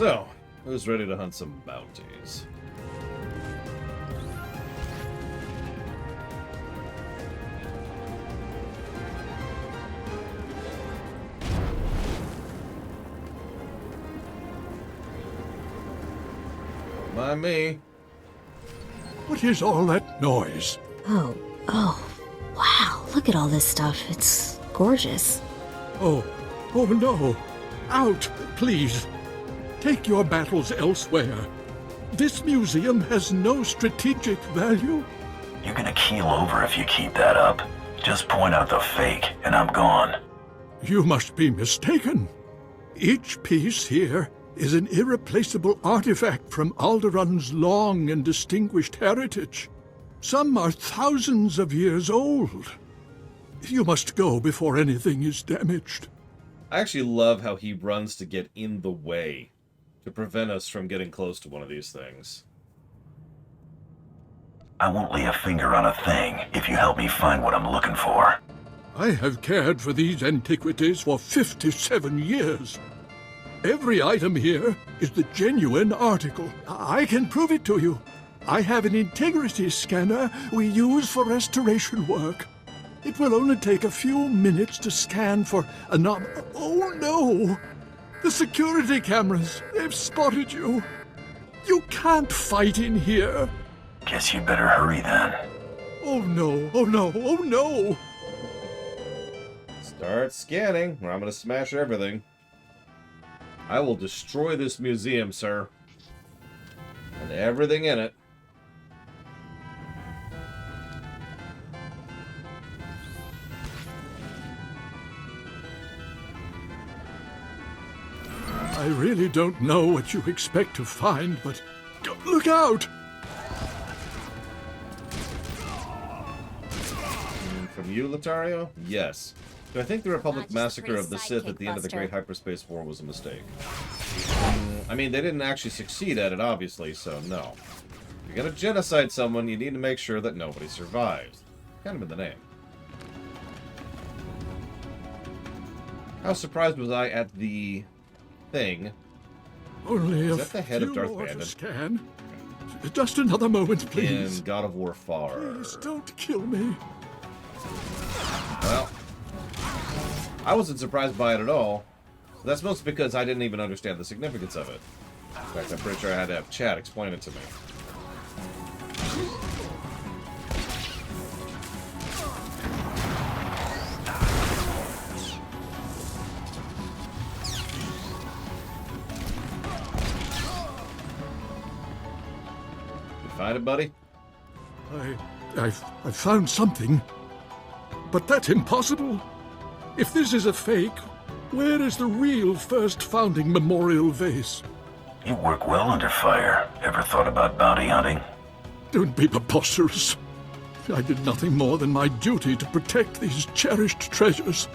So, who's ready to hunt some bounties? By me. What is all that noise? Oh, wow, look at all this stuff. It's gorgeous. Oh no. Out, please. Take your battles elsewhere. This museum has no strategic value. You're gonna keel over if you keep that up. Just point out the fake, and I'm gone. You must be mistaken. Each piece here is an irreplaceable artifact from Alderaan's long and distinguished heritage. Some are thousands of years old. You must go before anything is damaged. I actually love how he runs to get in the way, to prevent us from getting close to one of these things. I won't lay a finger on a thing if you help me find what I'm looking for. I have cared for these antiquities for 57 years. Every item here is the genuine article. I can prove it to you. I have an integrity scanner we use for restoration work. It will only take a few minutes to scan for Oh no! The security cameras, they've spotted you. You can't fight in here. Guess you better hurry then. Oh no, oh no, oh no! Start scanning, or I'm gonna smash everything. I will destroy this museum, sir. And everything in it. I really don't know what you expect to find, but look out! From you, Lothario? Yes. Do I think the Republic massacre of the Sith at the end of the Great Hyperspace War was a mistake? I mean, they didn't actually succeed at it, obviously, so no. If you're gonna genocide someone, you need to make sure that nobody survives. Kind of in the name. How surprised was I at the thing? Only Is a that the head of few Darth more to Bandon? scan. Just another moment, please. In God of War Far. Please don't kill me. Well, I wasn't surprised by it at all. That's mostly because I didn't even understand the significance of it. In fact, I'm pretty sure I had to have Chad explain it to me. You find it, buddy? I found something. But that's impossible. If this is a fake, where is the real first founding memorial vase? You work well under fire. Ever thought about bounty hunting? Don't be preposterous. I did nothing more than my duty to protect these cherished treasures.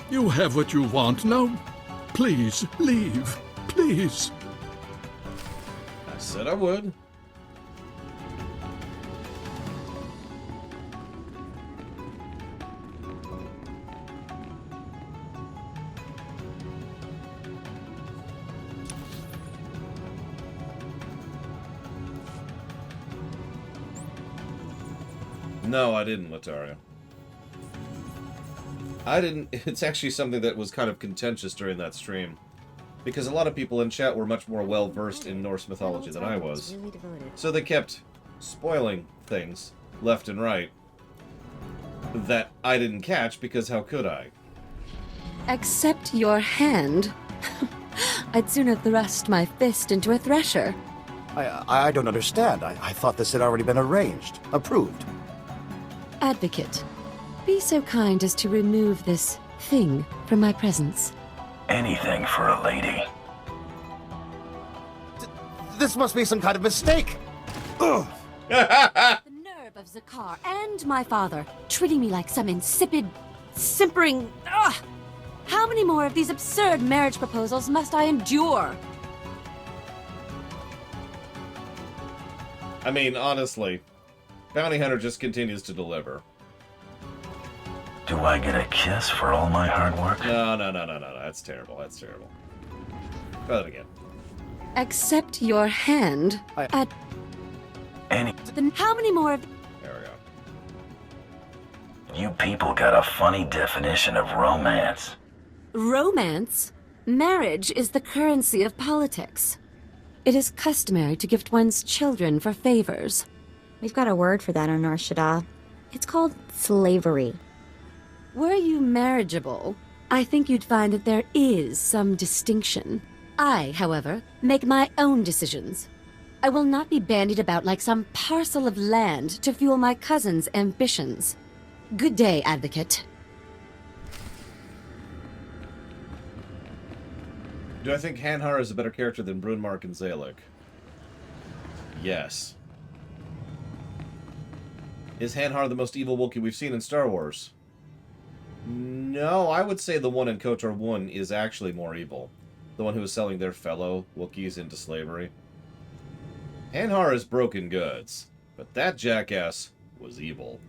You have what you want. Now, please, leave. Please. I said I would. No, I didn't, Lothario. I didn't. It's actually something that was kind of contentious during that stream. Because a lot of people in chat were much more well-versed in Norse mythology than I was. So they kept spoiling things left and right that I didn't catch, because how could I? Accept your hand? I'd sooner thrust my fist into a thresher. I don't understand. I thought this had already been arranged, approved. Advocate, be so kind as to remove this thing from my presence. Anything for a lady. This must be some kind of mistake! Ugh! The nerve of Zakar and my father treating me like some insipid, simpering... Ugh! How many more of these absurd marriage proposals must I endure? I mean, honestly, Bounty Hunter just continues to deliver. Do I get a kiss for all my hard work? No. That's terrible. Try that again. Accept your hand at... Then how many more of... There we go. You people got a funny definition of romance. Romance? Marriage is the currency of politics. It is customary to gift one's children for favors. We've got a word for that on Nar Shaddaa. It's called slavery. Were you marriageable, I think you'd find that there is some distinction. I, however, make my own decisions. I will not be bandied about like some parcel of land to fuel my cousin's ambitions. Good day, Advocate. Do I think Hanhar is a better character than Brunmark and Zalek? Yes. Is Hanhar the most evil Wookiee we've seen in Star Wars? No, I would say the one in KOTOR 1 is actually more evil. The one who was selling their fellow Wookiees into slavery. Hanhar is broken goods, but that jackass was evil.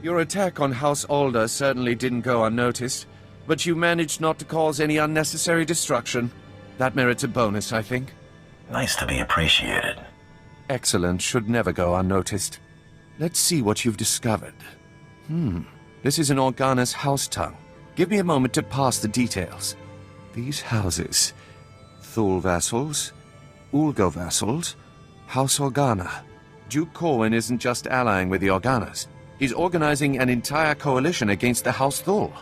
Your attack on House Alder certainly didn't go unnoticed, but you managed not to cause any unnecessary destruction. That merits a bonus, I think. Nice to be appreciated. Excellent should never go unnoticed. Let's see what you've discovered. This is an Organa's house tongue. Give me a moment to parse the details. These houses. Thul vassals, Ulgo vassals, House Organa. Duke Corwin isn't just allying with the Organas. He's organizing an entire coalition against the House Thul.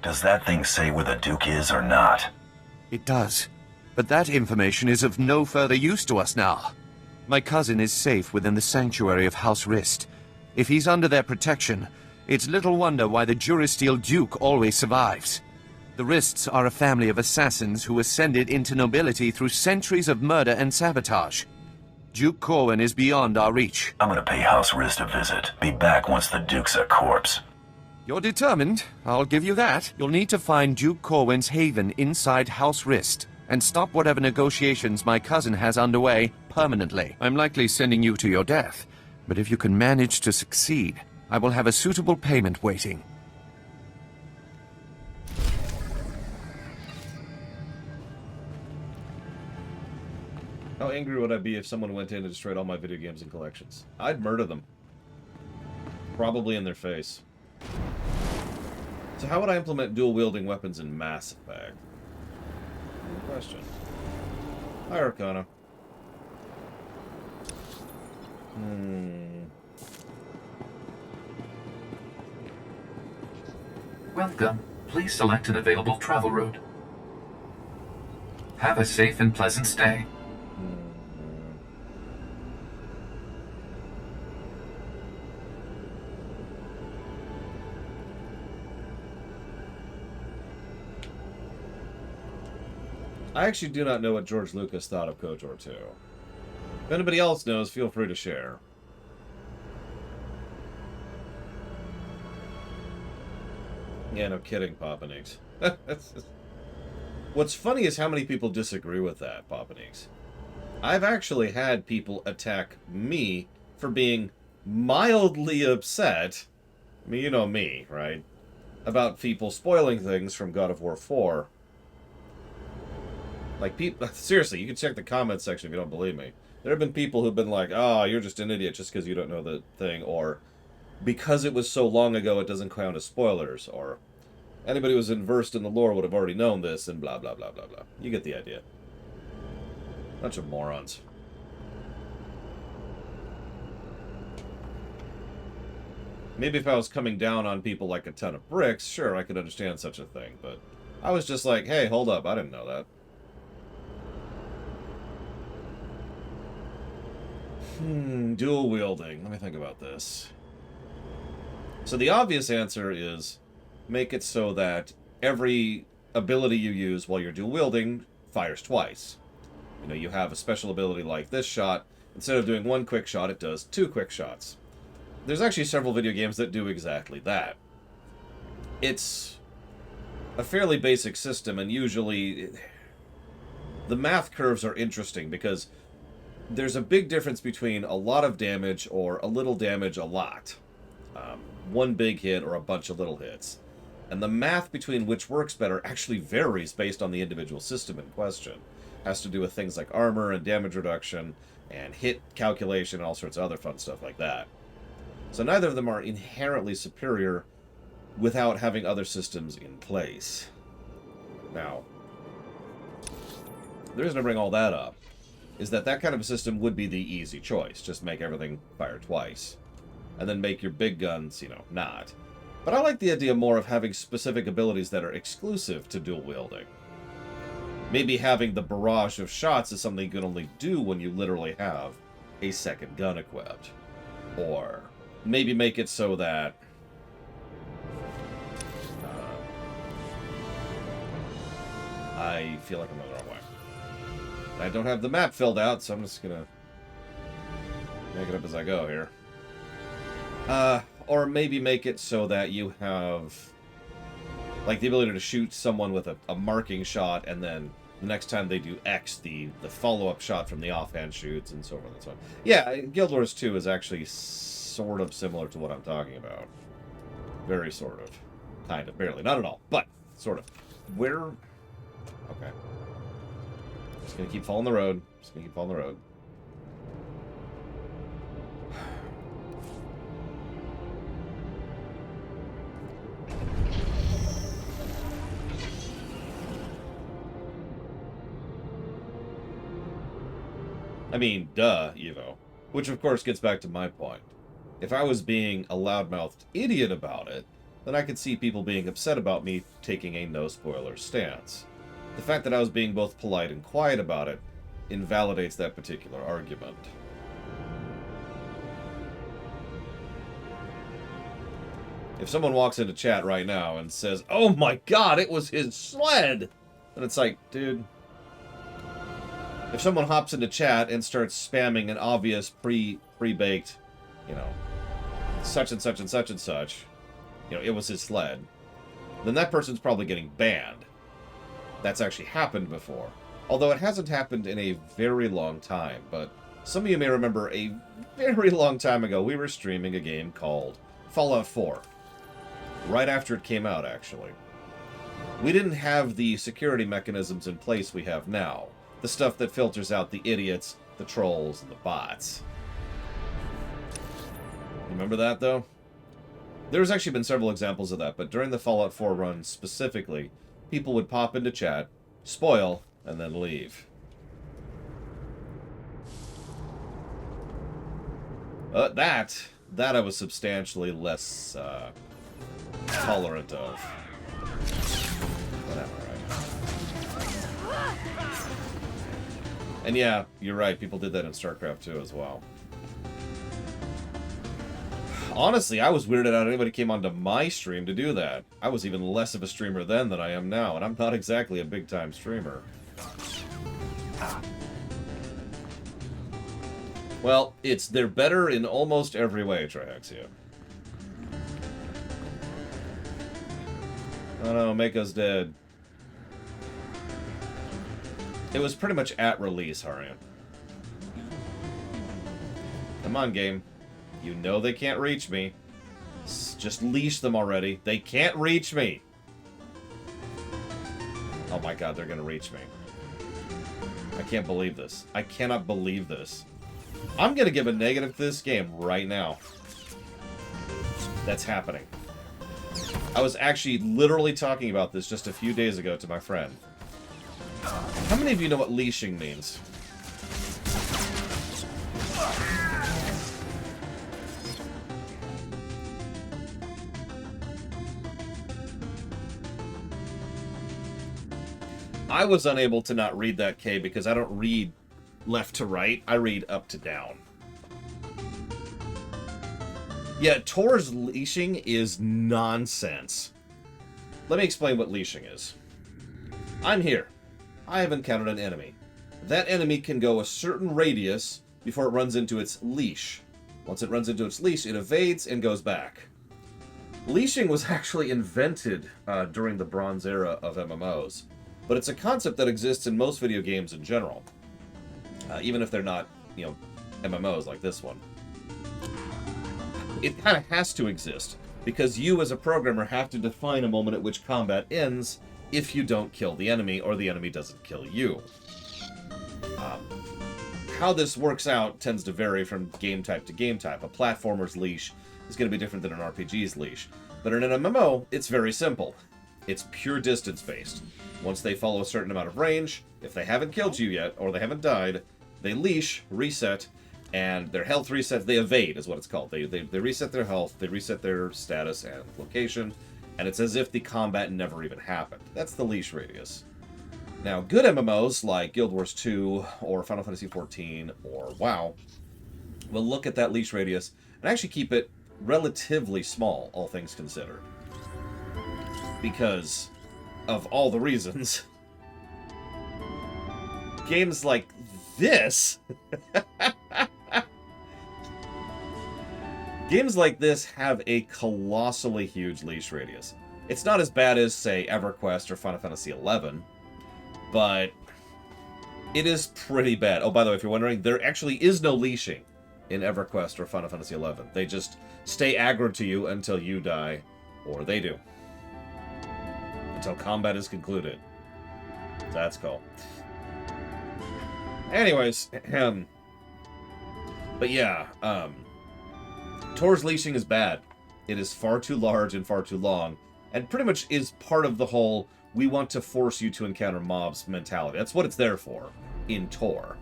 Does that thing say where the Duke is or not? It does. But that information is of no further use to us now. My cousin is safe within the sanctuary of House Rist. If he's under their protection, it's little wonder why the Durasteel Duke always survives. The Rists are a family of assassins who ascended into nobility through centuries of murder and sabotage. Duke Corwin is beyond our reach. I'm gonna pay House Rist a visit. Be back once the Duke's a corpse. You're determined, I'll give you that. You'll need to find Duke Corwin's haven inside House Rist, and stop whatever negotiations my cousin has underway permanently. I'm likely sending you to your death, but if you can manage to succeed, I will have a suitable payment waiting. How angry would I be if someone went in and destroyed all my video games and collections? I'd murder them. Probably in their face. So how would I implement dual-wielding weapons in Mass Effect? Good question. Hi, Arcana. Welcome. Please select an available travel route. Have a safe and pleasant stay. I actually do not know what George Lucas thought of KOTOR 2. If anybody else knows, feel free to share. Yeah, no kidding, Papaneeks. What's funny is how many people disagree with that, Papaneeks. I've actually had people attack me for being mildly upset, I mean, you know me, right? About people spoiling things from God of War 4. Like, people, seriously, you can check the comments section if you don't believe me. There have been people who've been like, oh, you're just an idiot just because you don't know the thing, or because it was so long ago it doesn't count as spoilers, or anybody who was versed in the lore would have already known this, and blah, blah, blah, blah, blah. You get the idea. Bunch of morons. Maybe if I was coming down on people like a ton of bricks, sure, I could understand such a thing, but I was just like, hey, hold up, I didn't know that. Dual wielding. Let me think about this. So the obvious answer is make it so that every ability you use while you're dual wielding fires twice. You know, you have a special ability like this shot. Instead of doing one quick shot, it does 2 quick shots. There's actually several video games that do exactly that. It's a fairly basic system, and usually the math curves are interesting because there's a big difference between a lot of damage or a little damage a lot. One big hit or a bunch of little hits. And the math between which works better actually varies based on the individual system in question. has to do with things like armor and damage reduction and hit calculation and all sorts of other fun stuff like that. So neither of them are inherently superior without having other systems in place. Now, the reason I bring all that up is that kind of a system would be the easy choice. Just make everything fire twice. And then make your big guns, you know, not. But I like the idea more of having specific abilities that are exclusive to dual wielding. Maybe having the barrage of shots is something you can only do when you literally have a second gun equipped. Or maybe make it so that I feel like I'm going the wrong way. I don't have the map filled out, so I'm just gonna make it up as I go here. Or maybe make it so that you have, like, the ability to shoot someone with a marking shot, and then the next time they do X, the follow-up shot from the offhand shoots, and so forth and so on. Yeah, Guild Wars 2 is actually sort of similar to what I'm talking about. Very sort of. Kind of. Barely. Not at all. But, sort of. Where... Okay. Just gonna keep following the road. Just gonna keep following the road. I mean, duh, Evo. Which, of course, gets back to my point. If I was being a loudmouthed idiot about it, then I could see people being upset about me taking a no-spoiler stance. The fact that I was being both polite and quiet about it invalidates that particular argument. If someone walks into chat right now and says, "Oh my god, it was his sled!" then it's like, dude... If someone hops into chat and starts spamming an obvious pre-baked, you know, such and such and such and such, you know, it was his sled, then that person's probably getting banned. That's actually happened before. Although it hasn't happened in a very long time, but some of you may remember a very long time ago we were streaming a game called Fallout 4. Right after it came out, actually. We didn't have the security mechanisms in place we have now. The stuff that filters out the idiots, the trolls, and the bots. Remember that, though? There's actually been several examples of that, but during the Fallout 4 run specifically, people would pop into chat, spoil, and then leave. That I was substantially less tolerant of. Whatever, right? And yeah, you're right, people did that in StarCraft 2 as well. Honestly, I was weirded out anybody came onto my stream to do that. I was even less of a streamer then than I am now, and I'm not exactly a big-time streamer. Well, they're better in almost every way, Trihexia. Oh no, Mako's dead. It was pretty much at release, Harian. Come on, game. You know they can't reach me. Just leash them already. They can't reach me. Oh my god, they're gonna reach me. I can't believe this. I cannot believe this. I'm gonna give a negative to this game right now. That's happening. I was actually literally talking about this just a few days ago to my friend. How many of you know what leashing means? I was unable to not read that K because I don't read left to right. I read up to down. Yeah, Tor's leashing is nonsense. Let me explain what leashing is. I'm here. I have encountered an enemy. That enemy can go a certain radius before it runs into its leash. Once it runs into its leash, it evades and goes back. Leashing was actually invented during the Bronze Era of MMOs, but it's a concept that exists in most video games in general, even if they're not, you know, MMOs like this one. It kind of has to exist, because you as a programmer have to define a moment at which combat ends if you don't kill the enemy or the enemy doesn't kill you. How this works out tends to vary from game type to game type. A platformer's leash is going to be different than an RPG's leash. But in an MMO, it's very simple. It's pure distance-based. Once they follow a certain amount of range, if they haven't killed you yet, or they haven't died, they leash, reset, and their health resets. They evade, is what it's called. They reset their health, they reset their status and location, and it's as if the combat never even happened. That's the leash radius. Now, good MMOs like Guild Wars 2 or Final Fantasy XIV or WoW will look at that leash radius and actually keep it relatively small, all things considered. Because of all the reasons. Games like this... Games like this have a colossally huge leash radius. It's not as bad as, say, EverQuest or Final Fantasy XI, but it is pretty bad. Oh, by the way, if you're wondering, there actually is no leashing in EverQuest or Final Fantasy XI. They just stay aggro to you until you die, or they do. Until combat is concluded. That's cool. Anyways, but yeah, Tor's leashing is bad. It is far too large and far too long, and pretty much is part of the whole we want to force you to encounter mobs mentality. That's what it's there for in Tor.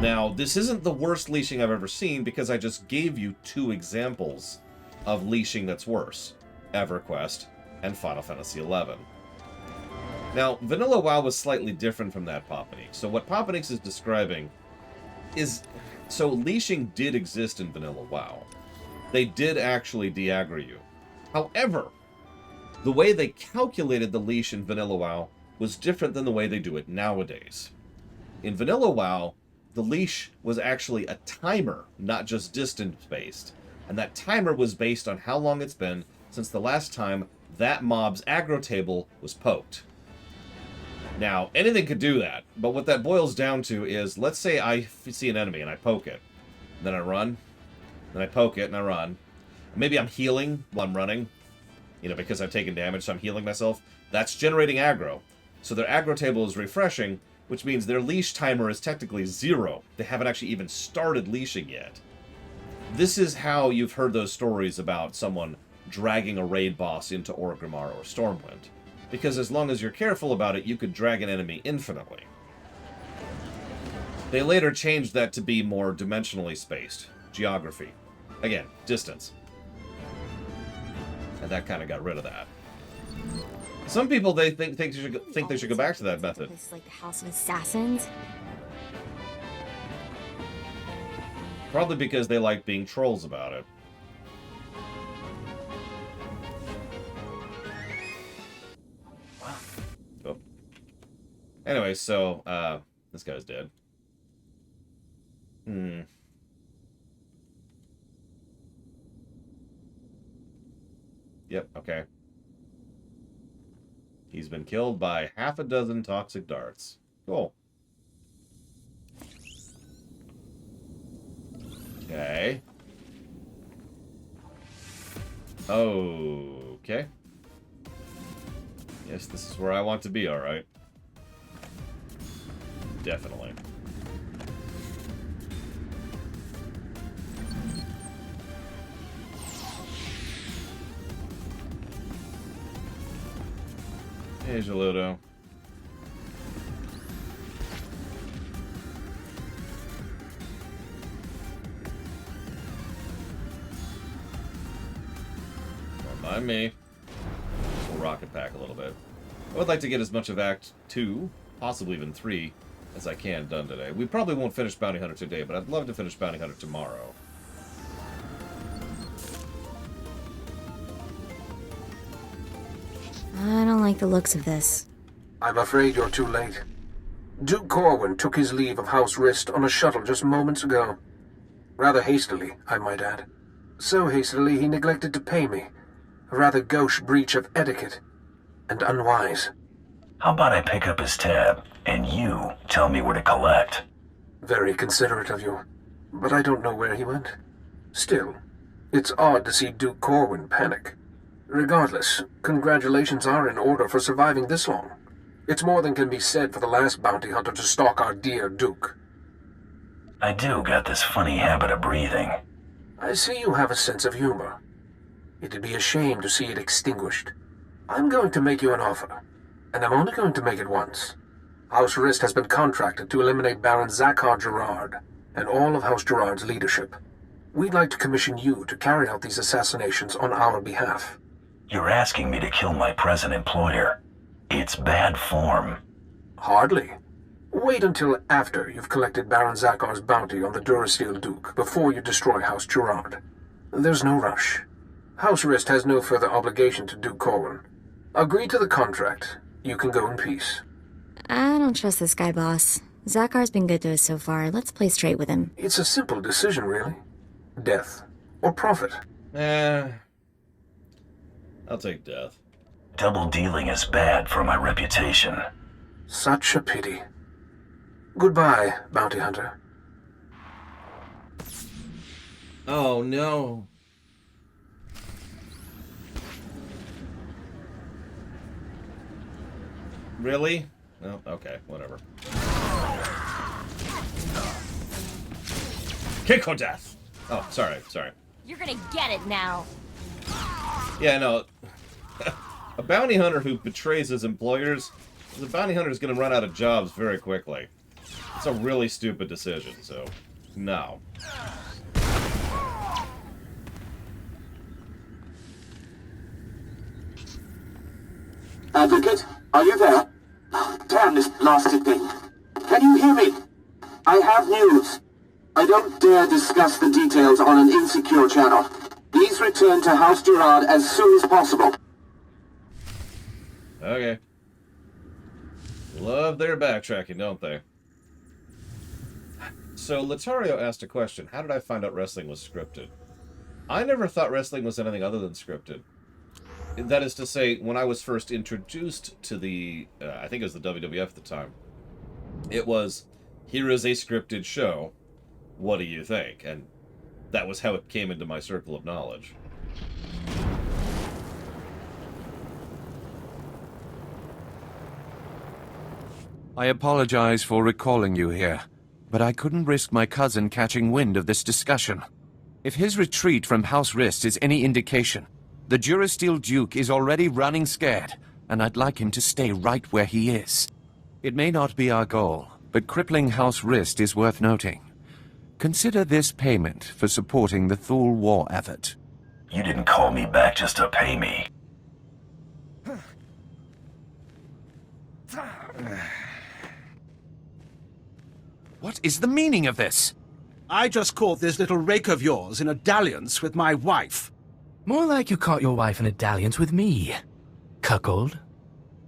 Now, this isn't the worst leashing I've ever seen because I just gave you 2 examples of leashing that's worse. EverQuest and Final Fantasy XI. Now, Vanilla WoW was slightly different from that, Popanix. So what Popanix is describing is... So leashing did exist in Vanilla WoW. They did actually de-aggro you. However, the way they calculated the leash in Vanilla WoW was different than the way they do it nowadays. In Vanilla WoW, the leash was actually a timer, not just distance-based. And that timer was based on how long it's been since the last time that mob's aggro table was poked. Now, anything could do that, but what that boils down to is, let's say I see an enemy and I poke it, then I run, then I poke it and I run. Maybe I'm healing while I'm running, you know, because I've taken damage, so I'm healing myself. That's generating aggro. So their aggro table is refreshing, which means their leash timer is technically 0. They haven't actually even started leashing yet. This is how you've heard those stories about someone dragging a raid boss into Orgrimmar or Stormwind. Because as long as you're careful about it, you could drag an enemy infinitely. They later changed that to be more dimensionally spaced. Geography. Again, distance. And that kind of got rid of that. Some people, they think they should go back to that method. This is like the House of Assassins. Probably because they like being trolls about it. Oh. Anyway, so, this guy's dead. Yep, okay. He's been killed by half a dozen toxic darts. Cool. Okay. Okay. Yes, this is where I want to be, alright. Definitely. Hey, Geludo. Don't mind me. We'll rocket pack a little bit. I would like to get as much of Act 2, possibly even 3, as I can done today. We probably won't finish Bounty Hunter today, but I'd love to finish Bounty Hunter tomorrow. I don't like the looks of this. I'm afraid you're too late. Duke Corwin took his leave of House Rist on a shuttle just moments ago. Rather hastily, I might add. So hastily he neglected to pay me. A rather gauche breach of etiquette. And unwise. How about I pick up his tab, and you tell me where to collect? Very considerate of you. But I don't know where he went. Still, it's odd to see Duke Corwin panic. Regardless, congratulations are in order for surviving this long. It's more than can be said for the last bounty hunter to stalk our dear Duke. I do got this funny habit of breathing. I see you have a sense of humor. It'd be a shame to see it extinguished. I'm going to make you an offer, and I'm only going to make it once. House Rist has been contracted to eliminate Baron Zakhar Gerard and all of House Gerard's leadership. We'd like to commission you to carry out these assassinations on our behalf. You're asking me to kill my present employer. It's bad form. Hardly. Wait until after you've collected Baron Zakhar's bounty on the Durasteel Duke before you destroy House Gerard. There's no rush. House Rist has no further obligation to Duke Corwin. Agree to the contract. You can go in peace. I don't trust this guy, boss. Zakhar's been good to us so far. Let's play straight with him. It's a simple decision, really. Death or profit. I'll take death. Double dealing is bad for my reputation. Such a pity. Goodbye, bounty hunter. Oh, no. Really? No, okay, whatever. Kick or death! Oh, sorry. You're gonna get it now. Yeah, no. A bounty hunter who betrays his employers, the bounty hunter is going to run out of jobs very quickly. It's a really stupid decision, so no. Advocate, are you there? Damn this blasted thing. Can you hear me? I have news. I don't dare discuss the details on an insecure channel. Please return to House Gerard as soon as possible. Okay. Love their backtracking, don't they? So, Latario asked a question. How did I find out wrestling was scripted? I never thought wrestling was anything other than scripted. That is to say, when I was first introduced to the, I think it was the WWF at the time, it was, here is a scripted show, what do you think? And that was how it came into my circle of knowledge. I apologize for recalling you here, but I couldn't risk my cousin catching wind of this discussion. If his retreat from House Rist is any indication, the Durasteel Duke is already running scared, and I'd like him to stay right where he is. It may not be our goal, but crippling House Rist is worth noting. Consider this payment for supporting the Thule war effort. You didn't call me back just to pay me. What is the meaning of this? I just caught this little rake of yours in a dalliance with my wife. More like you caught your wife in a dalliance with me, cuckold.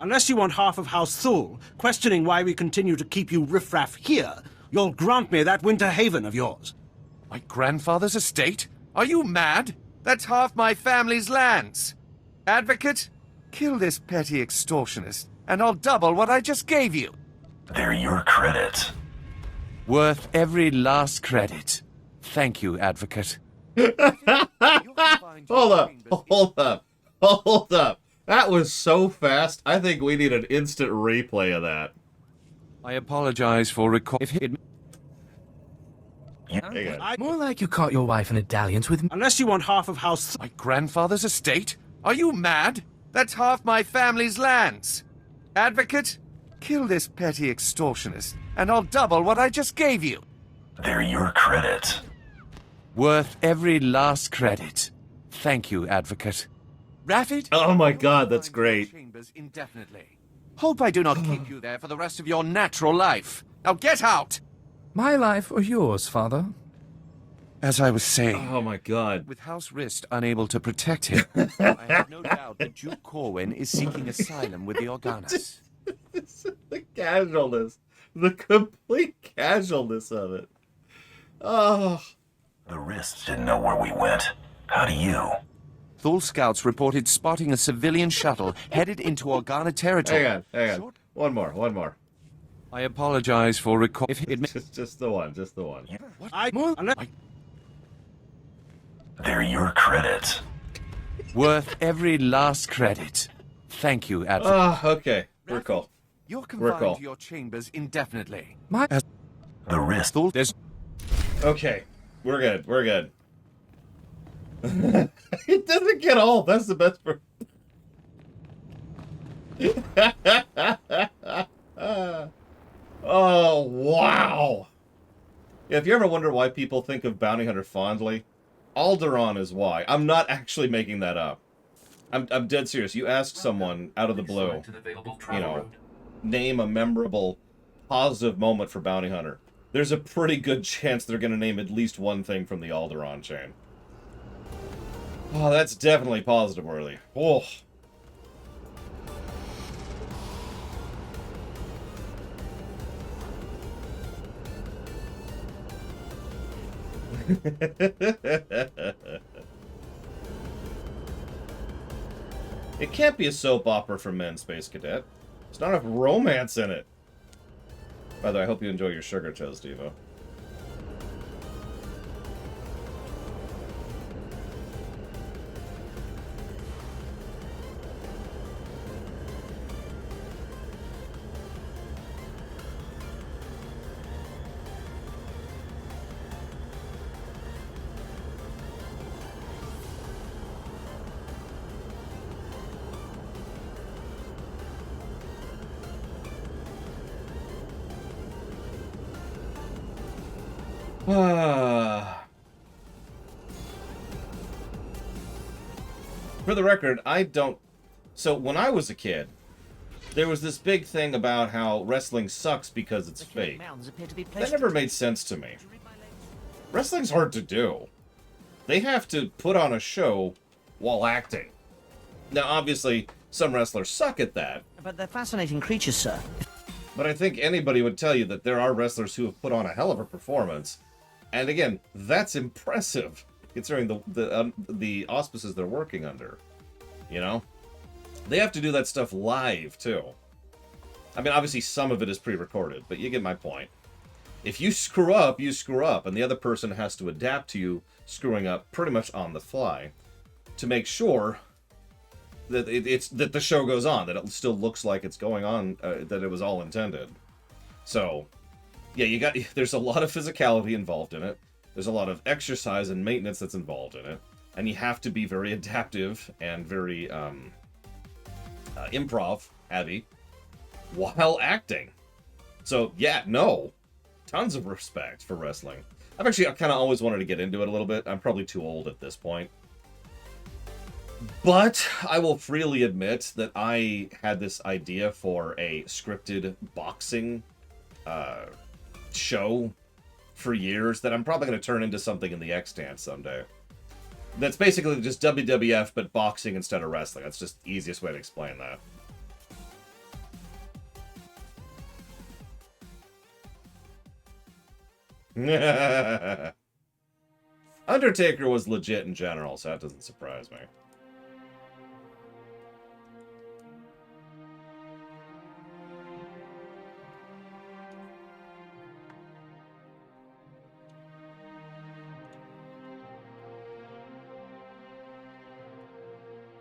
Unless you want half of House Thule, questioning why we continue to keep you riffraff here, you'll grant me that winter haven of yours. My grandfather's estate? Are you mad? That's half my family's lands. Advocate, kill this petty extortionist, and I'll double what I just gave you. They're your credits. Worth every last credit. Thank you, Advocate. Hold up. That was so fast. I think we need an instant replay of that. I apologize for recalling. More like you caught your wife in a dalliance with me. Unless you want half of House... My grandfather's estate? Are you mad? That's half my family's lands. Advocate, kill this petty extortionist, and I'll double what I just gave you. They're your credits. Worth every last credit. Thank you, Advocate. Raffit? Oh my god, that's great. Chambers indefinitely. Hope I do not keep you there for the rest of your natural life. Now get out! My life or yours, father? As I was saying... Oh my god. With House Rist unable to protect him, I have no doubt that Duke Corwin is seeking asylum with the Organas. The casualness. The complete casualness of it. Oh. The Rists didn't know where we went. How do you? Thule scouts reported spotting a civilian shuttle headed into Organa territory. Hang on. One more. I apologize for recalling... Just the one. They're your credits. Worth every last credit. Thank you, Advocate. Okay. Recall. You're We're confined cool. to your chambers indefinitely. The wrist. There's... Okay, we're good. We're good. It doesn't get old. That's the best part. Oh, wow. Yeah, if you ever wonder why people think of Bounty Hunter fondly, Alderaan is why. I'm not actually making that up. I'm dead serious. You ask someone out of the blue, you know, name a memorable, positive moment for Bounty Hunter. There's a pretty good chance they're going to name at least one thing from the Alderaan chain. Oh, that's definitely positive worthy. Oh. It can't be a soap opera for men, Space Cadet. There's not enough romance in it. By the way, I hope you enjoy your sugar toast, Devo. For the record, I don't... So, when I was a kid, there was this big thing about how wrestling sucks because it's fake. That never made sense to me. Wrestling's hard to do. They have to put on a show while acting. Now, obviously, some wrestlers suck at that. But they're fascinating creatures, sir. But I think anybody would tell you that there are wrestlers who have put on a hell of a performance. And again, that's impressive, considering the auspices they're working under. You know? They have to do that stuff live, too. I mean, obviously some of it is pre-recorded, but you get my point. If you screw up, you screw up, and the other person has to adapt to you screwing up pretty much on the fly to make sure that that the show goes on, that it still looks like it's going on, that it was all intended. So... yeah, there's a lot of physicality involved in it. There's a lot of exercise and maintenance that's involved in it. And you have to be very adaptive and very improv-heavy while acting. So, yeah, no. Tons of respect for wrestling. I've actually kind of always wanted to get into it a little bit. I'm probably too old at this point. But I will freely admit that I had this idea for a scripted boxing show for years that I'm probably going to turn into something in the extant someday. That's basically just WWF, but boxing instead of wrestling. That's just the easiest way to explain that. Undertaker was legit in general, so that doesn't surprise me.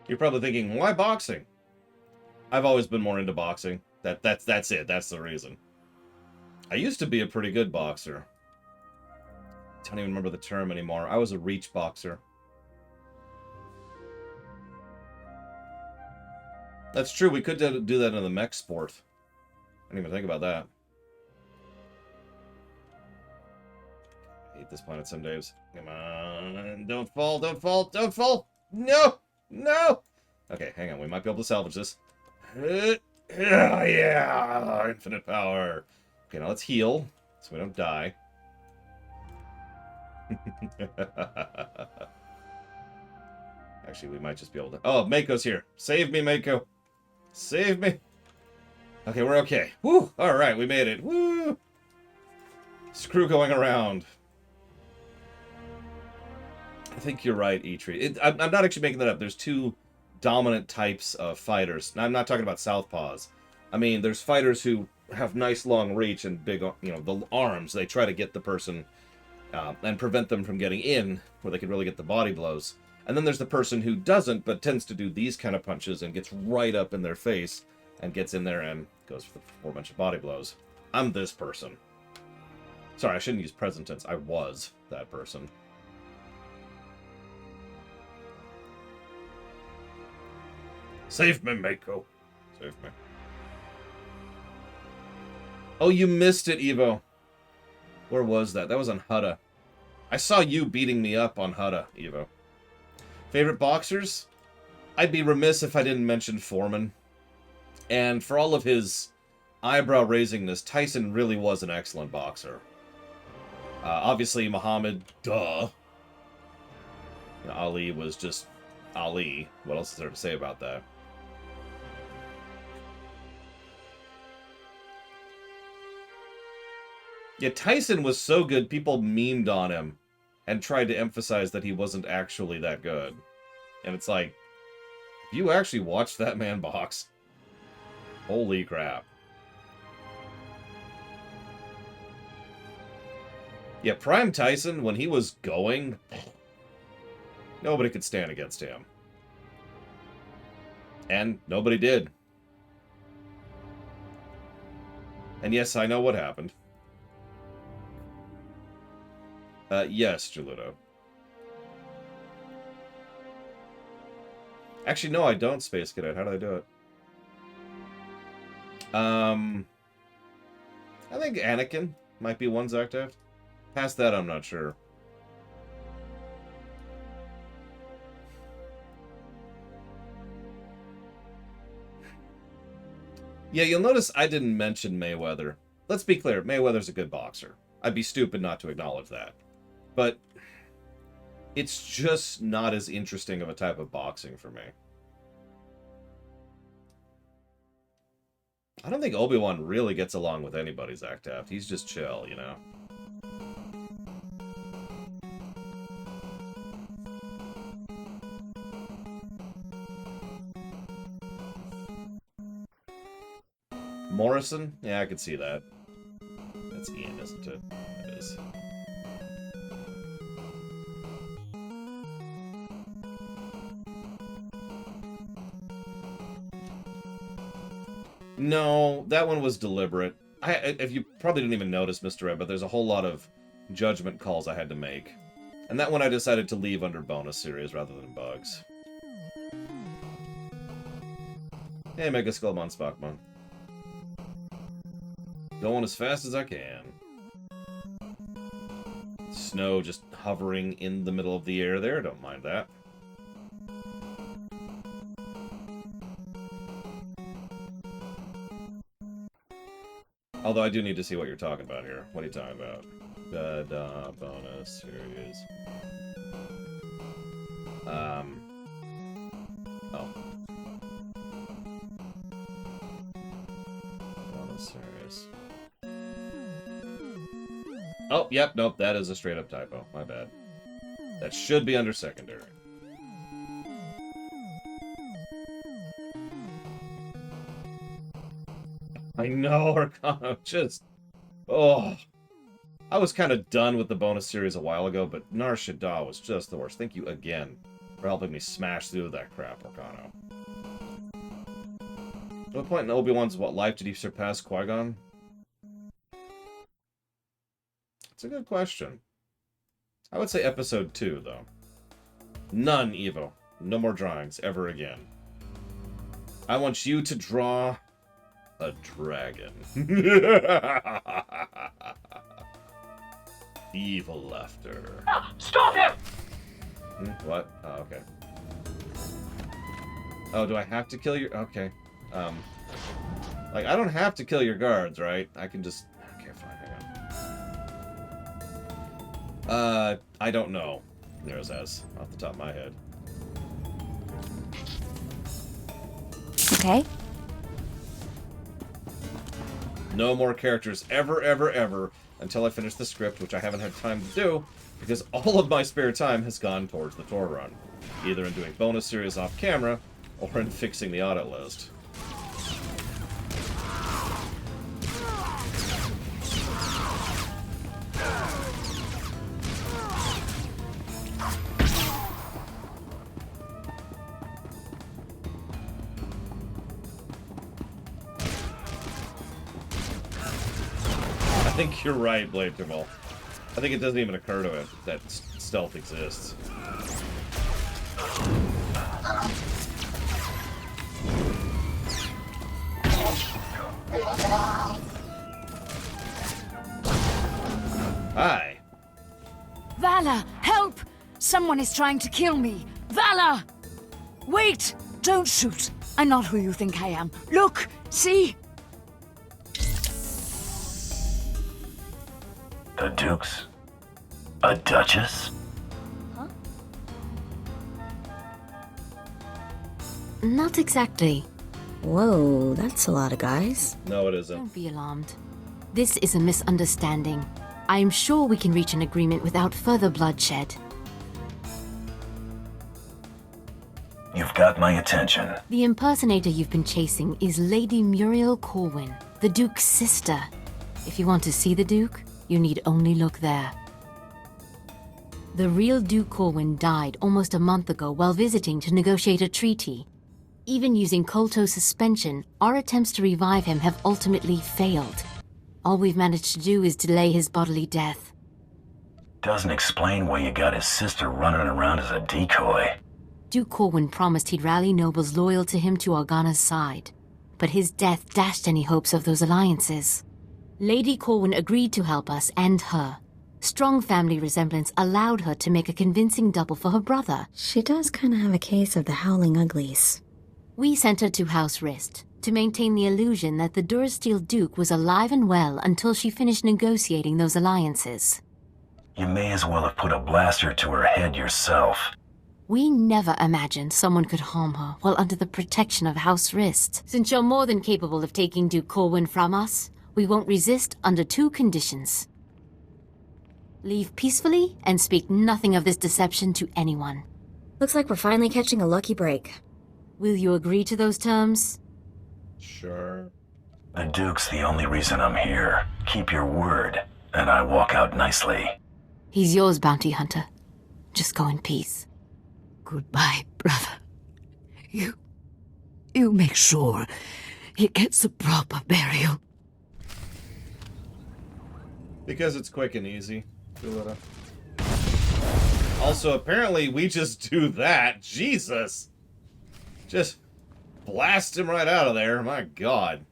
You're probably thinking, why boxing? I've always been more into boxing. That's it. That's the reason. I used to be a pretty good boxer. I don't even remember the term anymore. I was a reach boxer. That's true. We could do that in the mech sport. I didn't even think about that. I hate this planet some days. Come on. Don't fall. Don't fall. Don't fall. No. No! Okay, hang on. We might be able to salvage this. Yeah! Infinite power. Okay, now let's heal, so we don't die. Actually, we might just be able to... Oh, Mako's here. Save me, Mako. Save me. Okay, we're okay. Woo! Alright, we made it. Woo! Screw going around. I think you're right, Eitri. I'm not actually making that up. There's two dominant types of fighters. Now, I'm not talking about southpaws. I mean, there's fighters who have nice long reach and big, you know, the arms. They try to get the person and prevent them from getting in, where they can really get the body blows. And then there's the person who doesn't, but tends to do these kind of punches and gets right up in their face and gets in there and goes for a bunch of body blows. I'm this person. Sorry, I shouldn't use present tense. I was that person. Save me, Mako. Save me. Oh, you missed it, Evo. Where was that? That was on Hutta. I saw you beating me up on Hutta, Evo. Favorite boxers? I'd be remiss if I didn't mention Foreman. And for all of his eyebrow-raisingness, Tyson really was an excellent boxer. Obviously, Muhammad, duh. You know, Ali was just Ali. What else is there to say about that? Yeah, Tyson was so good, people memed on him and tried to emphasize that he wasn't actually that good. And it's like, if you actually watched that man box, holy crap. Yeah, Prime Tyson, when he was going, nobody could stand against him. And nobody did. And yes, I know what happened. Yes, Geludo. Actually, no, I don't, Space Cadet. How do I do it? I think Anakin might be one Zactaft. Past that, I'm not sure. Yeah, you'll notice I didn't mention Mayweather. Let's be clear, Mayweather's a good boxer. I'd be stupid not to acknowledge that. But it's just not as interesting of a type of boxing for me. I don't think Obi-Wan really gets along with anybody, Zactaft. He's just chill, you know? Morrison? Yeah, I could see that. That's Ian, isn't it? It is. No, that one was deliberate. If you probably didn't even notice, Mr. Ed, but there's a whole lot of judgment calls I had to make. And that one I decided to leave under bonus series rather than bugs. Hey, Mega Skullmon Spockmon. Going as fast as I can. Snow just hovering in the middle of the air there, don't mind that. Although I do need to see what you're talking about here. What are you talking about? Da-da, bonus series. Oh. Bonus series. Oh, yep, nope, that is a straight up typo. My bad. That should be under secondary. I know, Arcano, just... Oh. I was kind of done with the bonus series a while ago, but Nar Shaddaa was just the worst. Thank you again for helping me smash through that crap, Arcano. At what point in Obi-Wan's life did he surpass Qui-Gon? It's a good question. I would say episode 2, though. None, Evo. No more drawings, ever again. I want you to draw... a dragon. Evil laughter. Stop him! What? Oh, okay. Oh, do I have to kill your... Okay. Like, I don't have to kill your guards, right? I can just... Okay, fine, hang on. I don't know. There's as off the top of my head. Okay. No more characters ever, ever, ever until I finish the script, which I haven't had time to do, because all of my spare time has gone towards the tour run. Either in doing bonus series off camera, or in fixing the audit list. think you're right, Blade Jamal. I think it doesn't even occur to him that stealth exists. Hi. Valor, help! Someone is trying to kill me. Valor! Wait! Don't shoot. I'm not who you think I am. Look! See? The Duke's a Duchess? Huh? Not exactly. Whoa, that's a lot of guys. No, it isn't. Don't be alarmed. This is a misunderstanding. I am sure we can reach an agreement without further bloodshed. You've got my attention. The impersonator you've been chasing is Lady Muriel Corwin, the Duke's sister. If you want to see the Duke, you need only look there. The real Duke Corwin died almost a month ago while visiting to negotiate a treaty. Even using Kolto suspension, our attempts to revive him have ultimately failed. All we've managed to do is delay his bodily death. Doesn't explain why you got his sister running around as a decoy. Duke Corwin promised he'd rally nobles loyal to him to Organa's side, but his death dashed any hopes of those alliances. Lady Corwin agreed to help us and her. Strong family resemblance allowed her to make a convincing double for her brother. She does kind of have a case of the howling uglies. We sent her to House Rist to maintain the illusion that the Dursteel Duke was alive and well until she finished negotiating those alliances. You may as well have put a blaster to her head yourself. We never imagined someone could harm her while under the protection of House Rist. Since you're more than capable of taking Duke Corwin from us, we won't resist under 2 conditions. Leave peacefully and speak nothing of this deception to anyone. Looks like we're finally catching a lucky break. Will you agree to those terms? Sure. The Duke's the only reason I'm here. Keep your word, and I walk out nicely. He's yours, bounty hunter. Just go in peace. Goodbye, brother. You make sure he gets a proper burial. Because it's quick and easy. Also, apparently we just do that. Jesus! Just blast him right out of there. My God.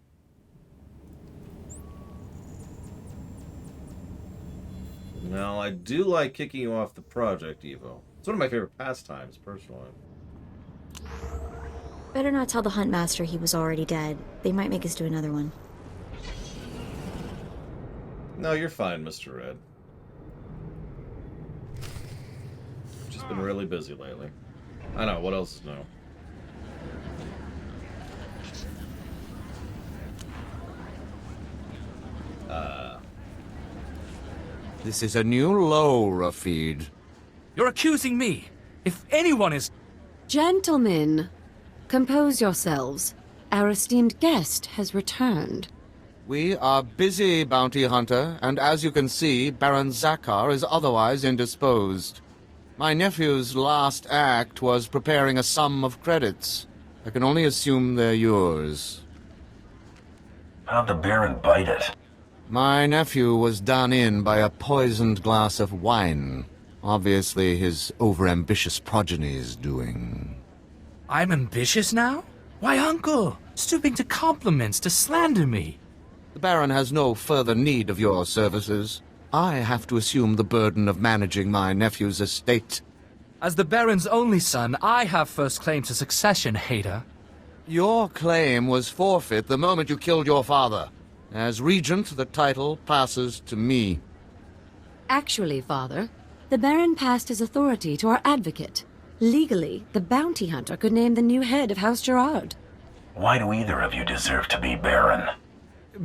Now, I do like kicking you off the project, Evo. It's one of my favorite pastimes, personally. Better not tell the Huntmaster he was already dead. They might make us do another one. No, you're fine, Mr. Red. Just been really busy lately. I know, what else is new? This is a new low, Rafid. You're accusing me. If anyone is... Gentlemen, compose yourselves. Our esteemed guest has returned. We are busy, bounty hunter, and as you can see, Baron Zakar is otherwise indisposed. My nephew's last act was preparing a sum of credits. I can only assume they're yours. How'd the Baron bite it? My nephew was done in by a poisoned glass of wine. Obviously his overambitious progeny's doing. I'm ambitious now? Why, uncle? Stooping to compliments, to slander me. The Baron has no further need of your services. I have to assume the burden of managing my nephew's estate. As the Baron's only son, I have first claim to succession, hater. Your claim was forfeit the moment you killed your father. As regent, the title passes to me. Actually, Father, the Baron passed his authority to our advocate. Legally, the bounty hunter could name the new head of House Gerard. Why do either of you deserve to be Baron?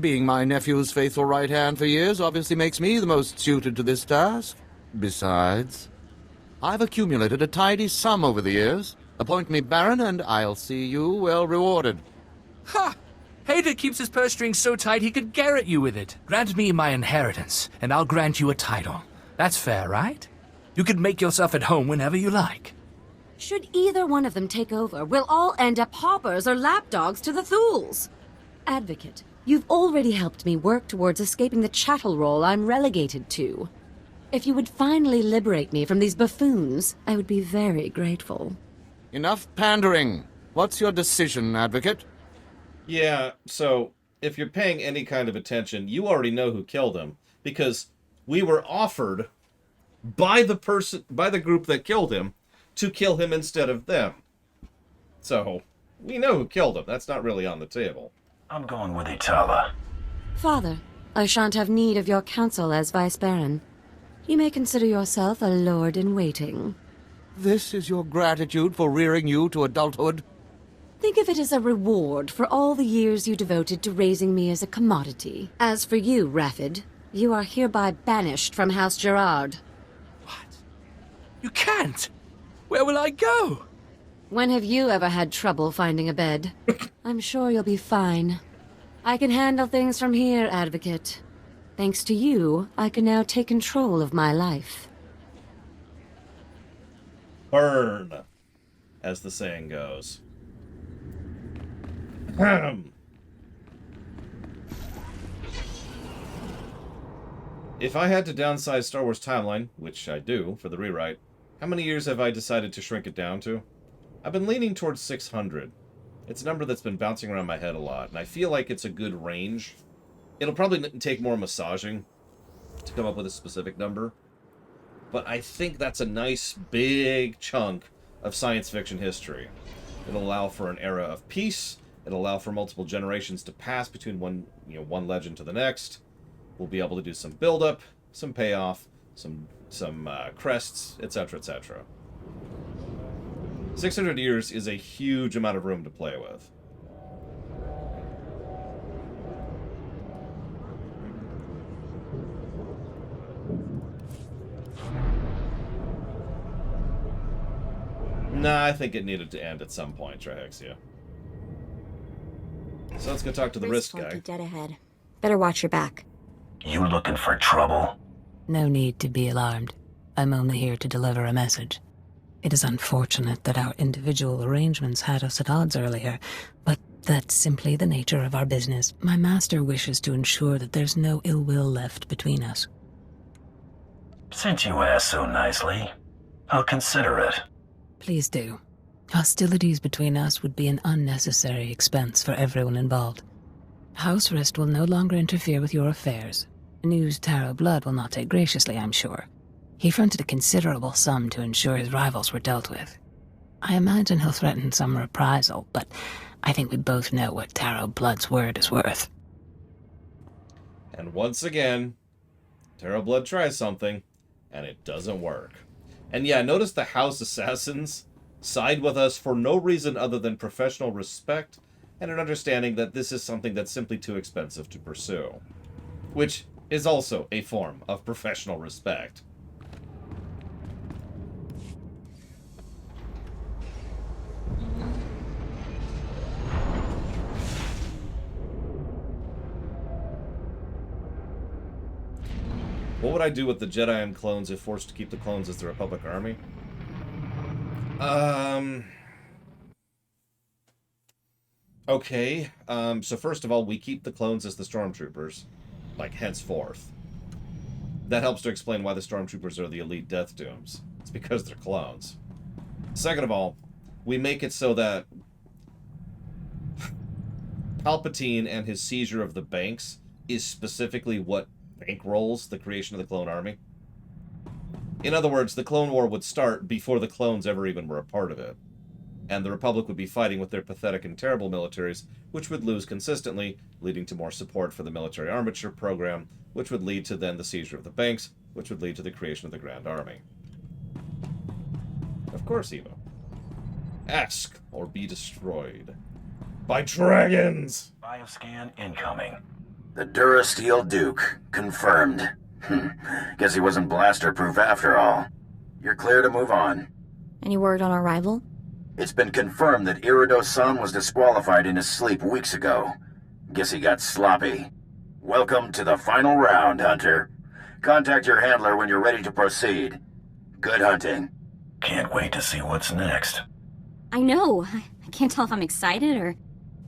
Being my nephew's faithful right hand for years obviously makes me the most suited to this task. Besides, I've accumulated a tidy sum over the years. Appoint me Baron and I'll see you well rewarded. Ha! Hater keeps his purse strings so tight he could garrote you with it. Grant me my inheritance, and I'll grant you a title. That's fair, right? You can make yourself at home whenever you like. Should either one of them take over, we'll all end up hoppers or lapdogs to the Thools. Advocate, You've already helped me work towards escaping the chattel role I'm relegated to. If you would finally liberate me from these buffoons, I would be very grateful. Enough pandering. What's your decision, Advocate? Yeah, so, if you're paying any kind of attention, you already know who killed him, because we were offered by the group that killed him to kill him instead of them. So, we know who killed him. That's not really on the table. I'm going with Itala. Father, I shan't have need of your counsel as Vice Baron. You may consider yourself a lord-in-waiting. This is your gratitude for rearing you to adulthood? Think of it as a reward for all the years you devoted to raising me as a commodity. As for you, Raffid, you are hereby banished from House Gerard. What? You can't! Where will I go? When have you ever had trouble finding a bed? I'm sure you'll be fine. I can handle things from here, Advocate. Thanks to you, I can now take control of my life. Burn, as the saying goes. If I had to downsize Star Wars timeline, which I do for the rewrite, how many years have I decided to shrink it down to? I've been leaning towards 600. It's a number that's been bouncing around my head a lot, and I feel like it's a good range. It'll probably take more massaging to come up with a specific number, but I think that's a nice big chunk of science fiction history. It'll allow for an era of peace. It'll allow for multiple generations to pass between one legend to the next. We'll be able to do some build-up, some payoff, some crests, etc., etc. 600 years is a huge amount of room to play with. Nah, I think it needed to end at some point, Trahexia. So let's go talk to the wrist guy. Dead ahead. Better watch your back. You looking for trouble? No need to be alarmed. I'm only here to deliver a message. It is unfortunate that our individual arrangements had us at odds earlier, but that's simply the nature of our business. My master wishes to ensure that there's no ill will left between us. Since you asked so nicely, I'll consider it. Please do. Hostilities between us would be an unnecessary expense for everyone involved. House Rist will no longer interfere with your affairs. News Tarot Blood will not take graciously, I'm sure. He fronted a considerable sum to ensure his rivals were dealt with. I imagine he'll threaten some reprisal, but I think we both know what Tarot Blood's word is worth. And once again, Tarot Blood tries something, and it doesn't work. And yeah, notice the House Assassins side with us for no reason other than professional respect and an understanding that this is something that's simply too expensive to pursue. Which is also a form of professional respect. What would I do with the Jedi and clones if forced to keep the clones as the Republic Army? Okay, so first of all, we keep the clones as the Stormtroopers, like, henceforth. That helps to explain why the Stormtroopers are the elite Death Dooms. It's because they're clones. Second of all, we make it so that Palpatine and his seizure of the banks is specifically what bankrolls the creation of the clone army. In other words, the Clone War would start before the clones ever even were a part of it. And the Republic would be fighting with their pathetic and terrible militaries, which would lose consistently, leading to more support for the military armature program, which would lead to then the seizure of the banks, which would lead to the creation of the Grand Army. Of course, Evo. Ask or be destroyed by dragons! Bioscan incoming. The Durasteel Duke. Confirmed. Guess he wasn't blaster-proof after all. You're clear to move on. Any word on our rival? It's been confirmed that Irido-san was disqualified in his sleep weeks ago. Guess he got sloppy. Welcome to the final round, Hunter. Contact your handler when you're ready to proceed. Good hunting. Can't wait to see what's next. I know. I can't tell if I'm excited or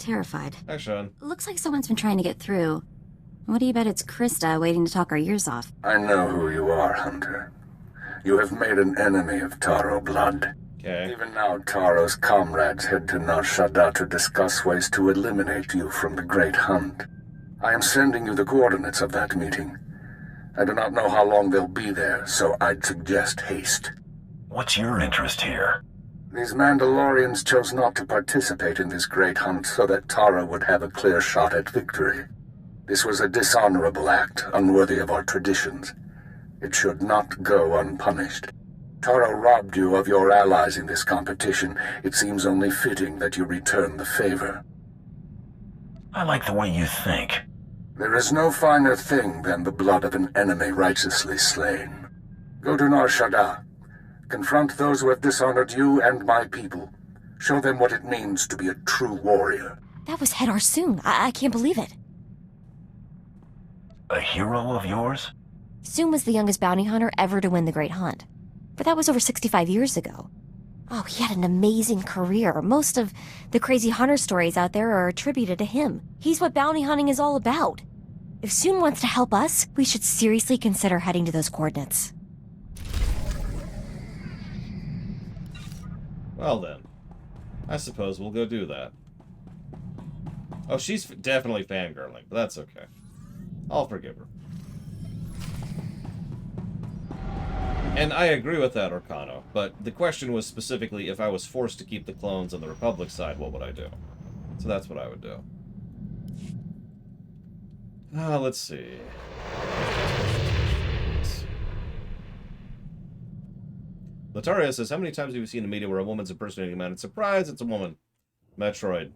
terrified. Hi, Sean. Looks like someone's been trying to get through. What do you bet it's Krista waiting to talk our ears off? I know who you are, Hunter. You have made an enemy of Taro Blood. Okay. Even now, Taro's comrades head to Nar Shaddaa to discuss ways to eliminate you from the Great Hunt. I am sending you the coordinates of that meeting. I do not know how long they'll be there, so I'd suggest haste. What's your interest here? These Mandalorians chose not to participate in this Great Hunt so that Taro would have a clear shot at victory. This was a dishonorable act, unworthy of our traditions. It should not go unpunished. Taro robbed you of your allies in this competition. It seems only fitting that you return the favor. I like the way you think. There is no finer thing than the blood of an enemy righteously slain. Go to Nar Shaddaa. Confront those who have dishonored you and my people. Show them what it means to be a true warrior. That was Head Arsoon. I can't believe it. A hero of yours? Soon was the youngest bounty hunter ever to win the Great Hunt. But that was over 65 years ago. Oh, he had an amazing career. Most of the crazy hunter stories out there are attributed to him. He's what bounty hunting is all about. If Soon wants to help us, we should seriously consider heading to those coordinates. Well then, I suppose we'll go do that. Oh, she's definitely fangirling, but that's okay. I'll forgive her. And I agree with that, Orcano, but the question was specifically if I was forced to keep the clones on the Republic side, what would I do? So that's what I would do. Let's see. Lataria says, how many times have you seen a media where a woman's impersonating a man? And surprise, it's a woman. Metroid.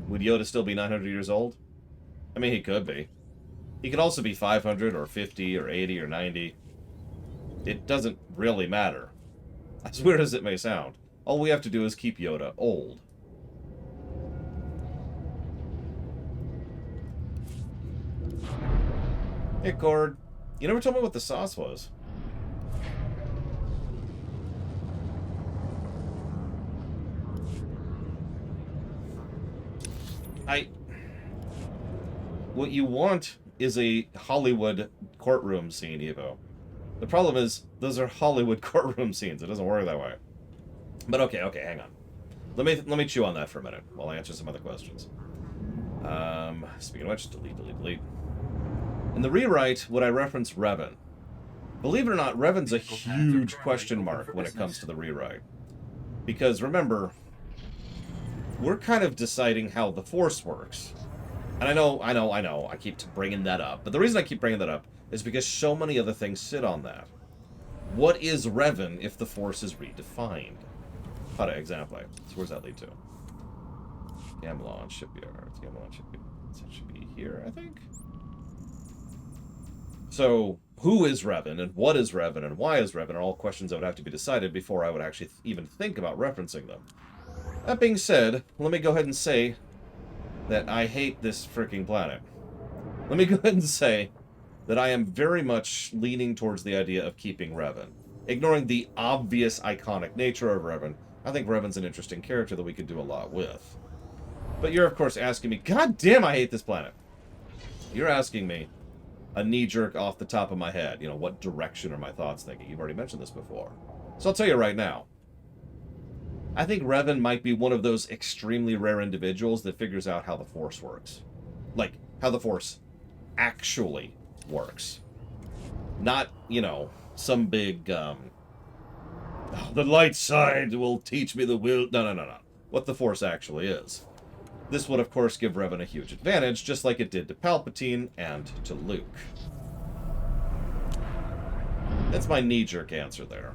Would Yoda still be 900 years old? I mean, he could be. He could also be 500 or 50 or 80 or 90. It doesn't really matter. As weird as it may sound. All we have to do is keep Yoda old. Hey, Cord. You never told me what the sauce was. What you want is a Hollywood courtroom scene, Evo. The problem is, those are Hollywood courtroom scenes. It doesn't work that way. But okay, hang on. Let me chew on that for a minute while I answer some other questions. Speaking of which, delete. In the rewrite, would I reference Revan? Believe it or not, Revan's a huge question mark when it comes to the rewrite. Because remember, we're kind of deciding how the Force works. And I know, I keep bringing that up. But the reason I keep bringing that up is because so many other things sit on that. What is Revan if the Force is redefined? How to example. So where's that lead to? Gamelon Shipyards. That should be here, I think. So, who is Revan, and what is Revan, and why is Revan are all questions that would have to be decided before I would actually even think about referencing them. That being said, let me go ahead and say that I hate this freaking planet. Let me go ahead and say that I am very much leaning towards the idea of keeping Revan. Ignoring the obvious iconic nature of Revan, I think Revan's an interesting character that we could do a lot with. But you're, of course, asking me, God damn, I hate this planet. You're asking me a knee-jerk off the top of my head. You know, what direction are my thoughts thinking? You've already mentioned this before. So I'll tell you right now. I think Revan might be one of those extremely rare individuals that figures out how the Force works. Like, how the Force actually works. Not, you know, some big, the light side will teach me the will. No. What the Force actually is. This would, of course, give Revan a huge advantage, just like it did to Palpatine and to Luke. That's my knee-jerk answer there.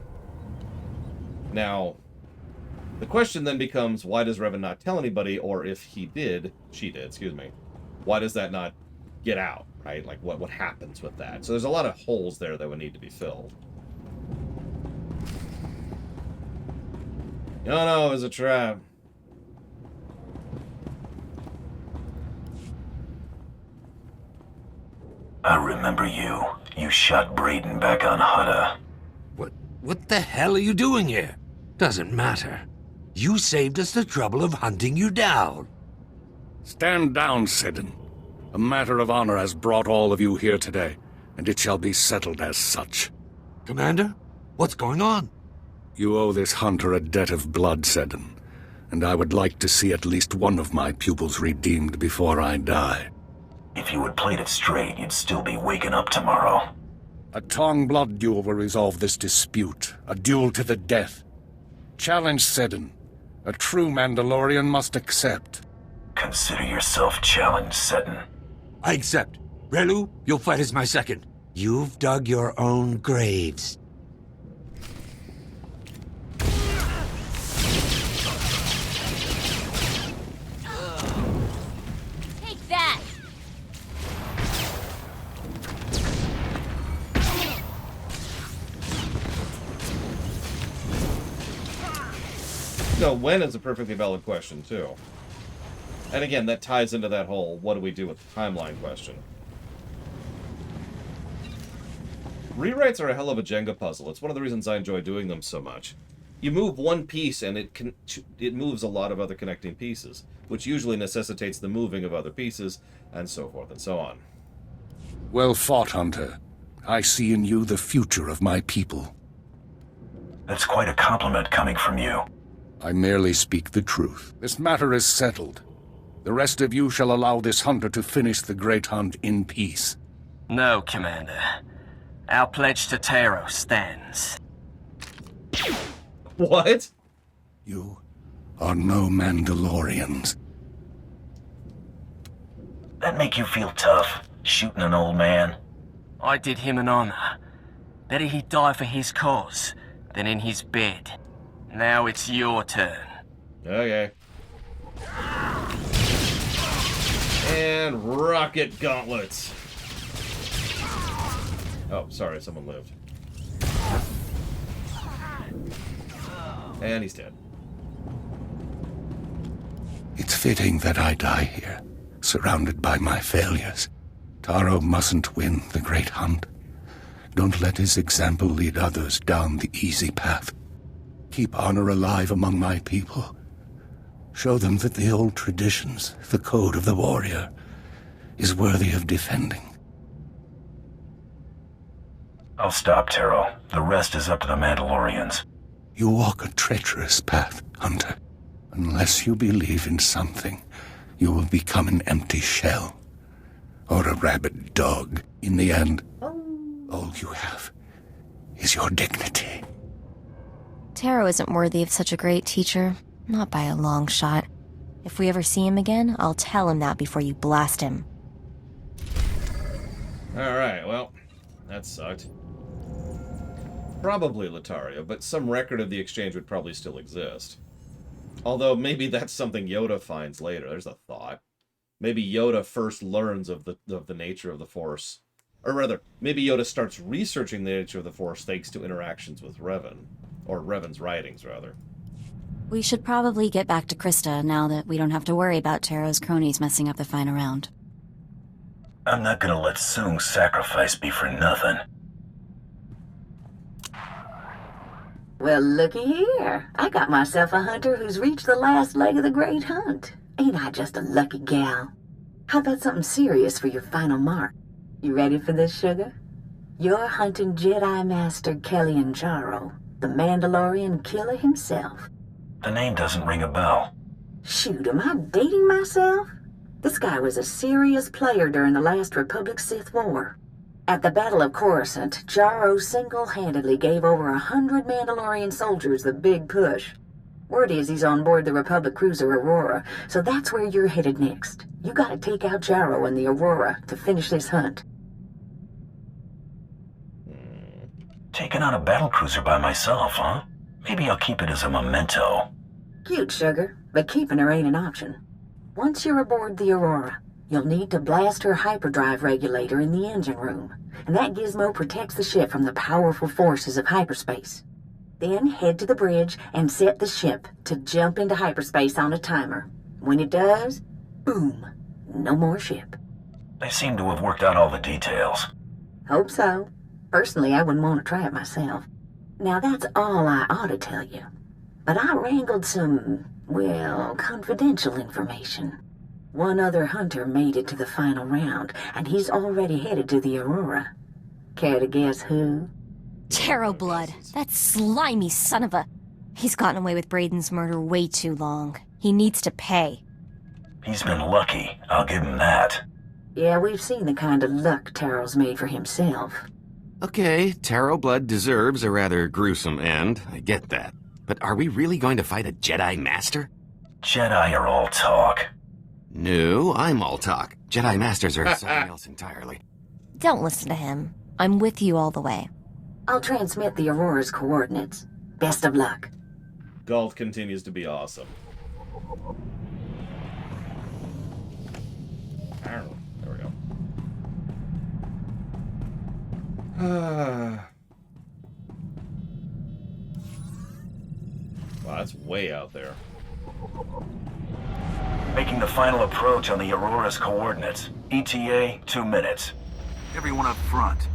Now, the question then becomes, why does Revan not tell anybody, or if she did, why does that not get out, right? Like, what happens with that? So there's a lot of holes there that would need to be filled. No, it was a trap. I remember you. You shot Brayden back on Hutta. What the hell are you doing here? Doesn't matter. You saved us the trouble of hunting you down. Stand down, Seddon. A matter of honor has brought all of you here today, and it shall be settled as such. Commander, what's going on? You owe this hunter a debt of blood, Seddon, and I would like to see at least one of my pupils redeemed before I die. If you had played it straight, you'd still be waking up tomorrow. A Tong blood duel will resolve this dispute, a duel to the death. Challenge Seddon. A true Mandalorian must accept. Consider yourself challenged, Seddon. I accept. Relu, you'll fight as my second. You've dug your own graves. Take that! No, when is a perfectly valid question, too. And again, that ties into that whole, what do we do with the timeline question. Rewrites are a hell of a Jenga puzzle. It's one of the reasons I enjoy doing them so much. You move one piece and it moves a lot of other connecting pieces, which usually necessitates the moving of other pieces, and so forth and so on. Well fought, Hunter. I see in you the future of my people. That's quite a compliment coming from you. I merely speak the truth. This matter is settled. The rest of you shall allow this hunter to finish the great hunt in peace. No, Commander. Our pledge to Terrace stands. What? You are no Mandalorians. That make you feel tough, shooting an old man? I did him an honor. Better he die for his cause than in his bed. Now it's your turn. Okay. And rocket gauntlets. Oh, sorry, someone lived. And he's dead. It's fitting that I die here, surrounded by my failures. Taro mustn't win the great hunt. Don't let his example lead others down the easy path. Keep honor alive among my people. Show them that the old traditions, the code of the warrior, is worthy of defending. I'll stop, Taro. The rest is up to the Mandalorians. You walk a treacherous path, Hunter. Unless you believe in something, you will become an empty shell. Or a rabid dog. In the end, all you have is your dignity. Taro isn't worthy of such a great teacher. Not by a long shot. If we ever see him again, I'll tell him that before you blast him. Alright, well, that sucked. Probably Lataria, but some record of the exchange would probably still exist. Although maybe that's something Yoda finds later. There's a thought. Maybe Yoda first learns of the nature of the Force. Or rather, maybe Yoda starts researching the nature of the Force thanks to interactions with Revan. Or Revan's writings, rather. We should probably get back to Krista now that we don't have to worry about Taro's cronies messing up the final round. I'm not gonna let Soong's sacrifice be for nothing. Well, looky here. I got myself a hunter who's reached the last leg of the great hunt. Ain't I just a lucky gal? How about something serious for your final mark? You ready for this, sugar? You're hunting Jedi Master Kellyan Jaro, the Mandalorian killer himself. The name doesn't ring a bell. Shoot, am I dating myself? This guy was a serious player during the last Republic Sith War. At the Battle of Coruscant, Jaro single-handedly gave over 100 Mandalorian soldiers the big push. Word is he's on board the Republic cruiser Aurora, so that's where you're headed next. You gotta take out Jaro and the Aurora to finish this hunt. Taking out a battlecruiser by myself, huh? Maybe I'll keep it as a memento. Cute, sugar, but keeping her ain't an option. Once you're aboard the Aurora, you'll need to blast her hyperdrive regulator in the engine room, and that gizmo protects the ship from the powerful forces of hyperspace. Then head to the bridge and set the ship to jump into hyperspace on a timer. When it does, boom, no more ship. They seem to have worked out all the details. Hope so. Personally, I wouldn't want to try it myself. Now that's all I ought to tell you. But I wrangled some, well, confidential information. One other hunter made it to the final round, and he's already headed to the Aurora. Care to guess who? Tarot blood. That slimy son of a... He's gotten away with Brayden's murder way too long. He needs to pay. He's been lucky, I'll give him that. Yeah, we've seen the kind of luck Taro's made for himself. Okay, Tarot blood deserves a rather gruesome end, I get that. But are we really going to fight a Jedi Master? Jedi are all talk. No, I'm all talk. Jedi Masters are something else entirely. Don't listen to him. I'm with you all the way. I'll transmit the Aurora's coordinates. Best of luck. Galt continues to be awesome. There we go. Wow, that's way out there. Making the final approach on the Aurora's coordinates. ETA, 2 minutes. Everyone up front.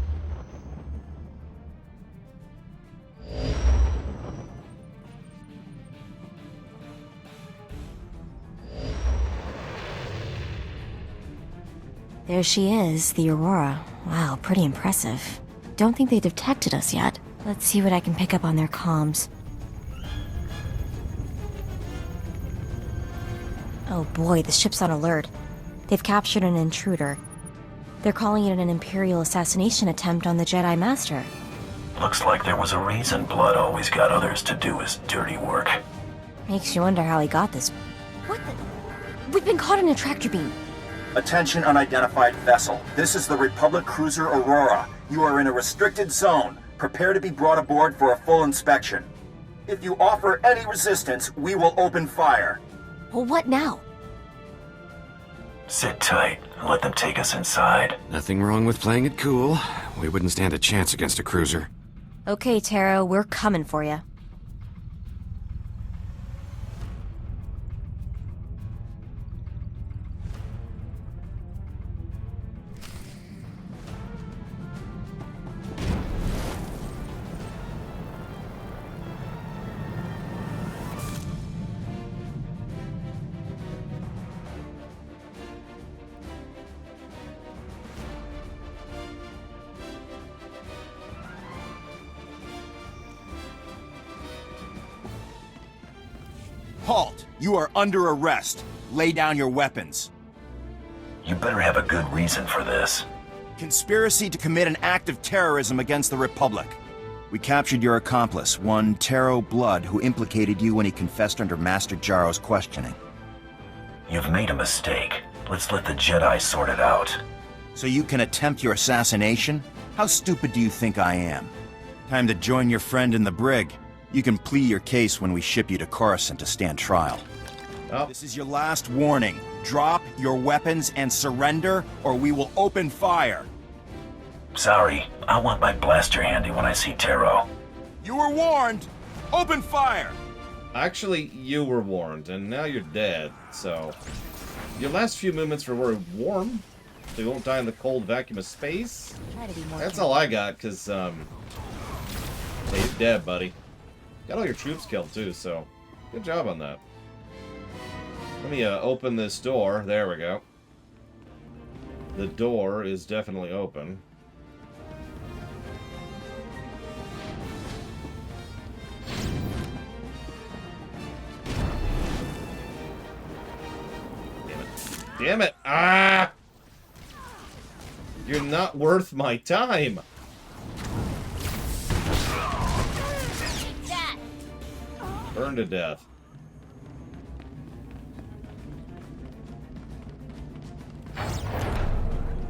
There she is, the Aurora. Wow, pretty impressive. Don't think they detected us yet. Let's see what I can pick up on their comms. Oh boy, the ship's on alert. They've captured an intruder. They're calling it an Imperial assassination attempt on the Jedi Master. Looks like there was a reason Blood always got others to do his dirty work. Makes you wonder how he got this. What the? We've been caught in a tractor beam. Attention unidentified vessel. This is the Republic cruiser Aurora. You are in a restricted zone. Prepare to be brought aboard for a full inspection. If you offer any resistance, we will open fire. Well, what now? Sit tight and let them take us inside. Nothing wrong with playing it cool. We wouldn't stand a chance against a cruiser. Okay, Taro, we're coming for you. Halt! You are under arrest. Lay down your weapons. You better have a good reason for this. Conspiracy to commit an act of terrorism against the Republic. We captured your accomplice, one Tarot Blood, who implicated you when he confessed under Master Jaro's questioning. You've made a mistake. Let's let the Jedi sort it out. So you can attempt your assassination? How stupid do you think I am? Time to join your friend in the brig. You can plead your case when we ship you to Coruscant to stand trial. Oh. This is your last warning. Drop your weapons and surrender, or we will open fire. Sorry, I want my blaster handy when I see Taro. You were warned! Open fire! Actually, you were warned, and now you're dead, so... Your last few moments were warm, so you won't die in the cold vacuum of space. That's all I got, because, hey, you're dead, buddy. Got all your troops killed, too, so good job on that. Let me open this door. There we go. The door is definitely open. Damn it. Damn it! Ah! You're not worth my time! Burn to death.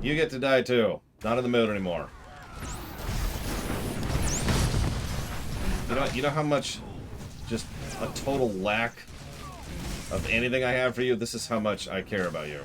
You get to die too. Not in the mood anymore. You know how much just a total lack of anything I have for you? This is how much I care about you.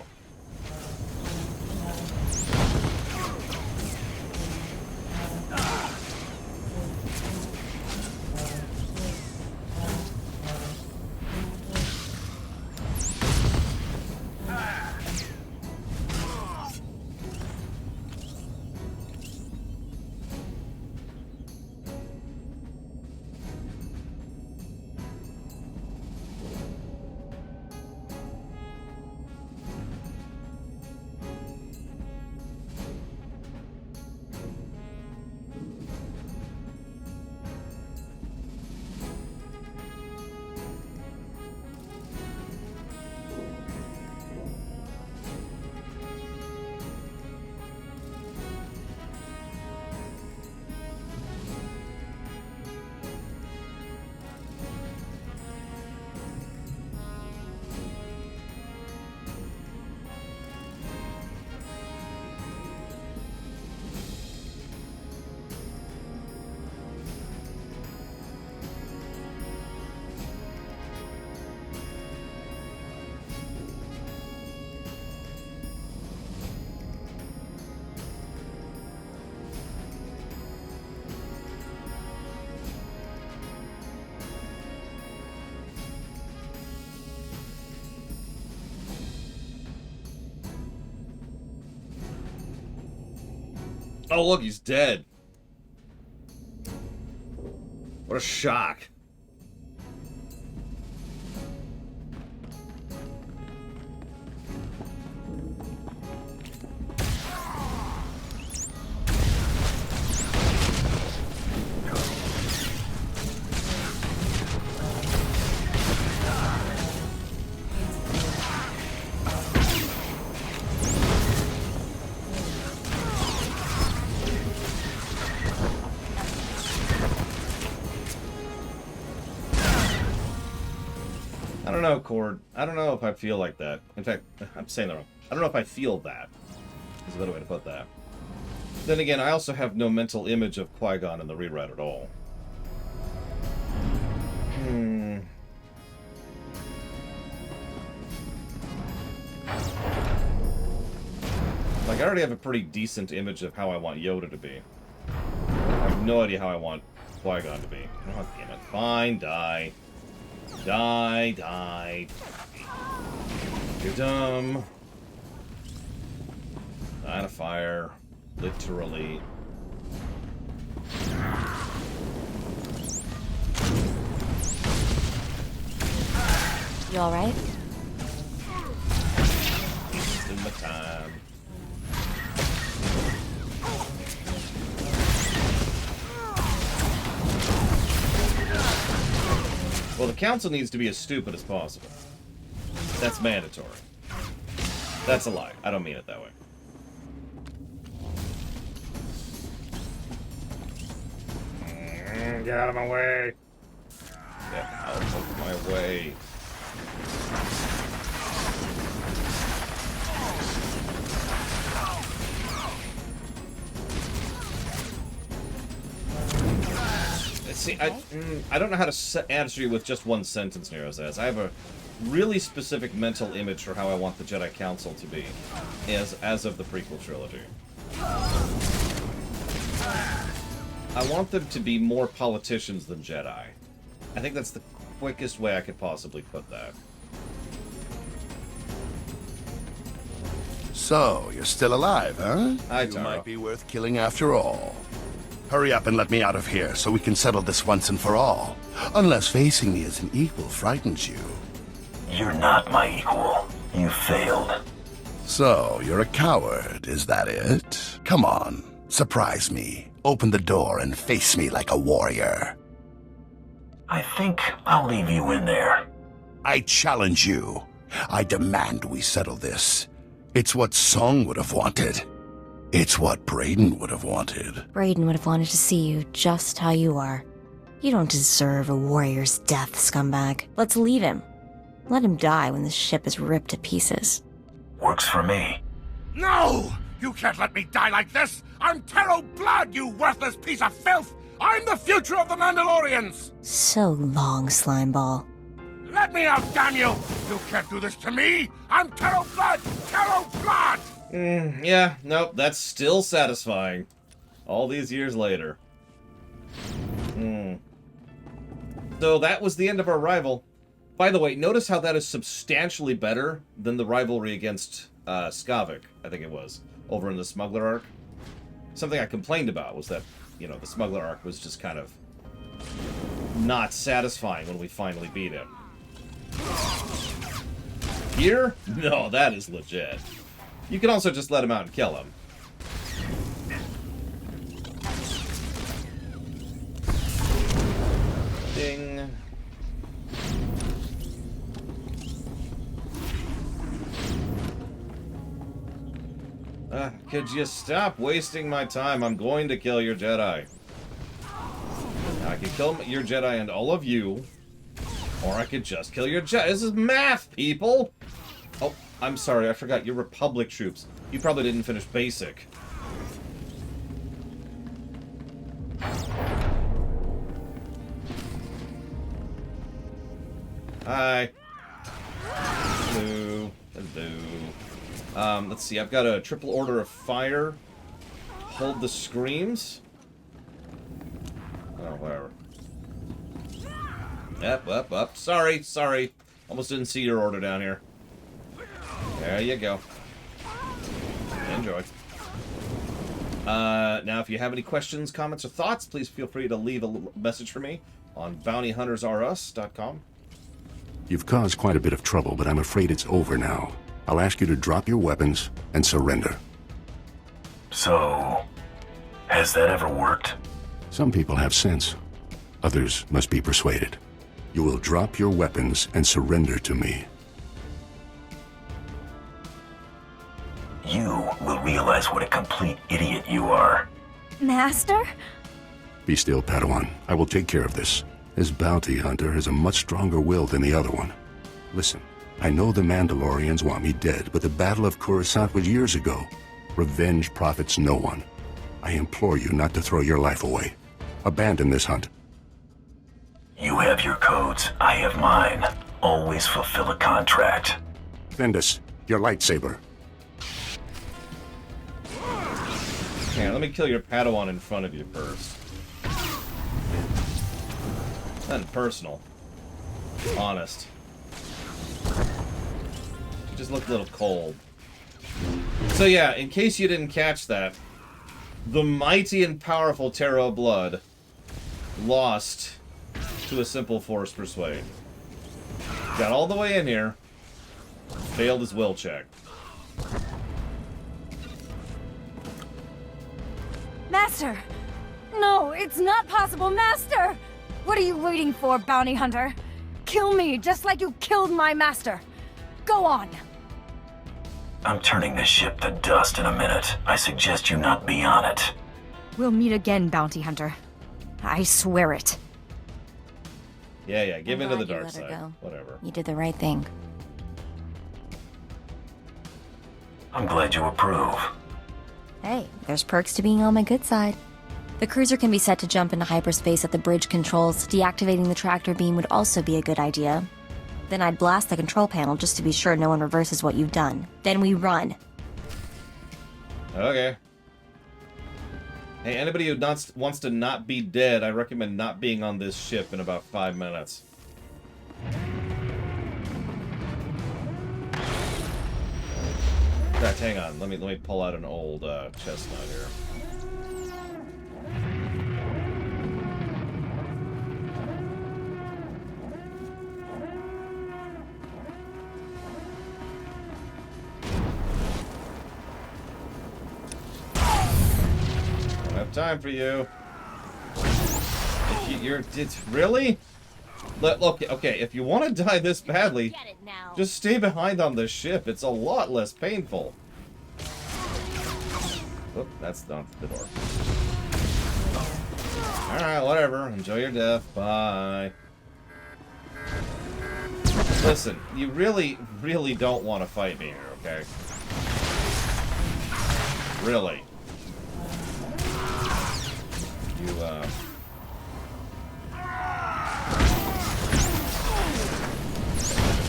Oh, look, he's dead. What a shock. I don't know, Cord. I don't know if I feel like that. In fact, I'm saying that wrong. I don't know if I feel that. Is a better way to put that. Then again, I also have no mental image of Qui-Gon in the rewrite at all. Like, I already have a pretty decent image of how I want Yoda to be. I have no idea how I want Qui-Gon to be. Oh, damn it. Fine, die. Die, die. You're dumb. Die to fire. Literally. You alright? Just in my time. Well, the council needs to be as stupid as possible. That's mandatory. That's a lie. I don't mean it that way. Get out of my way. Get out of my way. See, I don't know how to answer you with just one sentence, Nero says. I have a really specific mental image for how I want the Jedi Council to be, as of the prequel trilogy. I want them to be more politicians than Jedi. I think that's the quickest way I could possibly put that. So, you're still alive, huh? Hi, You Taro. might be worth killing after all. Hurry up and let me out of here so we can settle this once and for all. Unless facing me as an equal frightens you. You're not my equal. You failed. So, you're a coward, is that it? Come on, surprise me. Open the door and face me like a warrior. I think I'll leave you in there. I challenge you. I demand we settle this. It's what Song would have wanted. It's what Brayden would have wanted. Brayden would have wanted to see you just how you are. You don't deserve a warrior's death, scumbag. Let's leave him. Let him die when this ship is ripped to pieces. Works for me. No! You can't let me die like this! I'm Terrace Blood, you worthless piece of filth! I'm the future of the Mandalorians! So long, Slimeball. Let me out, damn you! You can't do this to me! I'm Terrace Blood! Terrace Blood! Yeah, nope, that's still satisfying. All these years later. So that was the end of our rival. By the way, notice how that is substantially better than the rivalry against Skavik, I think it was, over in the Smuggler arc. Something I complained about was that, you know, the Smuggler arc was just kind of not satisfying when we finally beat him. Here? No, that is legit. You can also just let him out and kill him. Ding. Could you stop wasting my time? I'm going to kill your Jedi. I could kill your Jedi and all of you, or I could just kill your Jedi. This is math, people! Oh, I'm sorry, I forgot. You're Republic troops. You probably didn't finish basic. Hi. Hello. Hello. Let's see. I've got a triple order of fire. Hold the screams. Oh, whatever. Up. Sorry. Almost didn't see your order down here. There you go. Enjoy. Now, if you have any questions, comments, or thoughts, please feel free to leave a message for me on bountyhuntersrus.com. You've caused quite a bit of trouble, but I'm afraid it's over now. I'll ask you to drop your weapons and surrender. So, has that ever worked? Some people have sense. Others must be persuaded. You will drop your weapons and surrender to me. You will realize what a complete idiot you are. Master? Be still, Padawan. I will take care of this. This bounty hunter has a much stronger will than the other one. Listen, I know the Mandalorians want me dead, but the Battle of Coruscant was years ago. Revenge profits no one. I implore you not to throw your life away. Abandon this hunt. You have your codes, I have mine. Always fulfill a contract. Bendis, your lightsaber. Here, let me kill your Padawan in front of you first. Nothing personal. Honest. You just look a little cold. So yeah, in case you didn't catch that, the mighty and powerful Terrace Blood lost to a simple force persuade. Got all the way in here, failed his will check. Master! No, it's not possible, Master! What are you waiting for, bounty hunter? Kill me, just like you killed my master. Go on. I'm turning this ship to dust in a minute. I suggest you not be on it. We'll meet again, bounty hunter. I swear it. Yeah, give in to the glad you dark let her side. go. Whatever. You did the right thing. I'm glad you approve. Hey, there's perks to being on my good side. The cruiser can be set to jump into hyperspace at the bridge controls. Deactivating the tractor beam would also be a good idea. Then I'd blast the control panel just to be sure no one reverses what you've done. Then we run. Okay. Hey, anybody who wants to not be dead, I recommend not being on this ship in about 5 minutes. In fact, hang on. Let me pull out an old chestnut here. Don't have time for you. It's really? Look, okay, if you want to die this badly, just stay behind on the ship. It's a lot less painful. Oop, that's not the door. Alright, whatever. Enjoy your death. Bye. Listen, you really, really don't want to fight me here, okay? Really. You,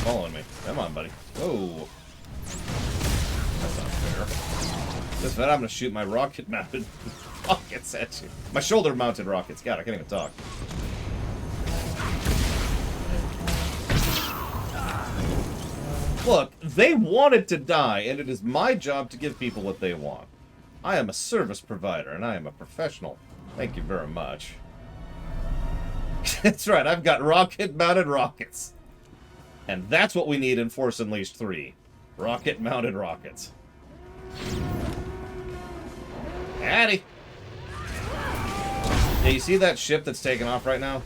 following me. Come on, buddy. Whoa. That's not fair. This bad, I'm gonna shoot my rocket-mounted rockets at you. My shoulder-mounted rockets. God, I can't even talk. Look, they wanted to die, and it is my job to give people what they want. I am a service provider, and I am a professional. Thank you very much. That's right, I've got rocket-mounted rockets. And that's what we need in Force Unleashed 3. Rocket-mounted rockets. Addy! Yeah, you see that ship that's taking off right now?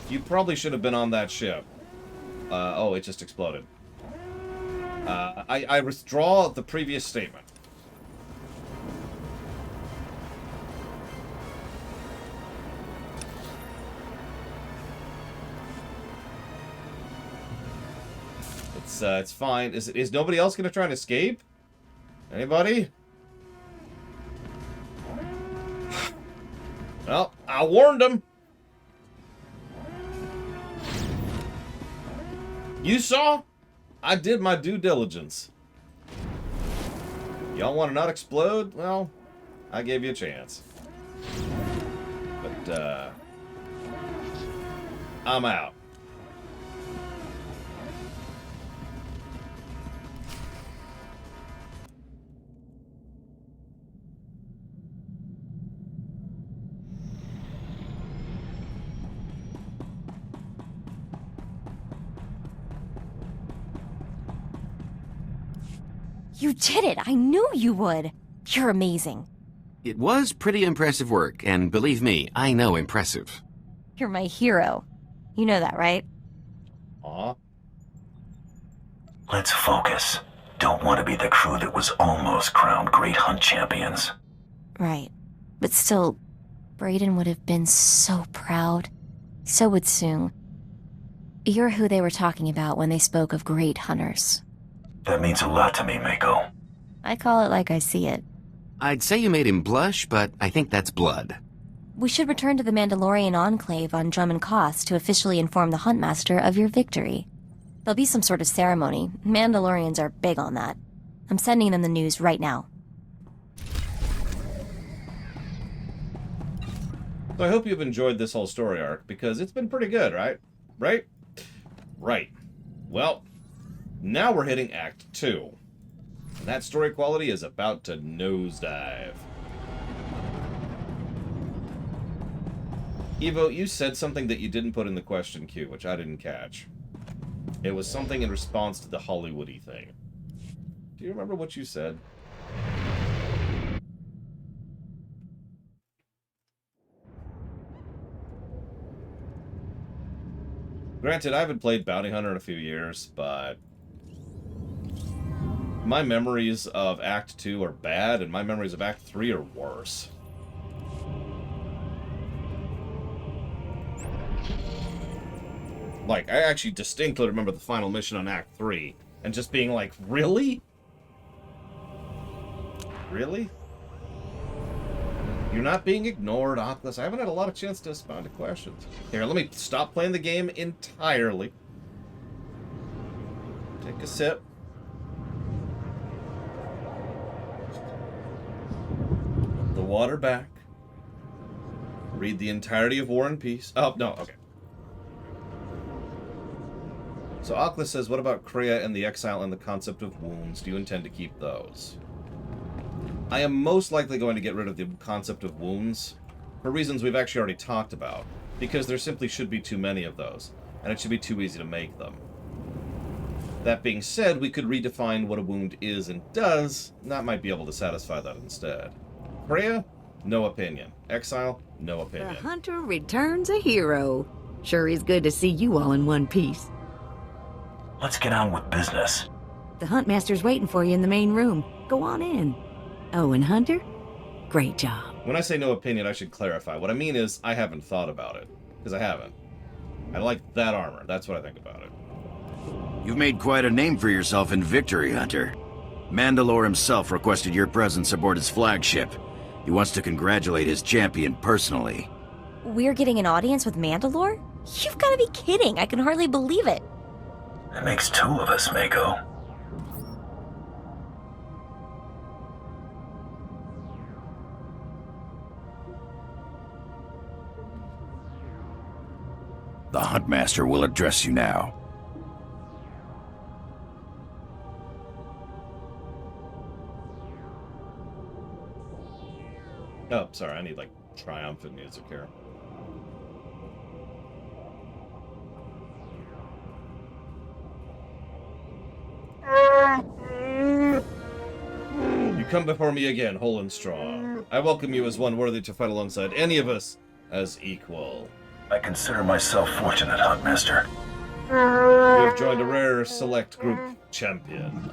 You probably should have been on that ship. Oh, it just exploded. I withdraw the previous statement. It's fine. Is nobody else gonna try and escape? Anybody? Well, I warned them. You saw? I did my due diligence. Y'all want to not explode? Well, I gave you a chance. But, I'm out. You did it! I knew you would! You're amazing. It was pretty impressive work, and believe me, I know impressive. You're my hero. You know that, right? Aw. Let's focus. Don't want to be the crew that was almost crowned Great Hunt champions. Right. But still, Brayden would have been so proud. So would Soong. You're who they were talking about when they spoke of great hunters. That means a lot to me, Mako. I call it like I see it. I'd say you made him blush, but I think that's blood. We should return to the Mandalorian Enclave on Drummond Cost to officially inform the Huntmaster of your victory. There'll be some sort of ceremony. Mandalorians are big on that. I'm sending them the news right now. So I hope you've enjoyed this whole story arc, because it's been pretty good, right? Right? Right. Well, now we're hitting Act 2. And that story quality is about to nosedive. Evo, you said something that you didn't put in the question queue, which I didn't catch. It was something in response to the Hollywoody thing. Do you remember what you said? Granted, I haven't played Bounty Hunter in a few years, but my memories of Act 2 are bad, and my memories of Act 3 are worse. Like, I actually distinctly remember the final mission on Act 3, and just being like, really? Really? You're not being ignored, Oculus. I haven't had a lot of chance to respond to questions. Here, let me stop playing the game entirely. Take a sip. Put the water back. Read the entirety of War and Peace. Oh, no, okay. So Oculus says, what about Kreia and the Exile and the concept of wounds? Do you intend to keep those? I am most likely going to get rid of the concept of wounds, for reasons we've actually already talked about, because there simply should be too many of those, and it should be too easy to make them. That being said, we could redefine what a wound is and does, and that might be able to satisfy that instead. Kreia? No opinion. Exile? No opinion. The hunter returns a hero. Sure is good to see you all in one piece. Let's get on with business. The Huntmaster's waiting for you in the main room. Go on in. Oh, and Hunter? Great job. When I say no opinion, I should clarify. What I mean is, I haven't thought about it. Because I haven't. I like that armor. That's what I think about it. You've made quite a name for yourself in victory, Hunter. Mandalore himself requested your presence aboard his flagship. He wants to congratulate his champion personally. We're getting an audience with Mandalore? You've got to be kidding. I can hardly believe it. That makes two of us, Mako. The Huntmaster will address you now. Oh, sorry, I need, like, triumphant music here. You come before me again, whole and strong. I welcome you as one worthy to fight alongside any of us as equal. I consider myself fortunate, Huntmaster. You have joined a rare select group champion.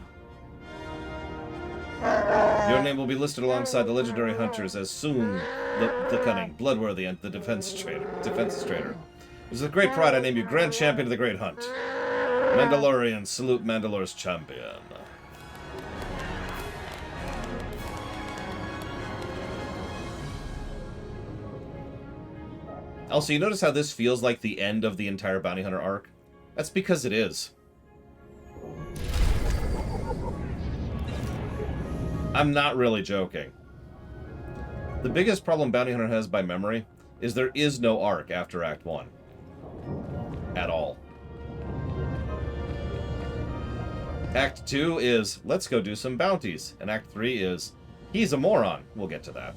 Your name will be listed alongside the legendary hunters as Soong, the cunning, bloodworthy, and the defense traitor. It is with great pride I name you Grand Champion of the Great Hunt. Mandalorians salute Mandalore's champion. Also, you notice how this feels like the end of the entire Bounty Hunter arc? That's because it is. I'm not really joking. The biggest problem Bounty Hunter has by memory is there is no arc after Act 1. At all. Act 2 is, let's go do some bounties. And Act 3 is, he's a moron. We'll get to that.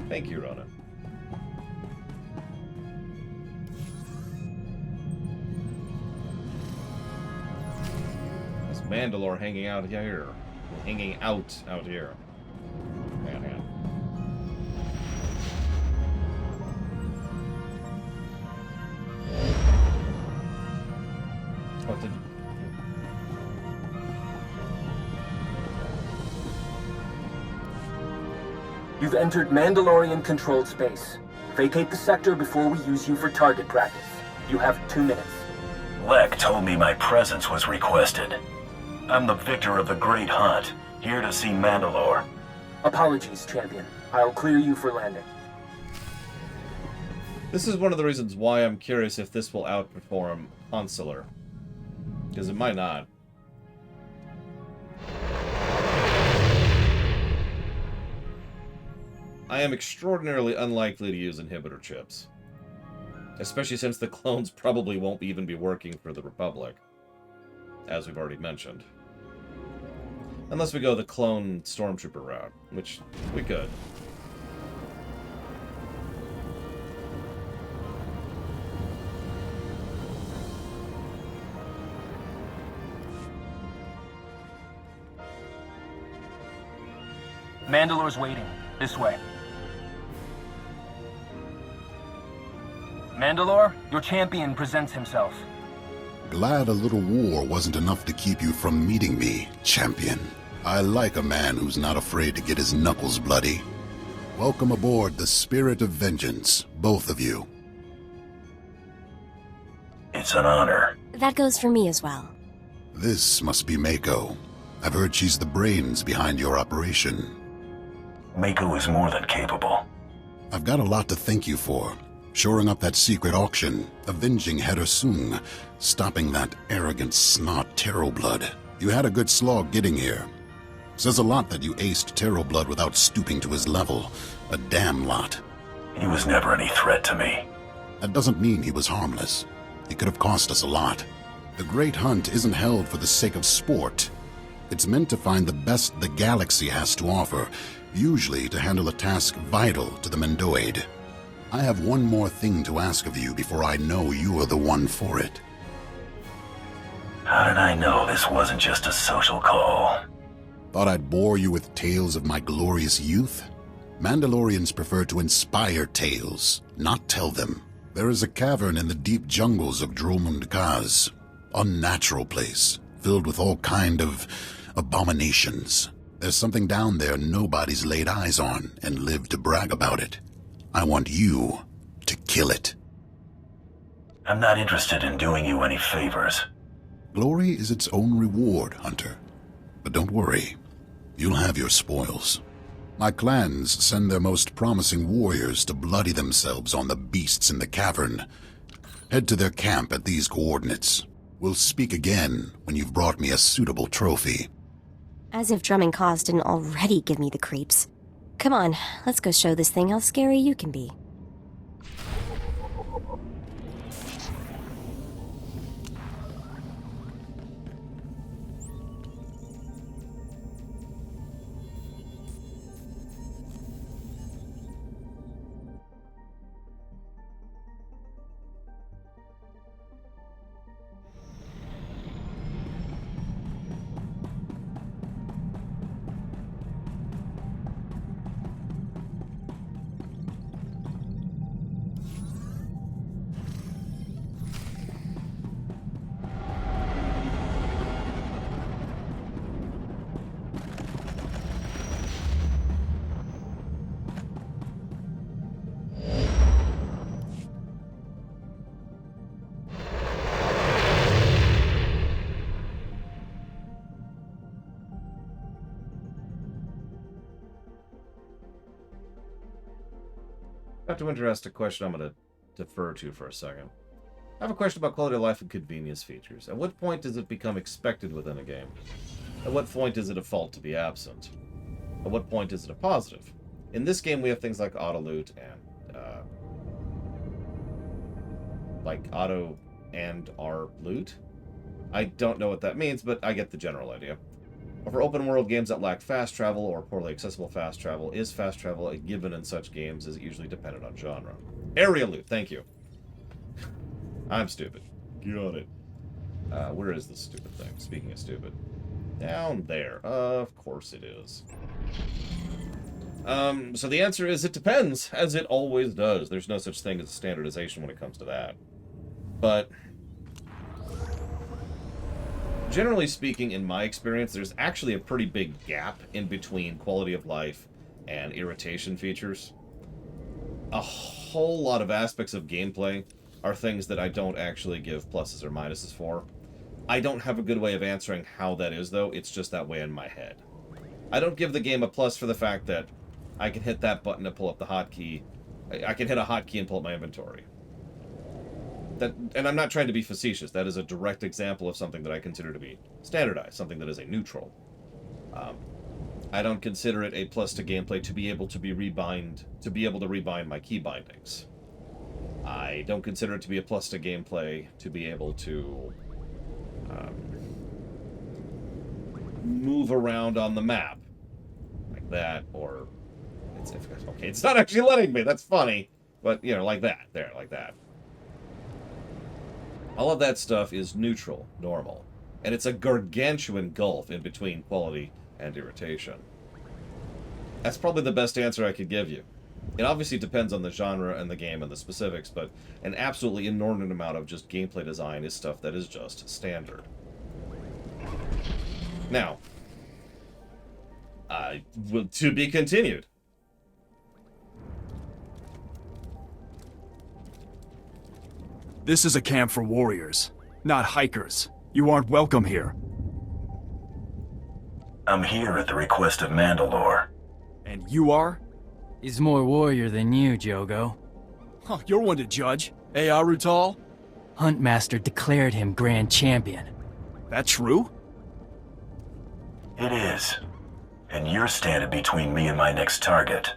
Thank you, Rona. This Mandalore hanging out here. Hanging out here. Man. What did... You've entered Mandalorian-controlled space. Vacate the sector before we use you for target practice. You have 2 minutes. Lek told me my presence was requested. I'm the victor of the Great Hunt, here to see Mandalore. Apologies, champion. I'll clear you for landing. This is one of the reasons why I'm curious if this will outperform Consular. Because it might not. I am extraordinarily unlikely to use inhibitor chips. Especially since the clones probably won't even be working for the Republic. As we've already mentioned. Unless we go the clone stormtrooper route, which we could. Mandalore's waiting. This way. Mandalore, your champion presents himself. Glad a little war wasn't enough to keep you from meeting me, champion. I like a man who's not afraid to get his knuckles bloody. Welcome aboard the Spirit of Vengeance, both of you. It's an honor. That goes for me as well. This must be Mako. I've heard she's the brains behind your operation. Mako is more than capable. I've got a lot to thank you for. Shoring up that secret auction, avenging Header Sung, stopping that arrogant snot Terroblood. You had a good slog getting here. Says a lot that you aced Terroblood without stooping to his level. A damn lot. He was never any threat to me. That doesn't mean he was harmless. He could have cost us a lot. The Great Hunt isn't held for the sake of sport. It's meant to find the best the galaxy has to offer, usually to handle a task vital to the Mendoid. I have one more thing to ask of you before I know you are the one for it. How did I know this wasn't just a social call? Thought I'd bore you with tales of my glorious youth? Mandalorians prefer to inspire tales, not tell them. There is a cavern in the deep jungles of Dromund Kaz. Unnatural place, filled with all kind of abominations. There's something down there nobody's laid eyes on and lived to brag about it. I want you to kill it. I'm not interested in doing you any favors. Glory is its own reward, Hunter. But don't worry. You'll have your spoils. My clans send their most promising warriors to bloody themselves on the beasts in the cavern. Head to their camp at these coordinates. We'll speak again when you've brought me a suitable trophy. As if drumming cause didn't already give me the creeps. Come on, let's go show this thing how scary you can be. Dr. Winter asked a question I'm going to defer to for a second. I have a question about quality of life and convenience features. At what point does it become expected within a game? At what point is it a fault to be absent? At what point is it a positive? In this game, we have things like auto loot and like auto and our loot. I don't know what that means, but I get the general idea. For open world games that lack fast travel or poorly accessible fast travel, is fast travel a given in such games? Is it usually dependent on genre? Area loot, thank you. I'm stupid. Got it. Where is this stupid thing? Speaking of stupid. Down there. Of course it is. So the answer is it depends, as it always does. There's no such thing as standardization when it comes to that. But generally speaking, in my experience, there's actually a pretty big gap in between quality of life and irritation features. A whole lot of aspects of gameplay are things that I don't actually give pluses or minuses for. I don't have a good way of answering how that is, though. It's just that way in my head. I don't give the game a plus for the fact that I can hit that button to pull up the hotkey. I can hit a hotkey and pull up my inventory. And I'm not trying to be facetious. That is a direct example of something that I consider to be standardized, something that is a neutral. I don't consider it a plus to gameplay to be able to rebind my key bindings. I don't consider it to be a plus to gameplay to be able to move around on the map like that, or it's not actually letting me. That's funny, but you know, like that, like that. All of that stuff is neutral, normal, and it's a gargantuan gulf in between quality and irritation. That's probably the best answer I could give you. It obviously depends on the genre and the game and the specifics, but an absolutely inordinate amount of just gameplay design is stuff that is just standard. Now, to be continued. This is a camp for warriors, not hikers. You aren't welcome here. I'm here at the request of Mandalore. And you are? He's more warrior than you, Jogo. Huh, you're one to judge. Eh, Arutal? Huntmaster declared him Grand Champion. That true? It is. And you're standing between me and my next target.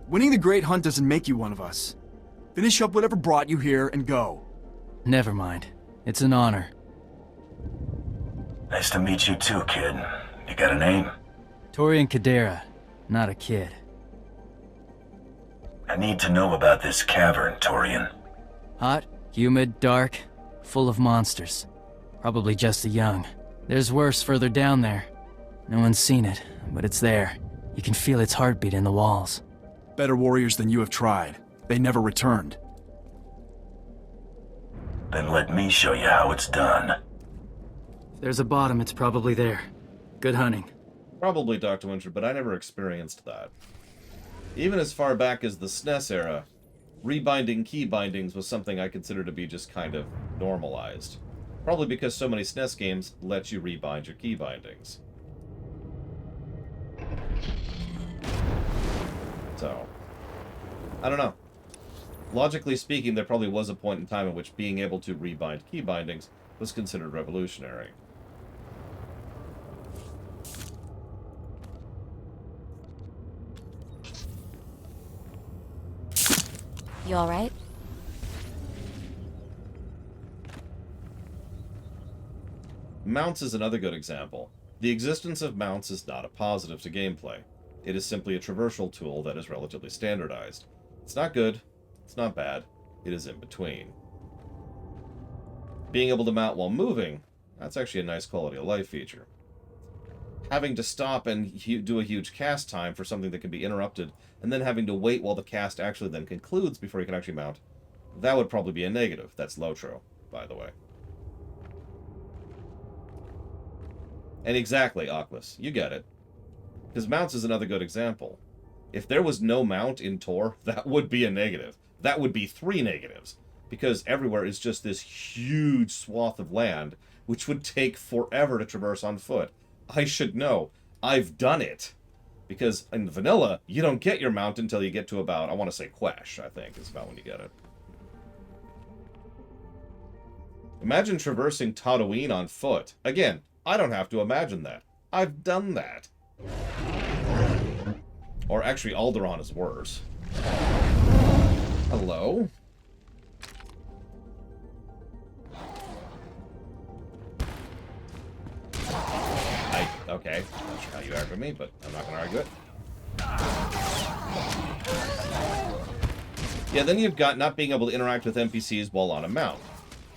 Winning the Great Hunt doesn't make you one of us. Finish up whatever brought you here and go. Never mind. It's an honor. Nice to meet you too, kid. You got a name? Torian Kadera. Not a kid. I need to know about this cavern, Torian. Hot, humid, dark, full of monsters. Probably just the young. There's worse further down there. No one's seen it, but it's there. You can feel its heartbeat in the walls. Better warriors than you have tried. They never returned. Then let me show you how it's done. If there's a bottom, it's probably there. Good hunting. Probably, Dr. Winter, but I never experienced that. Even as far back as the SNES era, rebinding key bindings was something I consider to be just kind of normalized. Probably because so many SNES games let you rebind your key bindings. So, I don't know. Logically speaking, there probably was a point in time in which being able to rebind key bindings was considered revolutionary. You alright? Mounts is another good example. The existence of mounts is not a positive to gameplay. It is simply a traversal tool that is relatively standardized. It's not good, it's not bad, it is in between. Being able to mount while moving, that's actually a nice quality of life feature. Having to stop and do a huge cast time for something that can be interrupted, and then having to wait while the cast actually then concludes before you can actually mount, that would probably be a negative. That's Lotro, by the way. And exactly, Oculus, you get it. Because mounts is another good example. If there was no mount in Tor, that would be a negative. That would be 3 negatives. Because everywhere is just this huge swath of land, which would take forever to traverse on foot. I should know. I've done it. Because in vanilla, you don't get your mount until you get to about, I want to say Quesh, I think, is about when you get it. Imagine traversing Tatooine on foot. Again, I don't have to imagine that. I've done that. Or actually, Alderaan is worse. Hello? Okay, not sure how you argue with me, but I'm not going to argue it. Yeah, then you've got not being able to interact with NPCs while on a mount.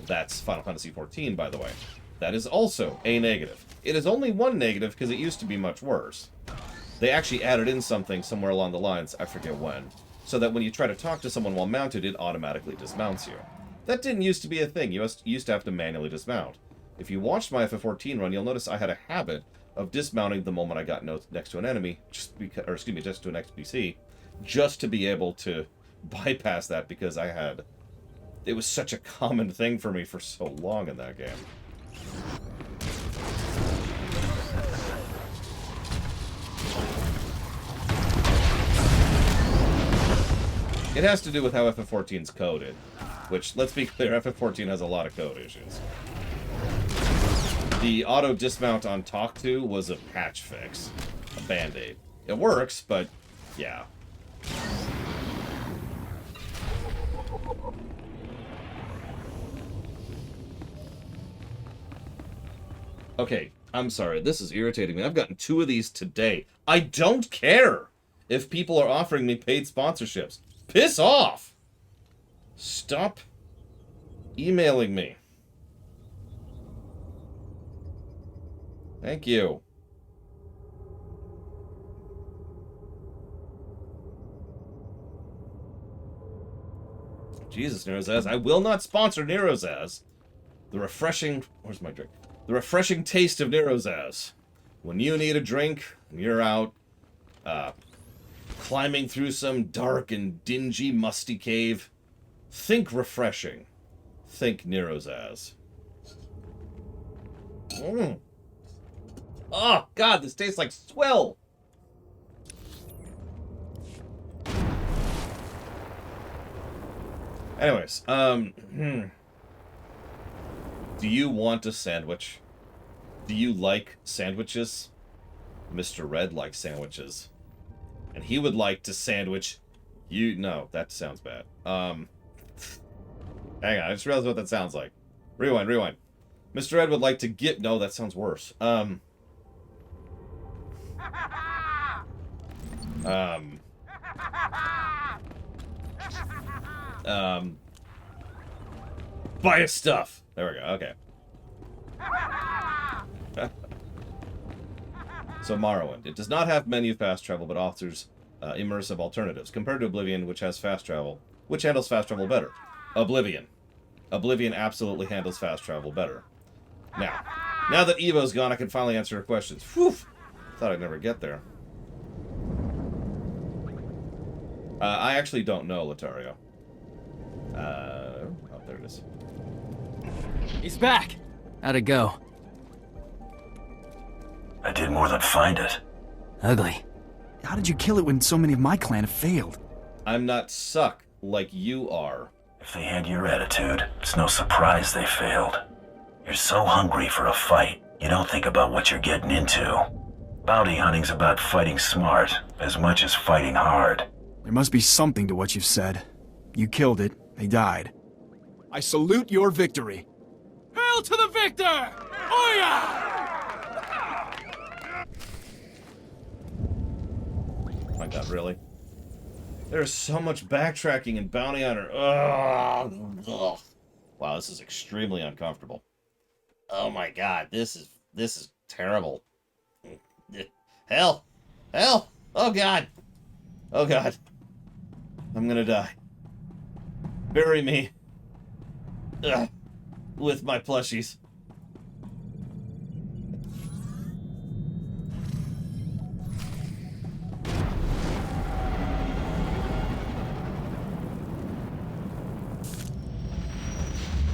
That's Final Fantasy XIV, by the way. That is also a negative. It is only one negative because it used to be much worse. They actually added in something somewhere along the lines, I forget when, so that when you try to talk to someone while mounted, it automatically dismounts you. That didn't used to be a thing. You used to have to manually dismount. If you watched my FF14 run, you'll notice I had a habit of dismounting the moment I got next to an enemy, just to an NPC, just to be able to bypass that because it was such a common thing for me for so long in that game. It has to do with how FF14's coded, which, let's be clear, FF14 has a lot of code issues. The auto dismount on Talk To was a patch fix, a band-aid. It works, but yeah. Okay, I'm sorry, this is irritating me. I've gotten 2 of these today. I don't care if people are offering me paid sponsorships. Piss off! Stop emailing me. Thank you. Jesus, Nerozaz. I will not sponsor Nerozaz. The refreshing... Where's my drink? The refreshing taste of Nerozaz. When you need a drink, and you're out, climbing through some dark and dingy, musty cave, think refreshing. Think Nerozaz. Oh, God, this tastes like swill! Anyways, do you want a sandwich? Do you like sandwiches? Mr. Red likes sandwiches. And he would like to sandwich you... No, that sounds bad. Hang on, I just realized what that sounds like. Rewind. Mr. Red would like to get... No, that sounds worse. Buy his stuff. There we go, okay. So Morrowind. It does not have menu fast travel, but offers immersive alternatives, compared to Oblivion, which has fast travel, which handles fast travel better. Oblivion absolutely handles fast travel better. Now that Evo's gone, I can finally answer her questions. Whew! Thought I'd never get there. I actually don't know, Latario. Oh, there it is. He's back! How'd it go? I did more than find it. Ugly. How did you kill it when so many of my clan have failed? I'm not suck like you are. If they had your attitude, it's no surprise they failed. You're so hungry for a fight, you don't think about what you're getting into. Bounty hunting's about fighting smart, as much as fighting hard. There must be something to what you've said. You killed it, they died. I salute your victory. Hail to the victor! Oya! Oh my God, really? There's so much backtracking and bounty hunter. Ugh. Wow, this is extremely uncomfortable. Oh my God, this is terrible. Hell! Oh God! Oh God! I'm gonna die. Bury me. With my plushies.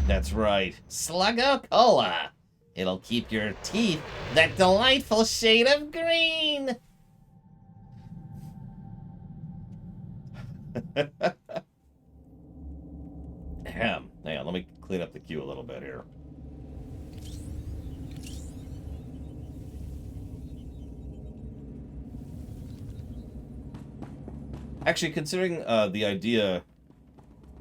That's right. Sluggo Cola. It'll keep your teeth that delightful shade of green. Hang on, let me clean up the queue a little bit here. Actually, considering the idea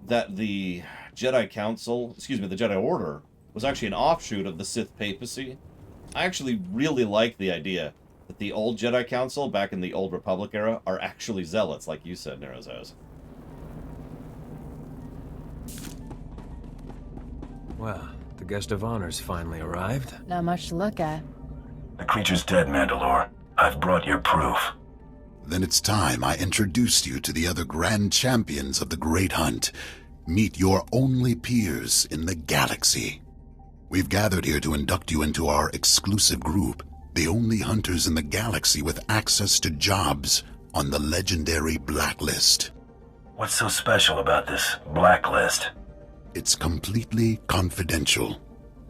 that the Jedi Council, the Jedi Order, was actually an offshoot of the Sith papacy, I actually really like the idea that the old Jedi Council, back in the old Republic era, are actually zealots, like you said, Nerazos. Well, the guest of honor's finally arrived. Not much to look at. The creature's dead, Mandalore. I've brought your proof. Then it's time I introduced you to the other grand champions of the Great Hunt. Meet your only peers in the galaxy. We've gathered here to induct you into our exclusive group, the only hunters in the galaxy with access to jobs on the legendary Blacklist. What's so special about this Blacklist? It's completely confidential.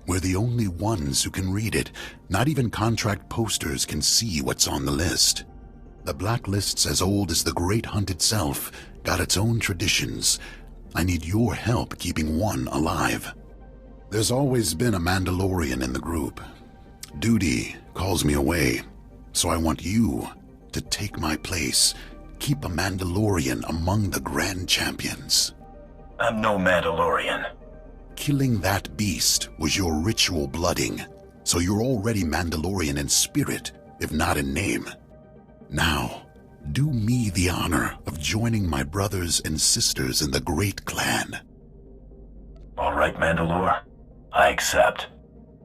We're the only ones who can read it. Not even contract posters can see what's on the list. The Blacklist's as old as the Great Hunt itself, got its own traditions. I need your help keeping one alive. There's always been a Mandalorian in the group. Duty calls me away, so I want you to take my place. Keep a Mandalorian among the grand champions. I'm no Mandalorian. Killing that beast was your ritual blooding, so you're already Mandalorian in spirit, if not in name. Now, do me the honor of joining my brothers and sisters in the Great Clan. All right, Mandalore. I accept.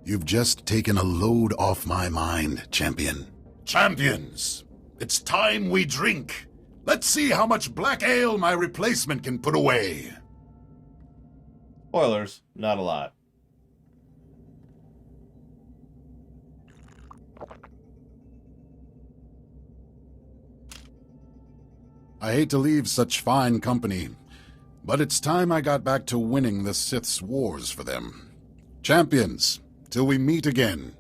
You've just taken a load off my mind, champion. Champions, it's time we drink. Let's see how much black ale my replacement can put away. Spoilers, not a lot. I hate to leave such fine company, but it's time I got back to winning the Sith's wars for them. Champions, till we meet again.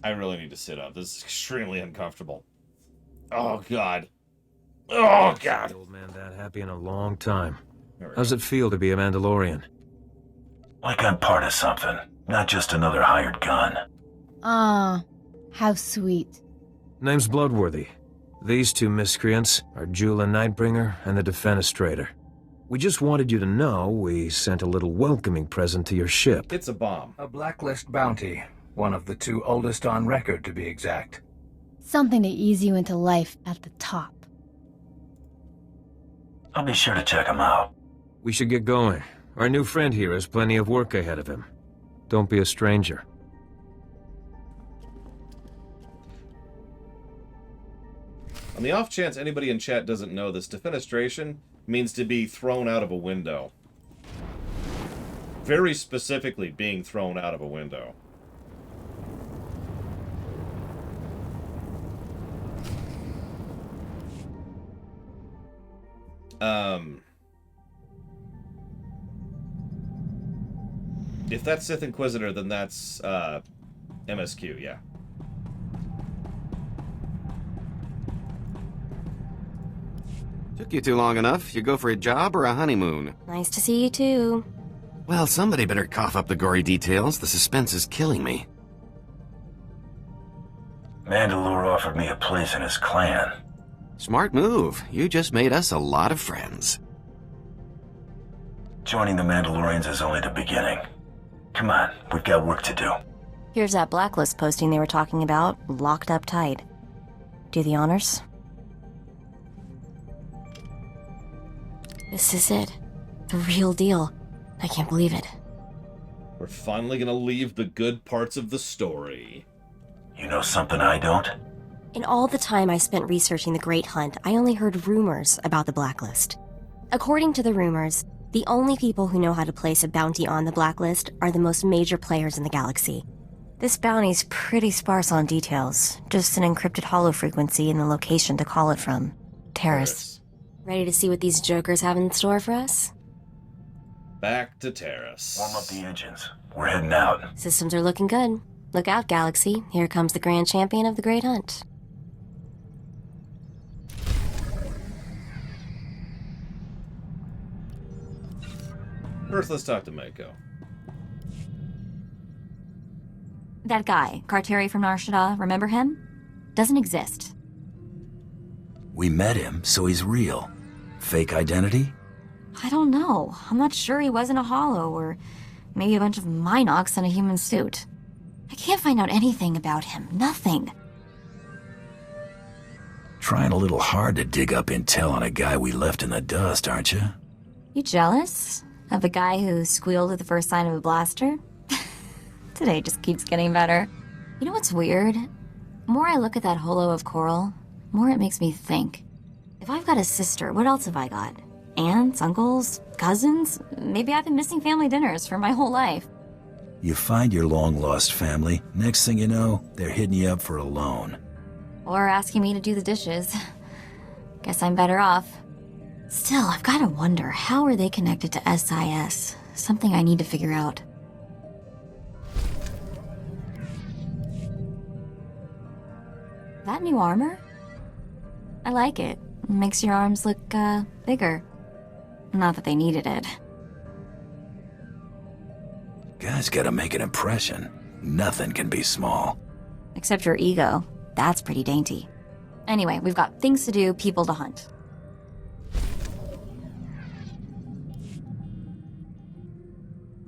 I really need to sit up. This is extremely uncomfortable. Oh, God. Oh, God. Old man that happy in a long time. How's it feel to be a Mandalorian? Like I'm part of something, not just another hired gun. Ah, how sweet. Name's Bloodworthy. These two miscreants are Jula Nightbringer and the Defenestrator. We just wanted you to know we sent a little welcoming present to your ship. It's a bomb. A Blacklist bounty. One of the two oldest on record, to be exact. Something to ease you into life at the top. I'll be sure to check him out. We should get going. Our new friend here has plenty of work ahead of him. Don't be a stranger. On the off chance anybody in chat doesn't know this, defenestration means to be thrown out of a window. Very specifically, being thrown out of a window. If that's Sith Inquisitor, then that's MSQ, yeah. Took you too long enough. You go for a job or a honeymoon? Nice to see you too. Well, somebody better cough up the gory details. The suspense is killing me. Mandalore offered me a place in his clan. Smart move. You just made us a lot of friends. Joining the Mandalorians is only the beginning. Come on, we've got work to do. Here's that Blacklist posting they were talking about, locked up tight. Do the honors? This is it. The real deal. I can't believe it. We're finally gonna leave the good parts of the story. You know something I don't? In all the time I spent researching the Great Hunt, I only heard rumors about the Blacklist. According to the rumors, the only people who know how to place a bounty on the Blacklist are the most major players in the galaxy. This bounty's pretty sparse on details, just an encrypted holo frequency and the location to call it from. Terrace. Ready to see what these jokers have in store for us? Back to Terrace. Warm up the engines. We're heading out. Systems are looking good. Look out, Galaxy. Here comes the Grand Champion of the Great Hunt. First, let's talk to Mako. That guy, Carteri from Nar Shaddaa, remember him? Doesn't exist. We met him, so he's real. Fake identity? I don't know. I'm not sure he wasn't a holo or Maybe a bunch of Minox in a human suit. I can't find out anything about him. Nothing. Trying a little hard to dig up intel on a guy we left in the dust, aren't you? You jealous? Of a guy who squealed at the first sign of a blaster? Today just keeps getting better. You know what's weird? The more I look at that holo of coral, the more it makes me think. If I've got a sister, what else have I got? Aunts, uncles, cousins? Maybe I've been missing family dinners for my whole life. You find your long-lost family, next thing you know, they're hitting you up for a loan. Or asking me to do the dishes. Guess I'm better off. Still, I've got to wonder, how are they connected to SIS? Something I need to figure out. That new armor? I like it. It makes your arms look, bigger. Not that they needed it. Guys gotta make an impression. Nothing can be small. Except your ego. That's pretty dainty. Anyway, we've got things to do, people to hunt.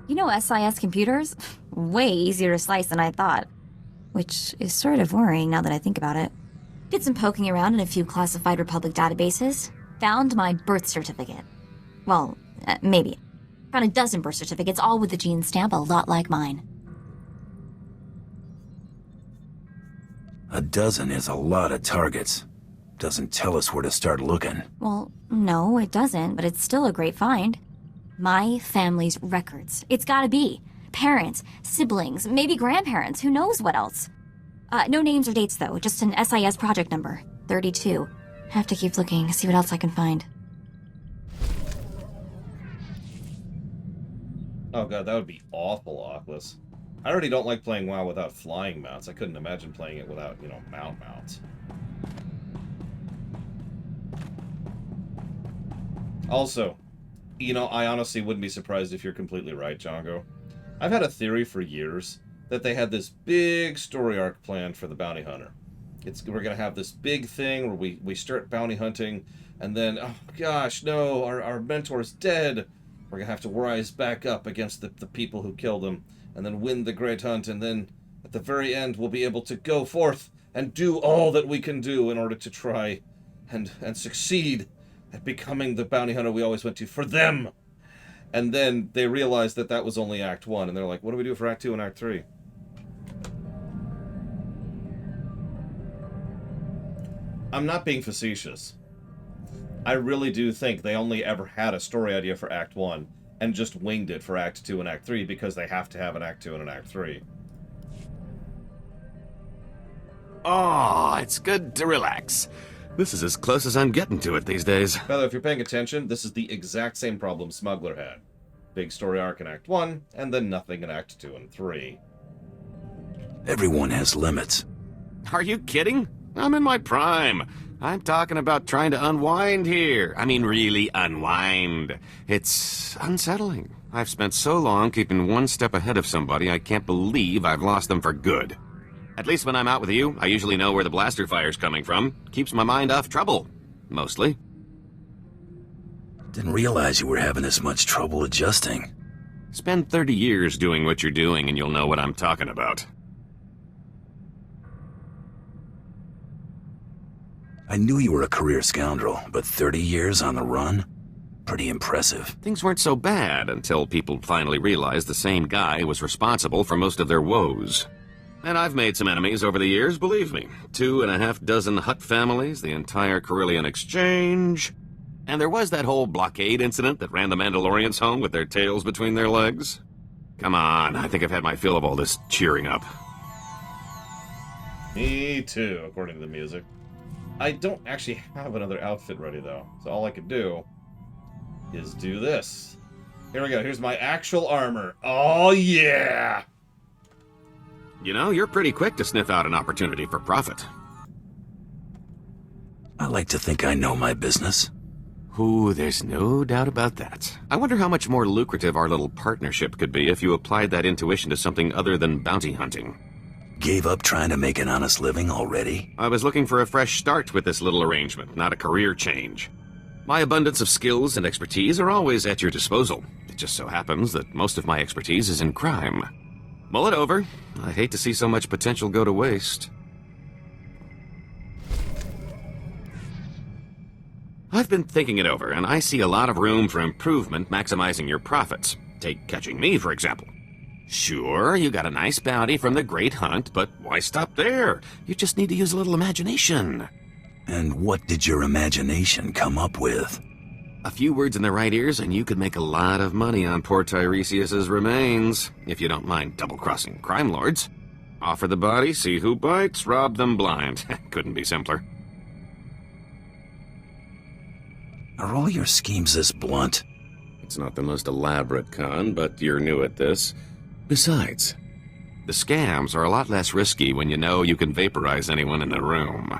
You know SIS computers? Way easier to slice than I thought. Which is sort of worrying now that I think about it. Did some poking around in a few classified Republic databases. Found my birth certificate. Well, maybe. Found a dozen birth certificates, all with the gene stamp, a lot like mine. A dozen is a lot of targets. Doesn't tell us where to start looking. Well, no, it doesn't, but it's still a great find. My family's records. It's gotta be. Parents, siblings, maybe grandparents, who knows what else. No names or dates, though, just an SIS project number. 32. Have to keep looking, see what else I can find. Oh god, that would be awful, Oculus. I already don't like playing WoW without flying mounts. I couldn't imagine playing it without, you know, mounts. Also, you know, I honestly wouldn't be surprised if you're completely right, Django. I've had a theory for years that they had this big story arc planned for the bounty hunter. We're going to have this big thing where we start bounty hunting, and then, oh gosh, no, our mentor's dead. We're going to have to rise back up against the people who killed him, and then win the great hunt, and then at the very end we'll be able to go forth and do all that we can do in order to try and succeed at becoming the bounty hunter we always went to for them. And then they realized that that was only Act 1, and they're like, what do we do for Act 2 and Act 3? I'm not being facetious. I really do think they only ever had a story idea for Act 1 and just winged it for Act 2 and Act 3 because they have to have an Act 2 and an Act 3. Oh, it's good to relax. This is as close as I'm getting to it these days. By the way, if you're paying attention, this is the exact same problem Smuggler had. Big story arc in Act 1, and then nothing in Act 2 and 3. Everyone has limits. Are you kidding? I'm in my prime. I'm talking about trying to unwind here. I mean, really unwind. It's unsettling. I've spent so long keeping one step ahead of somebody, I can't believe I've lost them for good. At least when I'm out with you, I usually know where the blaster fire's coming from. Keeps my mind off trouble. Mostly. Didn't realize you were having this much trouble adjusting. Spend 30 years doing what you're doing and you'll know what I'm talking about. I knew you were a career scoundrel, but 30 years on the run? Pretty impressive. Things weren't so bad until people finally realized the same guy was responsible for most of their woes. And I've made some enemies over the years, believe me. 2.5 Hutt families, the entire Carillion exchange. And there was that whole blockade incident that ran the Mandalorians home with their tails between their legs. Come on, I think I've had my fill of all this cheering up. Me too, according to the music. I don't actually have another outfit ready, though. So all I could do is do this. Here we go. Here's my actual armor. Oh, yeah! You know, you're pretty quick to sniff out an opportunity for profit. I like to think I know my business. Ooh, there's no doubt about that. I wonder how much more lucrative our little partnership could be if you applied that intuition to something other than bounty hunting. Gave up trying to make an honest living already? I was looking for a fresh start with this little arrangement, not a career change. My abundance of skills and expertise are always at your disposal. It just so happens that most of my expertise is in crime. Mull it over. I hate to see so much potential go to waste. I've been thinking it over, and I see a lot of room for improvement maximizing your profits. Take catching me, for example. Sure, you got a nice bounty from the Great Hunt, but why stop there? You just need to use a little imagination. And what did your imagination come up with? A few words in the right ears, and you could make a lot of money on poor Tiresias's remains, if you don't mind double-crossing crime lords. Offer the body, see who bites, rob them blind. Couldn't be simpler. Are all your schemes this blunt? It's not the most elaborate con, but you're new at this. Besides, the scams are a lot less risky when you know you can vaporize anyone in the room.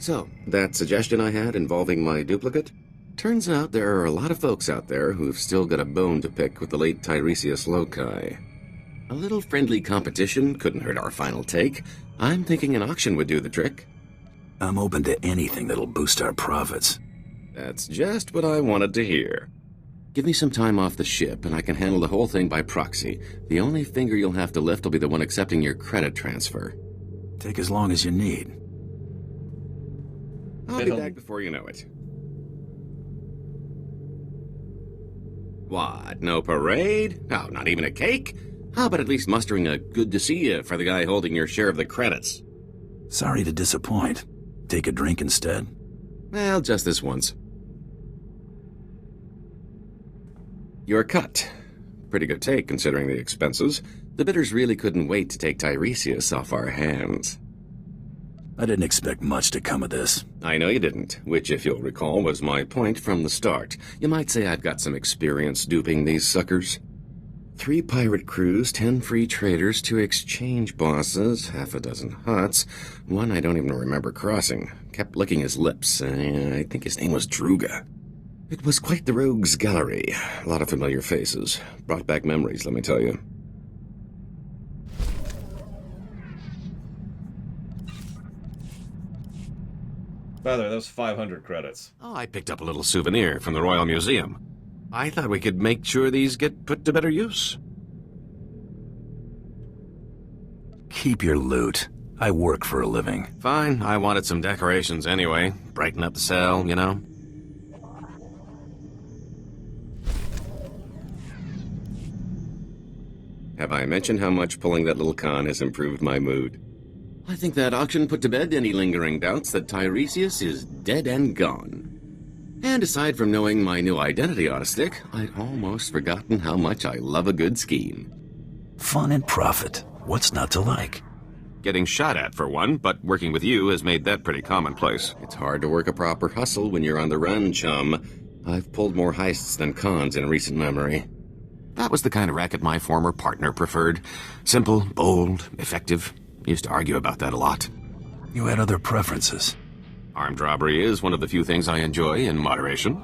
So, that suggestion I had involving my duplicate? Turns out there are a lot of folks out there who've still got a bone to pick with the late Tiresias Loci. A little friendly competition couldn't hurt our final take. I'm thinking an auction would do the trick. I'm open to anything that'll boost our profits. That's just what I wanted to hear. Give me some time off the ship, and I can handle the whole thing by proxy. The only finger you'll have to lift will be the one accepting your credit transfer. Take as long as you need. I'll be back before you know it. What, no parade? Oh, not even a cake? How about at least mustering a good to see you for the guy holding your share of the credits? Sorry to disappoint. Take a drink instead? Well, just this once. Your cut. Pretty good take, considering the expenses. The bidders really couldn't wait to take Tiresias off our hands. I didn't expect much to come of this. I know you didn't, which, if you'll recall, was my point from the start. You might say I've got some experience duping these suckers. 3 pirate crews, 10 free traders, 2 exchange bosses, half a dozen huts, 1 I don't even remember crossing. Kept licking his lips. I think his name was Druga. It was quite the rogues' gallery. A lot of familiar faces. Brought back memories, let me tell you. By the way, that was 500 credits. Oh, I picked up a little souvenir from the Royal Museum. I thought we could make sure these get put to better use. Keep your loot. I work for a living. Fine, I wanted some decorations anyway. Brighten up the cell, you know? Have I mentioned how much pulling that little con has improved my mood? I think that auction put to bed any lingering doubts that Tiresias is dead and gone. And aside from knowing my new identity ought to stick, I'd almost forgotten how much I love a good scheme. Fun and profit. What's not to like? Getting shot at, for one, but working with you has made that pretty commonplace. It's hard to work a proper hustle when you're on the run, chum. I've pulled more heists than cons in recent memory. That was the kind of racket my former partner preferred. Simple, bold, effective. Used to argue about that a lot. You had other preferences. Armed robbery is one of the few things I enjoy in moderation.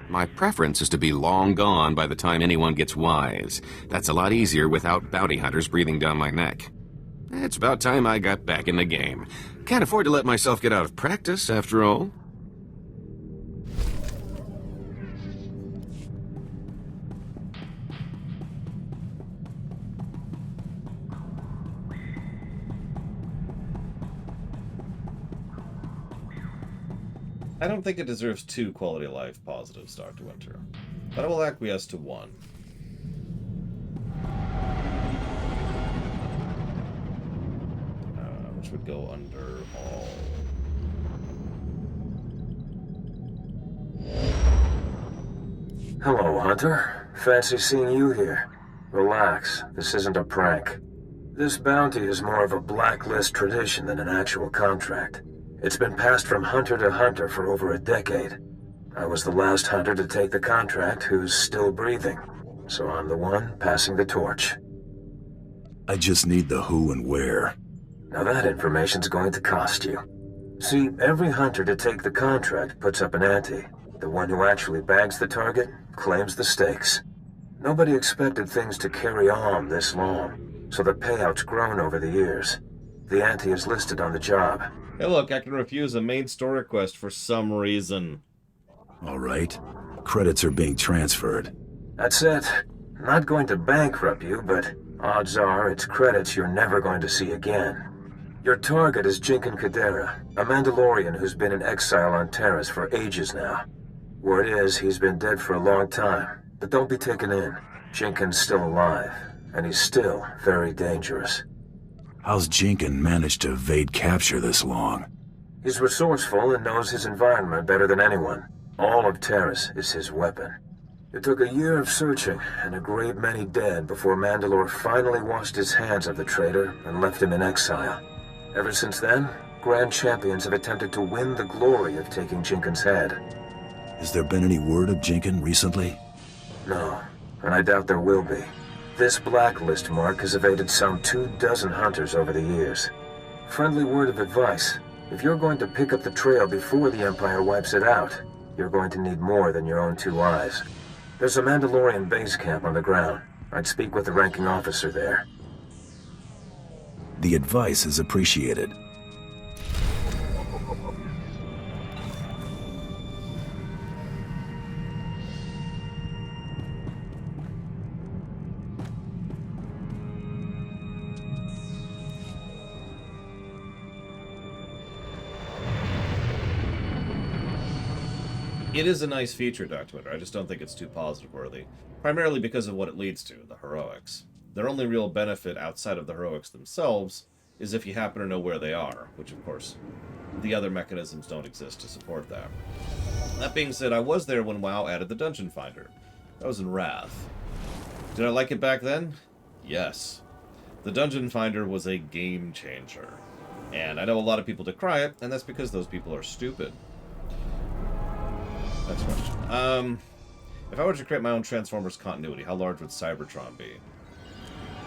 My preference is to be long gone by the time anyone gets wise. That's a lot easier without bounty hunters breathing down my neck. It's about time I got back in the game. Can't afford to let myself get out of practice, after all. I don't think it deserves 2 quality of life positives, Dr. Winter, but I will acquiesce to 1. Which would go under all. Hello, Hunter. Fancy seeing you here. Relax, this isn't a prank. This bounty is more of a blacklist tradition than an actual contract. It's been passed from hunter to hunter for over a decade. I was the last hunter to take the contract who's still breathing, so I'm the one passing the torch. I just need the who and where. Now that information's going to cost you. See, every hunter to take the contract puts up an ante. The one who actually bags the target claims the stakes. Nobody expected things to carry on this long, so the payout's grown over the years. The ante is listed on the job. Hey look, I can refuse a main story request for some reason. All right. Credits are being transferred. That's it. Not going to bankrupt you, but odds are it's credits you're never going to see again. Your target is Jinkin Kadera, a Mandalorian who's been in exile on Terrace for ages now. Word is he's been dead for a long time, but don't be taken in. Jinkin's still alive, and he's still very dangerous. How's Jinkin managed to evade capture this long? He's resourceful and knows his environment better than anyone. All of Terrace is his weapon. It took a year of searching and a great many dead before Mandalore finally washed his hands of the traitor and left him in exile. Ever since then, Grand Champions have attempted to win the glory of taking Jinkin's head. Has there been any word of Jinkin recently? No, and I doubt there will be. This blacklist mark has evaded some 24 hunters over the years. Friendly word of advice. If you're going to pick up the trail before the Empire wipes it out, you're going to need more than your own 2 eyes. There's a Mandalorian base camp on the ground. I'd speak with the ranking officer there. The advice is appreciated. It is a nice feature, Dr. Winter. I just don't think it's too positive-worthy. Primarily because of what it leads to, the heroics. Their only real benefit outside of the heroics themselves is if you happen to know where they are, which, of course, the other mechanisms don't exist to support that. That being said, I was there when WoW added the Dungeon Finder. That was in Wrath. Did I like it back then? Yes. The Dungeon Finder was a game changer. And I know a lot of people decry it, and that's because those people are stupid. Next question. If I were to create my own Transformers continuity, how large would Cybertron be?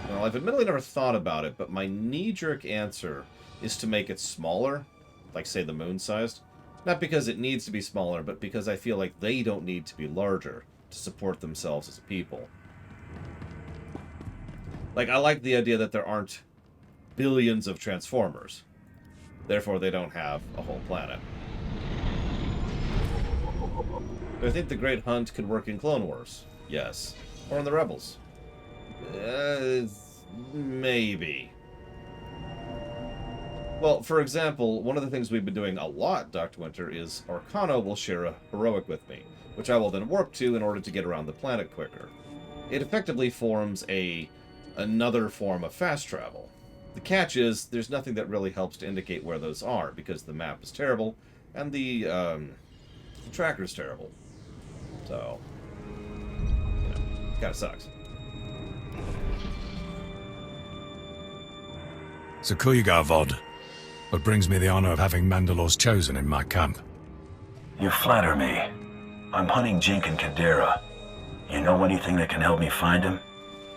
Well, I've admittedly never thought about it, but my knee-jerk answer is to make it smaller, like, say, the moon-sized. Not because it needs to be smaller, but because I feel like they don't need to be larger to support themselves as a people. Like, I like the idea that there aren't billions of Transformers. Therefore, they don't have a whole planet. Do I think the Great Hunt could work in Clone Wars? Yes. Or in the Rebels? Maybe. Well, for example, one of the things we've been doing a lot, Dr. Winter, is Arcano will share a heroic with me, which I will then warp to in order to get around the planet quicker. It effectively forms another form of fast travel. The catch is, there's nothing that really helps to indicate where those are, because the map is terrible, and the tracker's terrible. So, kinda sucks. Zakuyaga Vod. What brings me the honor of having Mandalore's chosen in my camp. You flatter me. I'm hunting Jinkin Kadera. You know anything that can help me find him?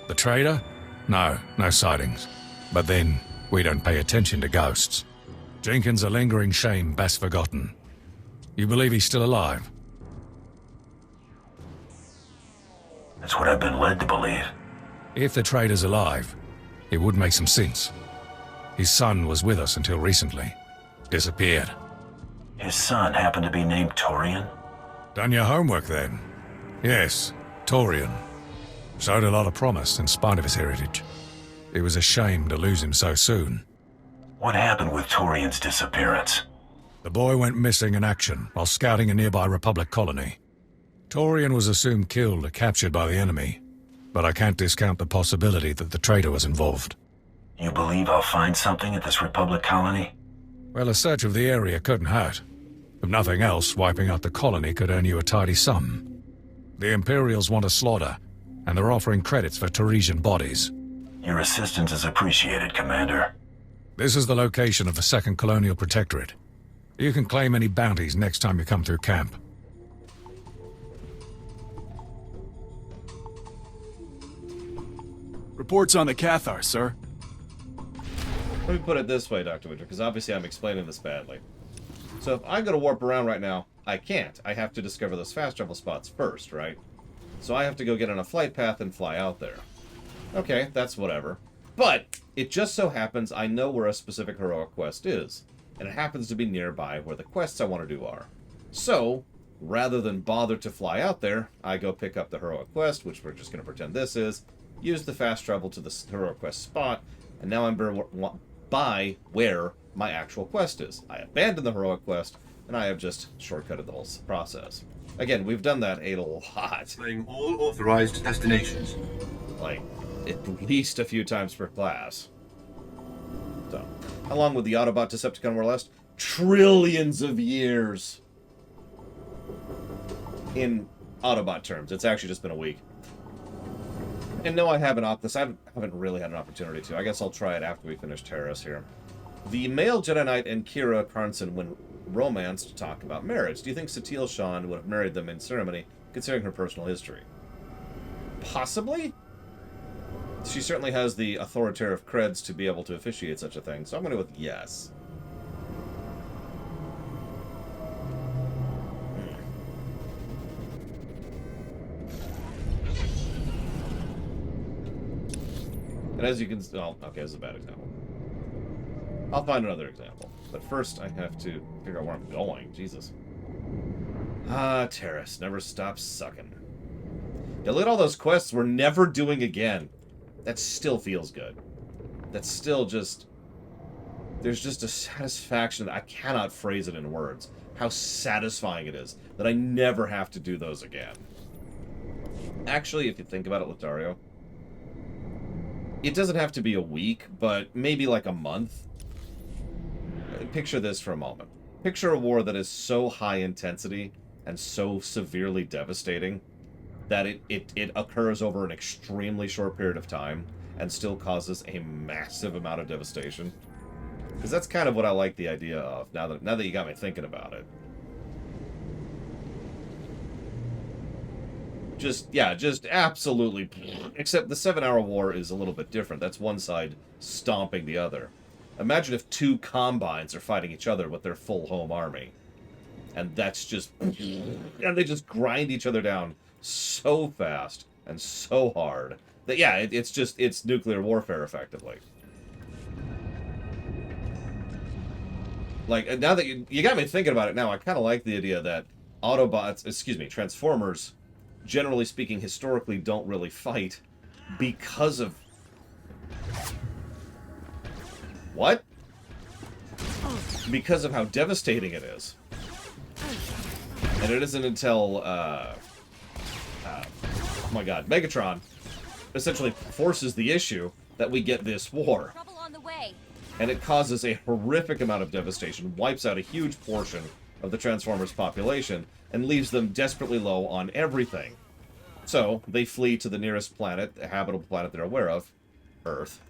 The traitor? No sightings. But then, we don't pay attention to ghosts. Jinkin's a lingering shame best forgotten. You believe he's still alive? That's what I've been led to believe. If the traitor's alive, it would make some sense. His son was with us until recently. Disappeared. His son happened to be named Torian? Done your homework then? Yes, Torian. Showed a lot of promise in spite of his heritage. It was a shame to lose him so soon. What happened with Torian's disappearance? The boy went missing in action while scouting a nearby Republic colony. Torian was assumed killed or captured by the enemy, but I can't discount the possibility that the traitor was involved. You believe I'll find something at this Republic colony? Well, a search of the area couldn't hurt. If nothing else, wiping out the colony could earn you a tidy sum. The Imperials want a slaughter, and they're offering credits for Teresian bodies. Your assistance is appreciated, Commander. This is the location of the Second Colonial Protectorate. You can claim any bounties next time you come through camp. Reports on the Cathar, sir. Let me put it this way, Dr. Winter, because obviously I'm explaining this badly. So if I'm going to warp around right now, I can't. I have to discover those fast travel spots first, right? So I have to go get on a flight path and fly out there. Okay, that's whatever. But it just so happens I know where a specific heroic quest is. and it happens to be nearby where the quests I want to do are. So, rather than bother to fly out there, I go pick up the heroic quest, which we're just going to pretend this is, use the fast travel to the heroic quest spot, and now I'm by where my actual quest is. I abandon the heroic quest, and I have just shortcutted the whole process. Again, we've done that a lot. Playing all authorized destinations. Like, at least a few times per class. So, how long would the Autobot Decepticon war last? Trillions of years! In Autobot terms. It's actually just been a week. And no, I haven't really had an opportunity to. I guess I'll try it after we finish Terrace here. The male Jedi Knight and Kira Carnson, when romanced, talk about marriage. Do you think Satil Shan would have married them in ceremony, considering her personal history? Possibly? She certainly has the authoritative creds to be able to officiate such a thing, so I'm going to go with yes. And as you can... Oh, okay, this is a bad example. I'll find another example. But first, I have to figure out where I'm going. Jesus. Ah, Terrace. Never stops sucking. Yeah, look at all those quests we're never doing again. That still feels good. That's still just... There's just a satisfaction that I cannot phrase it in words. How satisfying it is that I never have to do those again. Actually, if you think about it, Lothario, it doesn't have to be a week, but maybe like a month. Picture this for a moment. Picture a war that is so high intensity and so severely devastating that it occurs over an extremely short period of time and still causes a massive amount of devastation. Because that's kind of what I like the idea of, now that you got me thinking about it. Just absolutely... Except the 7-hour war is a little bit different. That's one side stomping the other. Imagine if 2 combines are fighting each other with their full home army. And that's just... And they just grind each other down so fast and so hard that, yeah, it's nuclear warfare, effectively. Like, now that you got me thinking about it now, I kind of like the idea that Transformers, generally speaking, historically don't really fight because of... What? Because of how devastating it is. And it isn't until, oh my god, Megatron essentially forces the issue that we get this war. Trouble on the way. And it causes a horrific amount of devastation, wipes out a huge portion of the Transformers population, and leaves them desperately low on everything. So, they flee to the nearest planet, a habitable planet they're aware of, Earth,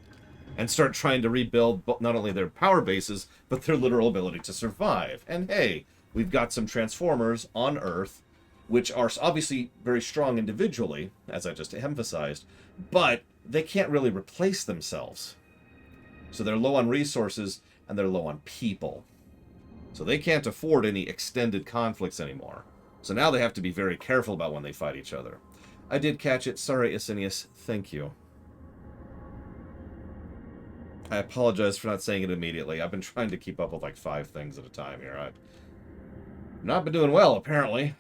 and start trying to rebuild not only their power bases, but their literal ability to survive. And hey, we've got some Transformers on Earth, which are obviously very strong individually, as I just emphasized, but they can't really replace themselves. So they're low on resources, and they're low on people. So they can't afford any extended conflicts anymore. So now they have to be very careful about when they fight each other. I did catch it. Sorry, Asinius. Thank you. I apologize for not saying it immediately. I've been trying to keep up with like 5 things at a time here. I've not been doing well, apparently.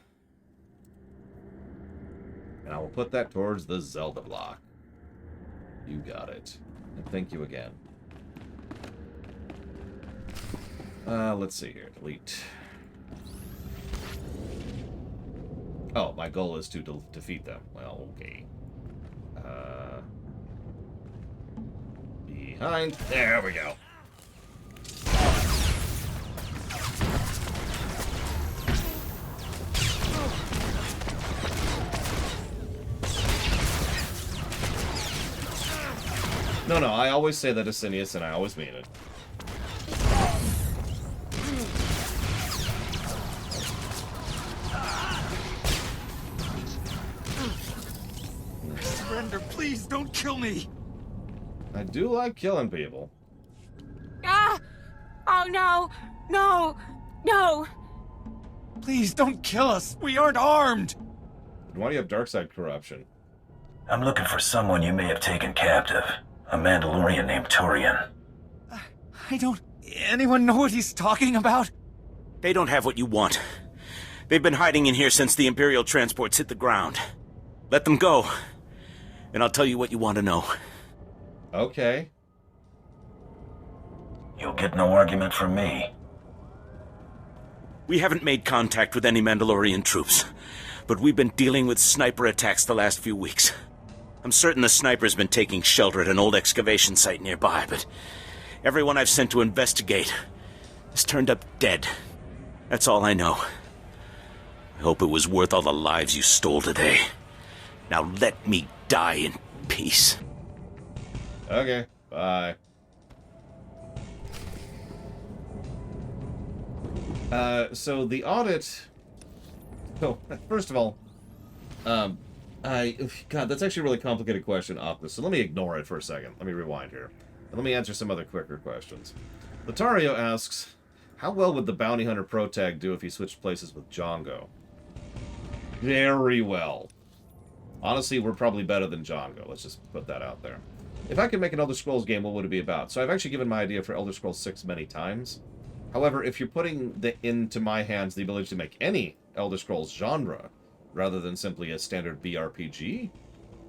And I will put that towards the Zelda block. You got it. And thank you again. Let's see here. Delete. Oh, my goal is to defeat them. Well, okay. Behind. There we go. No, I always say that to Asinius, and I always mean it. Surrender, please, don't kill me! I do like killing people. Ah! Oh no! No! No! Please, don't kill us! We aren't armed! Why do you have dark side corruption? I'm looking for someone you may have taken captive. A Mandalorian named Torian. I don't... Anyone know what he's talking about? They don't have what you want. They've been hiding in here since the Imperial transports hit the ground. Let them go, and I'll tell you what you want to know. Okay. You'll get no argument from me. We haven't made contact with any Mandalorian troops, but we've been dealing with sniper attacks the last few weeks. I'm certain the sniper's been taking shelter at an old excavation site nearby, but everyone I've sent to investigate has turned up dead. That's all I know. I hope it was worth all the lives you stole today. Now let me die in peace. Okay, bye. So the audit... So, first of all, God, that's actually a really complicated question, Optus, so let me ignore it for a second. Let me rewind here. And let me answer some other quicker questions. Lothario asks, how well would the bounty hunter protag do if he switched places with Django? Very well. Honestly, we're probably better than Django. Let's just put that out there. If I could make an Elder Scrolls game, what would it be about? So I've actually given my idea for Elder Scrolls 6 many times. However, if you're putting into my hands the ability to make any Elder Scrolls genre, rather than simply a standard BRPG,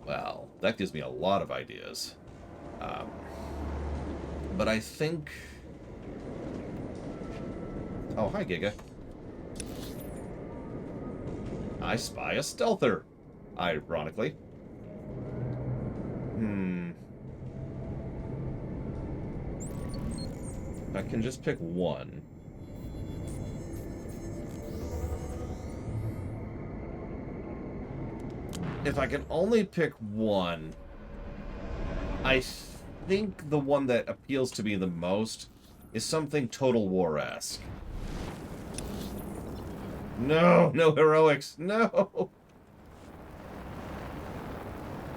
well, that gives me a lot of ideas. But I think... Oh, hi, Giga. I spy a stealther, ironically. I can just pick one. If I can only pick one, I think the one that appeals to me the most is something Total War-esque. No, no heroics, no!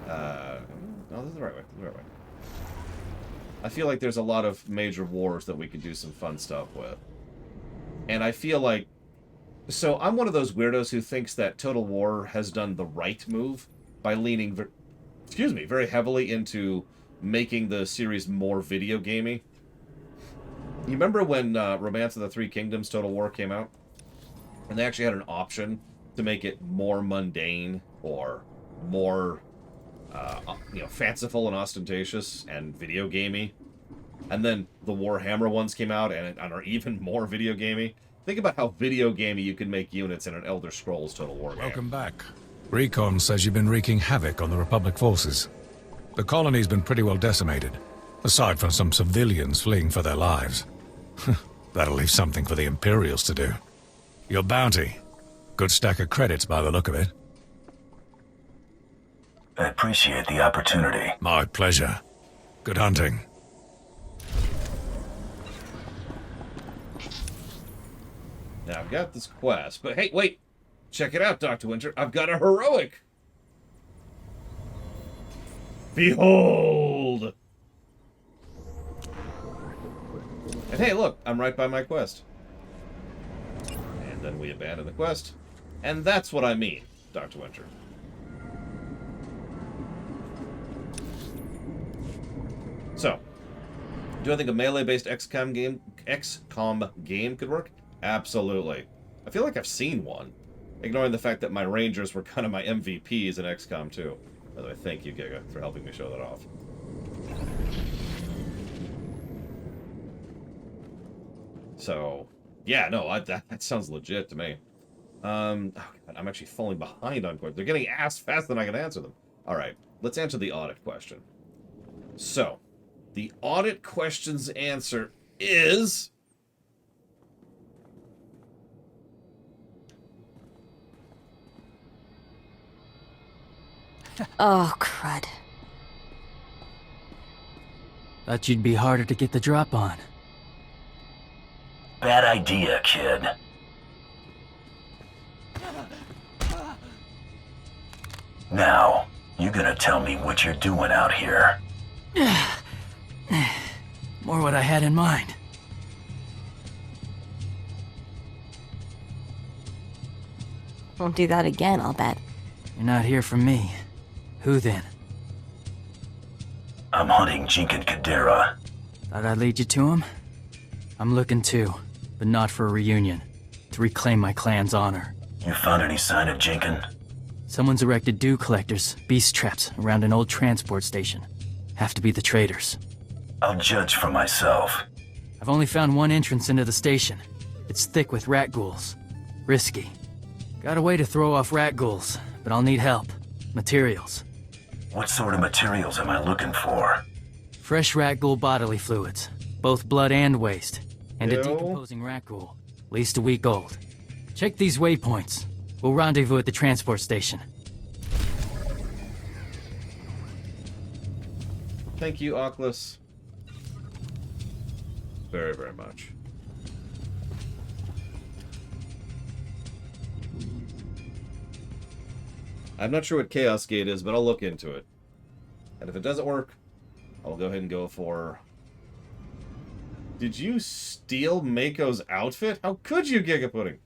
No, this is the right way, this is the right way. I feel like there's a lot of major wars that we could do some fun stuff with. And I feel like... So, I'm one of those weirdos who thinks that Total War has done the right move by leaning, very heavily into making the series more video gamey. You remember when Romance of the Three Kingdoms Total War came out? And they actually had an option to make it more mundane or more... fanciful and ostentatious and video gamey. And then the Warhammer ones came out and are even more video gamey. Think about how video gamey you can make units in an Elder Scrolls Total War game. Welcome back. Recon says you've been wreaking havoc on the Republic forces. The colony's been pretty well decimated, aside from some civilians fleeing for their lives. That'll leave something for the Imperials to do. Your bounty. Good stack of credits by the look of it. I appreciate the opportunity. My pleasure. Good hunting. Now, I've got this quest, but hey, wait! Check it out, Dr. Winter. I've got a heroic! Behold! And hey, look, I'm right by my quest. And then we abandon the quest. And that's what I mean, Dr. Winter. So, do I think a melee-based XCOM game could work? Absolutely. I feel like I've seen one, ignoring the fact that my Rangers were kind of my MVPs in XCOM 2. By the way, thank you, Giga, for helping me show that off. So, yeah, no, that sounds legit to me. Oh God, I'm actually falling behind on questions. They're getting asked faster than I can answer them. All right, let's answer the audit question. So, the audit question's answer is... Oh, crud. Thought you'd be harder to get the drop on. Bad idea, kid. Now, you gonna tell me what you're doing out here? More what I had in mind. Won't do that again, I'll bet. You're not here for me. Who then? I'm hunting Jinkin Kadera. Thought I'd lead you to him? I'm looking too, but not for a reunion. To reclaim my clan's honor. You found any sign of Jinkin? Someone's erected dew collectors, beast traps, around an old transport station. Have to be the traitors. I'll judge for myself. I've only found one entrance into the station. It's thick with rat ghouls. Risky. Got a way to throw off rat ghouls, but I'll need help. Materials. What sort of materials am I looking for? Fresh rat ghoul bodily fluids. Both blood and waste. And Ew. a decomposing rat ghoul. At least a week old. Check these waypoints. We'll rendezvous at the transport station. Thank you, Oculus. Very, very much. I'm not sure what Chaos Gate is, but I'll look into it. And if it doesn't work, I'll go ahead and go for... Did you steal Mako's outfit? How could you, Giga Pudding?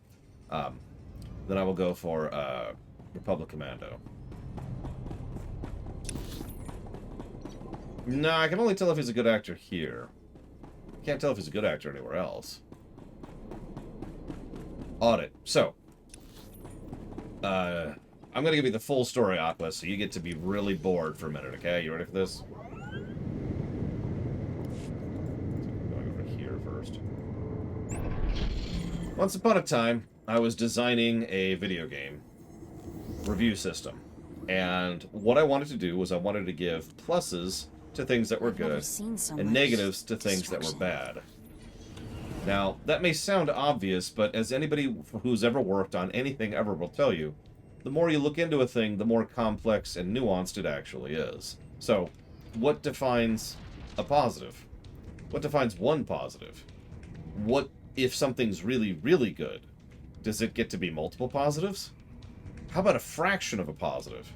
Then I will go for Republic Commando. No, I can only tell if he's a good actor here. Can't tell if he's a good actor anywhere else. Audit. So, I'm going to give you the full story, Oculus, so you get to be really bored for a minute, okay? You ready for this? Going over here first. Once upon a time, I was designing a video game review system. And what I wanted to do was I wanted to give pluses to things that were good and negatives to things that were bad. Now, that may sound obvious, but as anybody who's ever worked on anything ever will tell you, the more you look into a thing, the more complex and nuanced it actually is. So, what defines a positive? What defines one positive? What if something's really, really good? Does it get to be multiple positives? How about a fraction of a positive?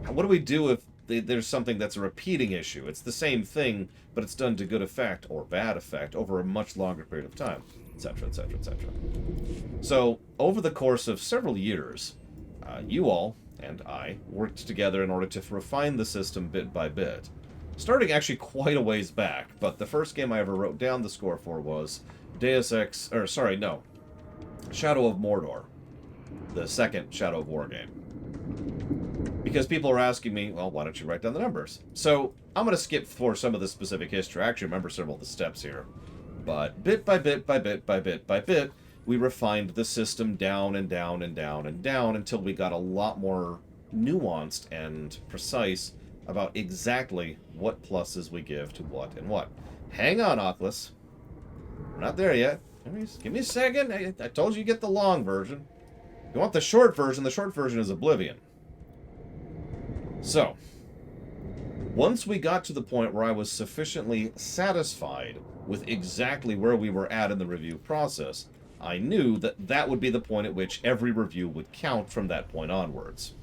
What do we do if there's something that's a repeating issue? It's the same thing, but it's done to good effect or bad effect over a much longer period of time, etc., etc., etc. So, over the course of several years, you all and I worked together in order to refine the system bit by bit. Starting actually quite a ways back, but the first game I ever wrote down the score for was Shadow of Mordor, the second Shadow of War game. Because people are asking me, well, why don't you write down the numbers? So, I'm going to skip for some of the specific history. I actually remember several of the steps here. But bit by bit by bit by bit by bit, we refined the system down and down and down and down until we got a lot more nuanced and precise about exactly what pluses we give to what and what. Hang on, Oculus. We're not there yet. Give me a second. I told you get the long version. If you want the short version is Oblivion. So, once we got to the point where I was sufficiently satisfied with exactly where we were at in the review process, I knew that that would be the point at which every review would count from that point onwards.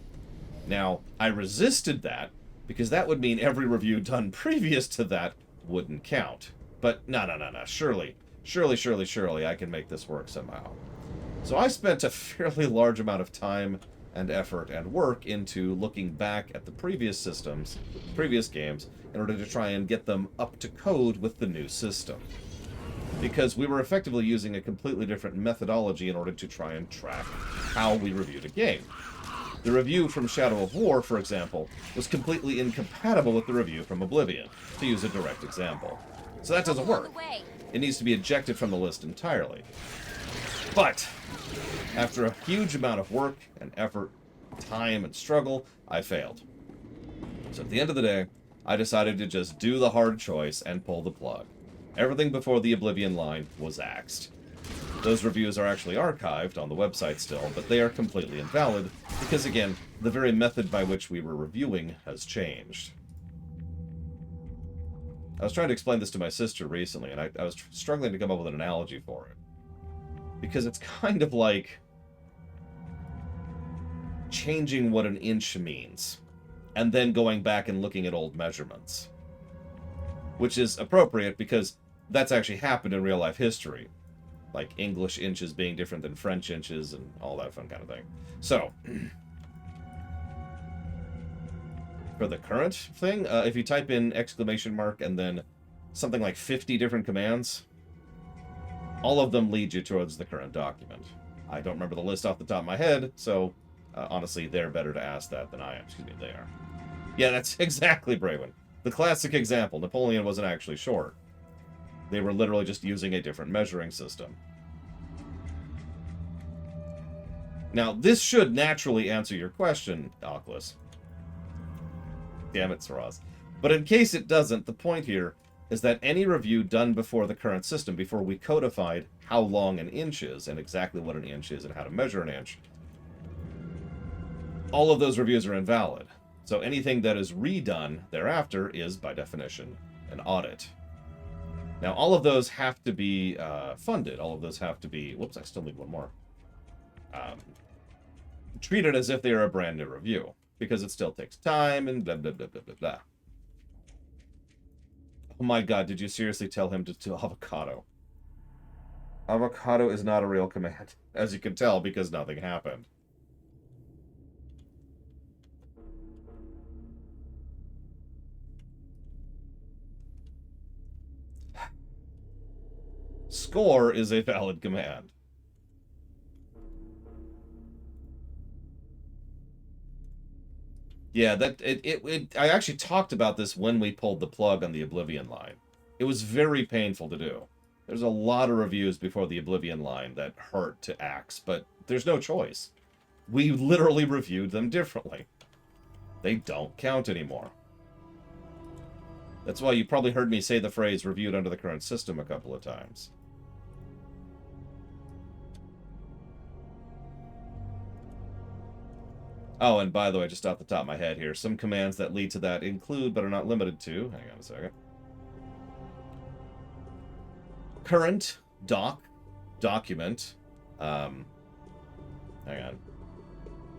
Now, I resisted that, because that would mean every review done previous to that wouldn't count. But no. Surely, I can make this work somehow. So I spent a fairly large amount of time and effort and work into looking back at the previous systems, previous games, in order to try and get them up to code with the new system. Because we were effectively using a completely different methodology in order to try and track how we reviewed a game. The review from Shadow of War, for example, was completely incompatible with the review from Oblivion, to use a direct example. So that doesn't work. It needs to be ejected from the list entirely. But, after a huge amount of work and effort, time and struggle, I failed. So at the end of the day, I decided to just do the hard choice and pull the plug. Everything before the Oblivion line was axed. Those reviews are actually archived on the website still, but they are completely invalid, because again, the very method by which we were reviewing has changed. I was trying to explain this to my sister recently, and I was struggling to come up with an analogy for it. Because it's kind of like changing what an inch means, and then going back and looking at old measurements. Which is appropriate, because that's actually happened in real-life history. Like English inches being different than French inches, and all that fun kind of thing. So, for the current thing, if you type in exclamation mark and then something like 50 different commands, all of them lead you towards the current document. I don't remember the list off the top of my head, so honestly, they're better to ask that than I am. Excuse me, they are. Yeah, that's exactly Braywin. The classic example. Napoleon wasn't actually short. They were literally just using a different measuring system. Now, this should naturally answer your question, Oculus. Damn it, Saraz. But in case it doesn't, the point here is that any review done before the current system, before we codified how long an inch is, and exactly what an inch is, and how to measure an inch, all of those reviews are invalid. So anything that is redone thereafter is, by definition, an audit. Now, all of those have to be funded. All of those have to be... Whoops, I still need one more. Treated as if they are a brand new review, because it still takes time and blah, blah, blah, blah, blah, blah. Oh my god, did you seriously tell him to do avocado? Avocado is not a real command, as you can tell, because nothing happened. Score is a valid command. Yeah, I actually talked about this when we pulled the plug on the Oblivion line. It was very painful to do. There's a lot of reviews before the Oblivion line that hurt to axe, but there's no choice. We literally reviewed them differently. They don't count anymore. That's why you probably heard me say the phrase reviewed under the current system a couple of times. Oh, and by the way, just off the top of my head here, some commands that lead to that include, but are not limited to... Hang on a second. Current, document, hang on.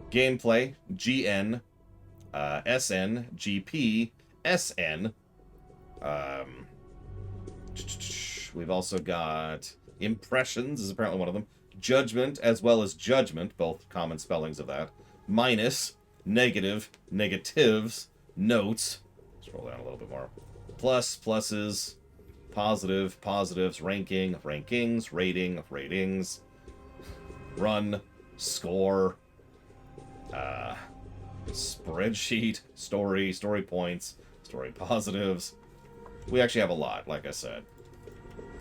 Gameplay, GN, SN, GP, SN. We've also got impressions, is apparently one of them. Judgment, as well as judgment, both common spellings of that. Minus, negative, negatives, notes. Scroll down a little bit more. Plus, pluses, positive, positives, ranking, rankings, rating, ratings, run, score, spreadsheet, story, story points, story positives. We actually have a lot, like I said.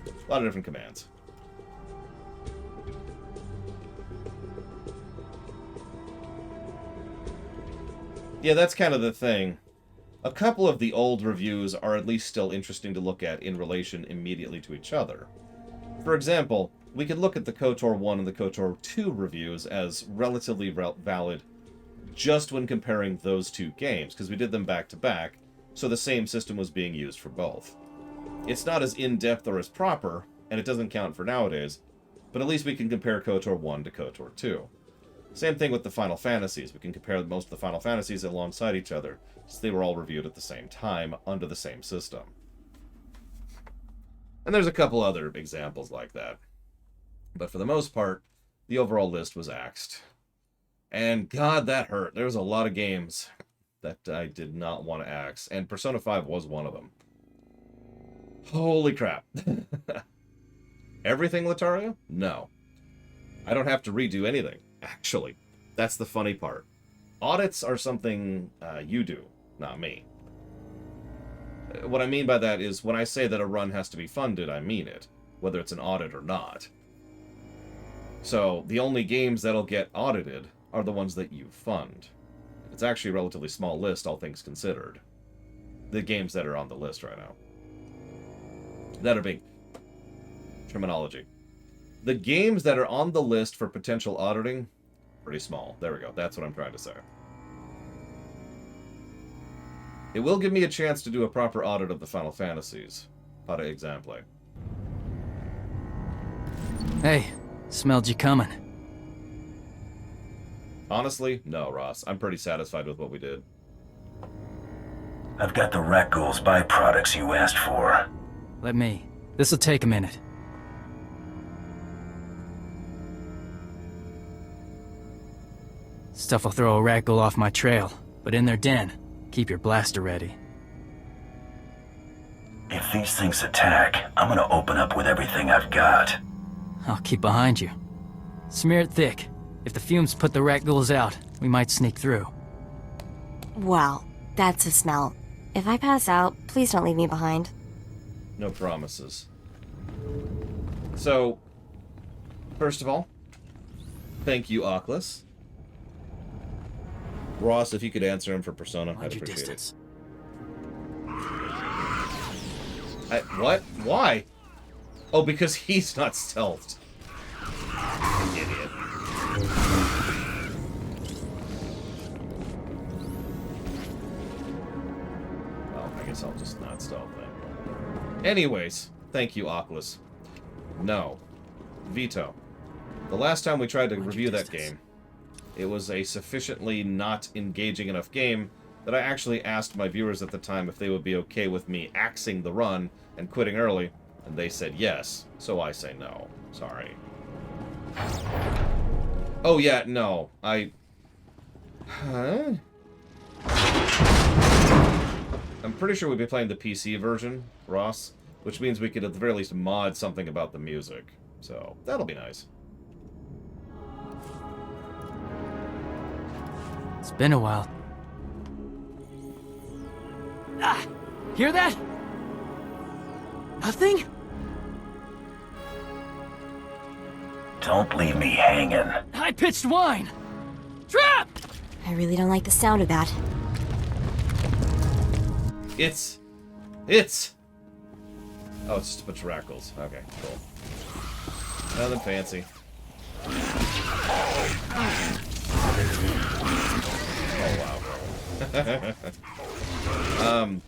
A lot of different commands. Yeah, that's kind of the thing. A couple of the old reviews are at least still interesting to look at in relation immediately to each other. For example, we could look at the KOTOR 1 and the KOTOR 2 reviews as relatively valid just when comparing those two games, because we did them back to back, so the same system was being used for both. It's not as in-depth or as proper, and it doesn't count for nowadays, but at least we can compare KOTOR 1 to KOTOR 2. Same thing with the Final Fantasies. We can compare most of the Final Fantasies alongside each other, since they were all reviewed at the same time, under the same system. And there's a couple other examples like that. But for the most part, the overall list was axed. And God, that hurt. There was a lot of games that I did not want to axe, and Persona 5 was one of them. Holy crap. Everything, Lataria? No. I don't have to redo anything. Actually, that's the funny part. Audits are something you do, not me. What I mean by that is when I say that a run has to be funded, I mean it, whether it's an audit or not. So the only games that'll get audited are the ones that you fund. It's actually a relatively small list, all things considered. The games that are on the list right now. That are being... terminology. The games that are on the list for potential auditing, pretty small. There we go. That's what I'm trying to say. It will give me a chance to do a proper audit of the Final Fantasies. Para exemple. Hey, smelled you coming. Honestly, no, Ross. I'm pretty satisfied with what we did. I've got the Rakghoul's byproducts you asked for. Let me. This'll take a minute. Stuff will throw a Rakghoul off my trail, but in their den, keep your blaster ready. If these things attack, I'm gonna open up with everything I've got. I'll keep behind you. Smear it thick. If the fumes put the rat ghouls out, we might sneak through. Wow, that's a smell. If I pass out, please don't leave me behind. No promises. So, first of all, thank you, Oculus. Ross, if you could answer him for Persona, I'd appreciate it. What? Why? Oh, because he's not stealthed. Idiot. Well, I guess I'll just not stealth then. Anyways, thank you, Oculus. No. Veto. The last time we tried to review that game, it was a sufficiently not engaging enough game that I actually asked my viewers at the time if they would be okay with me axing the run and quitting early, and they said yes, so I say no. Sorry. Oh yeah, no. Huh? I'm pretty sure we'd be playing the PC version, Ross, which means we could at the very least mod something about the music. So, that'll be nice. It's been a while. Ah! Hear that? Nothing? Don't leave me hanging. High-pitched whine! Trap! I really don't like the sound of that. It's... Oh, it's just a bunch of rackles. Okay, cool. Nothing fancy. Oh, wow.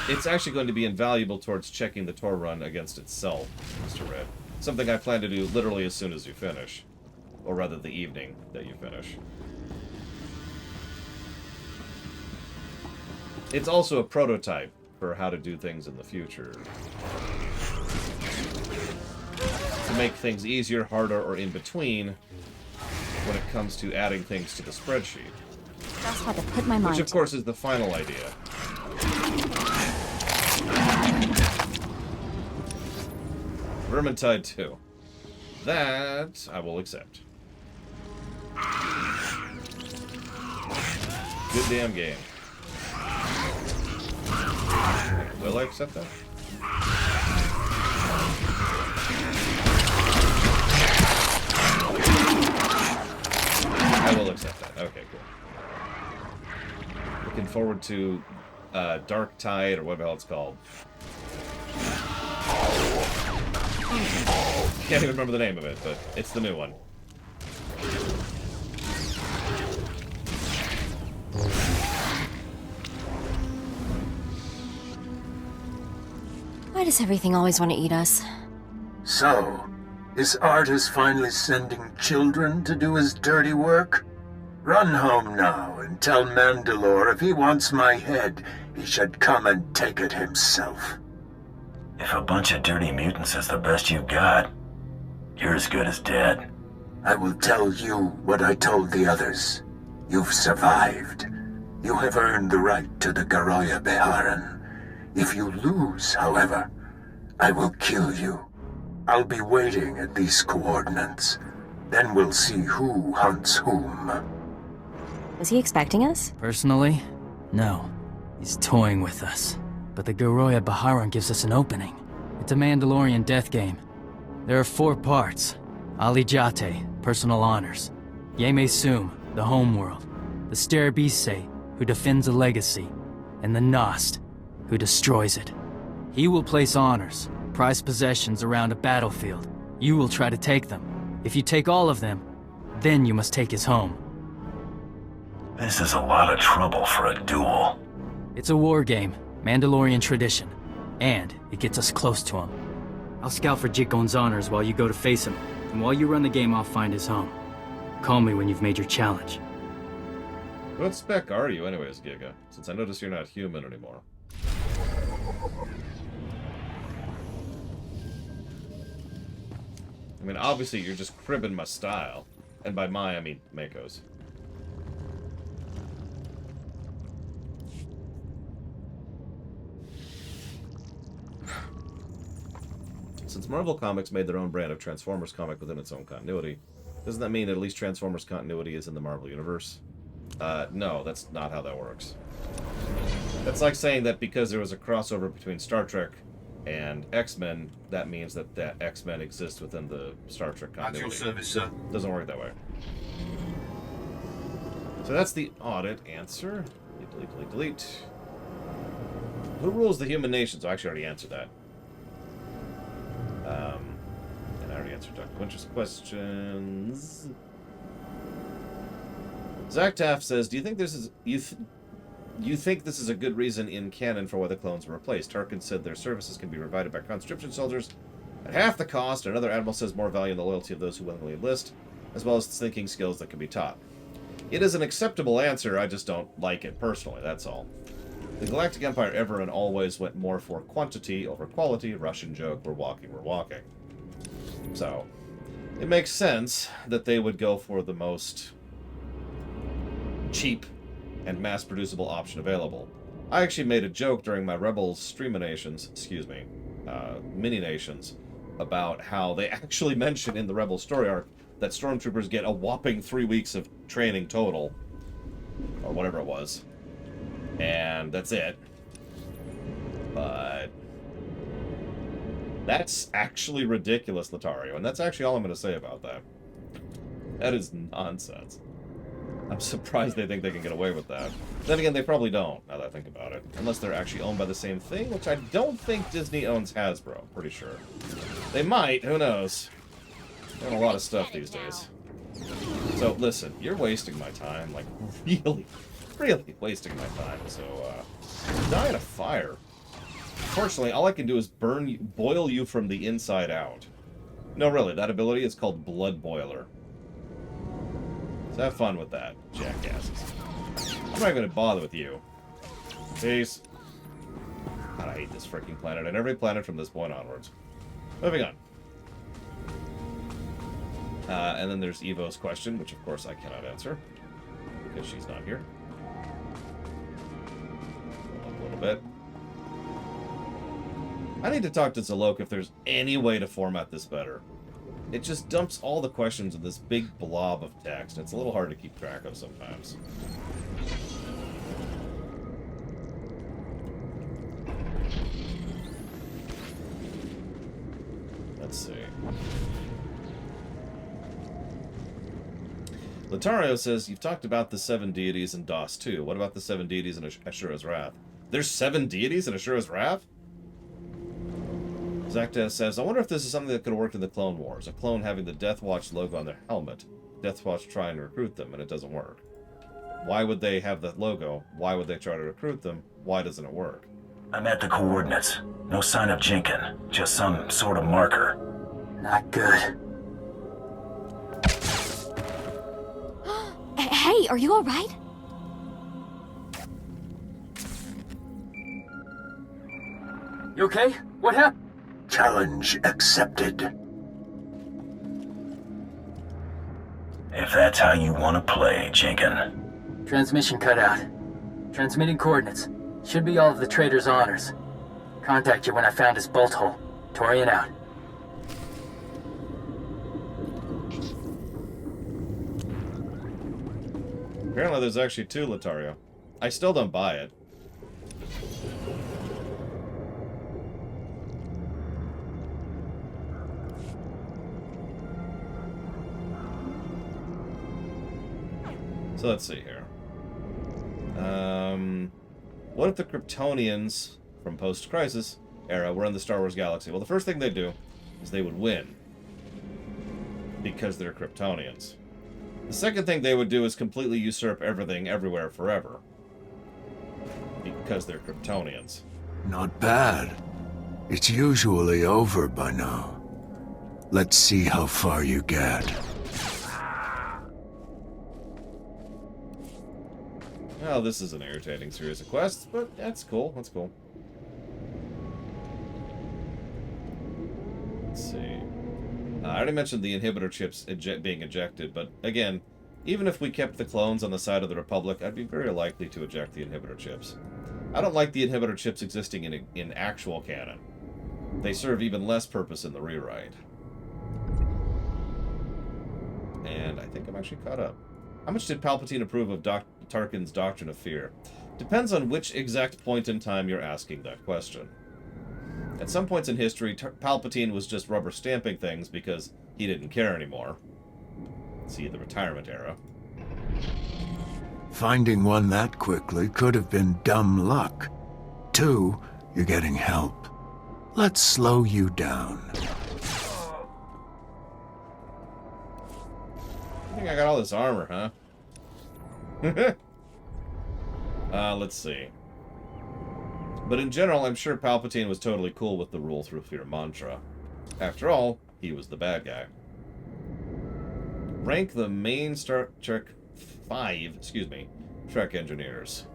It's actually going to be invaluable towards checking the Tor run against itself, Mr. Red. Something I plan to do literally as soon as you finish. Or rather, the evening that you finish. It's also a prototype for how to do things in the future. To make things easier, harder, or in between when it comes to adding things to the spreadsheet. That's how to put my mind. Which, of course, is the final idea. Vermintide 2. That I will accept. Good damn game. Will I accept that? I will accept that. Okay, cool. Looking forward to Dark Tide, or whatever the hell it's called. Can't even remember the name of it, but it's the new one. Why does everything always want to eat us? So, is Artus finally sending children to do his dirty work? Run home now and tell Mandalore if he wants my head, he should come and take it himself. If a bunch of dirty mutants is the best you've got, you're as good as dead. I will tell you what I told the others. You've survived. You have earned the right to the Garoya Beharan. If you lose, however, I will kill you. I'll be waiting at these coordinates. Then we'll see who hunts whom. Was he expecting us? Personally, no. He's toying with us. But the Garoya Beharan gives us an opening. It's a Mandalorian death game. There are 4 parts. Ali Jate, personal honors. Yeme Sum, the homeworld. The Sterabise, who defends a legacy. And the Nost, who destroys it. He will place honors, prized possessions around a battlefield. You will try to take them. If you take all of them, then you must take his home. This is a lot of trouble for a duel. It's a war game, Mandalorian tradition. And it gets us close to him. I'll scout for Jikon's honors while you go to face him. And while you run the game, I'll find his home. Call me when you've made your challenge. What spec are you anyways, Giga? Since I notice you're not human anymore. I mean, obviously you're just cribbing my style. And by my, I mean Mako's. Since Marvel Comics made their own brand of Transformers comic within its own continuity, doesn't that mean at least Transformers continuity is in the Marvel Universe? No, that's not how that works. That's like saying that because there was a crossover between Star Trek and X-Men, that means that X-Men exists within the Star Trek continuity. At your service, sir. Doesn't work that way. So that's the audit answer. Delete, delete, delete. Who rules the human nations? Oh, I actually already answered that. And I already answered Dr. Winter's questions. Zach Taft says, "Do you think this is you think this is a good reason in canon for why the clones were replaced? Tarkin said their services can be provided by conscription soldiers at half the cost. Another admiral says more value in the loyalty of those who willingly enlist, as well as thinking skills that can be taught." It is an acceptable answer. I just don't like it personally. That's all. The Galactic Empire ever and always went more for quantity over quality. Russian joke. We're walking. We're walking. So it makes sense that they would go for the most cheap and mass-producible option available. I actually made a joke during my Rebels Streaminations, mini-nations, about how they actually mention in the Rebel story arc that stormtroopers get a whopping 3 weeks of training total, or whatever it was, and that's it. But that's actually ridiculous, Latario, and that's actually all I'm going to say about that. That is nonsense. I'm surprised they think they can get away with that. Then again, they probably don't, now that I think about it. Unless they're actually owned by the same thing, which I don't think Disney owns Hasbro. Pretty sure. They might, who knows? They own a lot of stuff these days. So, listen, you're wasting my time. Like, really wasting my time. So, die in a fire. Fortunately, all I can do is boil you from the inside out. No, really, that ability is called Blood Boiler. So have fun with that, jackasses. I'm not even going to bother with you. Peace. God, I hate this freaking planet, and every planet from this point onwards. Moving on. And then there's Evo's question, which of course I cannot answer, because she's not here. A little bit. I need to talk to Zalok if there's any way to format this better. It just dumps all the questions in this big blob of text. It's a little hard to keep track of sometimes. Let's see. Latario says, you've talked about the 7 deities in DOS 2. What about the 7 deities in Ashura's Wrath? There's 7 deities in Ashura's Wrath? Zakta says, I wonder if this is something that could have worked in the Clone Wars. A clone having the Death Watch logo on their helmet. Death Watch trying to recruit them, and it doesn't work. Why would they have that logo? Why would they try to recruit them? Why doesn't it work? I'm at the coordinates. No sign of Jinkin. Just some sort of marker. Not good. Hey, are you alright? You okay? What happened? Challenge accepted. If that's how you want to play, Jinkin. Transmission cut out. Transmitting coordinates. Should be all of the traitor's honors. Contact you when I found his bolt hole. Torian out. Apparently there's actually 2, Latario. I still don't buy it. So let's see here. What if the Kryptonians from post-Crisis era were in the Star Wars galaxy? Well, the first thing they do is they would win. Because they're Kryptonians. The second thing they would do is completely usurp everything, everywhere, forever. Because they're Kryptonians. Not bad. It's usually over by now. Let's see how far you get. Well, this is an irritating series of quests, but that's cool. That's cool. Let's see. I already mentioned the inhibitor chips being ejected, but again, even if we kept the clones on the side of the Republic, I'd be very likely to eject the inhibitor chips. I don't like the inhibitor chips existing in actual canon. They serve even less purpose in the rewrite. And I think I'm actually caught up. How much did Palpatine approve of Tarkin's Doctrine of Fear? Depends on which exact point in time you're asking that question. At some points in history, Palpatine was just rubber stamping things because he didn't care anymore. See the retirement era. Finding one that quickly could have been dumb luck. 2, you're getting help. Let's slow you down. I think I got all this armor, huh? Let's see. But in general, I'm sure Palpatine was totally cool with the rule through fear mantra. After all, he was the bad guy. Rank the main Star Trek 5, Trek engineers.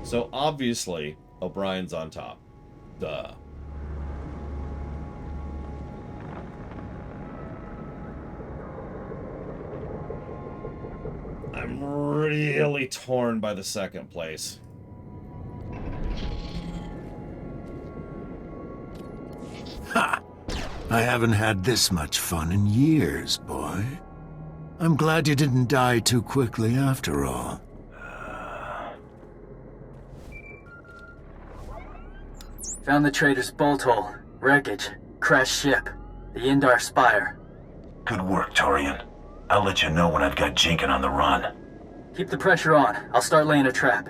So obviously, O'Brien's on top. Duh. I'm really torn by the second place. Ha! I haven't had this much fun in years, boy. I'm glad you didn't die too quickly after all. Found the traitor's bolt hole, wreckage, crashed ship, the Indar Spire. Good work, Torian. I'll let you know when I've got Jinkin on the run. Keep the pressure on. I'll start laying a trap.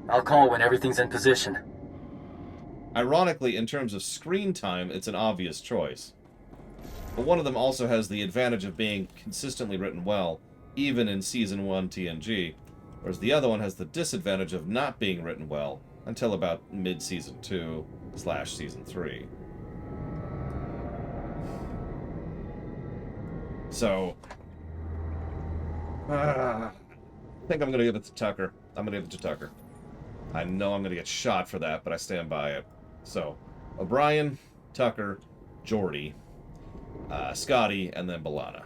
I'll call when everything's in position. Ironically, in terms of screen time, it's an obvious choice. But one of them also has the advantage of being consistently written well, even in Season 1 TNG, whereas the other one has the disadvantage of not being written well until about mid-Season 2/Season 3. So, I think I'm going to give it to Tucker. I'm going to give it to Tucker. I know I'm going to get shot for that, but I stand by it. So, O'Brien, Tucker, Geordi, Scotty, and then B'Elanna.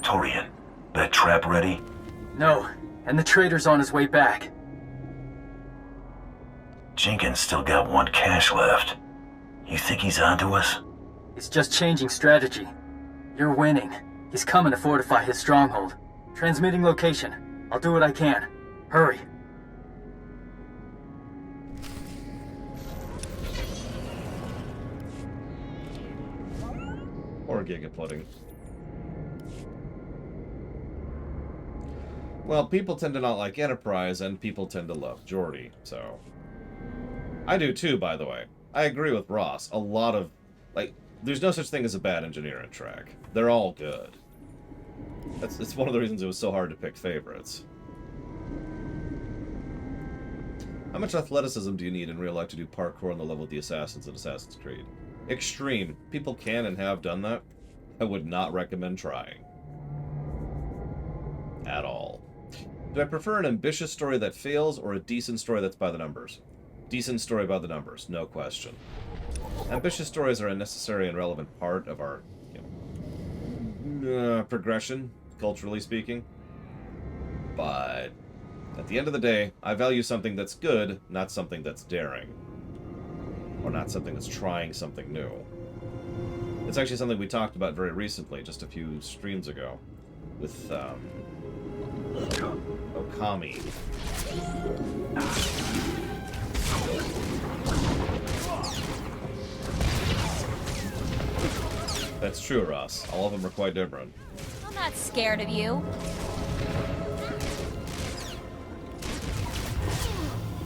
Torian, that trap ready? No, and the traitor's on his way back. Jenkins still got one cache left. You think he's onto us? He's just changing strategy. You're winning. He's coming to fortify his stronghold. Transmitting location. I'll do what I can. Hurry. Or gigaplotting. Well, people tend to not like Enterprise, and people tend to love Geordi, so... I do too, by the way. I agree with Ross. A lot of... Like, there's no such thing as a bad engineer in Trek. They're all good. It's one of the reasons it was so hard to pick favorites. How much athleticism do you need in real life to do parkour on the level of the Assassins in Assassin's Creed? Extreme. People can and have done that. I would not recommend trying. At all. Do I prefer an ambitious story that fails or a decent story that's by the numbers? Decent story by the numbers, no question. Ambitious stories are a necessary and relevant part of our progression, culturally speaking. But at the end of the day, I value something that's good, not something that's daring. Or not something that's trying something new. It's actually something we talked about very recently, just a few streams ago, with Okami. That's true, Ross. All of them are quite different. I'm not scared of you.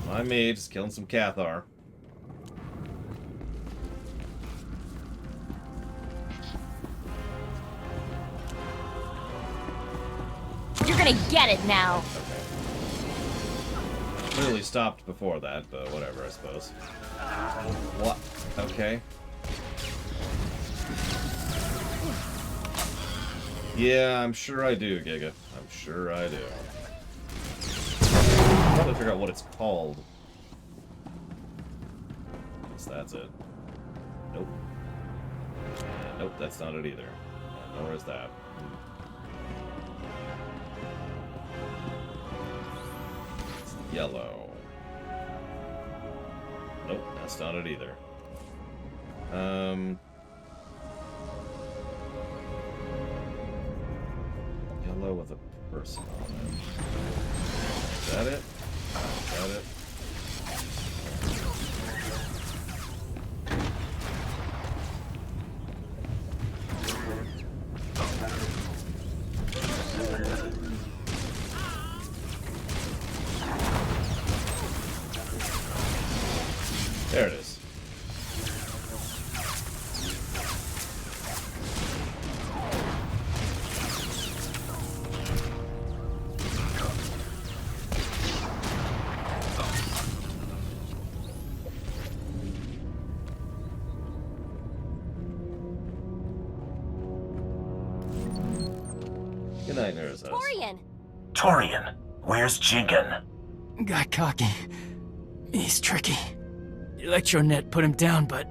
My mate is killing some Cathar. You're gonna get it now. Clearly stopped before that, but whatever, I suppose. What? Okay. Yeah, I'm sure I do, Giga. I'm sure I do. Probably figure out what it's called. Guess that's it. Nope. Nope, that's not it either. Nor is that. It's yellow. Nope, that's not it either. Yellow with a person on it. Is that it? Is that it? There it is. Good night, Terrace. Torian, where's Jinkin? Got cocky. He's tricky. Electronet put him down, but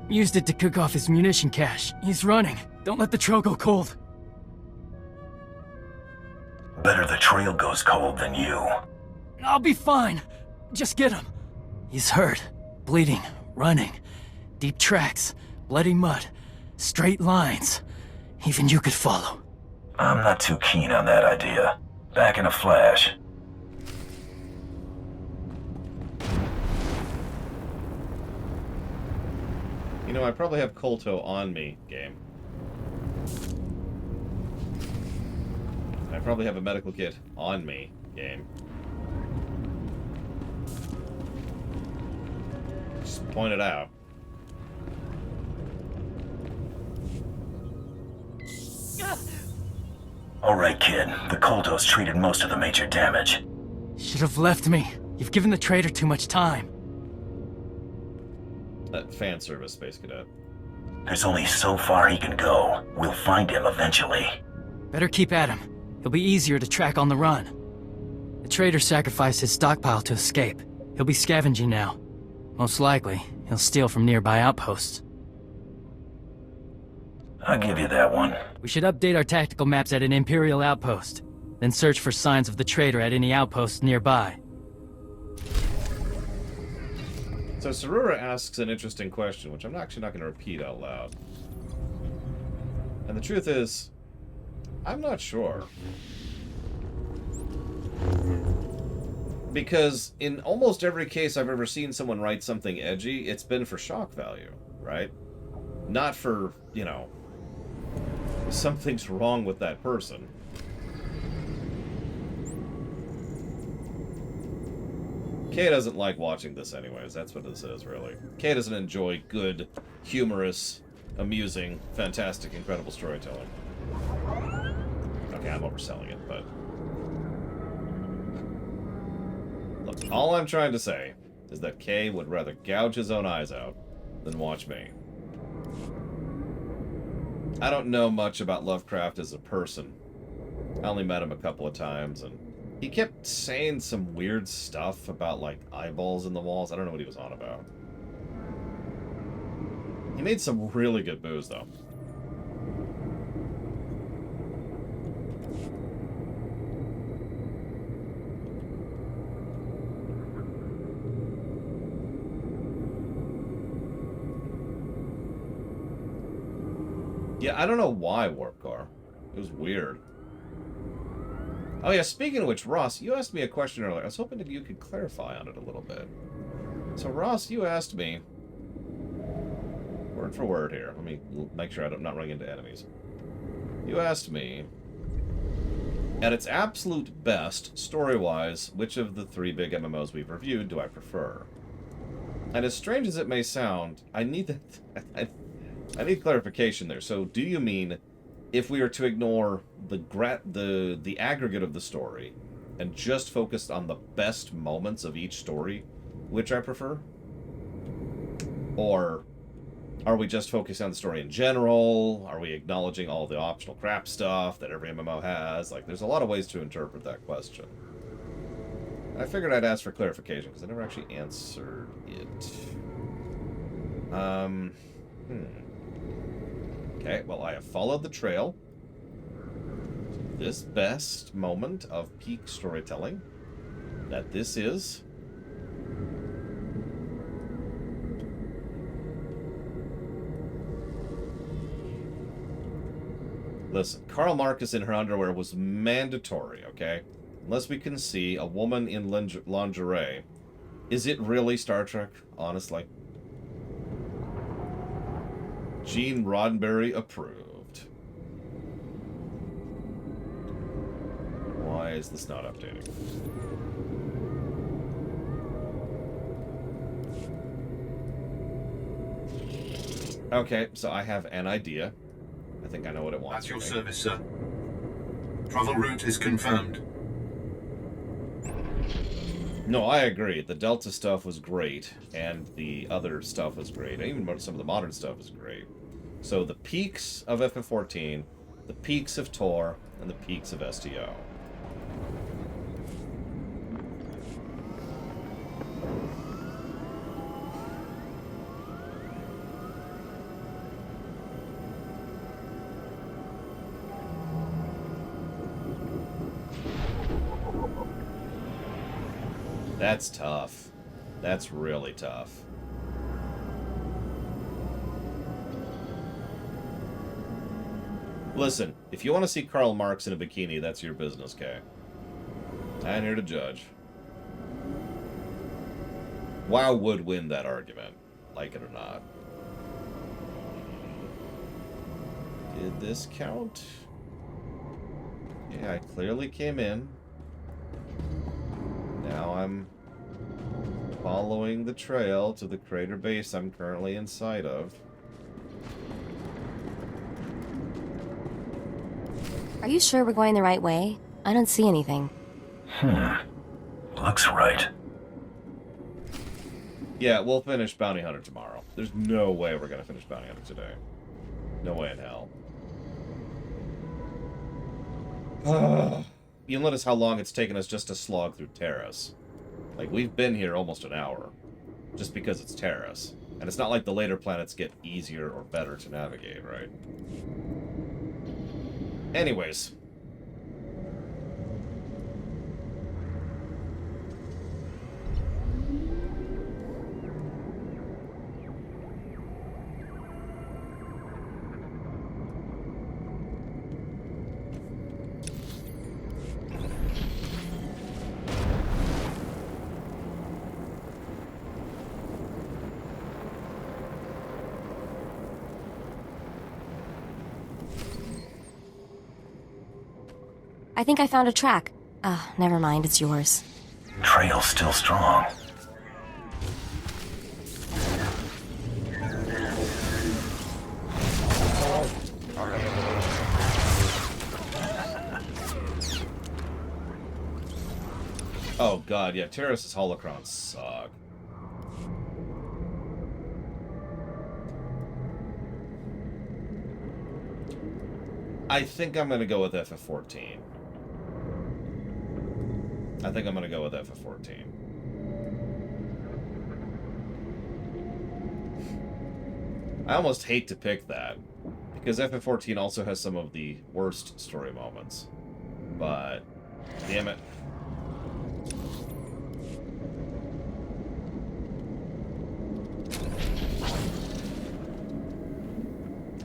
used it to cook off his munition cache. He's running. Don't let the trail go cold. Better the trail goes cold than you. I'll be fine. Just get him. He's hurt, bleeding, running. Deep tracks, bloody mud, straight lines. Even you could follow. I'm not too keen on that idea. Back in a flash. You know, I probably have Kolto on me, game. I probably have a medical kit on me, game. Just point it out. Alright, kid. The Koltos treated most of the major damage. Should have left me. You've given the traitor too much time. That fan service, Space Cadet. There's only so far he can go. We'll find him eventually. Better keep at him. He'll be easier to track on the run. The traitor sacrificed his stockpile to escape. He'll be scavenging now. Most likely, he'll steal from nearby outposts. I'll give you that one. We should update our tactical maps at an Imperial outpost, then search for signs of the traitor at any outposts nearby. So Sarura asks an interesting question, which I'm actually not going to repeat out loud. And the truth is, I'm not sure. Because in almost every case I've ever seen someone write something edgy, it's been for shock value, right? Not for, you know, something's wrong with that person. Kay doesn't like watching this anyways, that's what this is, really. Kay doesn't enjoy good, humorous, amusing, fantastic, incredible storytelling. Okay, I'm overselling it, but... Look, all I'm trying to say is that Kay would rather gouge his own eyes out than watch me. I don't know much about Lovecraft as a person. I only met him a couple of times, and he kept saying some weird stuff about, like, eyeballs in the walls. I don't know what he was on about. He made some really good booze, though. Yeah, I don't know why Warp Car. It was weird. Oh yeah, speaking of which, Ross, you asked me a question earlier. I was hoping that you could clarify on it a little bit. So Ross, you asked me, word for word here, let me make sure I'm not running into enemies. You asked me, at its absolute best, story-wise, which of the 3 big MMOs we've reviewed do I prefer? And as strange as it may sound, I need I need clarification there. So, do you mean if we are to ignore the aggregate of the story and just focus on the best moments of each story, which I prefer? Or Are we just focusing on the story in general? Are we acknowledging all the optional crap stuff that every MMO has? Like, there's a lot of ways to interpret that question. I figured I'd ask for clarification, because I never actually answered it. Okay, well, I have followed the trail to this best moment of peak storytelling that this is. Listen, Karl Marcus in her underwear was mandatory, okay? Unless we can see a woman in lingerie. Is it really Star Trek, honestly? Gene Roddenberry approved. Why is this not updating? Okay, so I have an idea. I think I know what it wants. At your service, sir. Travel route is confirmed. No, I agree. The Delta stuff was great, and the other stuff was great. Even some of the modern stuff was great. So the peaks of FF14, the peaks of Tor, and the peaks of STO. That's tough. That's really tough. Listen, if you want to see Karl Marx in a bikini, that's your business, Kay. I ain't here to judge. WoW would win that argument, like it or not. Did this count? Yeah, I clearly came in. Now I'm following the trail to the crater base I'm currently inside of. Are you sure we're going the right way? I don't see anything. Looks right. Yeah, we'll finish Bounty Hunter tomorrow. There's no way we're gonna finish Bounty Hunter today. No way in hell. You notice how long it's taken us just to slog through Terrace. Like, we've been here almost an hour. Just because it's Terrace. And it's not like the later planets get easier or better to navigate, right? Anyways. I think I found a track. Never mind, it's yours. Trail's still strong. Oh god, yeah, Terrace's holocrons suck. I think I'm gonna go with FF14. I think I'm gonna go with FF14. I almost hate to pick that, because FF14 also has some of the worst story moments. But, damn it.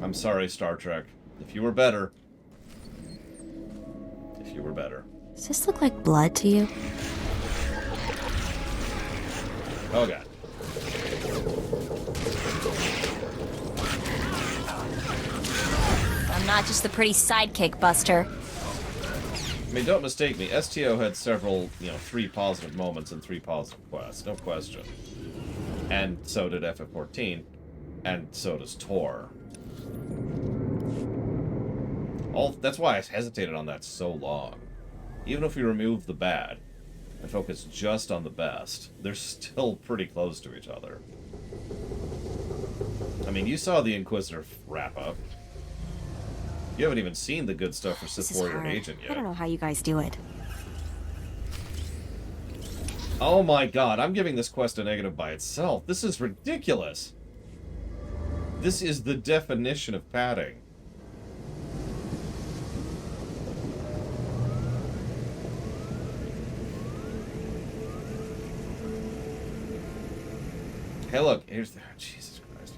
I'm sorry, Star Trek. If you were better. If you were better. Does this look like blood to you? Oh god. I'm not just the pretty sidekick, Buster. I mean, don't mistake me. STO had several, 3 positive moments and 3 positive quests. No question. And so did FF14. And so does Tor. That's why I hesitated on that so long. Even if we remove the bad and focus just on the best, they're still pretty close to each other. I mean, you saw the Inquisitor wrap-up. You haven't even seen the good stuff for Sith Warrior and Agent yet. I don't know how you guys do it. Oh my god, I'm giving this quest a negative by itself. This is ridiculous. This is the definition of padding. Hey, look, here's the... Jesus Christ.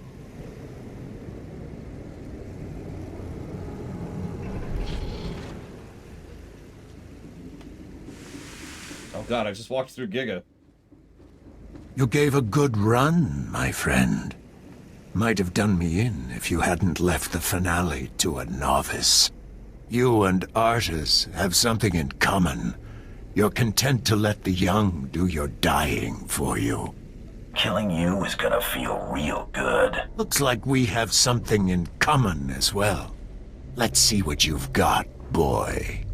Oh god, I just walked through Giga. You gave a good run, my friend. Might have done me in if you hadn't left the finale to a novice. You and Artis have something in common. You're content to let the young do your dying for you. Killing you is gonna feel real good. Looks like we have something in common as well. Let's see what you've got, boy.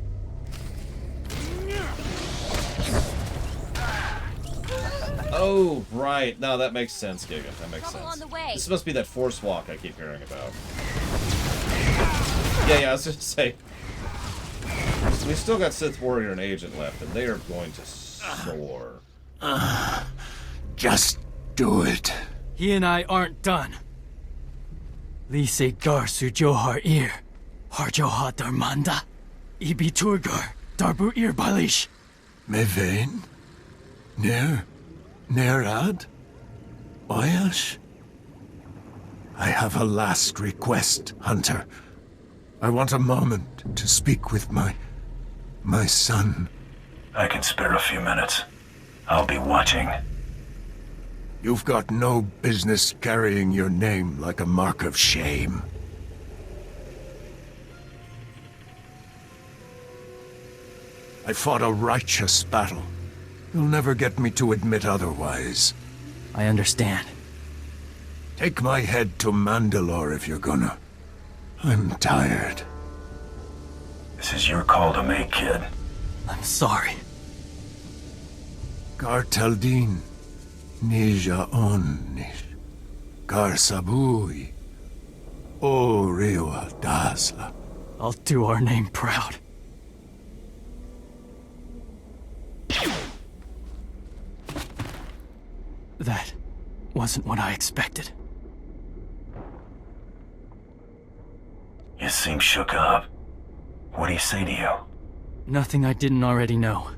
Oh, right. No, that makes sense, Giga. That makes Trouble sense. on the way. This must be that force walk I keep hearing about. Yeah, I was just saying. We still got Sith Warrior and Agent left, and they are going to soar. Just do it. He and I aren't done. Lise gar su johar ir. Harjoha darmanda. Ibi turgar. Darbu ir balish. Mevain? Nerad? Oyash? I have a last request, Hunter. I want a moment to speak with my son. I can spare a few minutes. I'll be watching. You've got no business carrying your name like a mark of shame. I fought a righteous battle. You'll never get me to admit otherwise. I understand. Take my head to Mandalore if you're gonna. I'm tired. This is your call to make, kid. I'm sorry. Gar Taldin. Nija Onnish. Gar Sabui. O Rewa Dasla. I'll do our name proud. That wasn't what I expected. You seem shook up. What do he say to you? Nothing I didn't already know.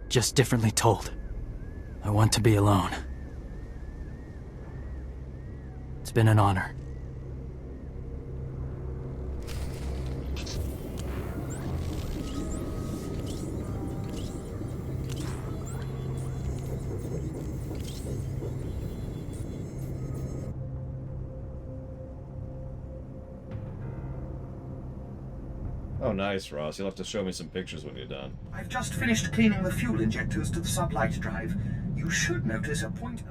Just differently told. I want to be alone. It's been an honor. Oh, nice, Ross. You'll have to show me some pictures when you're done. I've just finished cleaning the fuel injectors to the sublight drive. You should notice a .000.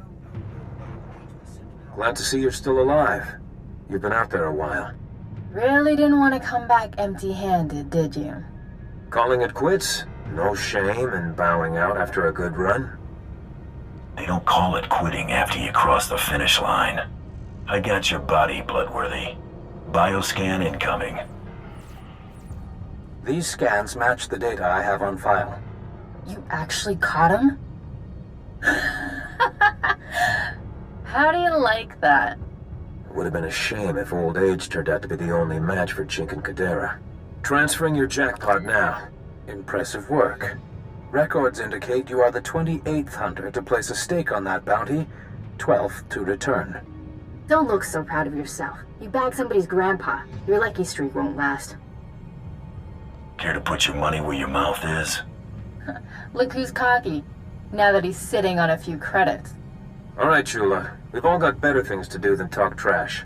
Glad to see you're still alive. You've been out there a while. Really didn't want to come back empty-handed, did you? Calling it quits? No shame in bowing out after a good run? They don't call it quitting after you cross the finish line. I got your body, Bloodworthy. Bioscan incoming. These scans match the data I have on file. You actually caught him? How do you like that? It would have been a shame if old age turned out to be the only match for Jink and Kadera. Transferring your jackpot now. Impressive work. Records indicate you are the 28th hunter to place a stake on that bounty, 12th to return. Don't look so proud of yourself. You bagged somebody's grandpa. Your lucky streak won't last. Care to put your money where your mouth is? Look who's cocky, now that he's sitting on a few credits. Alright, Chula. We've all got better things to do than talk trash.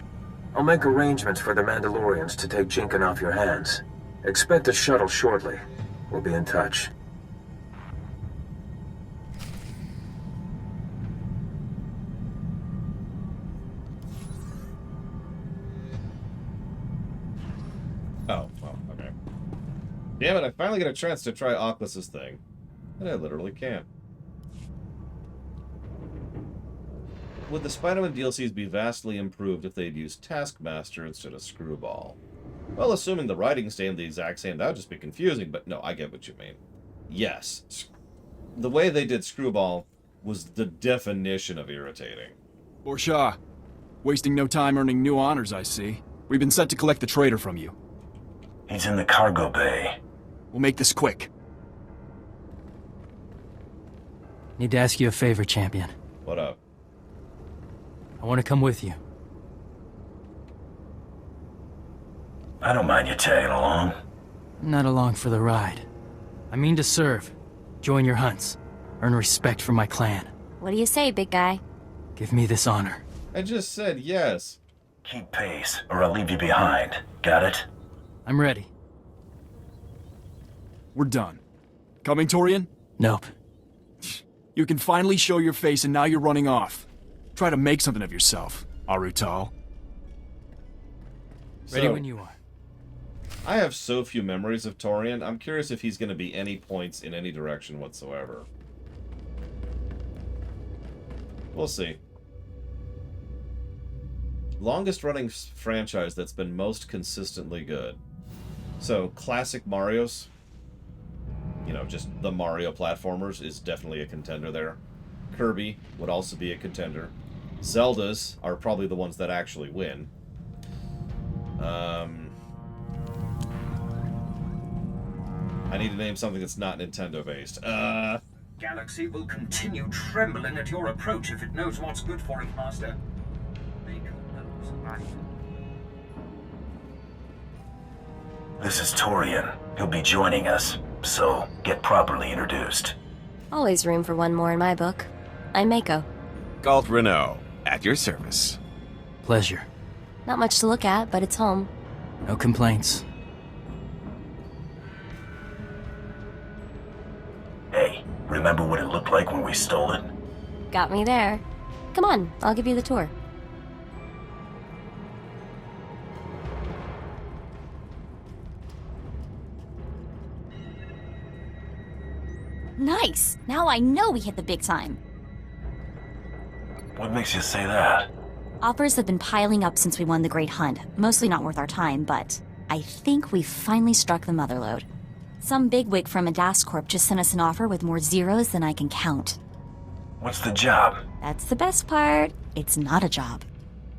I'll make arrangements for the Mandalorians to take Jinkin off your hands. Expect a shuttle shortly. We'll be in touch. Oh, well, okay. Damn it, I finally get a chance to try Oculus's thing. And I literally can't. Would the Spider-Man DLCs be vastly improved if they'd used Taskmaster instead of Screwball? Well, assuming the writing stayed the exact same, that would just be confusing, but no, I get what you mean. Yes. The way they did Screwball was the definition of irritating. Borshaw, wasting no time earning new honors, I see. We've been sent to collect the traitor from you. He's in the cargo bay. We'll make this quick. Need to ask you a favor, champion. What up? I want to come with you. I don't mind you tagging along. Not along for the ride. I mean to serve. Join your hunts. Earn respect from my clan. What do you say, big guy? Give me this honor. I just said yes. Keep pace, or I'll leave you behind. Got it? I'm ready. We're done. Coming, Torian? Nope. You can finally show your face and now you're running off. Try to make something of yourself, Arutal. Ready when you are. I have so few memories of Torian, I'm curious if he's going to be any points in any direction whatsoever. We'll see. Longest running franchise that's been most consistently good. So, classic Mario's, you know, just the Mario platformers is definitely a contender there. Kirby would also be a contender. Zeldas are probably the ones that actually win. I need to name something that's not Nintendo-based. Galaxy will continue trembling at your approach if it knows what's good for it, Master. This is Torian. He'll be joining us, so get properly introduced. Always room for one more in my book. I'm Mako. Galt Renault, at your service. Pleasure. Not much to look at, but it's home. No complaints. Hey, remember what it looked like when we stole it? Got me there. Come on, I'll give you the tour. Nice! Now I know we hit the big time. What makes you say that? Offers have been piling up since we won the Great Hunt. Mostly not worth our time, but I think we finally struck the motherlode. Some bigwig from a DAS Corp just sent us an offer with more zeros than I can count. What's the job? That's the best part. It's not a job.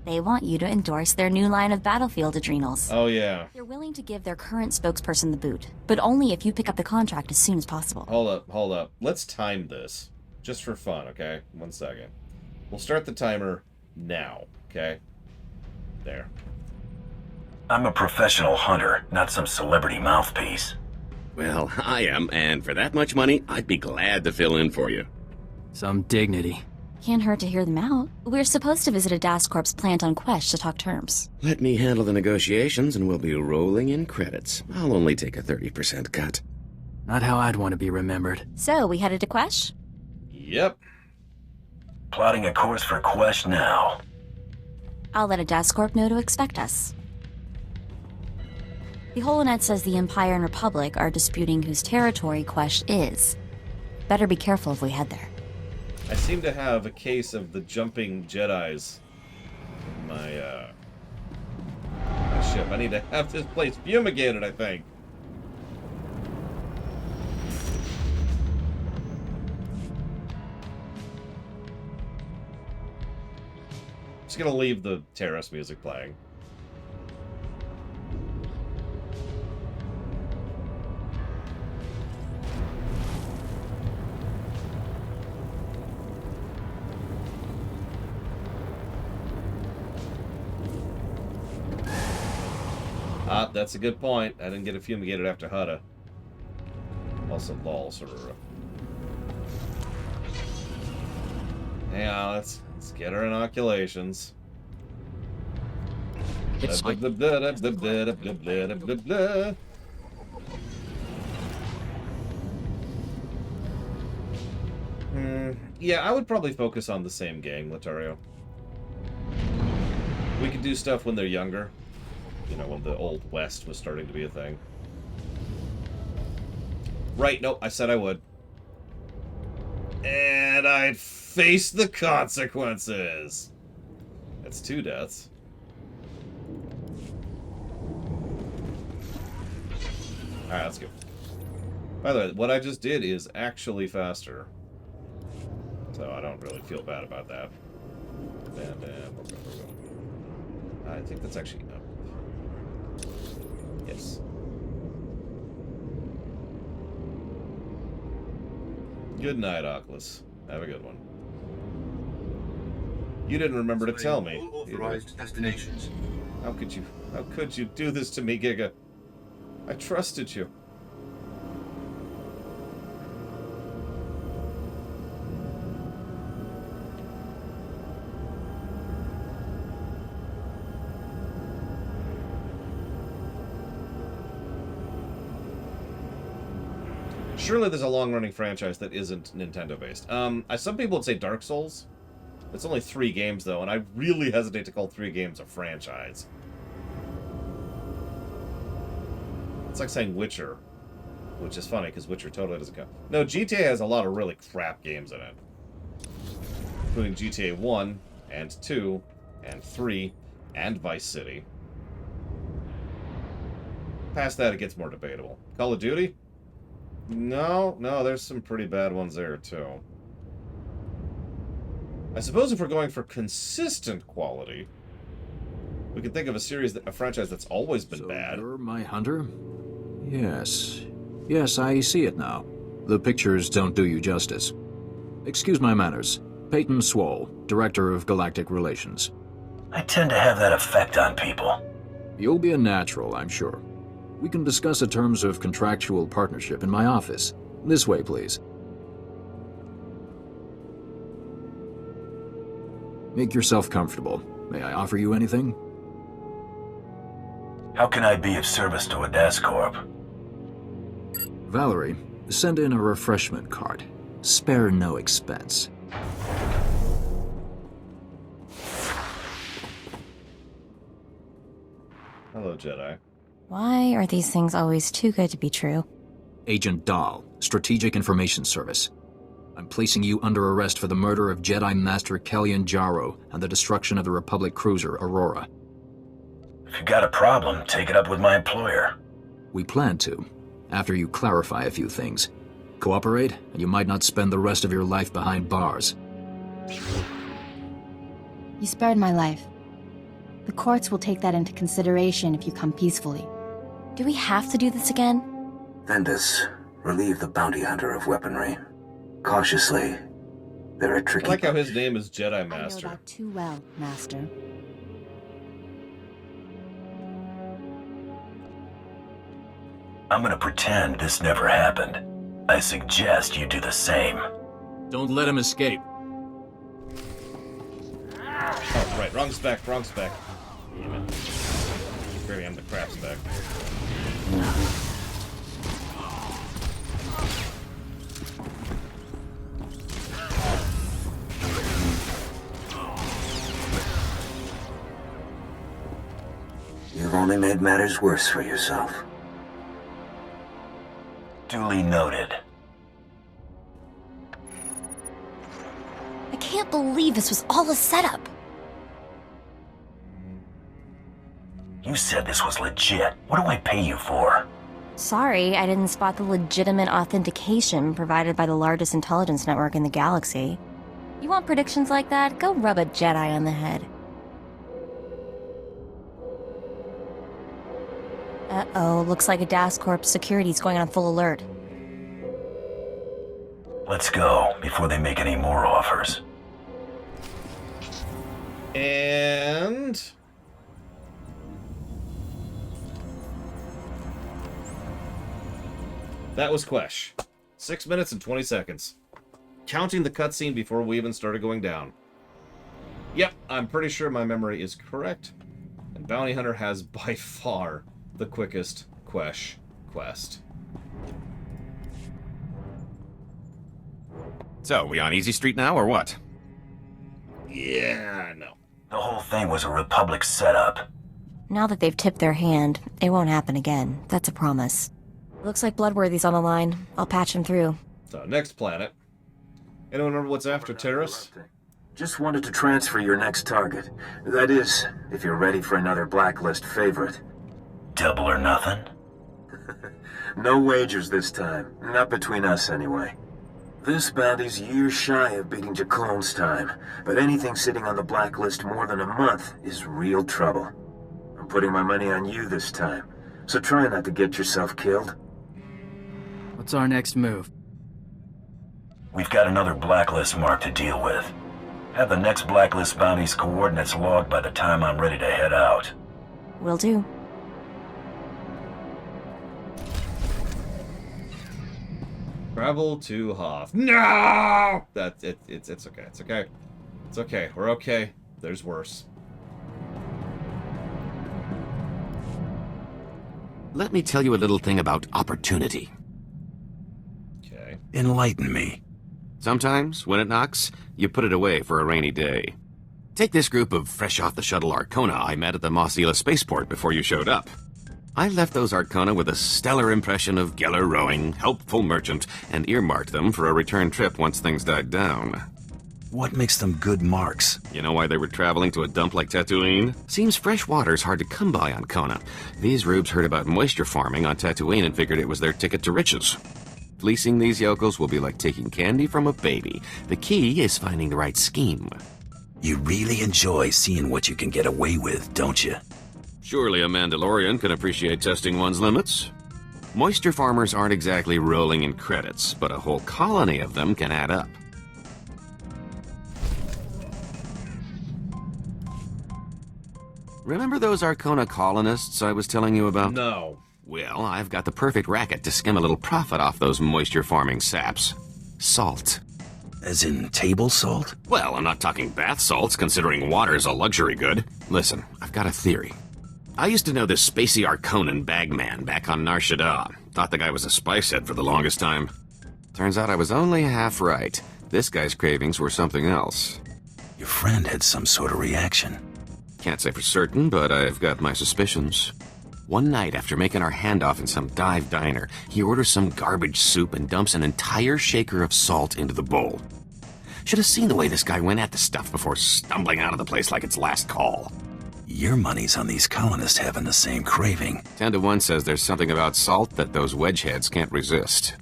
They want you to endorse their new line of battlefield adrenals. Oh, yeah. They're willing to give their current spokesperson the boot, but only if you pick up the contract as soon as possible. Hold up. Let's time this. Just for fun, okay? 1 second. We'll start the timer now, okay? There. I'm a professional hunter, not some celebrity mouthpiece. Well, I am, and for that much money, I'd be glad to fill in for you. Some dignity. Can't hurt to hear them out. We're supposed to visit a DAS Corp's plant on Quesh to talk terms. Let me handle the negotiations and we'll be rolling in credits. I'll only take a 30% cut. Not how I'd want to be remembered. So, we headed to Quesh? Yep. Plotting a course for Quesh now. I'll let a DAS Corp know to expect us. The Holonet says the Empire and Republic are disputing whose territory Quesh is. Better be careful if we head there. I seem to have a case of the jumping Jedis in my ship. I need to have this place fumigated, I think. Just gonna leave the Terrace music playing. Ah, that's a good point. I didn't get it fumigated after Hutta. Also, lol, sort of. Yeah, let's get our inoculations. It's blah, blah, blah, blah, blah, blah, blah, blah, blah, blah. Yeah, I would probably focus on the same gang, Latario. We could do stuff when they're younger. You know, when the Old West was starting to be a thing. Right, nope, I said I would. And I'd face the consequences. That's 2 deaths. Alright, let's go. By the way, what I just did is actually faster. So I don't really feel bad about that. And I think that's actually up. Yes. Good night, Oculus. Have a good one. You didn't remember to tell me. All authorized destinations. How could you do this to me, Giga? I trusted you. Surely there's a long-running franchise that isn't Nintendo-based. Some people would say Dark Souls. It's only 3 games, though, and I really hesitate to call 3 games a franchise. It's like saying Witcher, which is funny, because Witcher totally doesn't count. No, GTA has a lot of really crap games in it. Including GTA 1, and 2, and 3, and Vice City. Past that, it gets more debatable. Call of Duty? No, there's some pretty bad ones there, too. I suppose if we're going for consistent quality, we can think of a franchise that's always been bad. You're my hunter? Yes. Yes, I see it now. The pictures don't do you justice. Excuse my manners. Peyton Swall, Director of Galactic Relations. I tend to have that effect on people. You'll be a natural, I'm sure. We can discuss the terms of contractual partnership in my office. This way, please. Make yourself comfortable. May I offer you anything? How can I be of service to a desk corp? Valerie, send in a refreshment cart. Spare no expense. Hello, Jedi. Why are these things always too good to be true? Agent Dahl, Strategic Information Service. I'm placing you under arrest for the murder of Jedi Master Kellyan Jarro and the destruction of the Republic cruiser Aurora. If you got a problem, take it up with my employer. We plan to, after you clarify a few things. Cooperate, and you might not spend the rest of your life behind bars. You spared my life. The courts will take that into consideration if you come peacefully. Do we have to do this again? Vendus, relieve the bounty hunter of weaponry. Cautiously. They're a tricky... I like how his name is Jedi Master. I know that too well, Master. I'm gonna pretend this never happened. I suggest you do the same. Don't let him escape. Oh, right. Wrong spec. Damn it. Here I am, the crap spec. You've only made matters worse for yourself. Duly noted. I can't believe this was all a setup. You said this was legit. What do I pay you for? Sorry, I didn't spot the legitimate authentication provided by the largest intelligence network in the galaxy. You want predictions like that? Go rub a Jedi on the head. Uh-oh, looks like a DAS Corp security's going on full alert. Let's go, before they make any more offers. And... that was Quesh. 6 minutes and 20 seconds. Counting the cutscene before we even started going down. Yep, I'm pretty sure my memory is correct. And Bounty Hunter has by far the quickest Quesh quest. So, we on Easy Street now, or what? Yeah, no. The whole thing was a Republic setup. Now that they've tipped their hand, it won't happen again. That's a promise. Looks like Bloodworthy's on the line. I'll patch him through. So, next planet. Anyone remember what's after Terrace? Just wanted to transfer your next target. That is, if you're ready for another blacklist favorite. Double or nothing? No wagers this time. Not between us, anyway. This bounty's years shy of beating Jacon's time, but anything sitting on the blacklist more than a month is real trouble. I'm putting my money on you this time, so try not to get yourself killed. What's our next move? We've got another blacklist mark to deal with. Have the next blacklist bounty's coordinates logged by the time I'm ready to head out. Will do. Travel to Hoth. No! That's it. It's okay. It's okay. It's okay. We're okay. There's worse. Let me tell you a little thing about opportunity. Okay. Enlighten me. Sometimes, when it knocks, you put it away for a rainy day. Take this group of fresh-off-the-shuttle Arcona I met at the Mossila spaceport before you showed up. I left those Arcona with a stellar impression of Geller rowing, helpful merchant, and earmarked them for a return trip once things died down. What makes them good marks? You know why they were traveling to a dump like Tatooine? Seems fresh water's hard to come by on Kona. These rubes heard about moisture farming on Tatooine and figured it was their ticket to riches. Fleecing these yokels will be like taking candy from a baby. The key is finding the right scheme. You really enjoy seeing what you can get away with, don't you? Surely a Mandalorian can appreciate testing one's limits. Moisture farmers aren't exactly rolling in credits, but a whole colony of them can add up. Remember those Arcona colonists I was telling you about? No. Well, I've got the perfect racket to skim a little profit off those moisture farming saps. Salt. As in table salt? Well, I'm not talking bath salts, considering water's a luxury good. Listen, I've got a theory. I used to know this spacey Arconan bagman back on Nar Shaddaa. Thought the guy was a spice head for the longest time. Turns out I was only half right. This guy's cravings were something else. Your friend had some sort of reaction. Can't say for certain, but I've got my suspicions. One night after making our handoff in some dive diner, he orders some garbage soup and dumps an entire shaker of salt into the bowl. Should have seen the way this guy went at the stuff before stumbling out of the place like it's last call. Your money's on these colonists having the same craving. 10 to 1 says there's something about salt that those wedgeheads can't resist.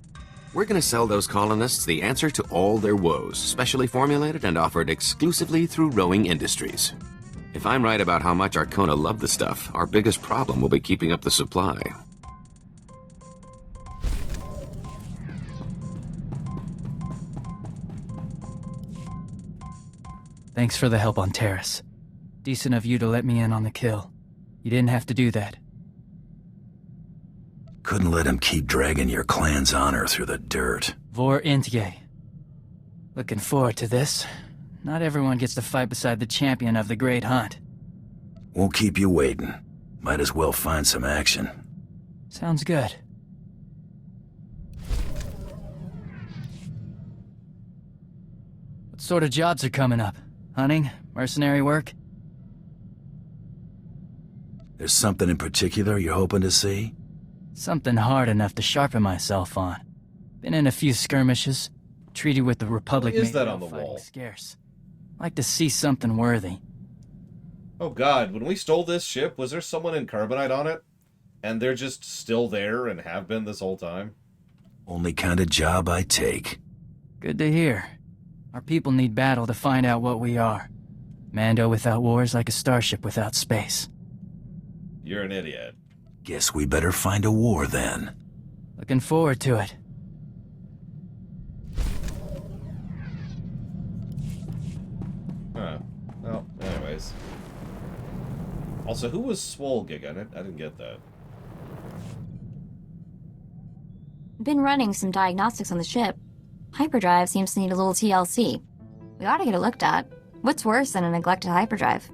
We're gonna sell those colonists the answer to all their woes, specially formulated and offered exclusively through Rowing Industries. If I'm right about how much Arcona love the stuff, our biggest problem will be keeping up the supply. Thanks for the help on Terrace. Decent of you to let me in on the kill. You didn't have to do that. Couldn't let him keep dragging your clan's honor through the dirt. Vor Intye. Looking forward to this. Not everyone gets to fight beside the champion of the Great Hunt. Won't keep you waiting. Might as well find some action. Sounds good. What sort of jobs are coming up? Hunting? Mercenary work? There's something in particular you're hoping to see? Something hard enough to sharpen myself on. Been in a few skirmishes. Treaty with the Republic What is made that on the fighting wall? Scarce. Like to see something worthy. Oh god, when we stole this ship, was there someone in Carbonite on it? And they're just still there and have been this whole time? Only kind of job I take. Good to hear. Our people need battle to find out what we are. Mando without war is like a starship without space. You're an idiot. Guess we better find a war then. Looking forward to it. Huh. Well, anyways. Also, who was Swolgig? I didn't get that. Been running some diagnostics on the ship. Hyperdrive seems to need a little TLC. We ought to get it looked at. What's worse than a neglected hyperdrive?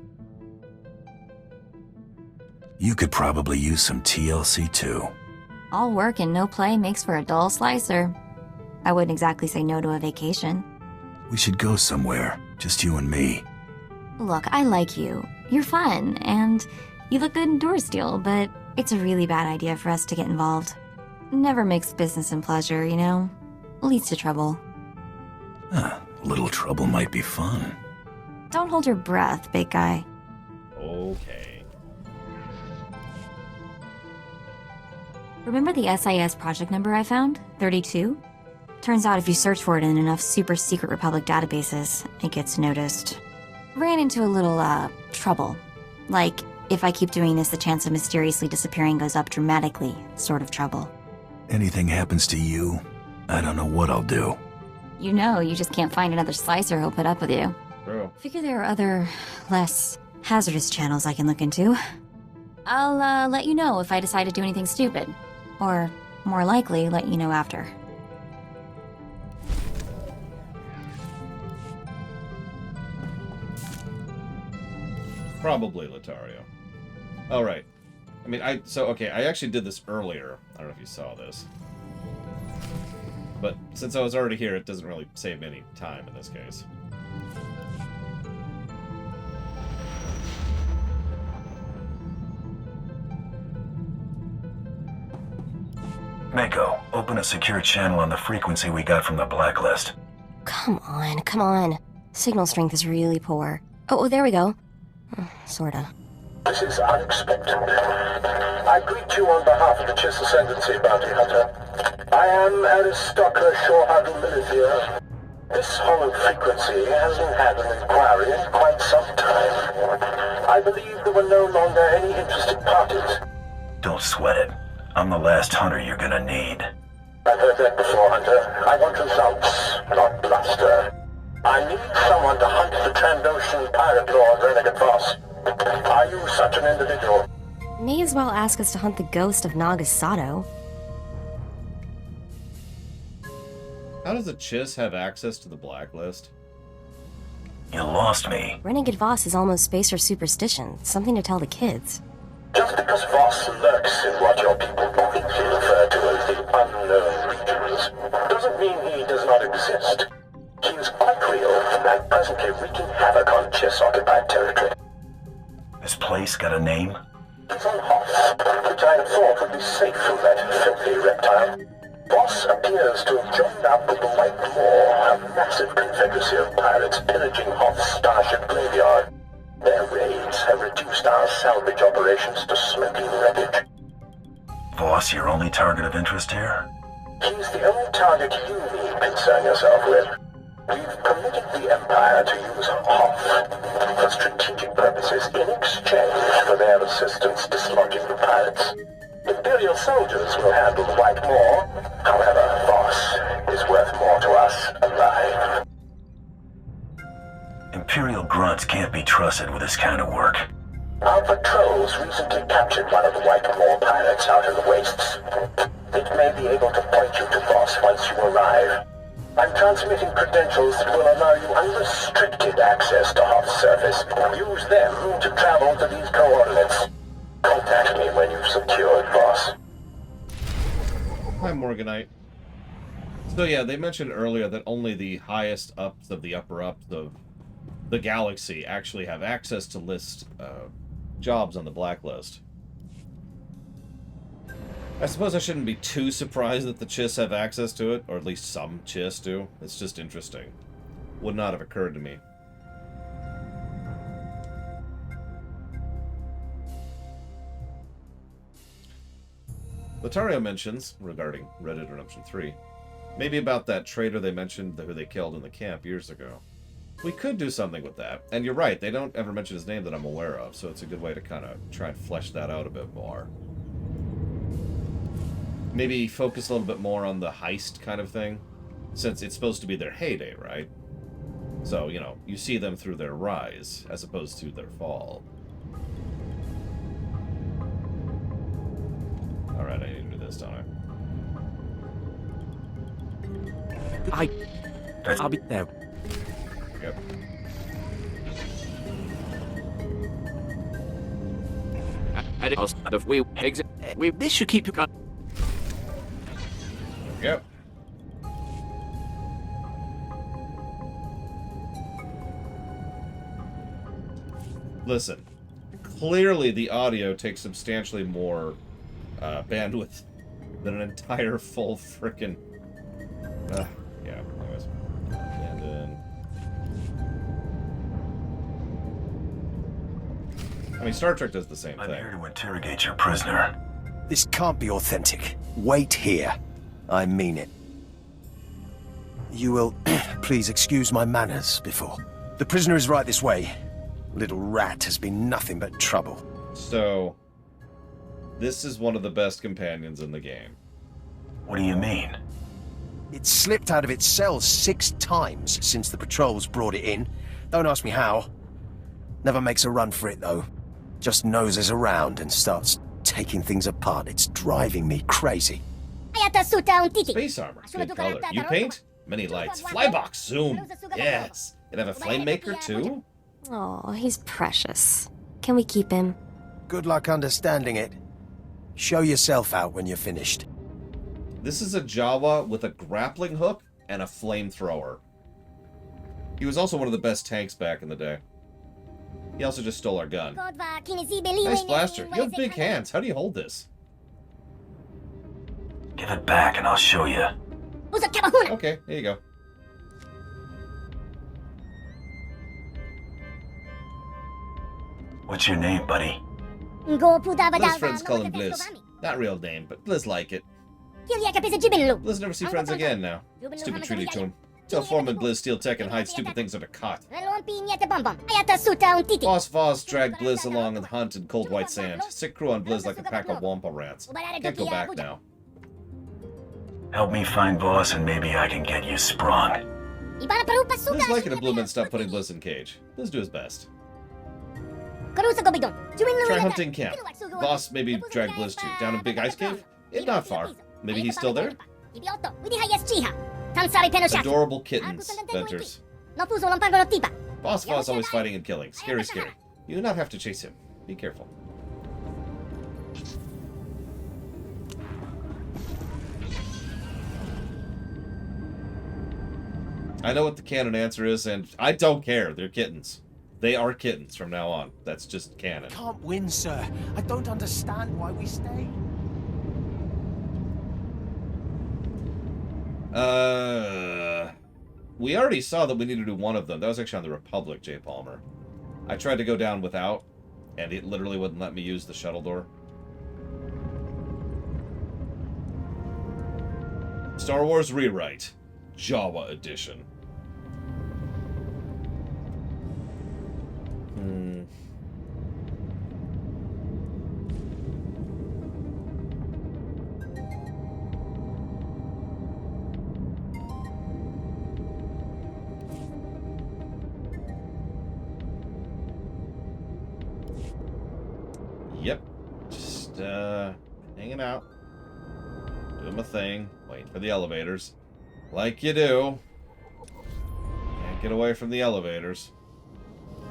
You could probably use some TLC too. All work and no play makes for a dull slicer. I wouldn't exactly say no to a vacation. We should go somewhere, just you and me. Look, I like you. You're fun, and you look good in door steel, but it's a really bad idea for us to get involved. Never mix business and pleasure, you know? Leads to trouble. A little trouble might be fun. Don't hold your breath, big guy. Okay. Remember the SIS project number I found? 32? Turns out if you search for it in enough super secret Republic databases, it gets noticed. Ran into a little, trouble. Like, if I keep doing this, the chance of mysteriously disappearing goes up dramatically, sort of trouble. Anything happens to you, I don't know what I'll do. You know, you just can't find another slicer who'll put up with you. True. Figure there are other, less hazardous channels I can look into. I'll, let you know if I decide to do anything stupid. Or, more likely, let you know after. Probably Latario. Oh, right. I mean, I actually did this earlier. I don't know if you saw this. But since I was already here, it doesn't really save any time in this case. Mako, open a secure channel on the frequency we got from the blacklist. Come on. Signal strength is really poor. Oh, there we go. Sorta. This is unexpected. I greet you on behalf of the Chiss Ascendancy, Bounty Hunter. I am Aristocker Shorehard Milithier. This hollow frequency hasn't had an inquiry in quite some time. I believe there were no longer any interested parties. Don't sweat it. I'm the last hunter you're gonna need. I've heard that before, Hunter. I want results, not bluster. I need someone to hunt the Trandoshan pirate lord Renegade Voss. Are you such an individual? May as well ask us to hunt the ghost of Nagasado. How does the Chiss have access to the blacklist? You lost me. Renegade Voss is almost spacer superstition. Something to tell the kids. Just because Voss lurks in what your people quickly refer to as the unknown regions, doesn't mean he does not exist. He is quite real and presently wreaking havoc on Chiss-occupied territory. This place got a name? It's on Hoth, which I had thought would be safe from that filthy reptile. Voss appears to have joined up with the White Maw, a massive confederacy of pirates pillaging Hoth's starship graveyard. Their raids have reduced our salvage operations to smoking wreckage. Voss, your only target of interest here? He's the only target you need concern yourself with. We've permitted the Empire to use Hoth for strategic purposes in exchange for their assistance dislodging the pirates. Imperial soldiers will handle the White Maw. However, Voss is worth more to us alive. Imperial grunts can't be trusted with this kind of work. Our patrols recently captured one of the White Maw pirates out in the wastes. It may be able to point you to Voss once you arrive. I'm transmitting credentials that will allow you unrestricted access to Hoth's surface. Use them to travel to these coordinates. Contact me when you've secured Voss. Hi, Morganite. So yeah, they mentioned earlier that only the highest ups of the upper ups of the galaxy actually have access to list jobs on the blacklist. I suppose I shouldn't be too surprised that the Chiss have access to it, or at least some Chiss do. It's just interesting. Would not have occurred to me. Latario mentions, regarding Red Dead Redemption 3, maybe about that traitor they mentioned who they killed in the camp years ago. We could do something with that. And you're right, they don't ever mention his name that I'm aware of, so it's a good way to kind of try and flesh that out a bit more. Maybe focus a little bit more on the heist kind of thing, since it's supposed to be their heyday, right? So, you know, you see them through their rise, as opposed to their fall. Alright, I need to do this, don't I? I'll be there. Yep. This should keep you going. Yep. Listen, clearly the audio takes substantially more bandwidth than an entire full frickin'... yeah, anyways. Abandon. I mean, Star Trek does the same I'm thing. here to interrogate your prisoner. This can't be authentic. Wait here. I mean it. You will please excuse my manners before. The prisoner is right this way. Little rat has been nothing but trouble. So, this is one of the best companions in the game. What do you mean? It slipped out of its cell 6 times since the patrols brought it in. Don't ask me how. Never makes a run for it, though. Just noses around and starts taking things apart. It's driving me crazy. Space armor. Good color. You paint? Many lights. Flybox. Zoom. Yes. It have a flame maker, too? Oh, he's precious. Can we keep him? Good luck understanding it. Show yourself out when you're finished. This is a Jawa with a grappling hook and a flamethrower. He was also one of the best tanks back in the day. He also just stole our gun. Nice blaster. You have big hands. How do you hold this? Give it back and I'll show you. Okay, here you go. What's your name, buddy? Blizz friends call him Blizz. Not real name, but Blizz like it. Blizz never see friends again now. Stupid treaty to him. Tell Foreman Blizz steal tech and hide stupid things under cot. Boss Voss dragged Blizz along and hunt in cold white sand. Sick crew on Blizz like a pack of wampa rats. Can't go back now. Help me find Boss and maybe I can get you sprung. Blizz like it if Blue Men stop putting Blizz in cage. Blizz do his best. Try hunting camp. Boss maybe drag Blizz to. Down in Big Ice Cave? It's not far. Maybe he's still there? Adorable kittens, Venters. Boss Voss always fighting and killing. Scary, scary. You do not have to chase him. Be careful. I know what the canon answer is, and I don't care. They're kittens. They are kittens from now on. That's just canon. Can't win, sir. I don't understand why we stay. We already saw that we needed to do one of them. That was actually on the Republic, J. Palmer. I tried to go down without, and it literally wouldn't let me use the shuttle door. Star Wars Rewrite. Jawa Edition. Yep. Just, hanging out. Doing my thing. Waiting for the elevators. Like you do. Can't get away from the elevators.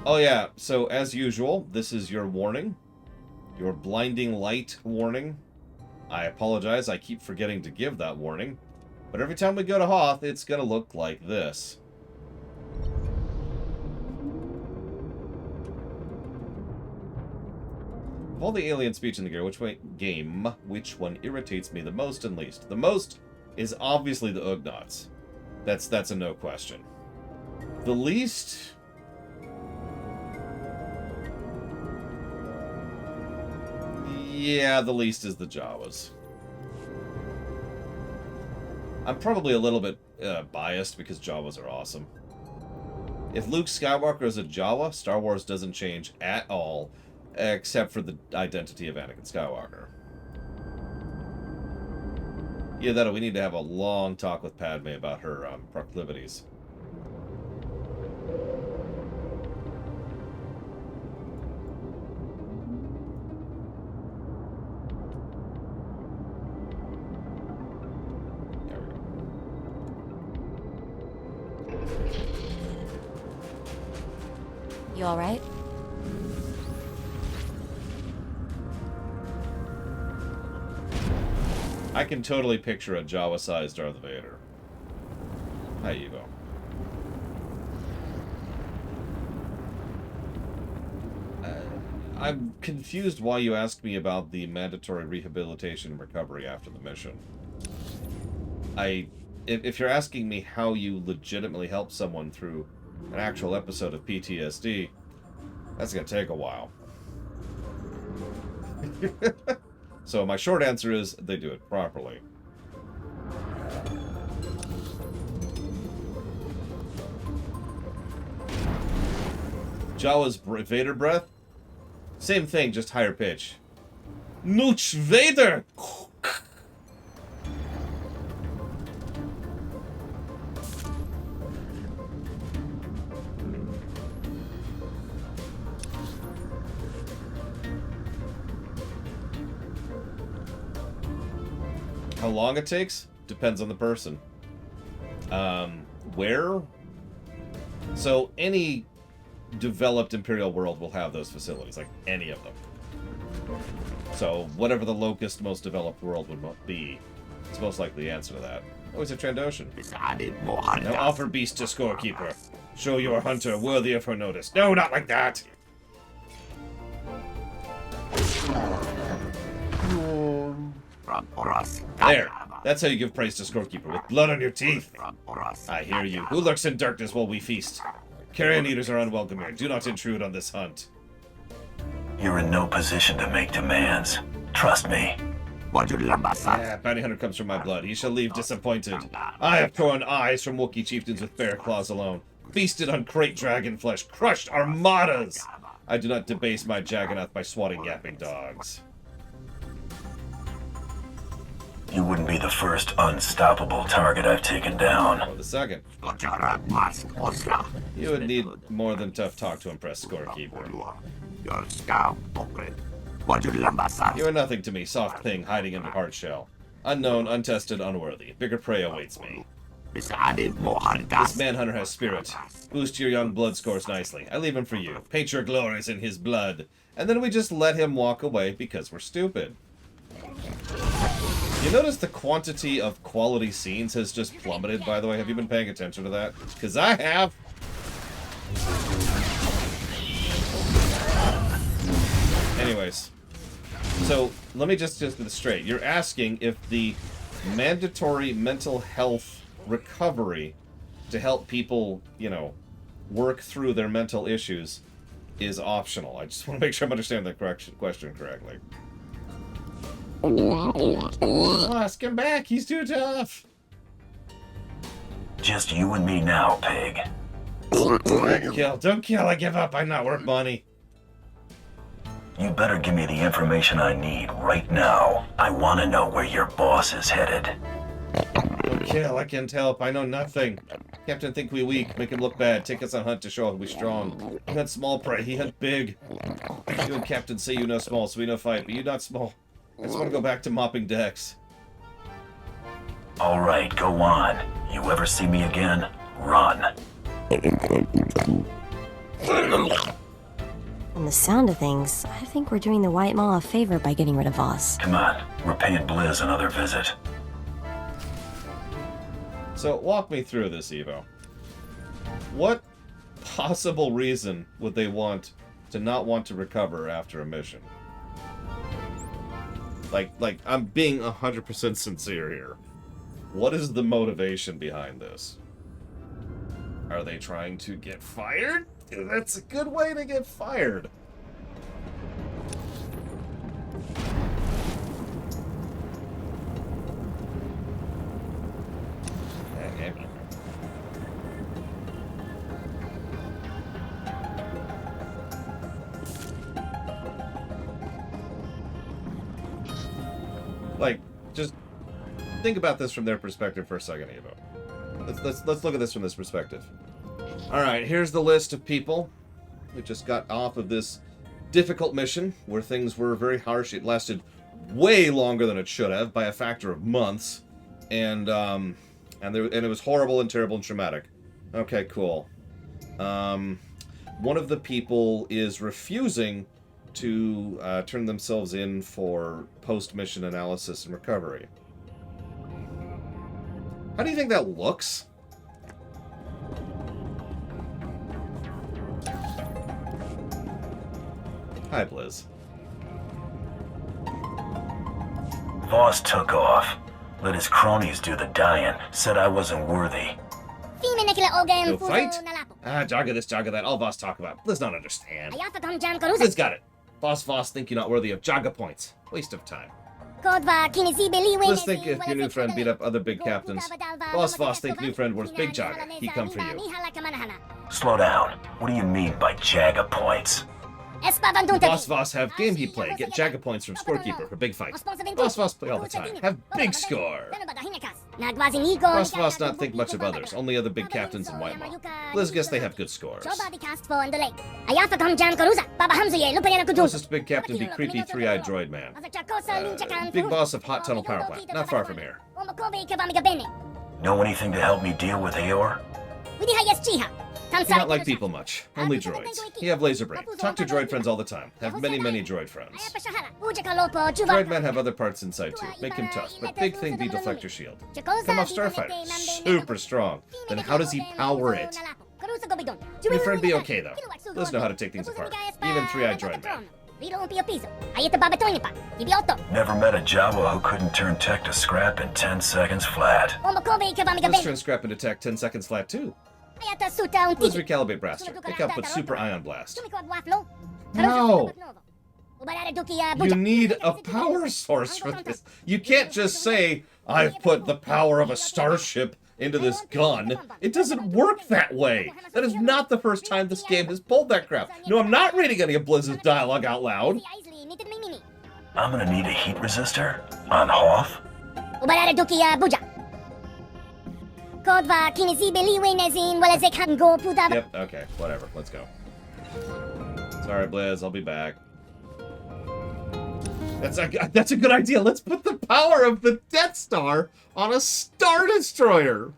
Oh yeah, so as usual, this is your warning. Your blinding light warning. I apologize, I keep forgetting to give that warning. But every time we go to Hoth, it's gonna look like this. Of all the alien speech in the game, which one irritates me the most and least? The most is obviously the Ugnaughts. That's a no question. The least... yeah, the least is the Jawas. I'm probably a little bit biased because Jawas are awesome. If Luke Skywalker is a Jawa, Star Wars doesn't change at all, except for the identity of Anakin Skywalker. Yeah, that we need to have a long talk with Padme about her proclivities. There we go. You all right? I can totally picture a Jawa-sized Darth Vader. Hi, Evo. I'm confused why you asked me about the mandatory rehabilitation and recovery after the mission. If you're asking me how you legitimately help someone through an actual episode of PTSD, that's gonna take a while. So my short answer is they do it properly. Jawa's Vader breath? Same thing, just higher pitch. Nooch Vader! How long it takes? Depends on the person. Where? So any developed Imperial world will have those facilities, like any of them. So whatever the locust most developed world would be, it's most likely the answer to that. Oh, it's a Trandoshan. Now offer beast to scorekeeper. Show your hunter worthy of her notice. No, not like that! There. That's how you give praise to scorekeeper, with blood on your teeth. I hear you. Who lurks in darkness while we feast? Carrion eaters are unwelcome here. Do not intrude on this hunt. You're in no position to make demands. Trust me. Yeah, bounty hunter comes from my blood. He shall leave disappointed. I have torn eyes from Wookiee chieftains with bare claws alone. Feasted on crate dragon flesh. Crushed armadas. I do not debase my Jagannath by swatting yapping dogs. You wouldn't be the first unstoppable target I've taken down. Or the second. You would need more than tough talk to impress scorekeeper. You are nothing to me, soft thing hiding in the hard shell. Unknown, untested, unworthy. Bigger prey awaits me. This manhunter has spirit. Boost your young blood scores nicely. I leave him for you. Paint your glories in his blood. And then we just let him walk away because we're stupid. You notice the quantity of quality scenes has just plummeted, by the way? Have you been paying attention to that? Because I have. Anyways. So, let me just get this straight. You're asking if the mandatory mental health recovery to help people, you know, work through their mental issues is optional. I just want to make sure I'm understanding the question correctly. Ask him back, he's too tough. Just you and me now, pig. Don't kill, I give up, I'm not worth money. You better give me the information I need right now. I want to know where your boss is headed. Don't kill, I can't help, I know nothing. Captain think we weak, make him look bad, take us on hunt to show we strong. You hunt small prey, he hunt big. You and Captain say you know small, so we know fight, but you not small. I just want to go back to mopping decks. All right, go on. You ever see me again, run. From the sound of things, I think we're doing the White Maw a favor by getting rid of Voss. Come on, we're paying Blizz another visit. So, walk me through this, Evo. What possible reason would they want to not want to recover after a mission? Like, I'm being 100% sincere here. What is the motivation behind this? Are they trying to get fired? That's a good way to get fired. Like, just think about this from their perspective for a second, Evo. Let's look at this from this perspective. Alright, here's the list of people who just got off of this difficult mission where things were very harsh. It lasted way longer than it should have by a factor of months. And it was horrible and terrible and traumatic. Okay, cool. One of the people is refusing to turn themselves in for post-mission analysis and recovery. How do you think that looks? Hi, Blizz. Voss took off. Let his cronies do the dying. Said I wasn't worthy. No fight? Ah, jogga this, jogga that. All Voss talk about. Blizz not understand. Blizz got it. Boss Voss think you're not worthy of Jaga points. Waste of time. Blizz think if your new friend beat up other big captains. Boss Voss think new friend was big Jaga. He come for you. Slow down. What do you mean by Jaga points? Boss Voss have game he play. Get Jaga points from scorekeeper for big fights. Boss Voss play all the time. Have big score. Boss Voss not think much of others. Only other big captains and White Maw. Blizz guess they have good scores. Closest big captain be creepy three-eyed droid man. Big boss of hot tunnel power plant. Not far from here. Know anything to help me deal with Aor? He not like people much. Only droids. He have laser brain. Talk to droid friends all the time. Have many, many droid friends. Droid men have other parts inside too. Make him tough, but big thing be deflector shield. Come off starfighter. Super strong. Then how does he power it? New friend be okay though. Blizz know how to take things apart. Even three-eyed droid man. Never met a Jawa who couldn't turn tech to scrap in 10 seconds flat. Blizz turn scrap into tech 10 seconds flat too. Blizz recalibrate blaster. Pick up with super ion blast. No! You need a power source for this. You can't just say, I've put the power of a starship into this gun. It doesn't work that way. That is not the first time this game has pulled that crap. No, I'm not reading any of Blizz's dialogue out loud. I'm gonna need a heat resistor on Hoth. Yep, okay, whatever. Let's go. Sorry, Blizz, I'll be back. That's a good idea. Let's put the power of the Death Star on a Star Destroyer.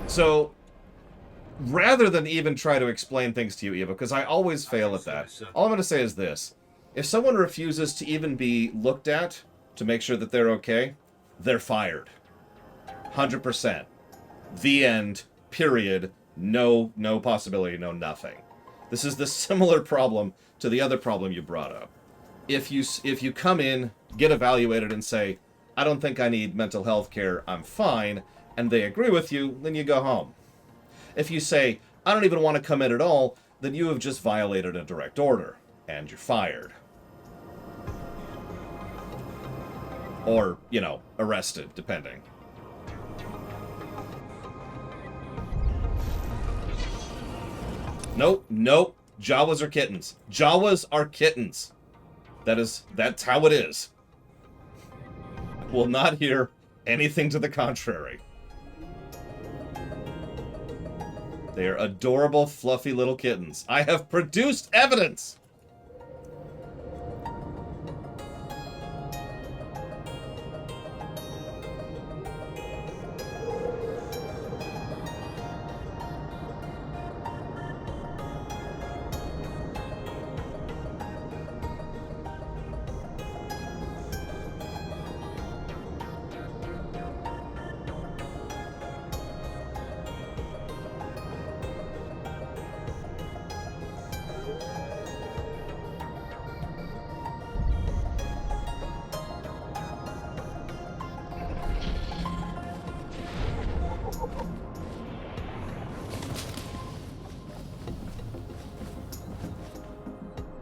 So, rather than even try to explain things to you, Eva, because I always fail at that, all I'm going to say is this. If someone refuses to even be looked at to make sure that they're okay, they're fired. 100%. The end. Period. No possibility, no nothing. This is the similar problem to the other problem you brought up. If you come in, get evaluated, and say, I don't think I need mental health care, I'm fine, and they agree with you, then you go home. If you say, I don't even want to come in at all, then you have just violated a direct order, and you're fired. Or, you know, arrested, depending. Nope. Jawas are kittens. Jawas are kittens. That's how it is. Will not hear anything to the contrary. They are adorable, fluffy little kittens. I have produced evidence!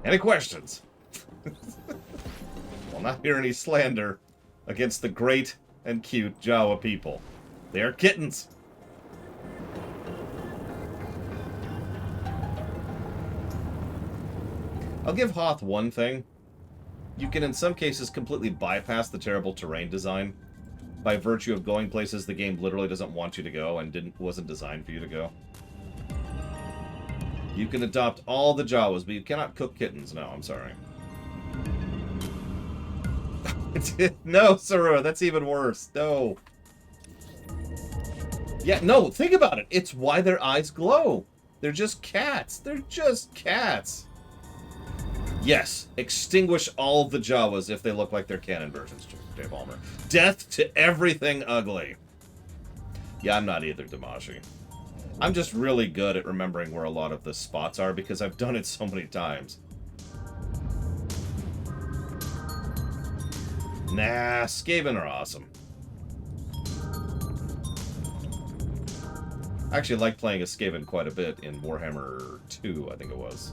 Any questions? Will not hear any slander against the great and cute Jawa people. They are kittens. I'll give Hoth one thing. You can in some cases completely bypass the terrible terrain design by virtue of going places the game literally doesn't want you to go and wasn't designed for you to go. You can adopt all the Jawas, but you cannot cook kittens. No, I'm sorry. No, Sarura, that's even worse. No. Yeah, no, think about it. It's why their eyes glow. They're just cats. They're just cats. Yes, extinguish all of the Jawas if they look like their canon versions, Dave Ballmer. Death to everything ugly. Yeah, I'm not either, Damashi. I'm just really good at remembering where a lot of the spots are because I've done it so many times. Nah, Skaven are awesome. I actually like playing as Skaven quite a bit in Warhammer 2, I think it was.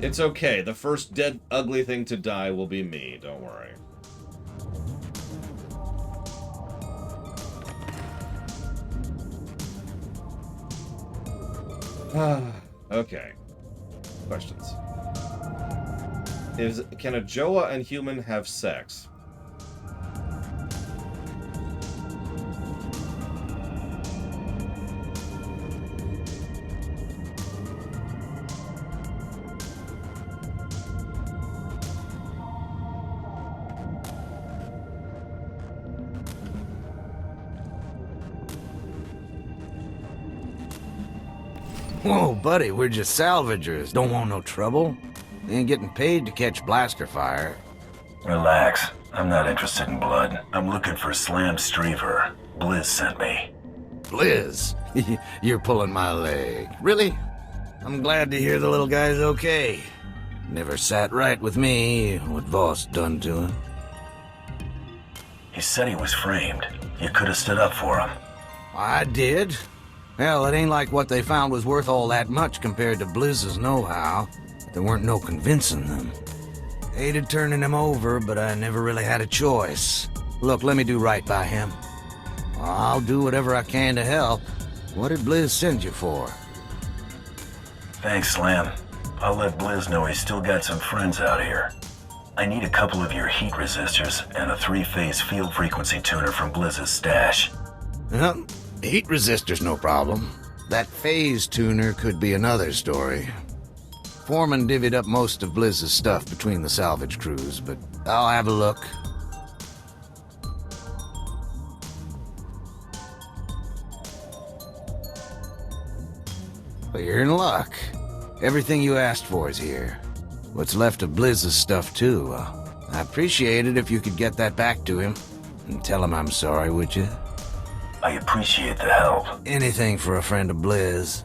It's okay. The first dead, ugly thing to die will be me. Don't worry. Okay. Questions. Can a Joa and human have sex? Whoa, buddy, we're just salvagers. Don't want no trouble. Ain't getting paid to catch blaster fire. Relax. I'm not interested in blood. I'm looking for Slam Streaver. Blizz sent me. Blizz? You're pulling my leg. Really? I'm glad to hear the little guy's okay. Never sat right with me, what Voss done to him. He said he was framed. You could have stood up for him. I did. Hell, it ain't like what they found was worth all that much compared to Blizz's know-how. There weren't no convincing them. Hated turning him over, but I never really had a choice. Look, let me do right by him. I'll do whatever I can to help. What did Blizz send you for? Thanks, Slam. I'll let Blizz know he's still got some friends out here. I need a couple of your heat resistors and a 3-phase field frequency tuner from Blizz's stash. Heat resistor's no problem. That phase tuner could be another story. Foreman divvied up most of Blizz's stuff between the salvage crews, but I'll have a look. Well, you're in luck. Everything you asked for is here. What's left of Blizz's stuff, too. I appreciate it if you could get that back to him. And tell him I'm sorry, would you? I appreciate the help. Anything for a friend of Blizz.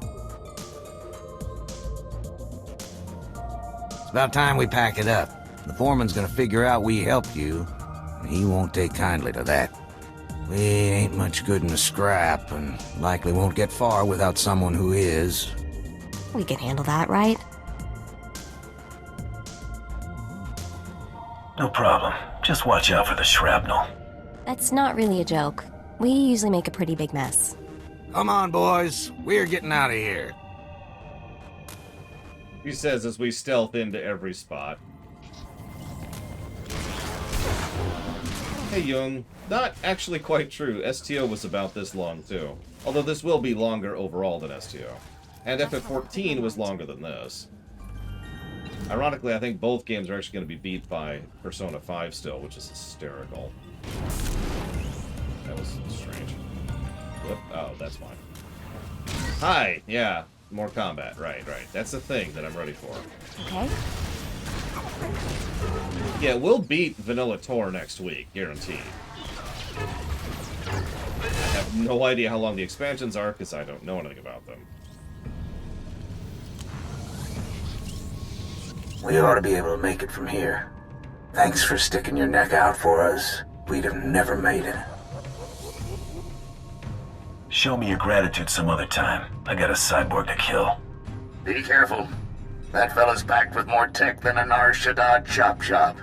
It's about time we pack it up. The foreman's gonna figure out we helped you, and he won't take kindly to that. We ain't much good in a scrap, and likely won't get far without someone who is. We can handle that, right? No problem. Just watch out for the shrapnel. That's not really a joke. We usually make a pretty big mess. Come on, boys. We're getting out of here. He says as we stealth into every spot. Hey, Jung. Not actually quite true. STO was about this long, too. Although this will be longer overall than STO. And FF14 was longer than this. Ironically, I think both games are actually going to be beat by Persona 5 still, which is hysterical. That was strange. Whoop. Oh, that's fine. Hi! Yeah, more combat. Right. That's the thing that I'm ready for. Okay. Yeah, we'll beat Vanilla Tor next week, guaranteed. I have no idea how long the expansions are, because I don't know anything about them. We ought to be able to make it from here. Thanks for sticking your neck out for us. We'd have never made it. Show me your gratitude some other time. I got a cyborg to kill. Be careful. That fella's packed with more tech than an Ar-Shaddad chop shop.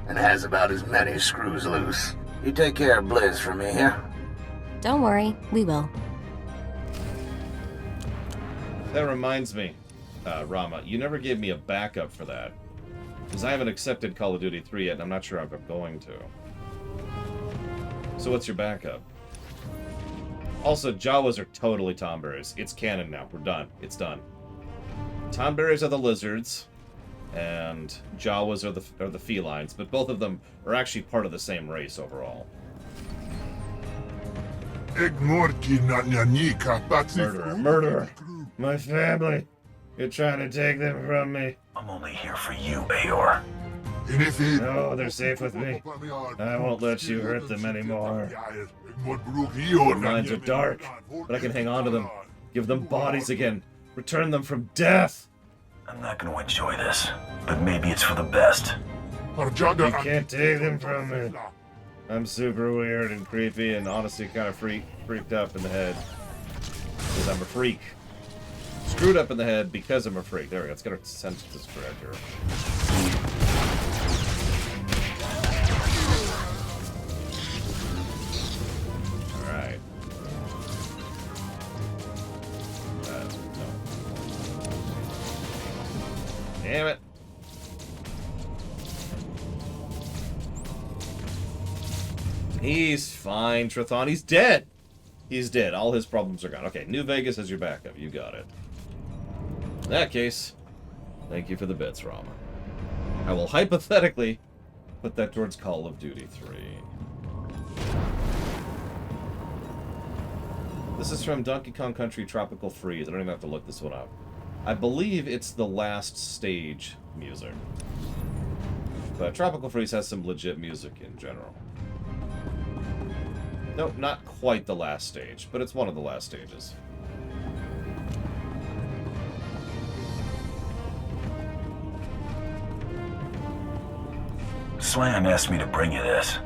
And has about as many screws loose. You take care of Blizz for me, yeah? Don't worry, we will. That reminds me, Rama, you never gave me a backup for that. Because I haven't accepted Call of Duty 3 yet, and I'm not sure if I'm going to. So what's your backup? Also, Jawas are totally tomberries. It's canon now. We're done. It's done. Tomberries are the lizards, and Jawas are the felines, but both of them are actually part of the same race overall. Murderer. My family. You're trying to take them from me. I'm only here for you, Aor. No, they're safe with me. I won't let you hurt them anymore. Their minds are dark, but I can hang on to them. Give them bodies again. Return them from death. I'm not going to enjoy this, but maybe it's for the best. You can't take them from me. I'm super weird and creepy and honestly kind of freaked up in the head. Because I'm a freak. Screwed up in the head because I'm a freak. There we go. Let's get our sentences correct here. Alright. No. Damn it. He's fine, Trithon. He's dead. He's dead. All his problems are gone. Okay, New Vegas has your backup. You got it. In that case, thank you for the bits, Rama. I will hypothetically put that towards Call of Duty 3. This is from Donkey Kong Country Tropical Freeze. I don't even have to look this one up. I believe it's the last stage music. But Tropical Freeze has some legit music in general. Nope, not quite the last stage, but it's one of the last stages. Slam asked me to bring you this.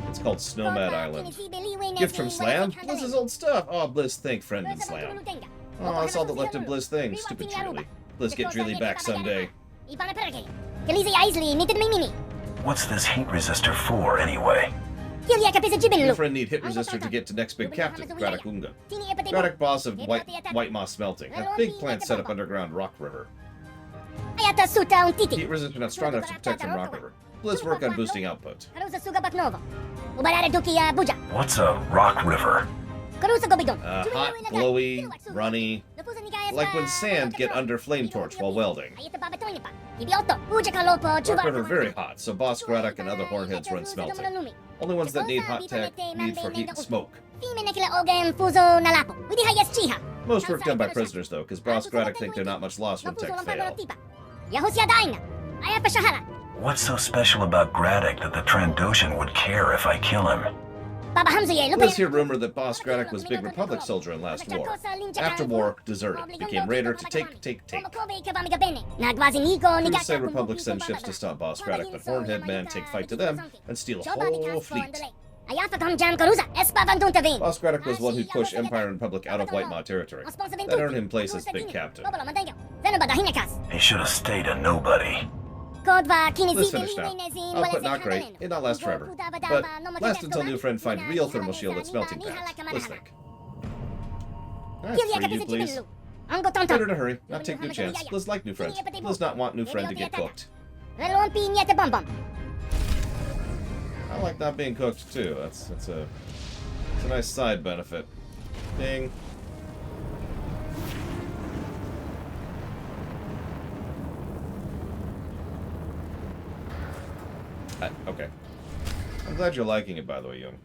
It's called Snowmad Island. Gift from Slam? Blizz's old stuff. Oh, Blizz, thank friend and Slam. Oh, that's all that left of Blizz thing. Stupid Drilly. Blizz, get Drilly back someday. What's this heat resistor for, anyway? Your friend need hit resistor to get to next big captain, Gradak Unga. Gradak boss of White Moss Smelting. Have big plant set up underground Rock River. Heat resistor not strong enough to protect from Rock River. Let's work on boosting output. What's a Rock River? Hot, glowy, runny. Like when sand get under flame torch while welding. Rock River very hot, so Boss Gradak and other hornheads run smelting. Only ones that need hot tech need for heat and smoke. Most work done by prisoners though, because Boss Gradak think they're not much loss when tech fail. What's so special about Gradak that the Trandoshan would care if I kill him? Let's hear rumor that Boss Gradak was big Republic soldier in last war. After war, deserted. Became raider to take. Crews say Republic send ships to stop Boss Gradak, but Hornhead men take fight to them and steal a whole fleet. Boss Gradak was one who'd push Empire and Republic out of White Maw territory. That earned him place as big captain. He should have stayed a nobody. Let's finish now. Output not great. It not last forever. But last until new friend find real thermal shield at smelting pads. Let's think. That's for you, please. Better to hurry, not take new chance. Let's like new friends. Let's not want new friend to get cooked. I like not being cooked too. It's a nice side benefit. Ding. Okay. I'm glad you're liking it, by the way, Jung.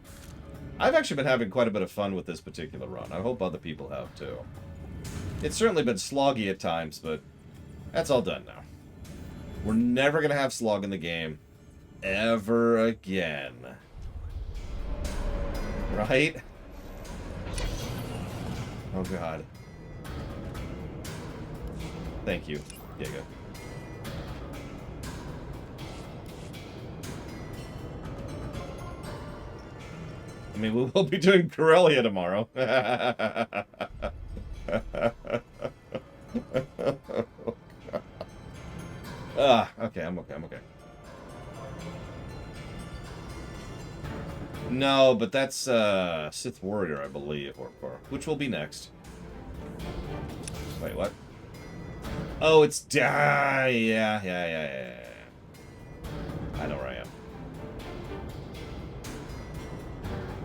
I've actually been having quite a bit of fun with this particular run. I hope other people have, too. It's certainly been sloggy at times, but that's all done now. We're never going to have slog in the game ever again. Right? Oh, God. Thank you, Giga. I mean, we will be doing Corellia tomorrow. Okay, I'm okay. No, but that's Sith Warrior, I believe, or which will be next. Wait, what? Oh, it's yeah. I know where I am.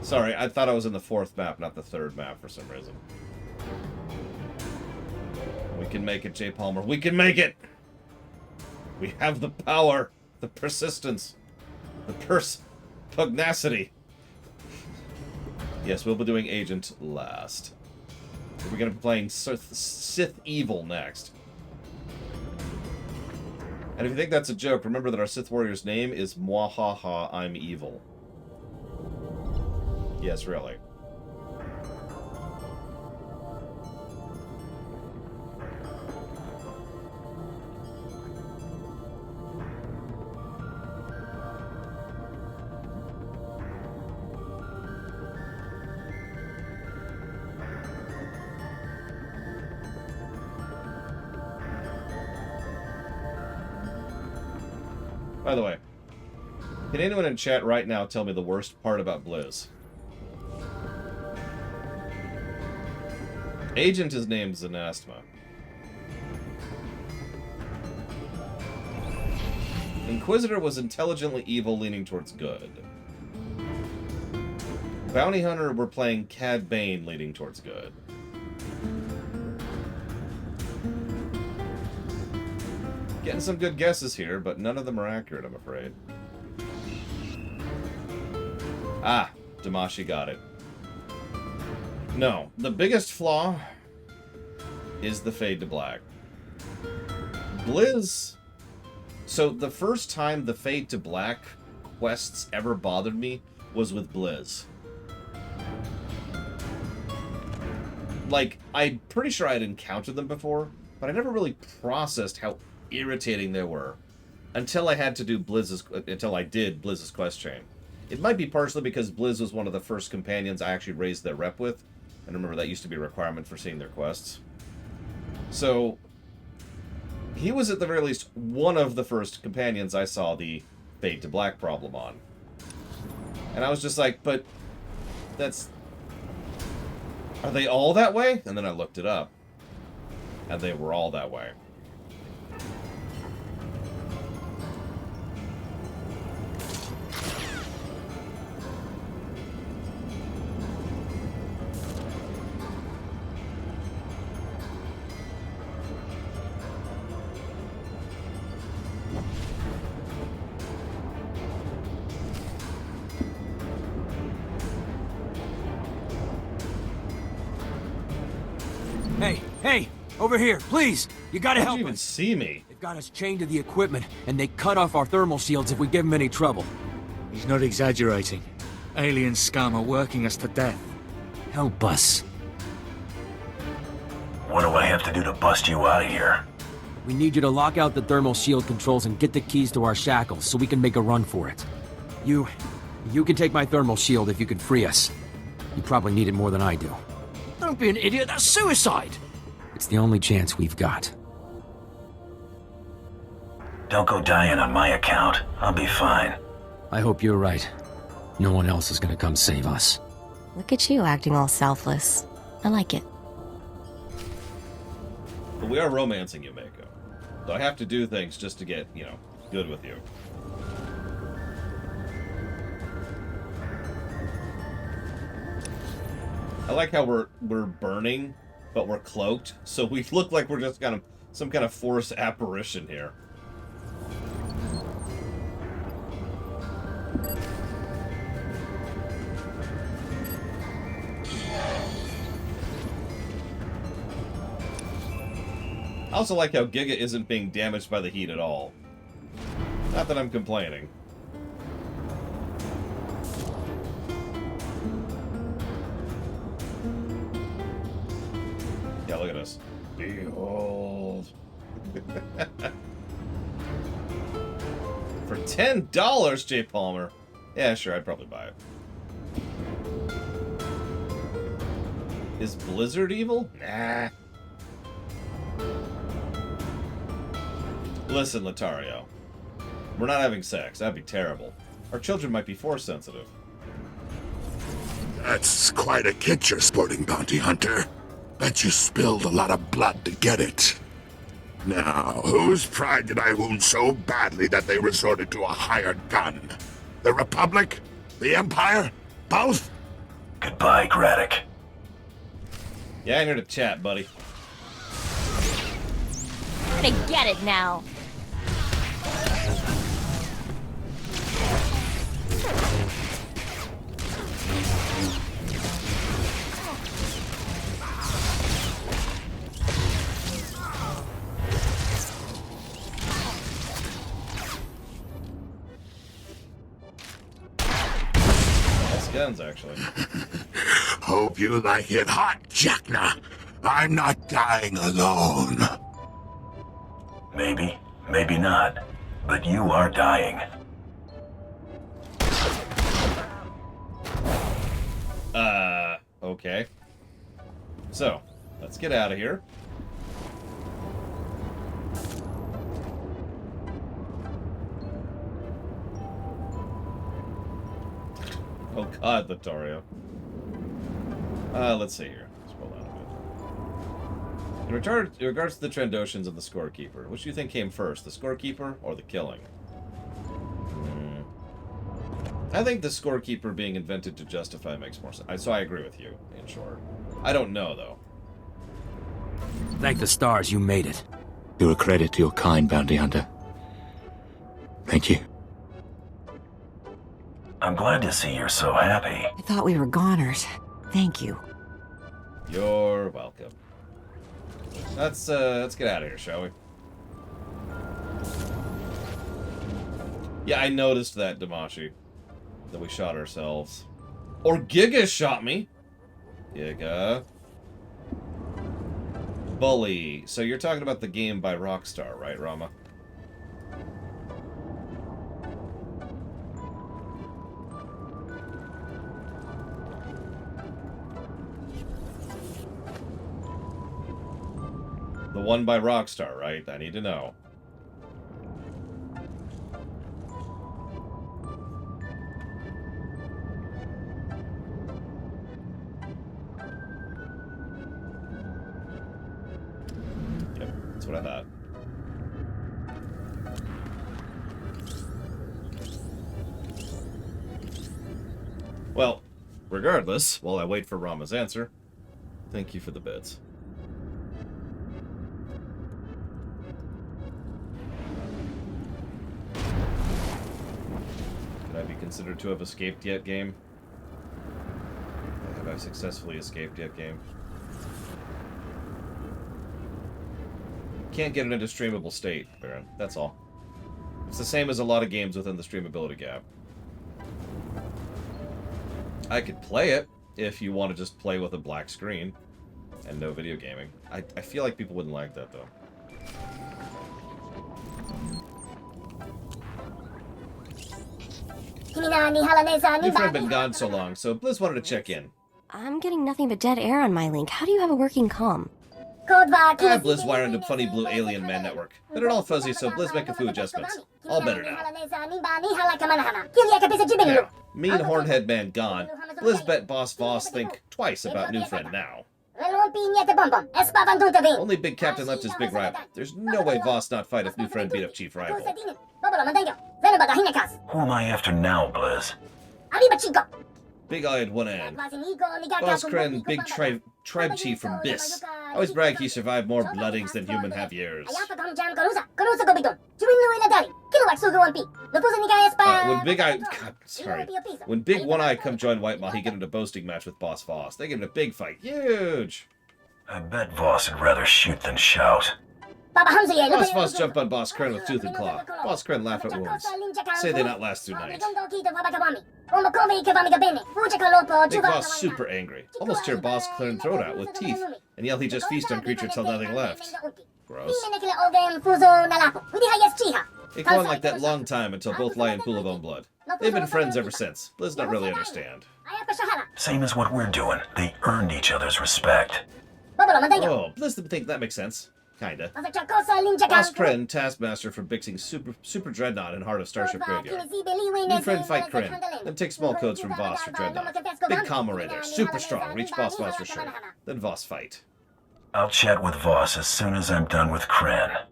Sorry, I thought I was in the 4th map, not the 3rd map for some reason. We can make it, Jay Palmer. We can make it! We have the power, the persistence, the pugnacity. Yes, we'll be doing Agent last. We're going to be playing Sith Evil next. And if you think that's a joke, remember that our Sith Warrior's name is Mwahaha I'm Evil. Yes, really. By the way, can anyone in chat right now tell me the worst part about Blizz? Agent is named Zanastma. Inquisitor was intelligently evil, leaning towards good. Bounty Hunter were playing Cad Bane, leaning towards good. Getting some good guesses here, but none of them are accurate, I'm afraid. Ah, Damashi got it. No, the biggest flaw is the fade to black. Blizz... So, the first time the fade to black quests ever bothered me was with Blizz. Like, I'm pretty sure I'd encountered them before, but I never really processed how irritating they were until I had to do until I did Blizz's quest chain. It might be partially because Blizz was one of the first companions I actually raised their rep with, and remember that used to be a requirement for seeing their quests. So he was at the very least one of the first companions I saw the fade to black problem on, and I was just like, but are they all that way? And then I looked it up, and they were all that way. Hey, over here, please. You gotta help us. How'd you even see me? They've got us chained to the equipment, and they cut off our thermal shields if we give them any trouble. He's not exaggerating. Alien scum are working us to death. Help us. What do I have to do to bust you out of here? We need you to lock out the thermal shield controls and get the keys to our shackles so we can make a run for it. You can take my thermal shield if you can free us. You probably need it more than I do. Don't be an idiot, that's suicide! It's the only chance we've got. Don't go dying on my account. I'll be fine. I hope you're right. No one else is gonna come save us. Look at you acting all selfless. I like it. But we are romancing you, Mako. So I have to do things just to get, good with you. I like how we're burning, but we're cloaked, so we look like we're just kind of some kind of force apparition here. I also like how Giga isn't being damaged by the heat at all. Not that I'm complaining. Yeah, look at us. Behold. For $10, J. Palmer. Yeah, sure, I'd probably buy it. Is Blizzard evil? Nah. Listen, Latario. We're not having sex. That'd be terrible. Our children might be force sensitive. That's quite a kit you're sporting, Bounty Hunter. Bet you spilled a lot of blood to get it. Now, whose pride did I wound so badly that they resorted to a hired gun? The Republic? The Empire? Both? Goodbye, Braddock. Yeah, I'm here to chat, buddy. I'm gonna get it now. dens, actually. Hope you like it hot, Jackna. I'm not dying alone. Maybe, maybe not. But you are dying. Okay. So, let's get out of here. Oh god, Vittorio. Let's see here. Scroll down a bit. In regards to the Trandoshans and the Scorekeeper, which do you think came first, the Scorekeeper or the killing? I think the Scorekeeper being invented to justify makes more sense. So I agree with you, in short. I don't know, though. Thank the stars you made it. You're a credit to your kind, bounty hunter. Thank you. I'm glad to see you're so happy. I thought we were goners. Thank you. You're welcome. Let's get out of here, shall we? Yeah, I noticed that, Damashi. That we shot ourselves. Or Giga shot me! Giga. Bully. So you're talking about the game by Rockstar, right, Rama? The one by Rockstar, right? I need to know. Yep, that's what I thought. Well, regardless, while I wait for Rama's answer, thank you for the bits. Considered to have escaped yet game? Have I successfully escaped yet game? Can't get it into streamable state, Baron. That's all. It's the same as a lot of games within the streamability gap. I could play it if you want to just play with a black screen and no video gaming. I feel like people wouldn't like that, though. Your friend been gone so long, so Blizz wanted to check in. I'm getting nothing but dead air on my link. How do you have a working comm? Blizz wired into funny blue alien man network. But it all fuzzy, so Blizz make a few adjustments. All better now. Yeah. Mean hornhead man gone. Blizz bet Boss Voss think twice about new friend now. Only Big Captain left his big rival. There's no way Voss not fight if new friend beat up chief rival. Who am I after now, Blizz? Big-eyed one end. Boss Kren, big tribe chief from Biss. Always brag he survived more bloodings than human have years. When Big One Eye come join White Maw, he get into a boasting match with Boss Voss. They get in a big fight. Huge! I bet Voss would rather shoot than shout. Boss Voss jumped on Boss Kren with tooth and claw. Boss Kren laughed at wounds. Say they not last through night. Big Boss super angry. Almost tear Boss Kren throat out with teeth, and yell he just feast on creature till nothing left. Gross. It go on like that long time until both lie in pool of own blood. They've been friends ever since. Blizz don't really understand. Same as what we're doing. They earned each other's respect. Oh, Blizz think that makes sense. Kinda. Boss Kren, Taskmaster for Bixing Super Dreadnought in Heart of Starship Graveyard. New friend fight Kren, then take small codes from Voss for Dreadnought. Big combo right there, super strong, reach Boss Voss for sure. Then Voss fight. I'll chat with Voss as soon as I'm done with Kren.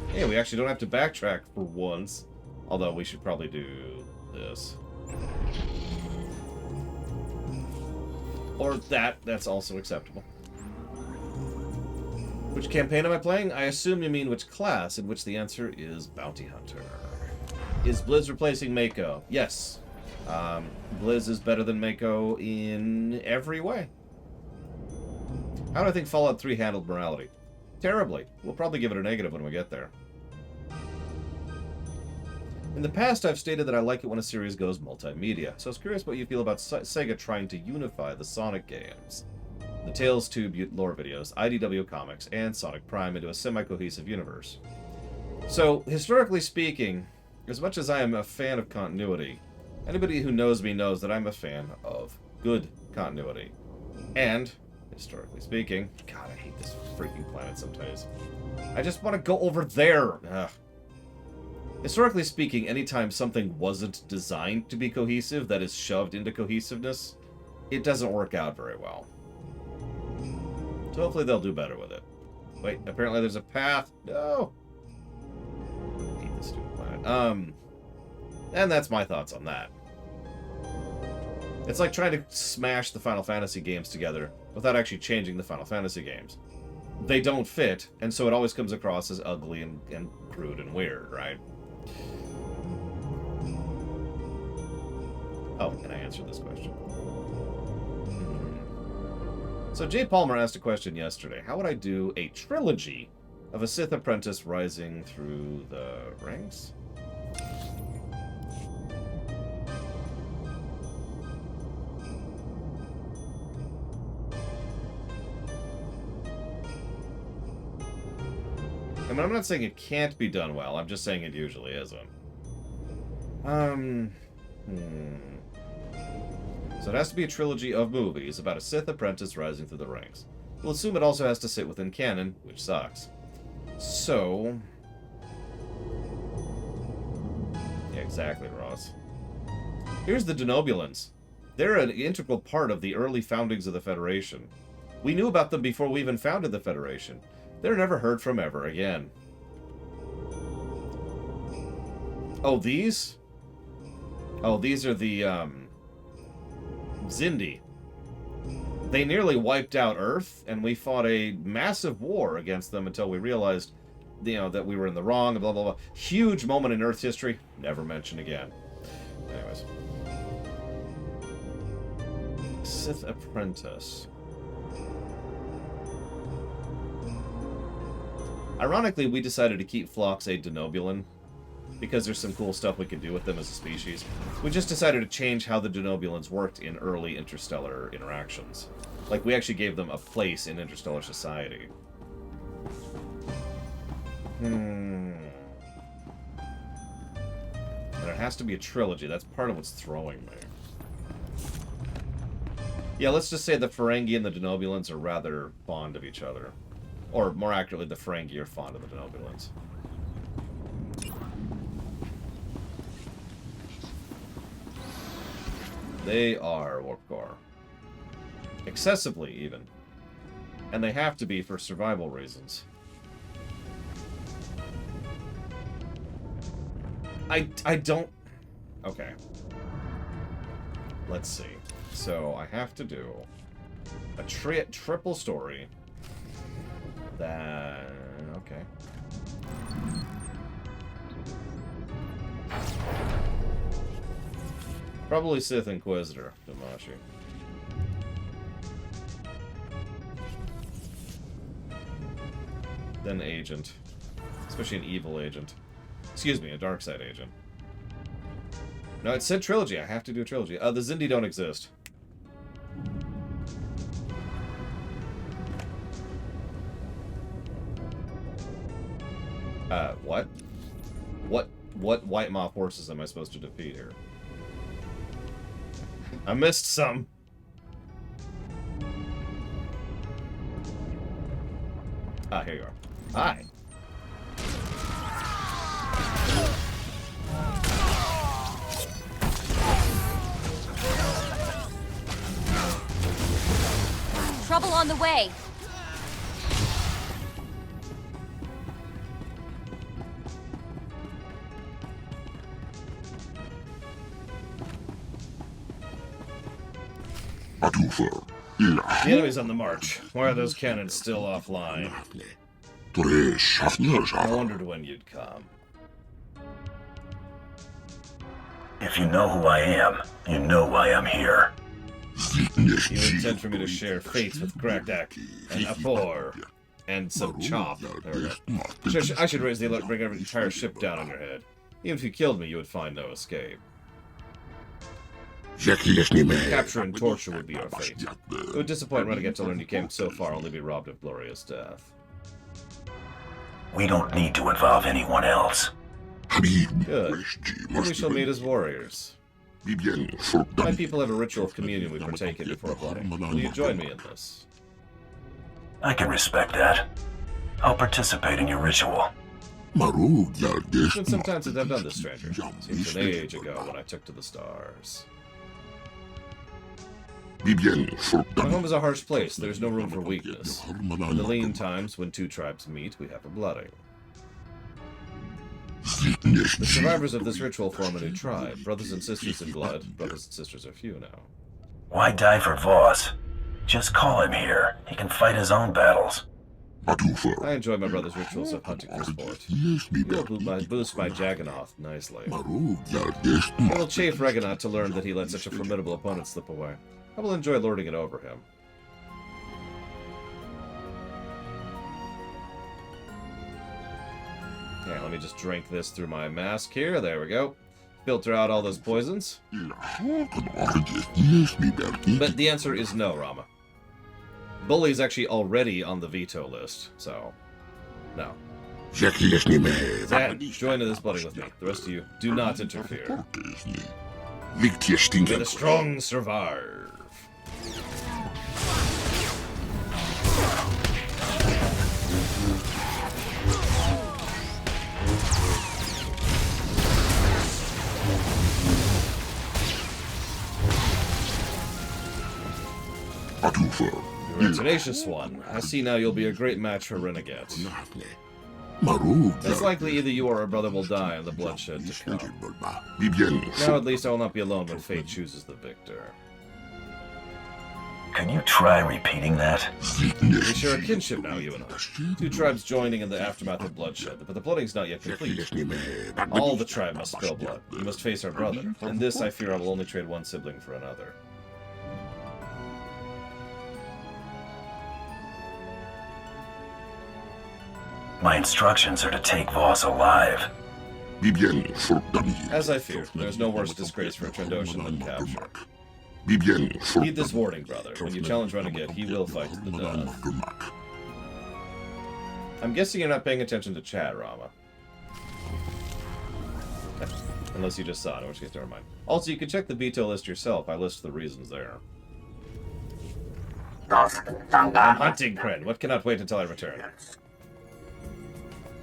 Hey, we actually don't have to backtrack for once. Although we should probably do this. Or that's also acceptable. Which campaign am I playing? I assume you mean which class, in which the answer is Bounty Hunter. Is Blizz replacing Mako? Yes. Blizz is better than Mako in every way. How do I think Fallout 3 handled morality? Terribly. We'll probably give it a negative when we get there. In the past, I've stated that I like it when a series goes multimedia, so I was curious what you feel about Sega trying to unify the Sonic games, the Tales Tube lore videos, IDW comics, and Sonic Prime into a semi-cohesive universe. So, historically speaking, as much as I am a fan of continuity, anybody who knows me knows that I'm a fan of good continuity. And, historically speaking, God, I hate this freaking planet sometimes. I just want to go over there! Ugh. Historically speaking, anytime something wasn't designed to be cohesive, that is shoved into cohesiveness, it doesn't work out very well. So hopefully they'll do better with it. Wait, apparently there's a path. No! I hate this stupid planet. And that's my thoughts on that. It's like trying to smash the Final Fantasy games together without actually changing the Final Fantasy games. They don't fit, and so it always comes across as ugly and crude and weird, right? Oh, can I answer this question? So Jay Palmer asked a question yesterday. How would I do a trilogy of a Sith apprentice rising through the ranks? I mean, I'm not saying it can't be done well. I'm just saying it usually isn't. So it has to be a trilogy of movies about a Sith apprentice rising through the ranks. We'll assume it also has to sit within canon, which sucks. So... yeah, exactly, Ross. Here's the Denobulans. They're an integral part of the early foundings of the Federation. We knew about them before we even founded the Federation. They're never heard from ever again. Oh, these? Oh, these are the, Zindi. They nearly wiped out Earth, and we fought a massive war against them until we realized, you know, that we were in the wrong, and blah, blah, blah. Huge moment in Earth's history. Never mentioned again. Anyways. Sith Apprentice. Ironically, we decided to keep Phlox a Denobulan because there's some cool stuff we can do with them as a species. We just decided to change how the Denobulans worked in early interstellar interactions. Like, we actually gave them a place in interstellar society. And it has to be a trilogy. That's part of what's throwing me. Yeah, let's just say the Ferengi and the Denobulans are rather fond of each other. Or, more accurately, the Ferengi are fond of the Denobulans. They are warp core. Excessively, even. And they have to be for survival reasons. I don't... Okay. Let's see. So, I have to do a triple story that... okay. Probably Sith Inquisitor, Damashi. Then Agent. Especially an evil agent. Excuse me, a dark side agent. No, it said trilogy. I have to do a trilogy. The Zindi don't exist. What? What White Moth horses am I supposed to defeat here? I missed some. Ah, here you are. Hi. Trouble on the way. The enemy's on the march. Why are those cannons still offline? I wondered when you'd come. If you know who I am, you know why I'm here. You intend for me to share fates with Grakdak and Apor. And some chop. There we go. I should raise the alert and bring every entire ship down on your head. Even if you killed me, you would find no escape. Capture and torture would be your fate. It would disappoint Renegade to learn you came so far only to be robbed of glorious death. We don't need to involve anyone else. Good. Then we shall meet as warriors. My people have a ritual of communion we partake in before blooding. Will you join me in this? I can respect that. I'll participate in your ritual. It's been some time since I've done this, stranger. Seems an age ago when I took to the stars. My home is a harsh place. There's no room for weakness. In the lean times, when two tribes meet, we have a blooding. The survivors of this ritual form a new tribe. Brothers and sisters in blood. Brothers and sisters are few now. Why die for Voss? Just call him here. He can fight his own battles. I enjoy my brother's rituals of hunting for sport. You'll boost my Jagganoth nicely. I will chafe Reganat to learn that he let such a formidable opponent slip away. I will enjoy lording it over him. Okay, let me just drink this through my mask here. There we go. Filter out all those poisons. But the answer is no, Rama. Bully's actually already on the veto list, so no. Zan, join in this blooding with me. The rest of you, do not interfere. May the strong survive. You're a tenacious one. I see now you'll be a great match for Renegade. It's likely either you or our brother will die in the bloodshed to come. Now at least I will not be alone when fate chooses the victor. Can you try repeating that? We share a kinship now, you and I. Two tribes joining in the aftermath of bloodshed, but the blooding's not yet complete. All the tribe must spill blood. You must face our brother. In this, I fear I will only trade one sibling for another. My instructions are to take Voss alive. As I feared, there's no worse disgrace for a Trandoshan than capture. Heed this warning, brother. When you challenge Renegade, he will fight to the death. I'm guessing you're not paying attention to chat, Rama. Unless you just saw it, in which case, never mind. Also, you can check the veto list yourself. I list the reasons there. I'm hunting, Kren. What cannot wait until I return?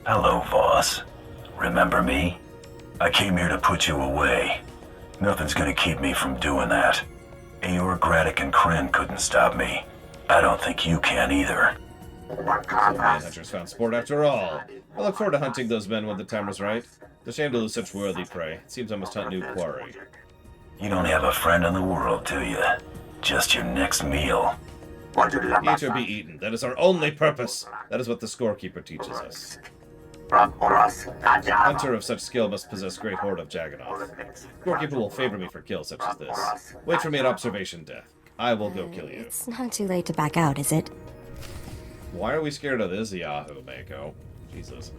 Hello, Voss. Remember me? I came here to put you away. Nothing's gonna keep me from doing that. Eeyore, Graddock, and Kren couldn't stop me. I don't think you can either. Hunters found sport after all. I look forward to hunting those men when the time is right. It's a shame to lose such worthy prey. It seems I must hunt new quarry. You don't have a friend in the world, do you? Just your next meal. Eat or be eaten. That is our only purpose. That is what the scorekeeper teaches us. Hunter of such skill must possess great hoard of Jagganoth. Scorekeeper will favor me for kills such as this. Wait for me at observation deck. I will go kill you. It's not too late to back out, is it? Why are we scared of this Yahoo, Mako? Jesus.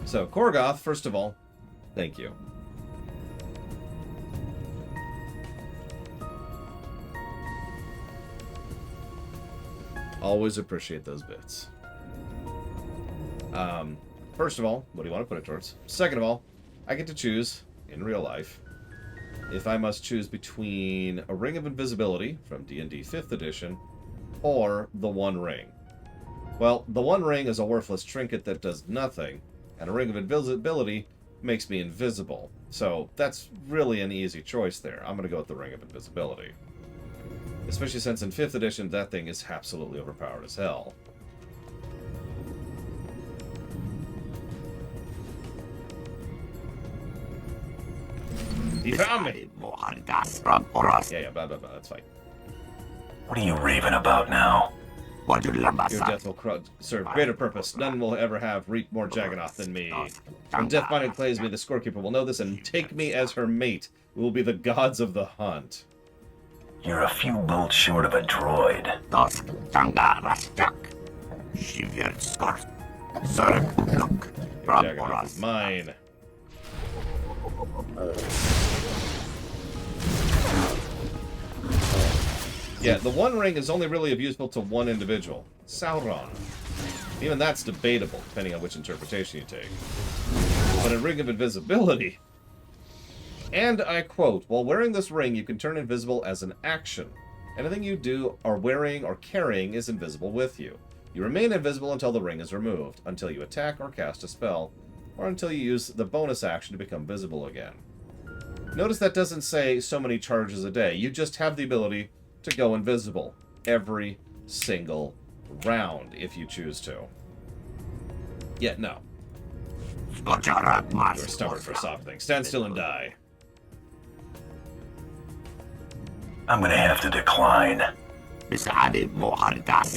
So, Korgoth, first of all, thank you. Always appreciate those bits. First of all, what do you want to put it towards? Second of all, I get to choose, in real life, if I must choose between a Ring of Invisibility from D&D 5th edition or the One Ring. Well, the One Ring is a worthless trinket that does nothing, and a Ring of Invisibility makes me invisible. So that's really an easy choice there. I'm going to go with the Ring of Invisibility. Especially since in 5th edition, that thing is absolutely overpowered as hell. He found me! Yeah, blah, blah, blah, that's fine. What are you raving about now? Your death will serve greater purpose. None will ever have reaped more Jagganoth than me. When death finally claims me, the scorekeeper will know this and take me as her mate. We will be the gods of the hunt. You're a few bolts short of a droid. Jagoff is mine. Yeah, the One Ring is only really useful to one individual. Sauron. Even that's debatable, depending on which interpretation you take. But a Ring of Invisibility... And I quote, while wearing this ring, you can turn invisible as an action. Anything you do, or wearing, or carrying is invisible with you. You remain invisible until the ring is removed, until you attack or cast a spell, or until you use the bonus action to become visible again. Notice that doesn't say so many charges a day. You just have the ability to go invisible every single round, if you choose to. Yet, no. You're stubborn for soft things. Stand still and die. I'm gonna have to decline. You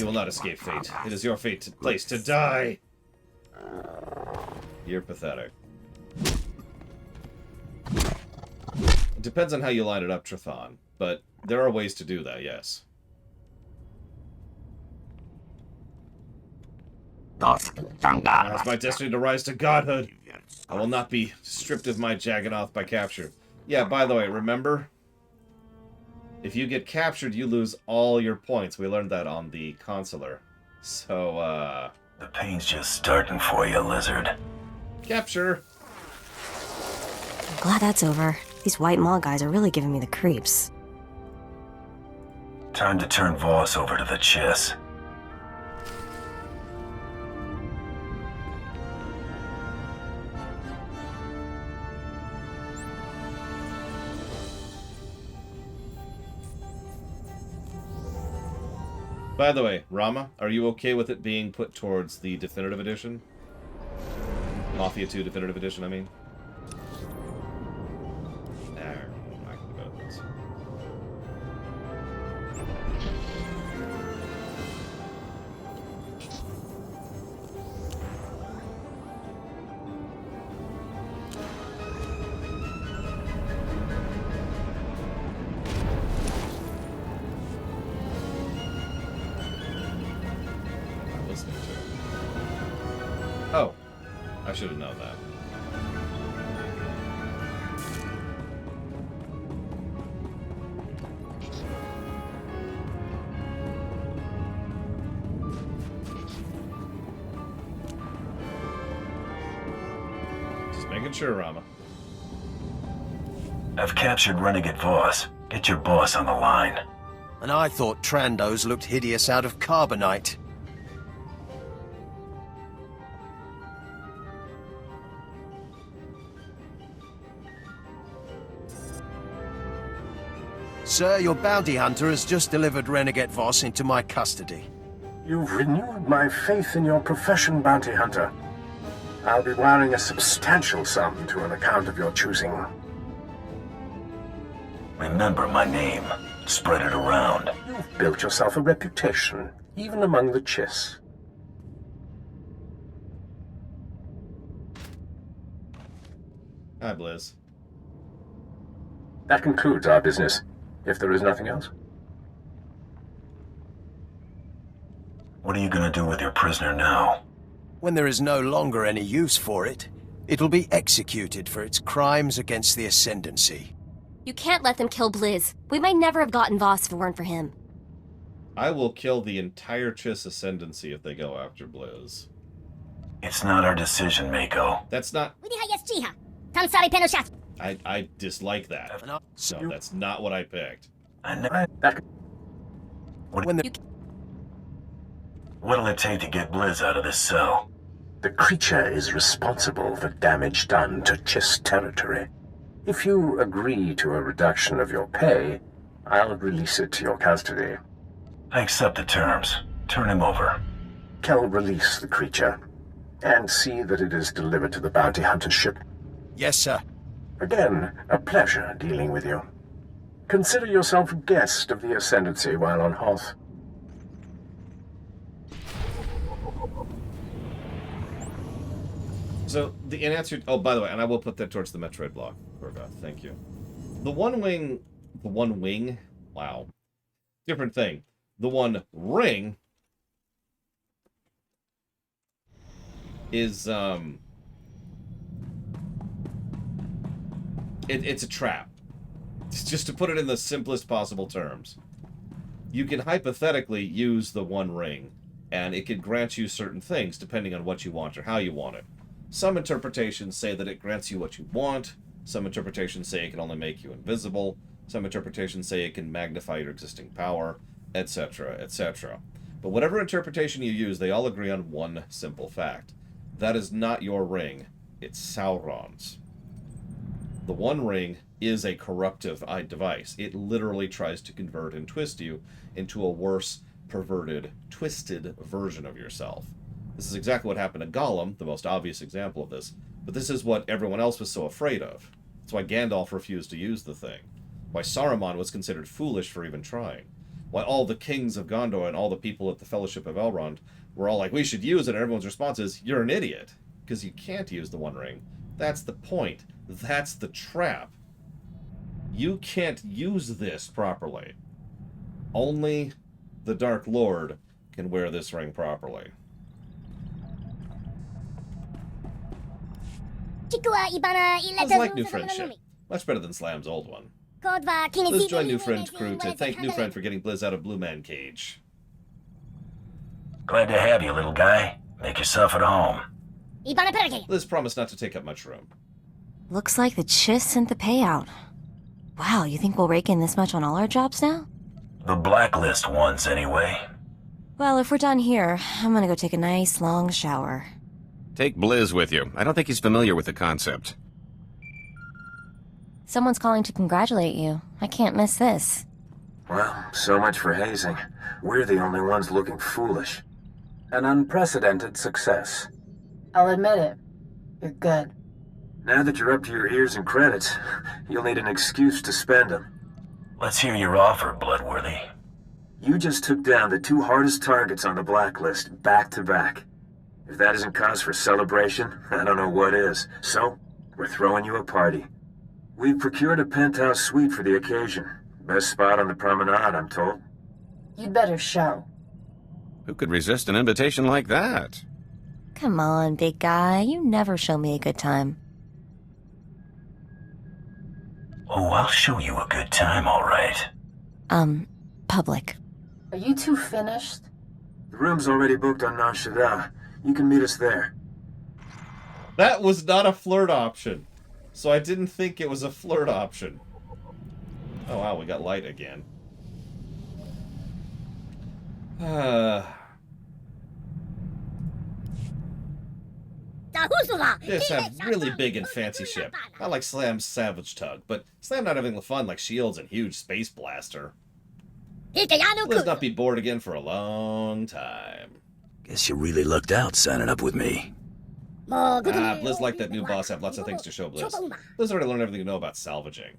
will not escape fate. It is your place to die. You're pathetic. It depends on how you line it up, Trithan, but there are ways to do that, yes. It's my destiny to rise to godhood. I will not be stripped of my Jagganoth by capture. Yeah, by the way, remember? If you get captured, you lose all your points. We learned that on the consular. So, The pain's just starting for you, lizard. Capture! I'm glad that's over. These White Maw guys are really giving me the creeps. Time to turn Voss over to the Chiss. By the way, Rama, are you okay with it being put towards the Definitive Edition? Mafia 2 Definitive Edition, I mean. Oh, I should have known that. Just making sure, Rama. I've captured Renegade Voss. Get your boss on the line. And I thought Trandos looked hideous out of carbonite. Sir, your bounty hunter has just delivered Renegade Voss into my custody. You've renewed my faith in your profession, bounty hunter. I'll be wiring a substantial sum to an account of your choosing. Remember my name. Spread it around. You've built yourself a reputation, even among the Chiss. Hi, Blizz. That concludes our business, if there is nothing else. What are you gonna do with your prisoner now? When there is no longer any use for it, it'll be executed for its crimes against the Ascendancy. You can't let them kill Blizz. We might never have gotten Voss if it weren't for him. I will kill the entire Chiss Ascendancy if they go after Blizz. It's not our decision, Mako. That's not... I dislike that. No, that's not what I picked. What'll it take to get Blizz out of this cell? The creature is responsible for damage done to Chiss territory. If you agree to a reduction of your pay, I'll release it to your custody. I accept the terms. Turn him over. Kel, release the creature, and see that it is delivered to the bounty hunter's ship. Yes, sir. Again, a pleasure dealing with you. Consider yourself a guest of the Ascendancy while on Hoth. So, in answer... Oh, by the way, and I will put that towards the Metroid block, Corvette. Thank you. The One Wing... Wow. Different thing. The One Ring is, it's a trap. Just to put it in the simplest possible terms. You can hypothetically use the One Ring, and it can grant you certain things depending on what you want or how you want it. Some interpretations say that it grants you what you want. Some interpretations say it can only make you invisible. Some interpretations say it can magnify your existing power, etc., etc. But whatever interpretation you use, they all agree on one simple fact. That is not your ring. It's Sauron's. The One Ring is a corruptive device. It literally tries to convert and twist you into a worse, perverted, twisted version of yourself. This is exactly what happened to Gollum, the most obvious example of this, but this is what everyone else was so afraid of. That's why Gandalf refused to use the thing. Why Saruman was considered foolish for even trying. Why all the kings of Gondor and all the people at the Fellowship of Elrond were all like, we should use it, and everyone's response is, you're an idiot, because you can't use the One Ring. That's the point. That's the trap. You can't use this properly. Only the Dark Lord can wear this ring properly. How's like new friendship? Much better than Slam's old one. Blizz joined new friend's crew to thank new friend for getting Blizz out of Blue Man Cage. Glad to have you, little guy. Make yourself at home. Blizz promised not to take up much room. Looks like the Chiss sent the payout. Wow, you think we'll rake in this much on all our jobs now? The blacklist ones, anyway. Well, if we're done here, I'm gonna go take a nice long shower. Take Blizz with you. I don't think he's familiar with the concept. Someone's calling to congratulate you. I can't miss this. Well, so much for hazing. We're the only ones looking foolish. An unprecedented success. I'll admit it. You're good. Now that you're up to your ears in credits, you'll need an excuse to spend them. Let's hear your offer, Bloodworthy. You just took down the two hardest targets on the blacklist, back to back. If that isn't cause for celebration, I don't know what is. So, we're throwing you a party. We've procured a penthouse suite for the occasion. Best spot on the promenade, I'm told. You'd better show. Who could resist an invitation like that? Come on, big guy. You never show me a good time. Oh, I'll show you a good time, all right. Public. Are you two finished? The room's already booked on Nar Shaddaa. You can meet us there. That was not a flirt option. So I didn't think it was a flirt option. Oh wow, we got light again. This a really big and fancy ship. Not like Slam's Savage Tug, but Slam not having the fun like shields and huge space blaster. Let's not be bored again for a long time. Guess you really lucked out signing up with me. Blizz like that new boss have lots of things to show Blizz. Blizz already learned everything you know about salvaging.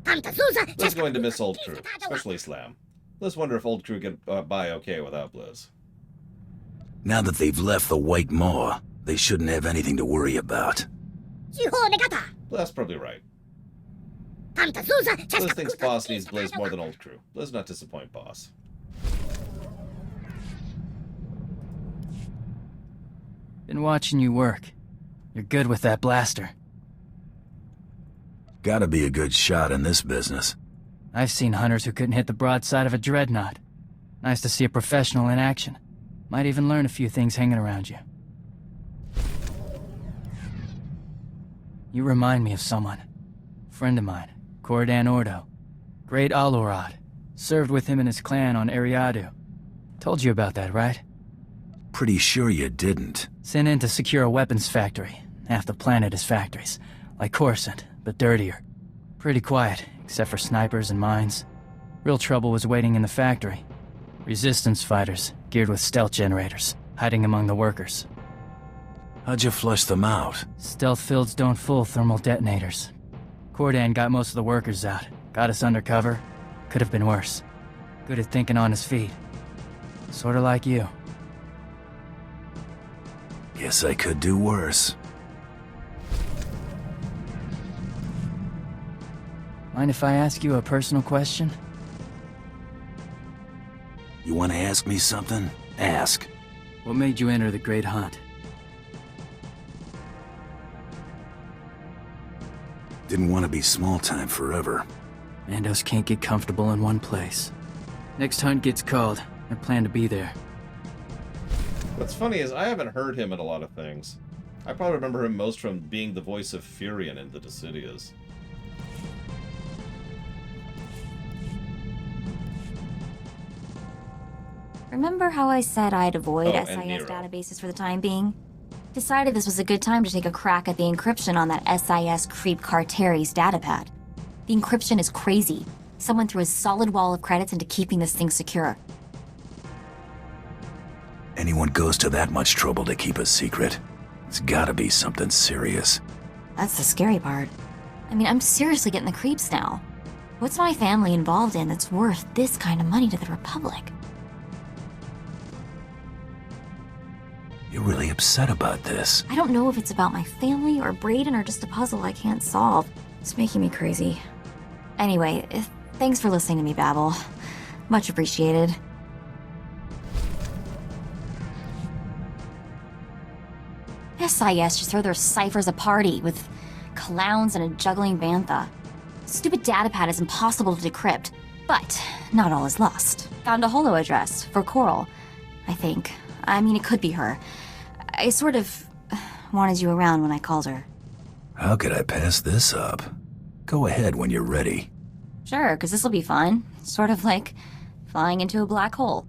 Blizz going to miss old crew, especially Slam. Blizz wonder if old crew get by okay without Blizz. Now that they've left the White Maw, they shouldn't have anything to worry about. That's probably right. Blizz thinks boss needs Blizz more than old crew. Blizz not disappoint boss. Been watching you work. You're good with that blaster. Gotta be a good shot in this business. I've seen hunters who couldn't hit the broadside of a dreadnought. Nice to see a professional in action. Might even learn a few things hanging around you. You remind me of someone. Friend of mine, Cordan Ordo. Great Alderaan. Served with him and his clan on Eriadu. Told you about that, right? Pretty sure you didn't. Sent in to secure a weapons factory. Half the planet is factories. Like Coruscant, but dirtier. Pretty quiet, except for snipers and mines. Real trouble was waiting in the factory. Resistance fighters, geared with stealth generators, hiding among the workers. How'd you flush them out? Stealth fields don't fool thermal detonators. Cordan got most of the workers out. Got us undercover. Could have been worse. Good at thinking on his feet. Sorta like you. Guess I could do worse. Mind if I ask you a personal question? You want to ask me something? Ask. What made you enter the Great Hunt? Didn't want to be small time forever. Mandos can't get comfortable in one place. Next hunt gets called. I plan to be there. What's funny is I haven't heard him in a lot of things. I probably remember him most from being the voice of Furion in the Dissidias. Remember how I said I'd avoid and SIS Nero. databases for the time being? Decided this was a good time to take a crack at the encryption on that SIS creep car Terry's datapad. The encryption is crazy. Someone threw a solid wall of credits into keeping this thing secure. Anyone goes to that much trouble to keep a secret. It's gotta be something serious. That's the scary part. I mean, I'm seriously getting the creeps now. What's my family involved in that's worth this kind of money to the Republic? You're really upset about this. I don't know if it's about my family or Brayden or just a puzzle I can't solve. It's making me crazy. Anyway, thanks for listening to me babble. Much appreciated. SIS just throw their ciphers a party with clowns and a juggling bantha. Stupid datapad is impossible to decrypt, but not all is lost. Found a holo address for Coral, I think. I mean, it could be her. I sort of wanted you around when I called her. How could I pass this up? Go ahead when you're ready. Sure, because this'll be fun. Sort of like flying into a black hole.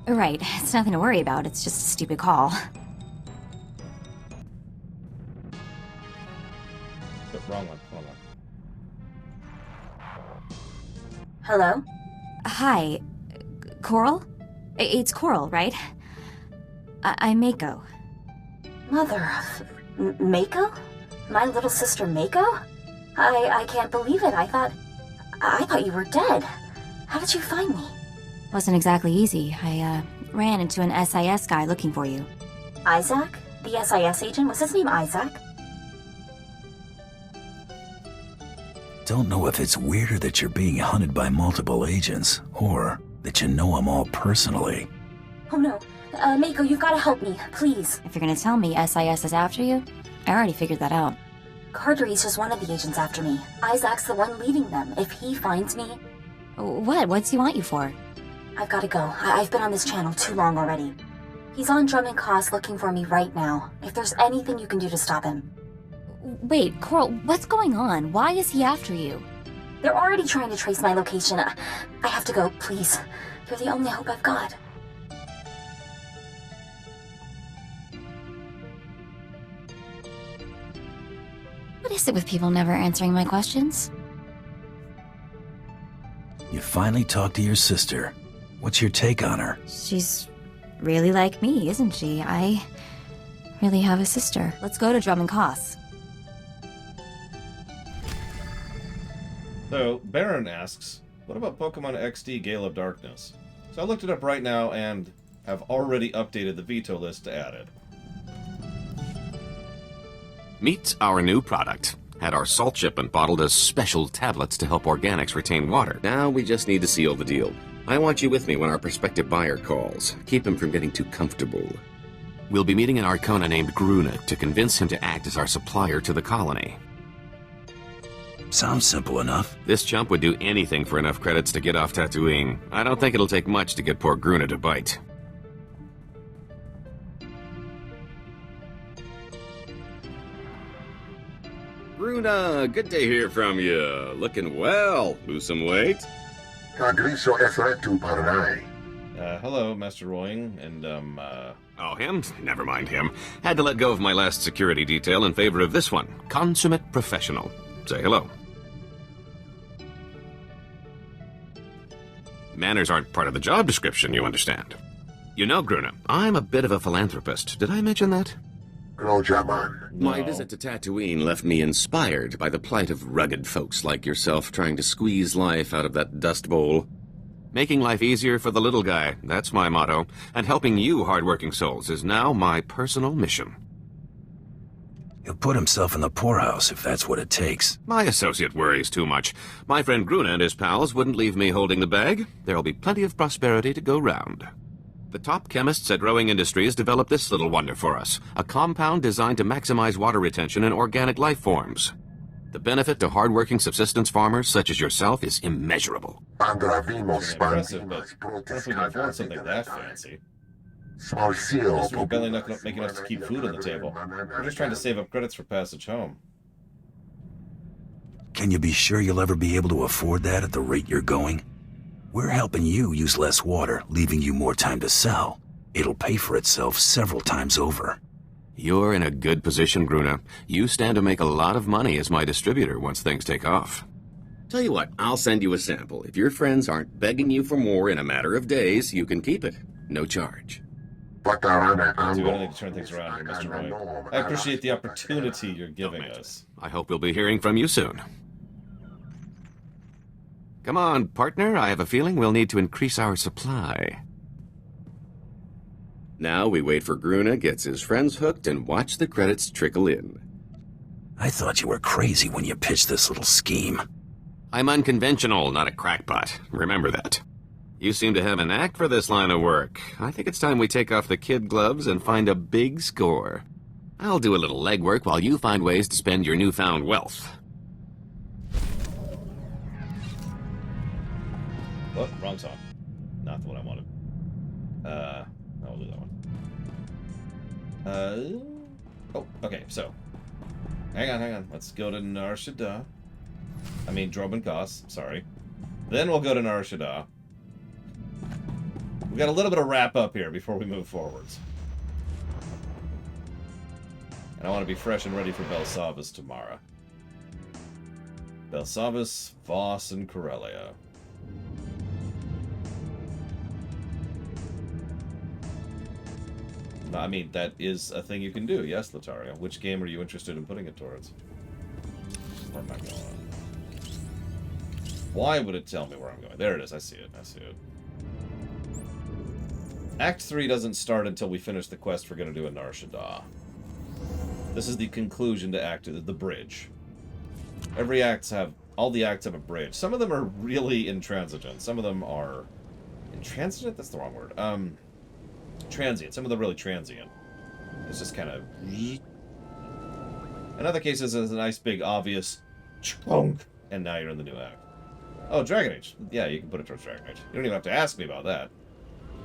Right, it's nothing to worry about, it's just a stupid call. Wrong one. Hello? Hi. Coral? It's Coral, right? I'm Mako. Mother of... Mako? My little sister Mako? I can't believe it. I thought you were dead. How did you find me? Wasn't exactly easy. I ran into an SIS guy looking for you. Isaac? The SIS agent? Was his name Isaac? Don't know if it's weirder that you're being hunted by multiple agents, or that you know them all personally. Oh no. Mako, you've got to help me, please. If you're gonna tell me SIS is after you, I already figured that out. Cartery's just one of the agents after me. Isaac's the one leading them. If he finds me... What? What's he want you for? I've got to go. I've been on this channel too long already. He's on Drummond Cost looking for me right now. If there's anything you can do to stop him. Wait, Coral, what's going on? Why is he after you? They're already trying to trace my location. I have to go, please. You're the only hope I've got. What is it with people never answering my questions? You finally talked to your sister. What's your take on her? She's really like me, isn't she? I really have a sister. Let's go to Drummond Cost. So, Baron asks, what about Pokemon XD Gale of Darkness? So I looked it up right now and have already updated the veto list to add it. Meet our new product. Had our salt shipment bottled as special tablets to help organics retain water. Now we just need to seal the deal. I want you with me when our prospective buyer calls. Keep him from getting too comfortable. We'll be meeting an Arcona named Gruna to convince him to act as our supplier to the colony. Sounds simple enough. This chump would do anything for enough credits to get off Tatooine. I don't think it'll take much to get poor Gruna to bite. Gruna, good to hear from you. Looking well. Lose some weight? Hello, Master Roying, and, Oh, him? Never mind him. Had to let go of my last security detail in favor of this one. Consummate professional. Say hello. Manners aren't part of the job description, you understand. You know, Gruna, I'm a bit of a philanthropist. Did I mention that? My visit to Tatooine left me inspired by the plight of rugged folks like yourself trying to squeeze life out of that dust bowl. Making life easier for the little guy, that's my motto. And helping you hardworking souls is now my personal mission. He'll put himself in the poorhouse if that's what it takes. My associate worries too much. My friend Gruna and his pals wouldn't leave me holding the bag. There'll be plenty of prosperity to go round. The top chemists at Rowing Industries developed this little wonder for us, a compound designed to maximize water retention in organic life forms. The benefit to hardworking subsistence farmers such as yourself is immeasurable. Impressive, but what if we can afford something that fancy? We're barely not making enough to keep food on the table. We're just trying to save up credits for passage home. Can you be sure you'll ever be able to afford that at the rate you're going? We're helping you use less water, leaving you more time to sell. It'll pay for itself several times over. You're in a good position, Gruna. You stand to make a lot of money as my distributor once things take off. Tell you what, I'll send you a sample. If your friends aren't begging you for more in a matter of days, you can keep it. No charge. Do anything to turn things around here, Mr. Roy. I appreciate the opportunity you're giving us. I hope we'll be hearing from you soon. Come on, partner. I have a feeling we'll need to increase our supply. Now we wait for Gruna gets his friends hooked and watch the credits trickle in. I thought you were crazy when you pitched this little scheme. I'm unconventional, not a crackpot. Remember that. You seem to have an knack for this line of work. I think it's time we take off the kid gloves and find a big score. I'll do a little legwork while you find ways to spend your newfound wealth. Oh, wrong song. Not the one I wanted. I'll do that one. Oh, okay, so. Hang on. Let's go to Nar Shaddaa. I mean, Droban Kos, sorry. Then we'll go to Nar Shaddaa. We got a little bit of wrap up here before we move forwards. And I want to be fresh and ready for Belsavis tomorrow. Belsavis, Voss, and Corellia. I mean, that is a thing you can do, yes, Latario. Which game are you interested in putting it towards? Where am I going? Why would it tell me where I'm going? There it is, I see it. Act 3 doesn't start until we finish the quest we're going to do in Nar Shaddaa. This is the conclusion to Act 2, the bridge. All the acts have a bridge. Some of them are really intransigent. Some of them are... Intransigent? That's the wrong word. Transient. Some of them are really transient. It's just kind of... In other cases, it's a nice, big, obvious chunk, and now you're in the new act. Oh, Dragon Age. Yeah, you can put it towards Dragon Age. You don't even have to ask me about that.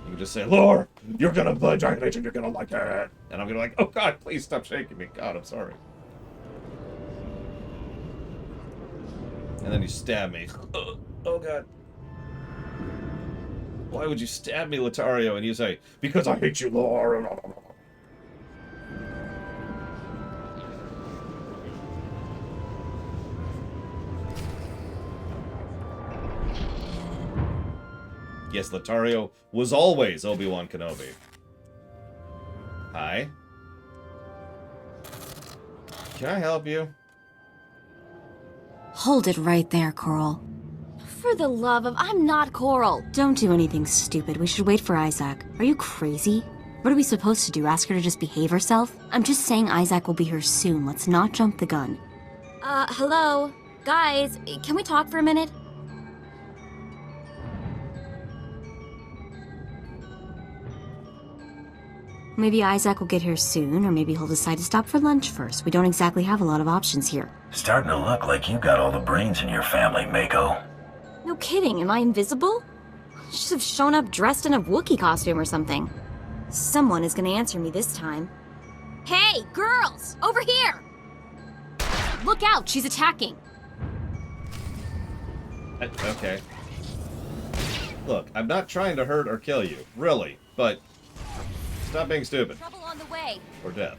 You can just say, Lore, you're gonna play Dragon Age and you're gonna like it. And I'm gonna be like, oh god, please stop shaking me. God, I'm sorry. And then you stab me. Oh god. Why would you stab me, Latario? And you say, because I hate you, Lore. Yes, Latario was always Obi-Wan Kenobi. Hi. Can I help you? Hold it right there, Coral. For the love of... I'm not Coral! Don't do anything stupid. We should wait for Isaac. Are you crazy? What are we supposed to do? Ask her to just behave herself? I'm just saying Isaac will be here soon. Let's not jump the gun. Hello? Guys, can we talk for a minute? Maybe Isaac will get here soon, or maybe he'll decide to stop for lunch first. We don't exactly have a lot of options here. Starting to look like you got all the brains in your family, Mako. No kidding, am I invisible? I should have shown up dressed in a Wookiee costume or something. Someone is gonna answer me this time. Hey, girls! Over here! Look out, she's attacking! Okay. Look, I'm not trying to hurt or kill you, really, but... Stop being stupid. Trouble on the way. Or death.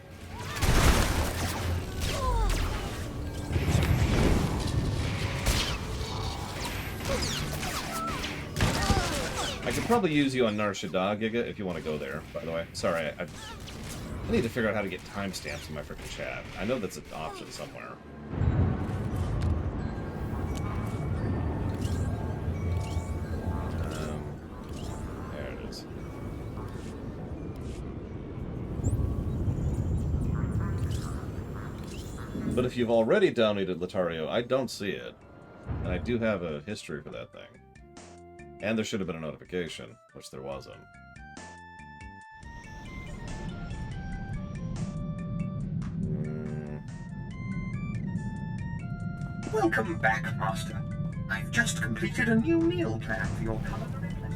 I could probably use you on Nar Shaddaa, Giga, if you want to go there, by the way. Sorry, I need to figure out how to get timestamps in my freaking chat. I know that's an option somewhere. There it is. But if you've already donated Latario, I don't see it. And I do have a history for that thing. And there should have been a notification, which there wasn't. Welcome back, Master. I've just completed a new meal plan for your culinary pleasure.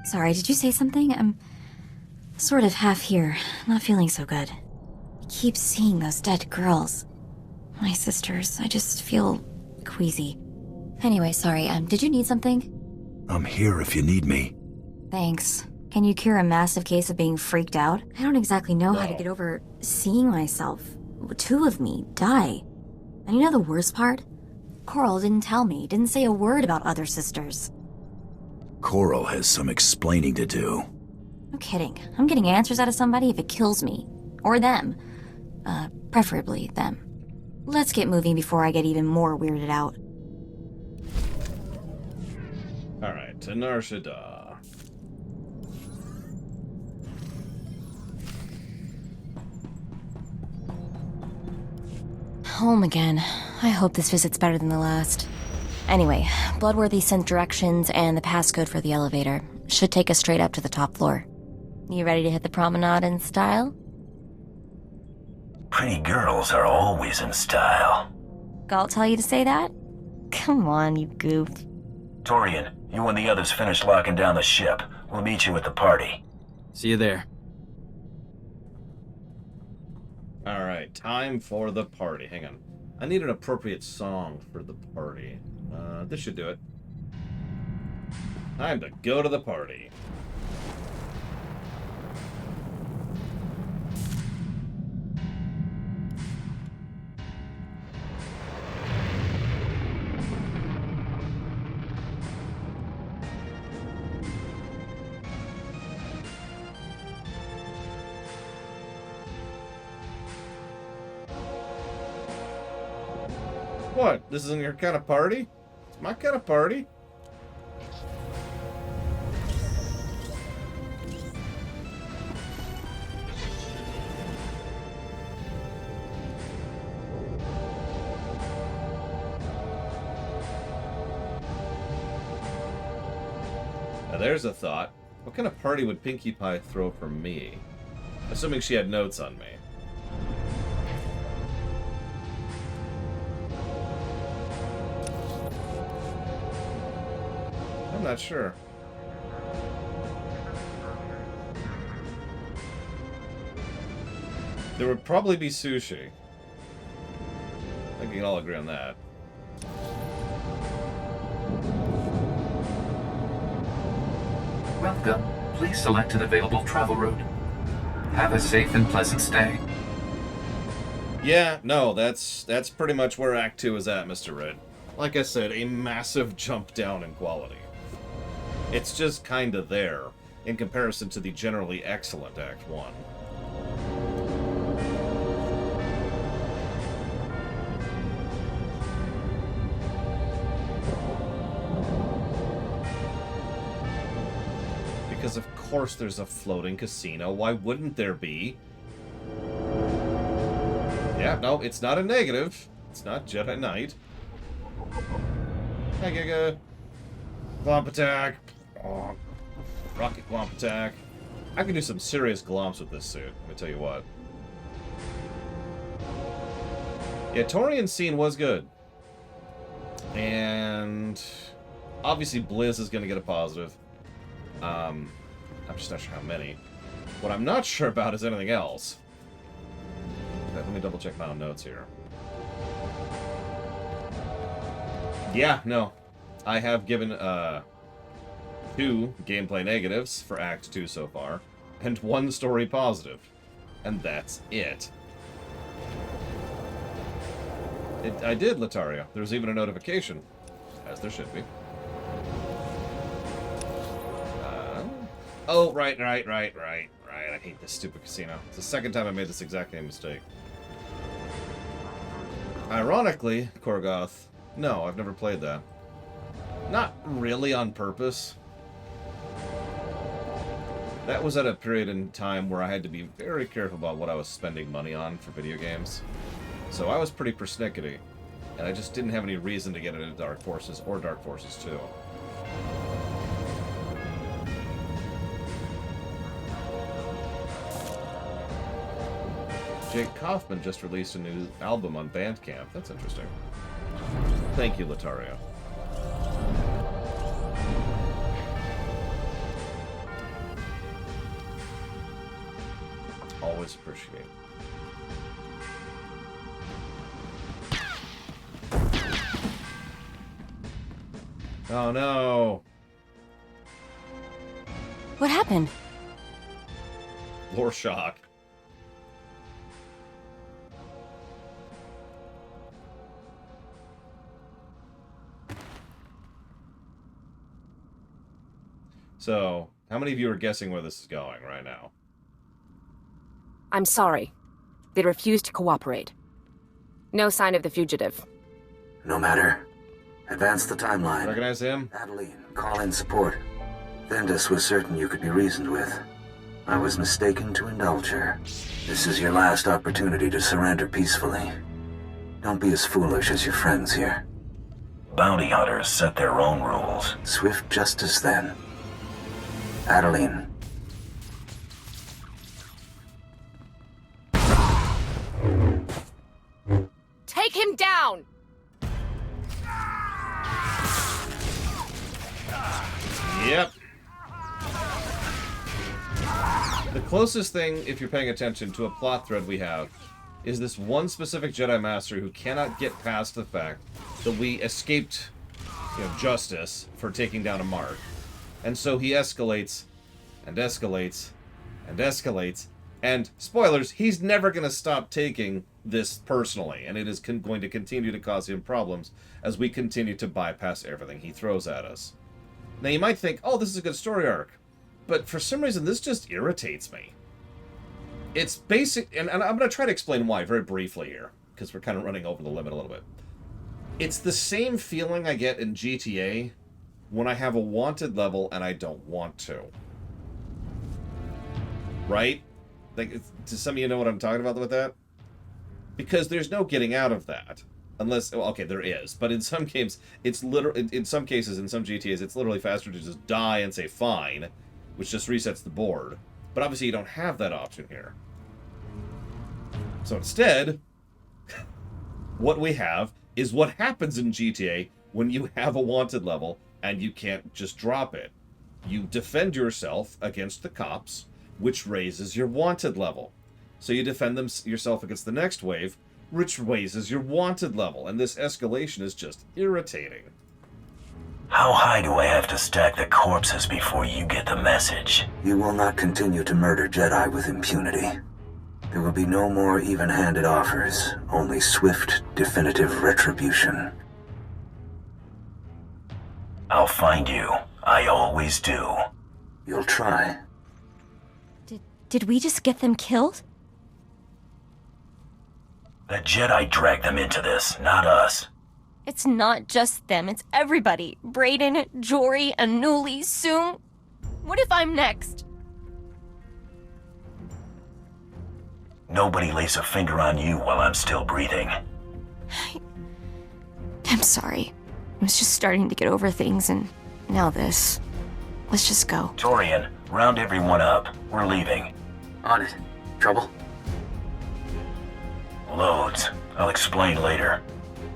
Sorry, did you say something? I'm sort of half here, not feeling so good. I keep seeing those dead girls. My sisters, I just feel queasy. Anyway, sorry, did you need something? I'm here if you need me. Thanks. Can you cure a massive case of being freaked out? I don't exactly know how to get over seeing myself, two of me, die. And you know the worst part? Coral didn't tell me, didn't say a word about other sisters. Coral has some explaining to do. No kidding. I'm getting answers out of somebody if it kills me. Or them. Preferably them. Let's get moving before I get even more weirded out. Alright, to Nar Shaddaa. Home again. I hope this visit's better than the last. Anyway, Bloodworthy sent directions and the passcode for the elevator. Should take us straight up to the top floor. You ready to hit the promenade in style? Pretty girls are always in style. Galt tell you to say that? Come on, you goof. Torian, you and the others finish locking down the ship. We'll meet you at the party. See you there. Alright, time for the party. Hang on. I need an appropriate song for the party. This should do it. Time to go to the party. What? This isn't your kind of party? It's my kind of party. Now there's a thought. What kind of party would Pinkie Pie throw for me? Assuming she had notes on me. I'm not sure. There would probably be sushi. I think we can all agree on that. Welcome. Please select an available travel route. Have a safe and pleasant stay. Yeah, no, that's pretty much where Act 2 is at, Mr. Red. Like I said, a massive jump down in quality. It's just kinda there, in comparison to the generally excellent Act 1. Because of course there's a floating casino, why wouldn't there be? Yeah, no, it's not a negative. It's not Jedi Knight. Hi, Giga. Glomp attack. Oh, rocket glomp attack. I can do some serious glomps with this suit, let me tell you what. Yeah, Torian's scene was good. And obviously Blizz is going to get a positive. I'm just not sure how many. What I'm not sure about is anything else. Okay, let me double check my own notes here. Yeah, no. I have given 2 gameplay negatives for Act 2 so far, and 1 story positive. And that's it. I did, Latario. There's even a notification, as there should be. Oh, right. I hate this stupid casino. It's the second time I made this exact same mistake. Ironically, Korgoth, no, I've never played that. Not really on purpose. That was at a period in time where I had to be very careful about what I was spending money on for video games. So I was pretty persnickety, and I just didn't have any reason to get into Dark Forces or Dark Forces 2. Jake Kaufman just released a new album on Bandcamp. That's interesting. Thank you, Latario. Always appreciate. Oh no! What happened? Lore shock. So, how many of you are guessing where this is going right now? I'm sorry. They refused to cooperate. No sign of the fugitive. No matter. Advance the timeline. Recognize him? Adeline, call in support. Vendus was certain you could be reasoned with. I was mistaken to indulge her. This is your last opportunity to surrender peacefully. Don't be as foolish as your friends here. Bounty hunters set their own rules. Swift justice, then. Adeline. Take him down! Yep. The closest thing, if you're paying attention, to a plot thread we have is this one specific Jedi Master who cannot get past the fact that we escaped, justice for taking down a mark. And so he escalates, and escalates, and escalates, and, spoilers, he's never going to stop taking this personally, and it is going to continue to cause him problems as we continue to bypass everything he throws at us. Now, you might think, oh, this is a good story arc, but for some reason, this just irritates me. It's basic, and I'm going to try to explain why very briefly here, because we're kind of running over the limit a little bit. It's the same feeling I get in GTA when I have a wanted level and I don't want to. Right? Like, do some of you know what I'm talking about with that? Because there's no getting out of that. Unless, well, okay, there is. But in some games, it's literally, in some cases, in some GTAs, it's literally faster to just die and say fine, which just resets the board. But obviously you don't have that option here. So instead, what we have is what happens in GTA when you have a wanted level and you can't just drop it. You defend yourself against the cops, which raises your wanted level. So you defend yourself against the next wave, which raises your wanted level. And this escalation is just irritating. How high do I have to stack the corpses before you get the message? You will not continue to murder Jedi with impunity. There will be no more even-handed offers, only swift, definitive retribution. I'll find you. I always do. You'll try. Did we just get them killed? The Jedi dragged them into this, not us. It's not just them, it's everybody. Brayden, Jory, Anuli, Soong. What if I'm next? Nobody lays a finger on you while I'm still breathing. I'm sorry. I was just starting to get over things, and now this. Let's just go. Torian, round everyone up. We're leaving. On it. Trouble? Loads. I'll explain later.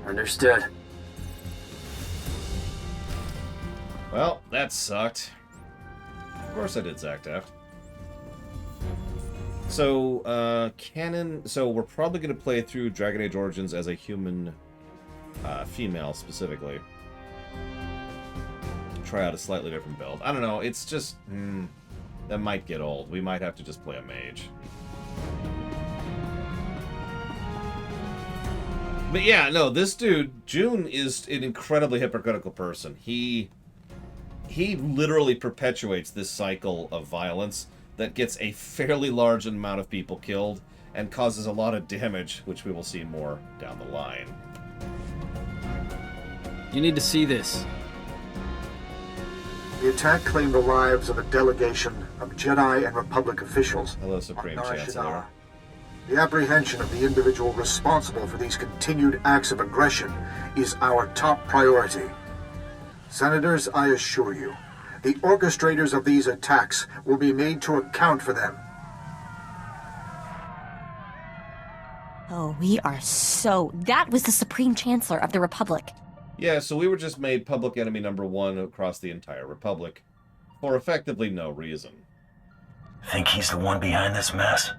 Understood. Well, that sucked. Of course I did, Zach Taft. So, canon... So, we're probably going to play through Dragon Age Origins as a human female, specifically. Try out a slightly different build. I don't know, it's just... that might get old. We might have to just play a mage. But yeah, no, this dude, June, is an incredibly hypocritical person. He literally perpetuates this cycle of violence that gets a fairly large amount of people killed and causes a lot of damage, which we will see more down the line. You need to see this. The attack claimed the lives of a delegation of Jedi and Republic officials Hello, Supreme on Nar Chancellor. Shaddaa. The apprehension of the individual responsible for these continued acts of aggression is our top priority. Senators, I assure you, the orchestrators of these attacks will be made to account for them. Oh, we are so... That was the Supreme Chancellor of the Republic. Yeah, so we were just made public enemy number 1 across the entire Republic. For effectively no reason. Think he's the one behind this mess?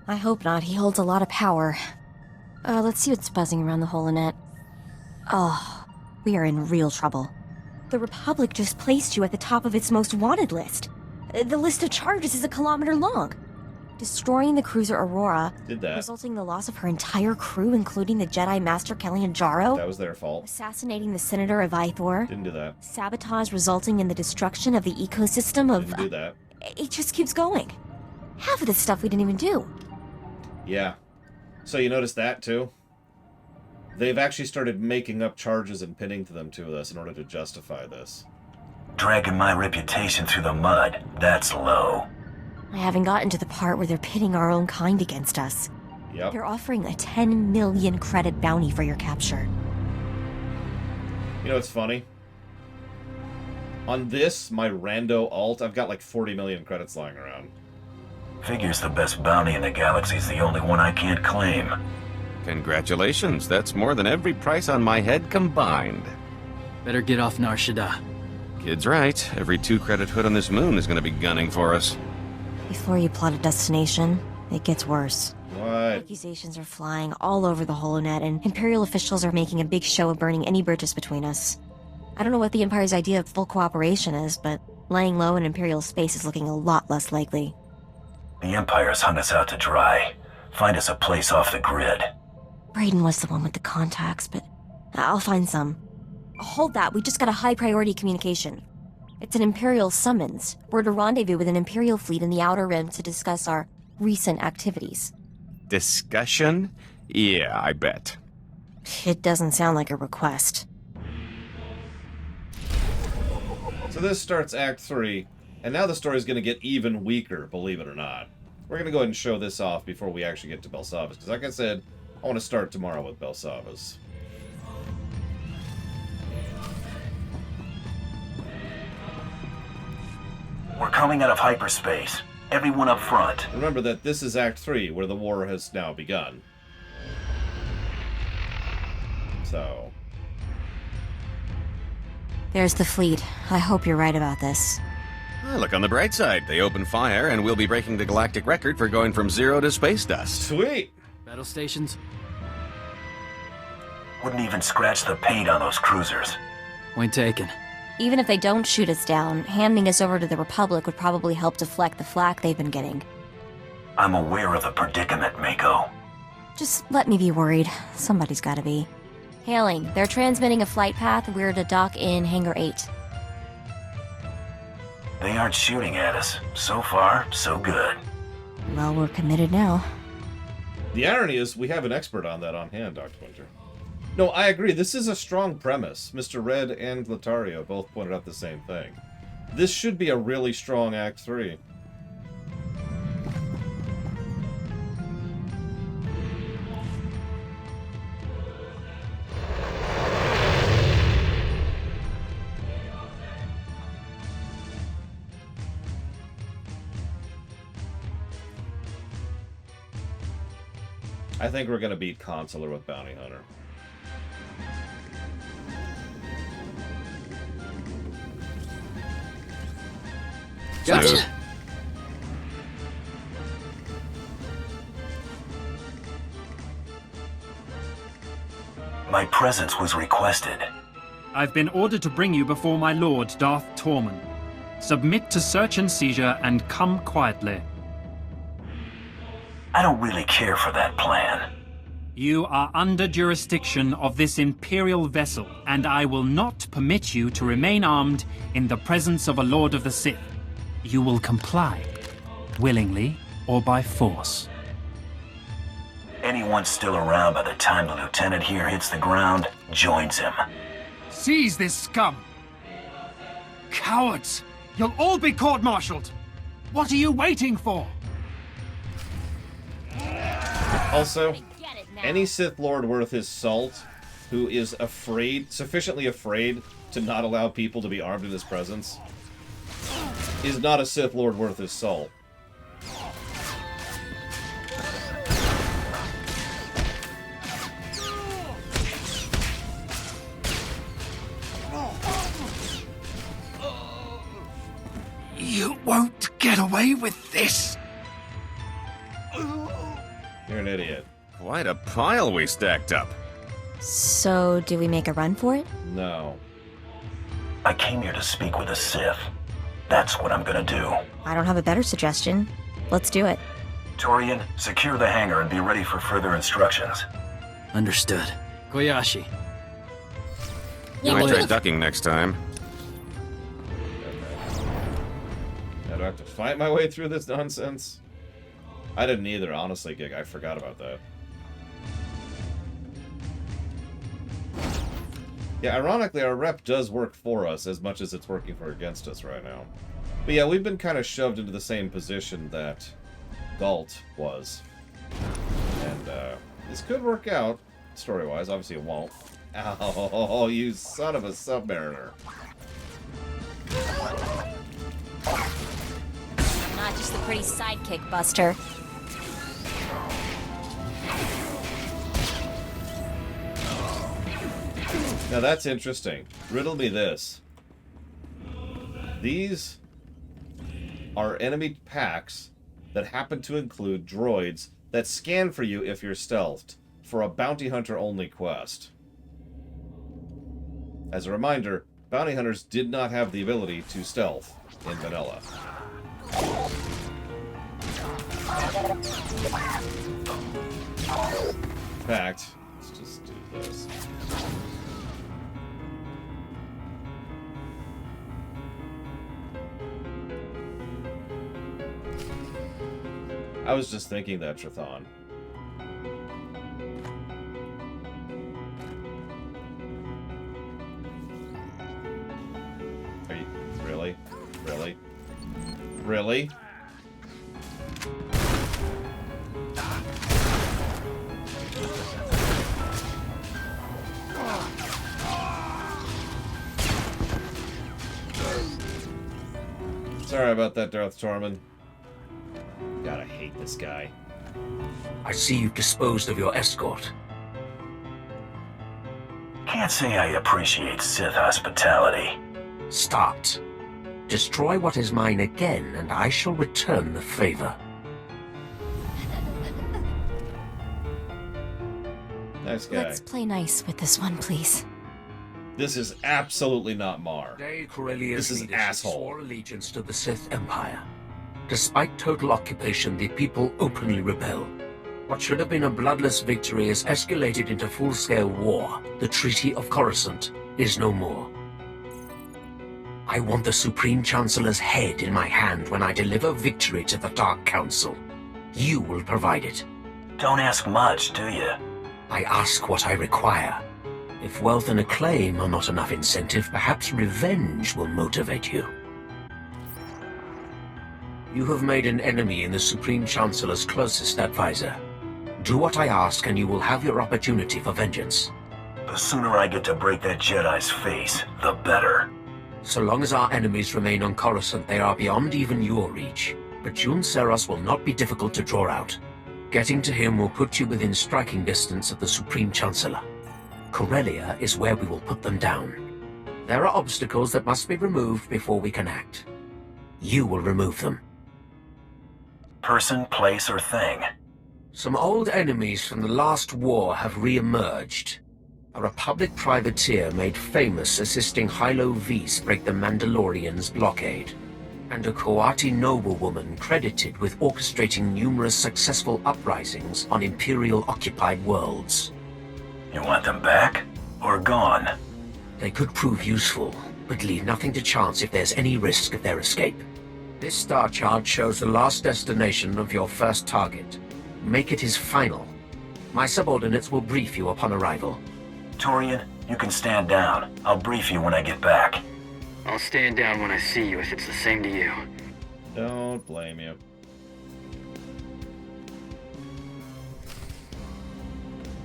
I hope not. He holds a lot of power. Let's see what's buzzing around the holonet. Oh, we are in real trouble. The Republic just placed you at the top of its most wanted list. The list of charges is a kilometer long. Destroying the cruiser Aurora, Did that. resulting in the loss of her entire crew, including the Jedi Master Kellyan Jarro. That was their fault. Assassinating the Senator of Ithor. Didn't do that. Sabotage resulting in the destruction of the ecosystem of... Didn't do that. It just keeps going. Half of this stuff we didn't even do. Yeah. So you noticed that, too? They've actually started making up charges and pinning to them to us in order to justify this. Dragging my reputation through the mud, that's low. I haven't gotten to the part where they're pitting our own kind against us. Yep. They're offering a 10 million credit bounty for your capture. You know what's funny? On this, my rando alt, I've got like 40 million credits lying around. Figures the best bounty in the galaxy's the only one I can't claim. Congratulations, that's more than every price on my head combined. Better get off Nar Shaddaa. Kid's right, every 2-credit hood on this moon is going to be gunning for us. Before you plot a destination, it gets worse. What? Accusations are flying all over the holonet, and Imperial officials are making a big show of burning any bridges between us. I don't know what the Empire's idea of full cooperation is, but laying low in Imperial space is looking a lot less likely. The Empire's hung us out to dry. Find us a place off the grid. Brayden was the one with the contacts, but I'll find some. Hold that, we just got a high-priority communication. It's an Imperial summons. We're to rendezvous with an Imperial fleet in the Outer Rim to discuss our recent activities. Discussion? Yeah, I bet. It doesn't sound like a request. So this starts Act 3, and now the story's going to get even weaker, believe it or not. We're going to go ahead and show this off before we actually get to Belsavas, because like I said, I want to start tomorrow with Belsavas. We're coming out of hyperspace. Everyone up front. Remember that this is Act 3, where the war has now begun. So... There's the fleet. I hope you're right about this. Well, look on the bright side. They open fire, and we'll be breaking the galactic record for going from 0 to space dust. Sweet! Battle stations? Wouldn't even scratch the paint on those cruisers. Point taken. Even if they don't shoot us down, handing us over to the Republic would probably help deflect the flak they've been getting. I'm aware of the predicament, Mako. Just let me be worried. Somebody's gotta be. Hailing. They're transmitting a flight path. We're to dock in Hangar 8. They aren't shooting at us. So far, so good. Well, we're committed now. The irony is, we have an expert on that on hand, Dr. Winter. No, I agree. This is a strong premise. Mr. Red and Latario both pointed out the same thing. This should be a really strong Act 3. I think we're going to beat Consular with Bounty Hunter. Gotcha. My presence was requested. I've been ordered to bring you before my lord, Darth Torman. Submit to search and seizure and come quietly. I don't really care for that plan. You are under jurisdiction of this Imperial vessel, and I will not permit you to remain armed in the presence of a Lord of the Sith. You will comply, willingly or by force. Anyone still around by the time the lieutenant here hits the ground joins him. Seize this scum! Cowards! You'll all be court-martialed! What are you waiting for? Also, any Sith Lord worth his salt who is sufficiently afraid to not allow people to be armed in his presence, is not a Sith Lord worth his salt. You won't get away with this! You're an idiot. Quite a pile we stacked up. So, do we make a run for it? No. I came here to speak with a Sith. That's what I'm gonna do. I don't have a better suggestion. Let's do it. Torian, secure the hangar and be ready for further instructions. Understood. Koyashi. You might try ducking next time. Now, do I have to fight my way through this nonsense? I didn't either, honestly, Gig. I forgot about that. Yeah, ironically, our rep does work for us as much as it's working against us right now. But yeah, we've been kind of shoved into the same position that Galt was. And this could work out, story-wise. Obviously it won't. Ow, you son of a submariner. Not just the pretty sidekick, Buster. Now that's interesting. Riddle me this. These are enemy packs that happen to include droids that scan for you if you're stealthed for a bounty hunter only quest. As a reminder, bounty hunters did not have the ability to stealth in vanilla. In fact, let's just do this. I was just thinking that, Trathan. Are you... Really? Really? Really? Sorry about that, Darth Torman. God, I hate this guy. I see you've disposed of your escort. Can't say I appreciate Sith hospitality. Start. Destroy what is mine again, and I shall return the favor. Nice guy. Let's play nice with this one, please. This is absolutely not Mar. Today, Corellia's This is leadership asshole. swore allegiance to the Sith Empire. Despite total occupation, the people openly rebel. What should have been a bloodless victory has escalated into full-scale war. The Treaty of Coruscant is no more. I want the Supreme Chancellor's head in my hand when I deliver victory to the Dark Council. You will provide it. Don't ask much, do you? I ask what I require. If wealth and acclaim are not enough incentive, perhaps revenge will motivate you. You have made an enemy in the Supreme Chancellor's closest advisor. Do what I ask and you will have your opportunity for vengeance. The sooner I get to break that Jedi's face, the better. So long as our enemies remain on Coruscant, they are beyond even your reach. But Jun Seros will not be difficult to draw out. Getting to him will put you within striking distance of the Supreme Chancellor. Corellia is where we will put them down. There are obstacles that must be removed before we can act. You will remove them. Person, place, or thing? Some old enemies from the last war have re-emerged. A Republic privateer made famous assisting Hylo Vise break the Mandalorian's blockade. And a Coati noblewoman credited with orchestrating numerous successful uprisings on Imperial-occupied worlds. You want them back? Or gone? They could prove useful, but leave nothing to chance if there's any risk of their escape. This star chart shows the last destination of your first target. Make it his final. My subordinates will brief you upon arrival. Torian, you can stand down. I'll brief you when I get back. I'll stand down when I see you if it's the same to you. Don't blame you.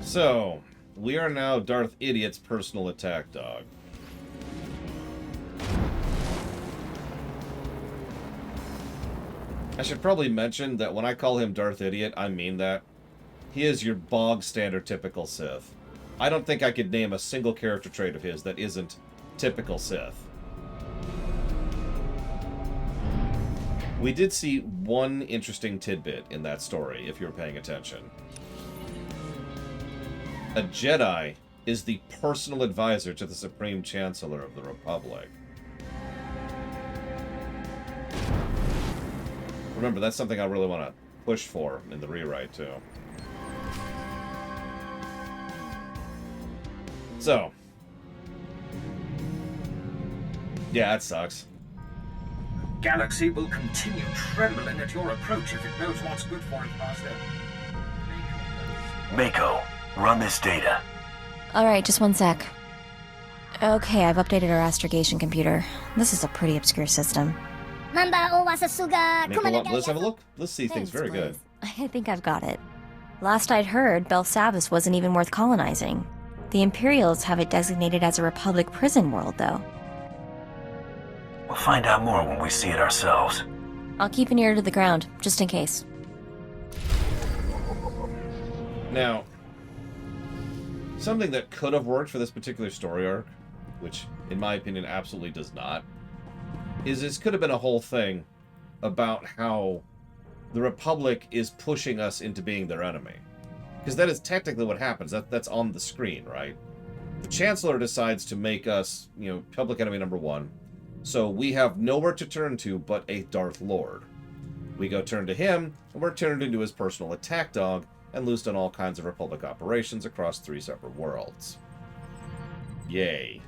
So, we are now Darth Idiot's personal attack dog. I should probably mention that when I call him Darth Idiot, I mean that. He is your bog standard typical Sith. I don't think I could name a single character trait of his that isn't typical Sith. We did see one interesting tidbit in that story, if you were paying attention. A Jedi is the personal advisor to the Supreme Chancellor of the Republic. Remember, that's something I really want to push for in the rewrite, too. So. Yeah, that sucks. Galaxy will continue trembling at your approach if it knows what's good for it, Master. Mako, run this data. Alright, just one sec. Okay, I've updated our astrogation computer. This is a pretty obscure system. Make a lot. Let's have a look. Let's see things very good. I think I've got it. Last I'd heard, Belsavis wasn't even worth colonizing. The Imperials have it designated as a Republic prison world, though. We'll find out more when we see it ourselves. I'll keep an ear to the ground, just in case. Now, something that could have worked for this particular story arc, which, in my opinion, absolutely does not, is this could have been a whole thing about how the Republic is pushing us into being their enemy. Because that is technically what happens. That's on the screen, right? The Chancellor decides to make us, public enemy number one. So we have nowhere to turn to but a Darth Lord. We go turn to him, and we're turned into his personal attack dog and loosed on all kinds of Republic operations across 3 separate worlds. Yay.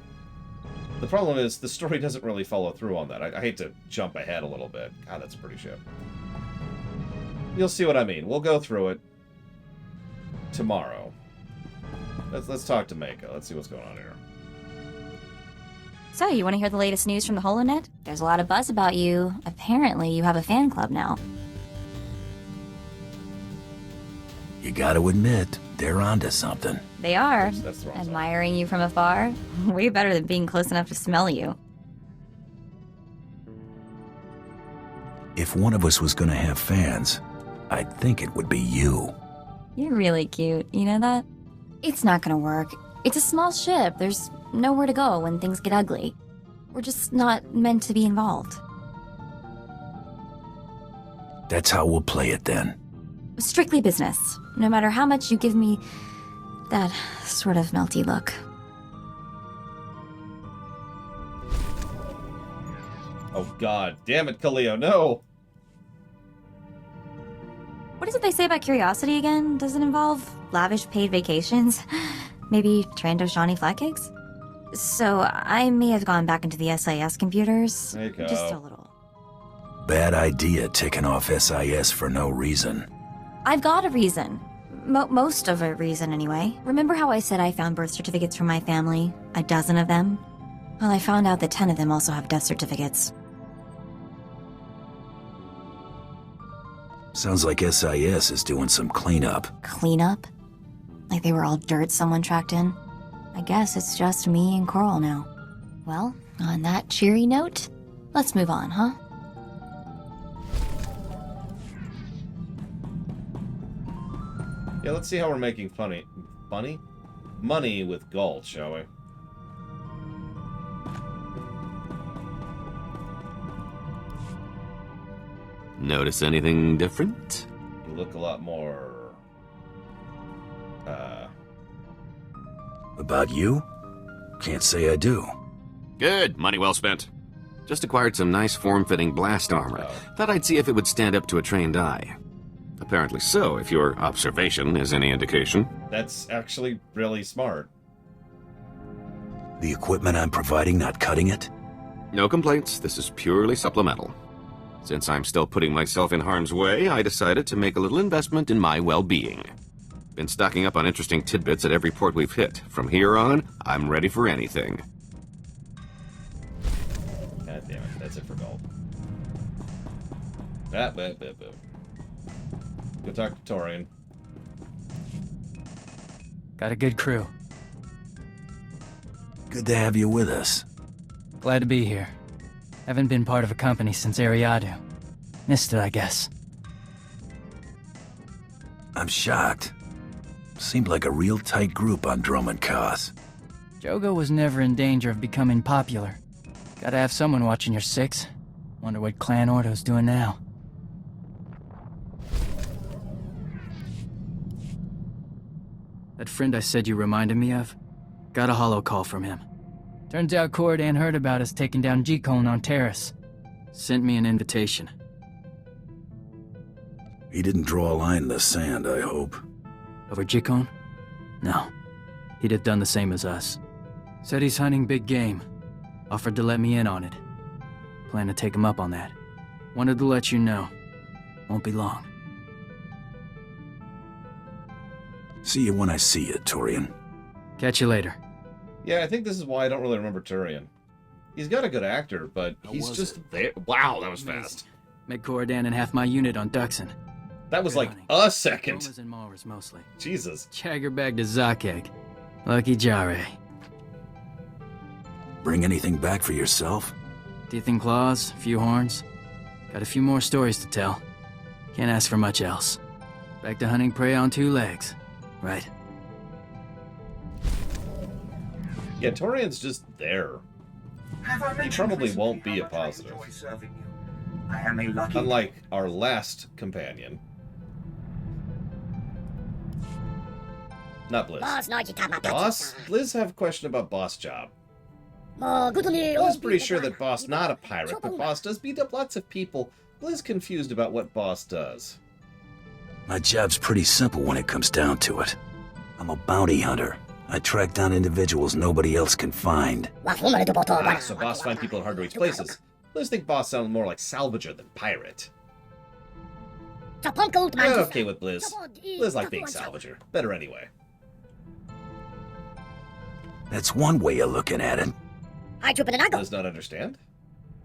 The problem is, the story doesn't really follow through on that. I hate to jump ahead a little bit. God, that's pretty shit. You'll see what I mean. We'll go through it tomorrow. Let's talk to Mako. Let's see what's going on here. So, you want to hear the latest news from the HoloNet? There's a lot of buzz about you. Apparently, you have a fan club now. You gotta admit, they're onto something. They are. Admiring you from afar. Way better than being close enough to smell you. If one of us was gonna have fans, I'd think it would be you. You're really cute, you know that? It's not gonna work. It's a small ship. There's nowhere to go when things get ugly. We're just not meant to be involved. That's how we'll play it then. Strictly business. No matter how much you give me that sort of melty look. Oh god, damn it, Khaleo, no! What is it they say about curiosity again? Does it involve lavish paid vacations? Maybe Trando-Shawnee flat cakes? So, I may have gone back into the SIS computers. There you go. Just a little. Bad idea taking off SIS for no reason. I've got a reason. Most of a reason, anyway. Remember how I said I found birth certificates from my family? A dozen of them? Well, I found out that 10 of them also have death certificates. Sounds like SIS is doing some cleanup. Cleanup? Like they were all dirt someone tracked in? I guess it's just me and Coral now. Well, on that cheery note, let's move on, huh? Yeah, let's see how we're making money with gold, shall we? Notice anything different? You look a lot more... About you? Can't say I do. Good. Money well spent. Just acquired some nice form-fitting blast armor. Thought I'd see if it would stand up to a trained eye. Apparently so, if your observation is any indication. That's actually really smart. The equipment I'm providing not cutting it? No complaints. This is purely supplemental. Since I'm still putting myself in harm's way, I decided to make a little investment in my well-being. Been stocking up on interesting tidbits at every port we've hit. From here on, I'm ready for anything. God damn it, that's it for gold. Go talk to Torian. Got a good crew. Good to have you with us. Glad to be here. Haven't been part of a company since Ariadu. Missed it, I guess. I'm shocked. Seemed like a real tight group on Drummond Cos. Jogo was never in danger of becoming popular. Gotta have someone watching your six. Wonder what Clan Ordo's doing now. That friend I said you reminded me of? Got a holo call from him. Turns out Corwin heard about us taking down G-Cone on Terrace. Sent me an invitation. He didn't draw a line in the sand, I hope. Over G-Cone? No. He'd have done the same as us. Said he's hunting big game. Offered to let me in on it. Plan to take him up on that. Wanted to let you know. Won't be long. See you when I see you, Torian. Catch you later. Yeah, I think this is why I don't really remember Torian. He's got a good actor, but he's just there. Wow, that was fast. Met Corwin and half my unit on Duxon. That was like a second. Romas and Mars mostly. Jesus. Jagger bagged a Zakeg. Lucky Jare. Bring anything back for yourself? Teeth and claws, few horns. Got a few more stories to tell. Can't ask for much else. Back to hunting prey on two legs. Right. Yeah, Torian's just there. He probably won't be a positive. I am a lucky... Unlike our last companion. Not Blizz. Boss? Blizz have a question about Boss job. Blizz pretty sure that Boss not a pirate, but Boss does beat up lots of people. Blizz confused about what Boss does. My job's pretty simple when it comes down to it. I'm a bounty hunter. I track down individuals nobody else can find. So Boss find people in hard-to-reach places. Blizz think Boss sounds more like salvager than pirate. I'm okay with Blizz. Blizz like being salvager. Better anyway. That's one way of looking at it. Blizz not understand?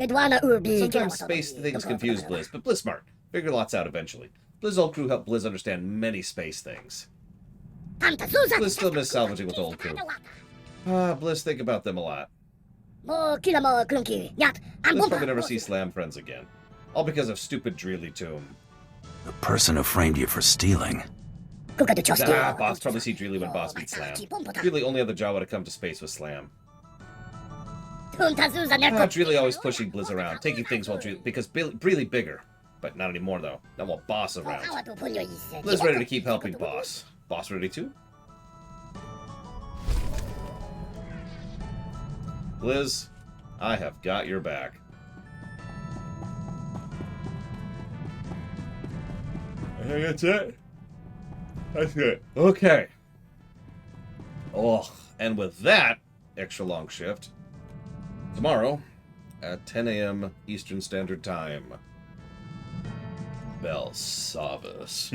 Sometimes space things confuse Blizz, but Blizz smart. Figure lots out eventually. Blizz old crew helped Blizz understand many space things. Blizz still miss salvaging with old crew. Blizz think about them a lot. Blizz probably never see Slam friends again. All because of stupid Dreely Tomb. The person who framed you for stealing. Boss probably see Dreely when Boss beats Slam. Dreely only other job to come to space with Slam. Dreely always pushing Blizz around, taking things while Dreely... Because Dreely bigger. But not anymore, though. Not while Boss around. Blizz ready to keep helping Boss. Boss ready too? Blizz, I have got your back. I think that's it. That's it. Okay. Oh, and with that extra long shift, tomorrow at 10 a.m. Eastern Standard Time. Belsavis.